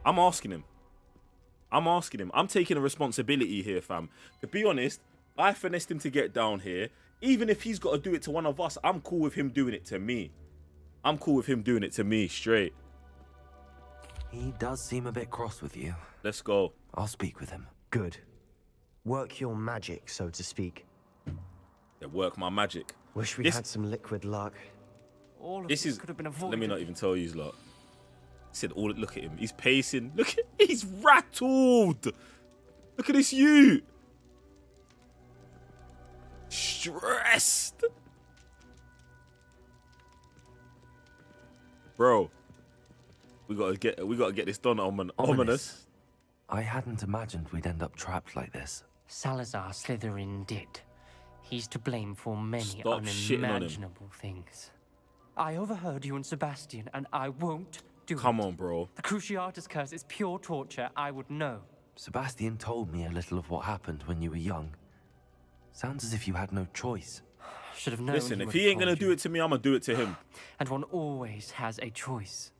I'm asking him. I'm taking a responsibility here, fam. To be honest, I finessed him to get down here. Even if he's got to do it to one of us, I'm cool with him doing it to me. Straight. He does seem a bit cross with you. Let's go. I'll speak with him. Good. Work your magic, so to speak. Yeah, work my magic. Wish we had some liquid luck. All of this could have been avoided. Let me not even tell you, lot. Said all. Look at him. He's pacing. He's rattled. Look at this you. Stressed. Bro. We gotta get this done, Ominous. I hadn't imagined we'd end up trapped like this. Salazar Slytherin did. He's to blame for many Stop shitting on him. unimaginable things. I overheard you and Sebastian, and I won't do it. Come on, bro. The Cruciatus curse is pure torture. I would know. Sebastian told me a little of what happened when you were young. Sounds as if you had no choice. Should have known. Listen, if he ain't gonna do it to me, I'm gonna do it to him. And one always has a choice.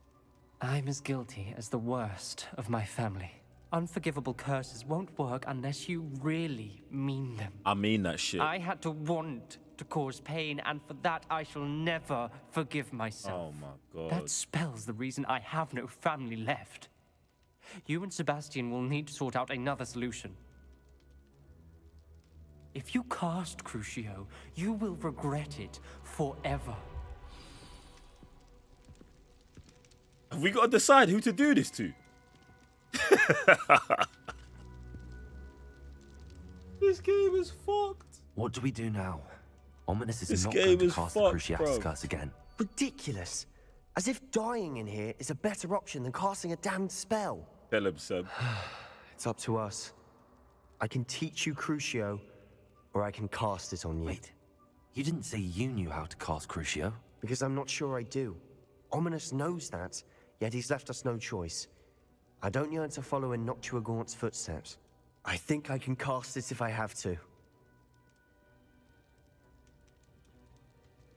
I'm as guilty as the worst of my family. Unforgivable curses won't work unless you really mean them. I mean that shit. I had to want to cause pain, and for that I shall never forgive myself. Oh my god. That spells the reason I have no family left. You and Sebastian will need to sort out another solution. If you cast Crucio, you will regret it forever. Have we got to decide who to do this to? This game is fucked. What do we do now? Ominous is This not game going to is cast fucked, the Cruciatus bro. curse again. Ridiculous. As if dying in here is a better option than casting a damned spell. Tell him, Seb. It's up to us. I can teach you Crucio, or I can cast it on you. Wait, you didn't say you knew how to cast Crucio? Because I'm not sure I do. Ominous knows that, yet he's left us no choice. I don't yearn to follow in Noctua Gaunt's footsteps. I think I can cast it if I have to.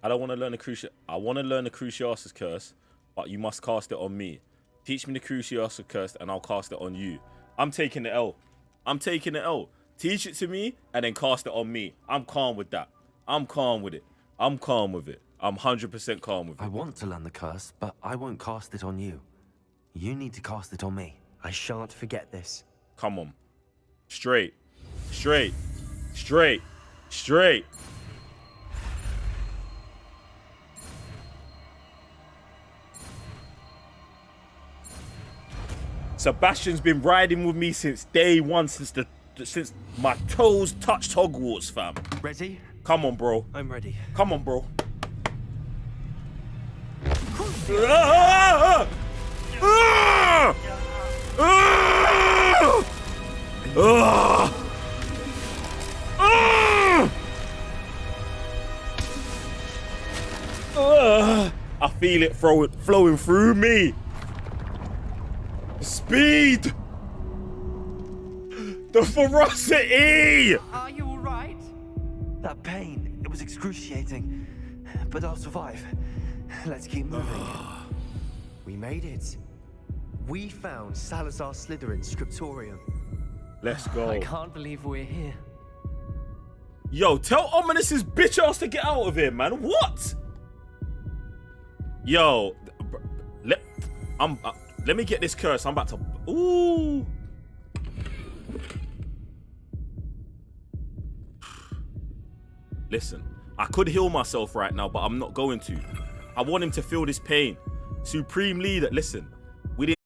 I don't want to learn the Cruciatus. I want to learn the Cruciatus curse, but you must cast it on me. Teach me the Cruciatus curse, and I'll cast it on you. I'm taking the L. I'm taking the L. Teach it to me, and then cast it on me. I'm calm with that. I'm calm with it. I'm calm with it. I'm 100% calm with it. I want to learn the curse, but I won't cast it on you. You need to cast it on me. I shan't forget this. Come on. Straight. Straight. Straight. Straight. Sebastian's been riding with me since day one, since my toes touched Hogwarts, fam. Ready? Come on, bro. I'm ready. Come on, bro. Ah! Ah! Ah! Ah! Ah! I feel it flowing through me. Speed! The ferocity! Are you all right? That pain, it was excruciating. But I'll survive. Let's keep moving. We made it. We found Salazar Slytherin's scriptorium. Let's go. I can't believe we're here. Yo, tell Ominous's bitch ass to get out of here, man. What? Yo, let me get this curse. I'm about to. Ooh. Listen, I could heal myself right now, but I'm not going to. I want him to feel this pain. Supreme Leader, listen. We didn't.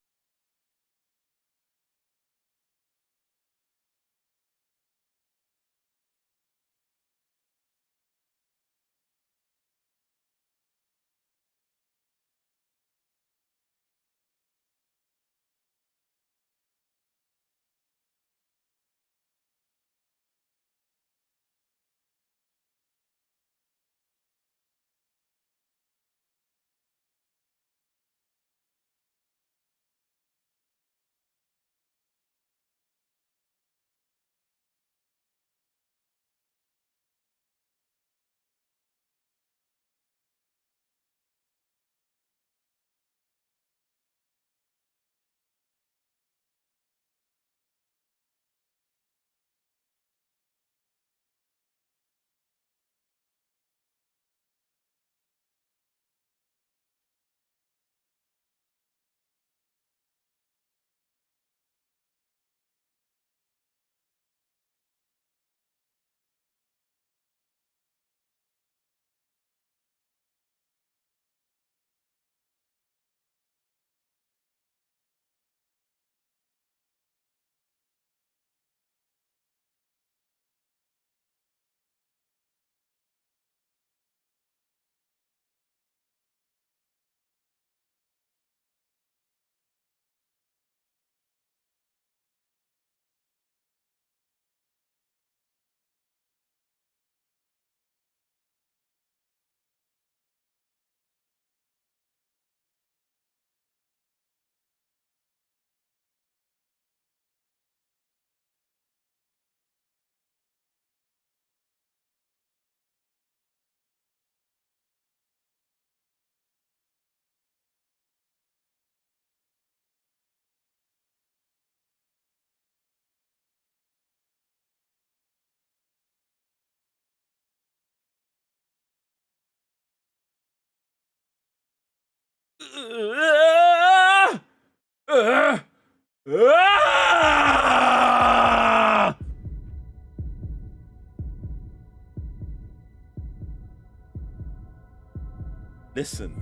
Listen,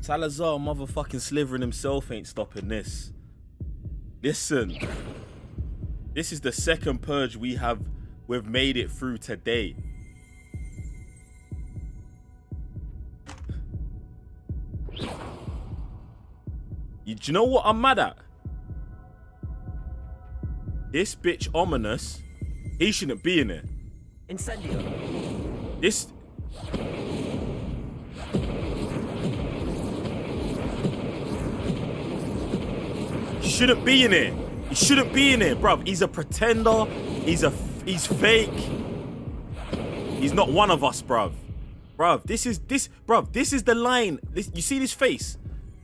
Salazar motherfucking Slytherin himself ain't stopping this. Listen, this is the second purge we've made it through today. Do you know what I'm mad at? This bitch Ominous, he shouldn't be in it. Incendio. This. He shouldn't be in it. He shouldn't be in it, bruv. He's a pretender. He's fake. He's not one of us, bruv. Bruv, this is the line. You see this face?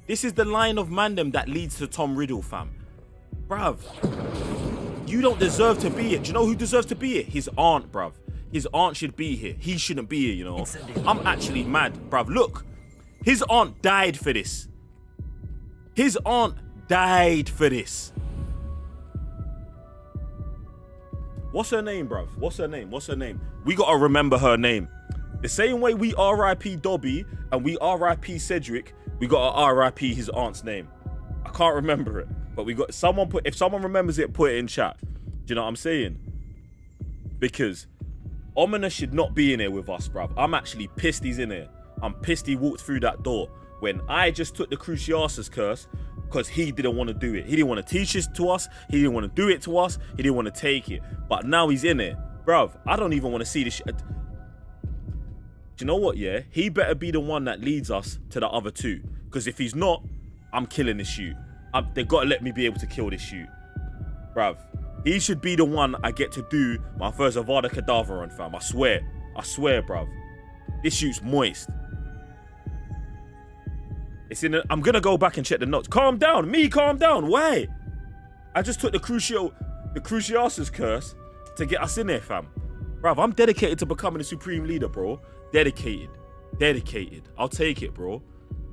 This is the line of mandem that leads to Tom Riddle, fam. Bruv, you don't deserve to be here. Do you know who deserves to be here? His aunt, bruv. His aunt should be here. He shouldn't be here, you know. I'm actually mad, bruv. Look, his aunt died for this. His aunt died for this. What's her name, bruv? What's her name? What's her name? We gotta remember her name. The same way we R.I.P. Dobby and we R.I.P. Cedric, we gotta R.I.P. his aunt's name. I can't remember it, but we got someone put. If someone remembers it, put it in chat. Do you know what I'm saying? Because Omina should not be in here with us, bruv. I'm actually pissed he's in here. I'm pissed he walked through that door when I just took the Cruciatus curse because he didn't want to do it. He didn't want to teach it to us. He didn't want to do it to us. He didn't want to take it. But now he's in it. Bruv, I don't even want to see this shit. Do you know what, yeah? He better be the one that leads us to the other two. Because if he's not, I'm killing this shoot. They got to let me be able to kill this shoot. Bruv, he should be the one I get to do my first Avada Kedavra on, fam. I swear, bruv. This shoot's moist. It's in. I'm gonna go back and check the notes. Calm down, calm down. Why? I just took the Cruciatus curse to get us in there, fam. Bruv, I'm dedicated to becoming a supreme leader, bro. Dedicated. I'll take it, bro.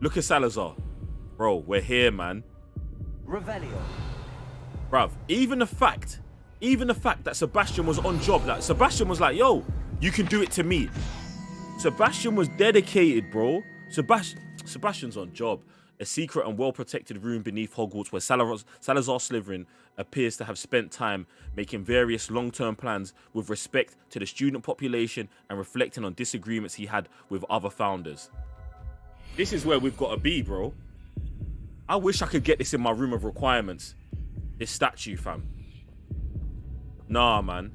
Look at Salazar. Bro, we're here, man. Revelio. Bruv, even the fact that Sebastian was on job, like Sebastian was like, yo, you can do it to me. Sebastian was dedicated, bro. Sebastian's on job. A secret and well-protected room beneath Hogwarts where Salazar Slytherin appears to have spent time making various long-term plans with respect to the student population and reflecting on disagreements he had with other founders. This is where we've got to be, bro. I wish I could get this in my room of requirements. This statue, fam. Nah, man.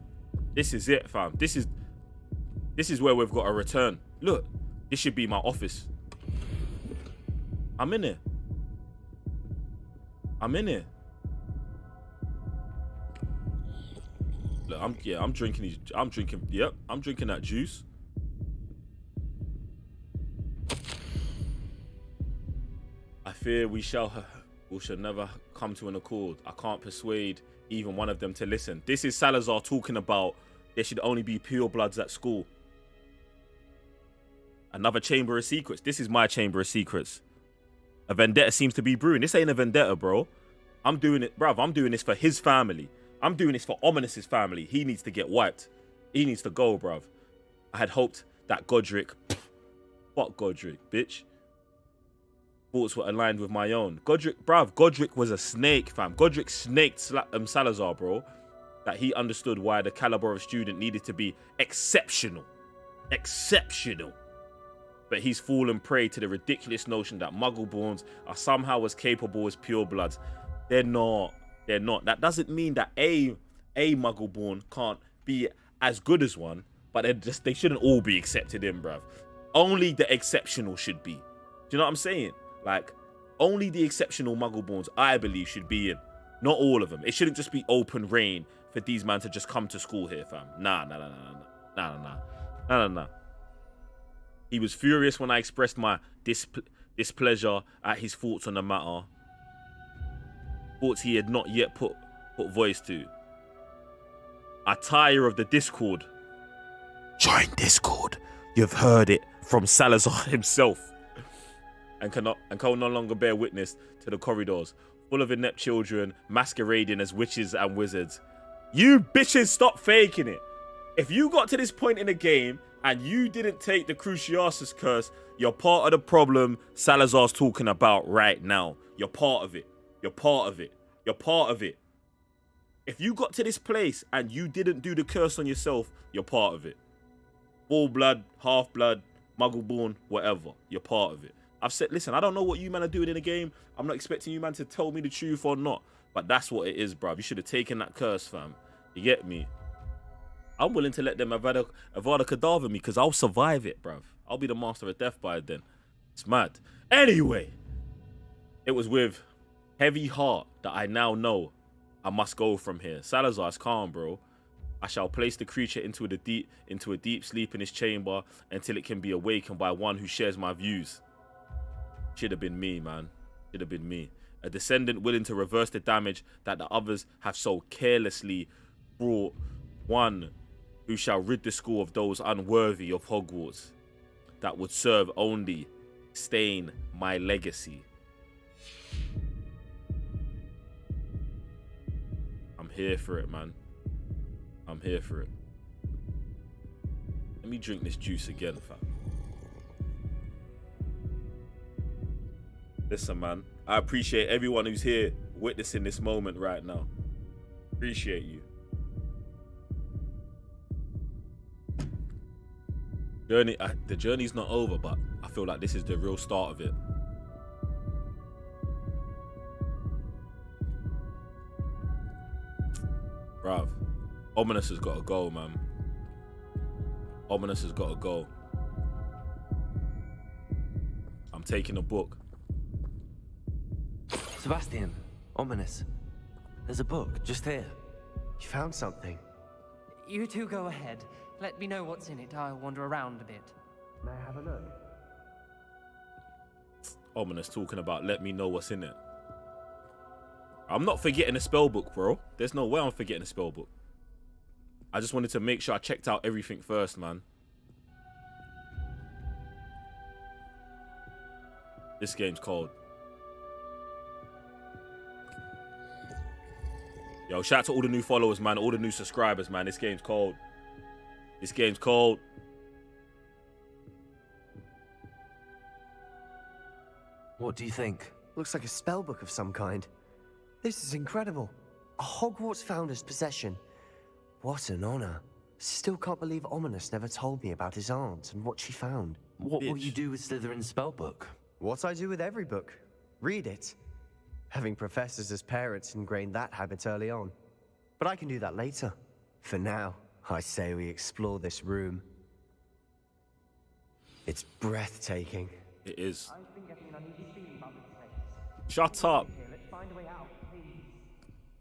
This is it, fam. This is where we've got to return. Look, this should be my office. I'm in here. Look, I'm drinking that juice. I fear we shall never come to an accord. I can't persuade even one of them to listen. This is Salazar talking about there should only be purebloods at school. Another chamber of secrets. This is my chamber of secrets. A vendetta seems to be brewing. This ain't a vendetta, bro. I'm doing it, bruv. I'm doing this for his family. I'm doing this for Ominous's family. He needs to get wiped. He needs to go, bruv. I had hoped that Godric... Fuck Godric, bitch. Thoughts were aligned with my own. Godric was a snake, fam. Godric snaked Salazar, bro. That he understood why the caliber of student needed to be exceptional. But he's fallen prey to the ridiculous notion that Muggle-borns are somehow as capable as purebloods. They're not. That doesn't mean that a Muggle-born can't be as good as one, but they shouldn't all be accepted in, bruv. Only the exceptional should be. Do you know what I'm saying? Like, only the exceptional Muggle-borns, I believe, should be in. Not all of them. It shouldn't just be open reign for these men to just come to school here, fam. Nah. He was furious when I expressed my displeasure at his thoughts on the matter. Thoughts he had not yet put voice to. I tire of the Discord. Join Discord. You've heard it from Salazar himself. And can no longer bear witness to the corridors, full of inept children masquerading as witches and wizards. You bitches, stop faking it. If you got to this point in the game and you didn't take the Cruciatus curse, you're part of the problem Salazar's talking about right now. You're part of it. If you got to this place and you didn't do the curse on yourself, you're part of it. Full blood, half blood, Muggle-born, whatever. You're part of it. I've said, listen, I don't know what you man are doing in the game. I'm not expecting you man to tell me the truth or not. But that's what it is, bruv. You should have taken that curse, fam. You get me? I'm willing to let them Avada Kedavra me because I'll survive it, bruv. I'll be the master of death by then. It's mad. Anyway, it was with heavy heart that I now know I must go from here. Salazar's calm, bro. I shall place the creature into a deep sleep in his chamber until it can be awakened by one who shares my views. Should have been me, man. Should have been me. A descendant willing to reverse the damage that the others have so carelessly brought. One who shall rid the school of those unworthy of Hogwarts. That would serve only stain my legacy. I'm here for it, man. I'm here for it. Let me drink this juice again, fam. Listen, man. I appreciate everyone who's here witnessing this moment right now. Appreciate you. The journey's not over, but I feel like this is the real start of it. Bruv, Ominous has got to go, man. Ominous has got to go. I'm taking a book. Sebastian, Ominous. There's a book just here. You found something. You two go ahead. Let me know what's in it. I'll wander around a bit. May I have a look? Ominous talking about let me know what's in it. I'm not forgetting a spell book, bro. There's no way I'm forgetting a spell book. I just wanted to make sure I checked out everything first, man. This game's cold. Yo, shout out to all the new followers, man. All the new subscribers, man. This game's cold. This game's cold. What do you think? Looks like a spell book of some kind. This is incredible. A Hogwarts founder's possession. What an honor. Still can't believe Ominous never told me about his aunt and what she found. What will you do with Slytherin's spellbook? What I do with every book. Read it. Having professors as parents ingrained that habit early on. But I can do that later. For now, I say we explore this room. It's breathtaking. It is. Shut up.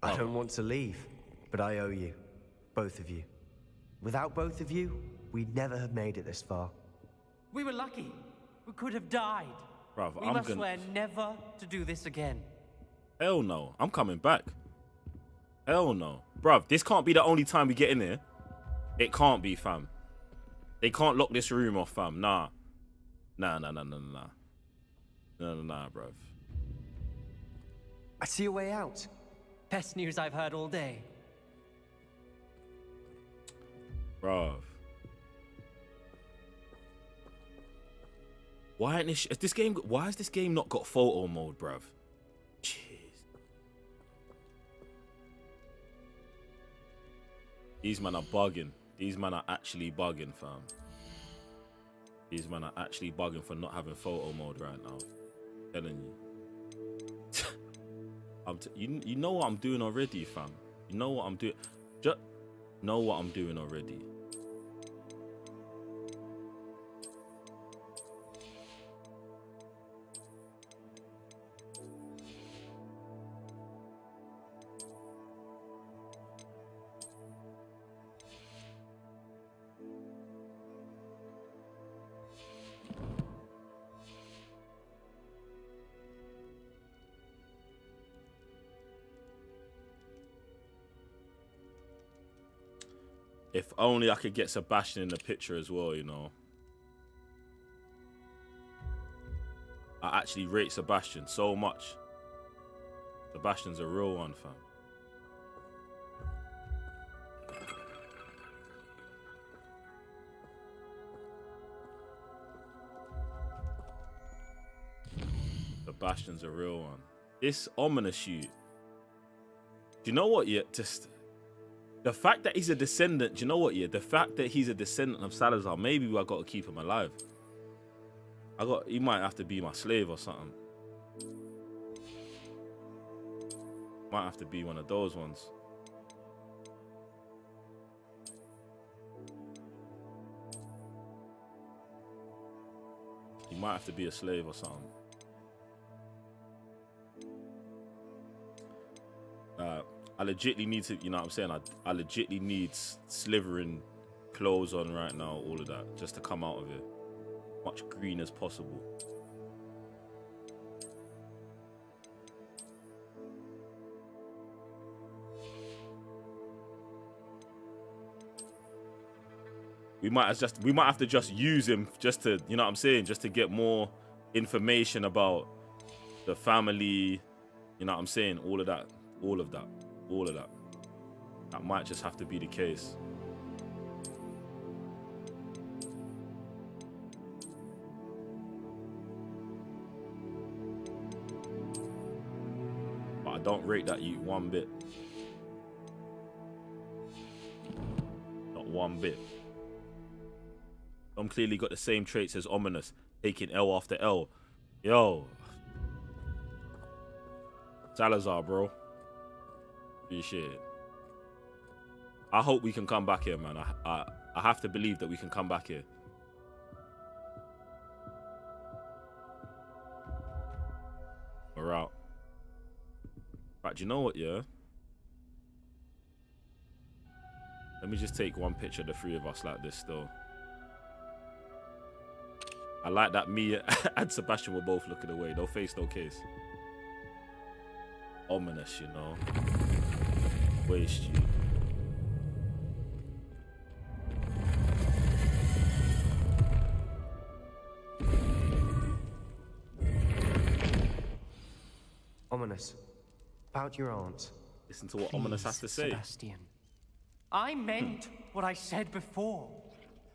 I don't want to leave, but I owe you. Both of you. Without both of you, we'd never have made it this far. We were lucky. We could have died. Bruv, we must swear never to do this again. Hell no. I'm coming back. Hell no. Bruv, this can't be the only time we get in here. It can't be, fam. They can't lock this room off, fam. Nah. Nah, bruv. I see a way out. Best news I've heard all day. Bruv. Why has this game not got photo mode, bruv? Jeez. These men are bugging. These men are actually bugging, fam. These men are actually bugging for not having photo mode right now. I'm telling you. You know what I'm doing already, fam. You know what I'm doing. Just know what I'm doing already. If only I could get Sebastian in the picture as well, you know. I actually rate Sebastian so much. Sebastian's a real one, fam. Sebastian's a real one. This Ominous shoot. Do you know what? Yeah, just the fact that he's a descendant. Do you know what? Yeah, the fact that he's a descendant of Salazar. Maybe I got to keep him alive. He might have to be my slave or something. Might have to be one of those ones. He might have to be a slave or something. legitly need to, you know what I'm saying? I legitly need Slytherin clothes on right now, all of that, just to come out of it. Much green as possible. We might have to just use him just to, you know what I'm saying, just to get more information about the family, you know what I'm saying, all of that. That might just have to be the case. But I don't rate that you one bit. Not one bit. Tom clearly got the same traits as Ominous, taking L after L. Yo. Salazar, bro. Appreciate it. I hope we can come back here, man. I have to believe that we can come back here. We're out. Right, do you know what, yeah? Let me just take one picture of the three of us like this still. I like that me and Sebastian were both looking away. No face, no case. Ominous, you know. Waste you. Ominous. About your aunt. Listen to what Ominous has to say. Sebastian. I meant what I said before.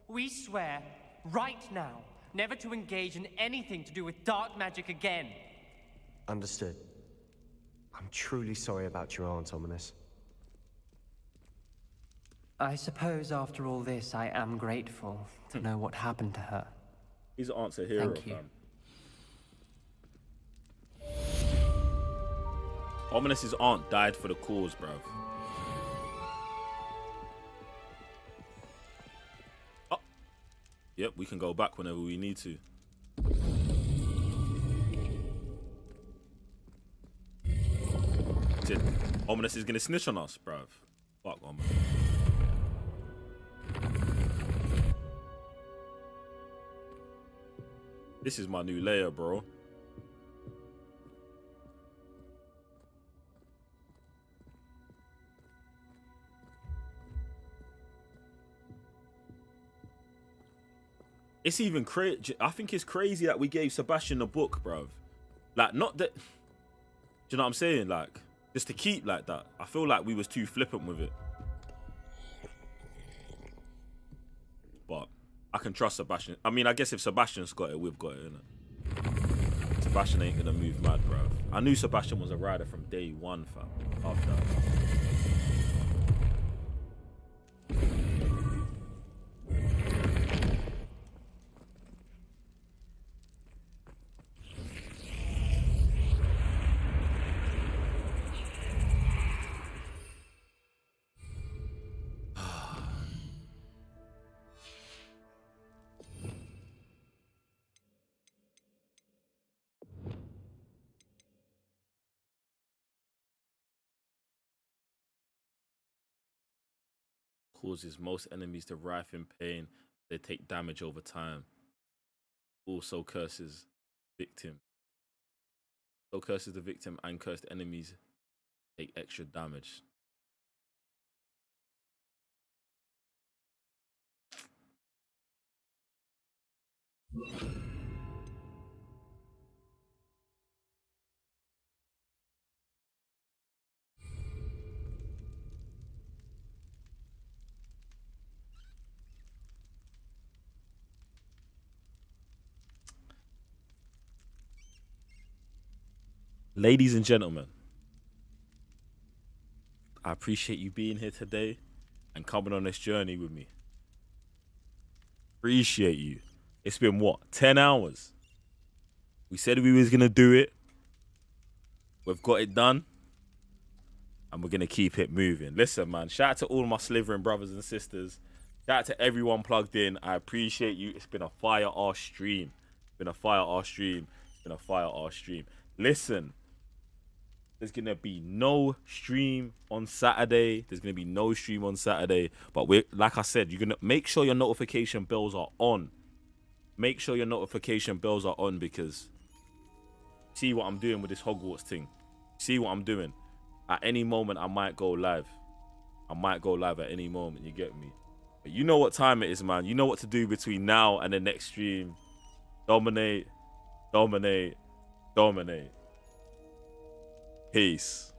We swear, right now, never to engage in anything to do with dark magic again. Understood. I'm truly sorry about your aunt, Ominous. I suppose after all this, I am grateful to know what happened to her. He's an answer hero, Thank you. fam. Ominous's aunt died for the cause, bruv. Oh. Yep, we can go back whenever we need to. Ominous is gonna snitch on us, bruv. Fuck Ominous. This is my new layer, bro. It's even crazy. I think it's crazy that we gave Sebastian the book, bruv. Like, not that. Do you know what I'm saying? Like, just to keep like that. I feel like we was too flippant with it. But I can trust Sebastian. I mean, I guess if Sebastian's got it, we've got it, innit? Sebastian ain't gonna move mad, bruv. I knew Sebastian was a rider from day one, fam. After that. Causes most enemies to writhe in pain. They take damage over time. Also curses victim. So curses the victim and cursed enemies take extra damage. Ladies and gentlemen, I appreciate you being here today and coming on this journey with me. Appreciate you. It's been what, 10 hours? We said we was gonna do it. We've got it done. And we're gonna keep it moving. Listen, man, shout out to all my Slytherin brothers and sisters. Shout out to everyone plugged in. I appreciate you. It's been a fire-ass stream. It's been a fire-ass stream. It's been a fire-ass stream. Listen. There's gonna be no stream on Saturday. But we're, like I said, you're gonna make sure your notification bells are on. Make sure your notification bells are on, because see what I'm doing with this Hogwarts thing. See what I'm doing. At any moment, I might go live. At any moment, you get me? But you know what time it is, man. You know what to do between now and the next stream. Dominate. Peace.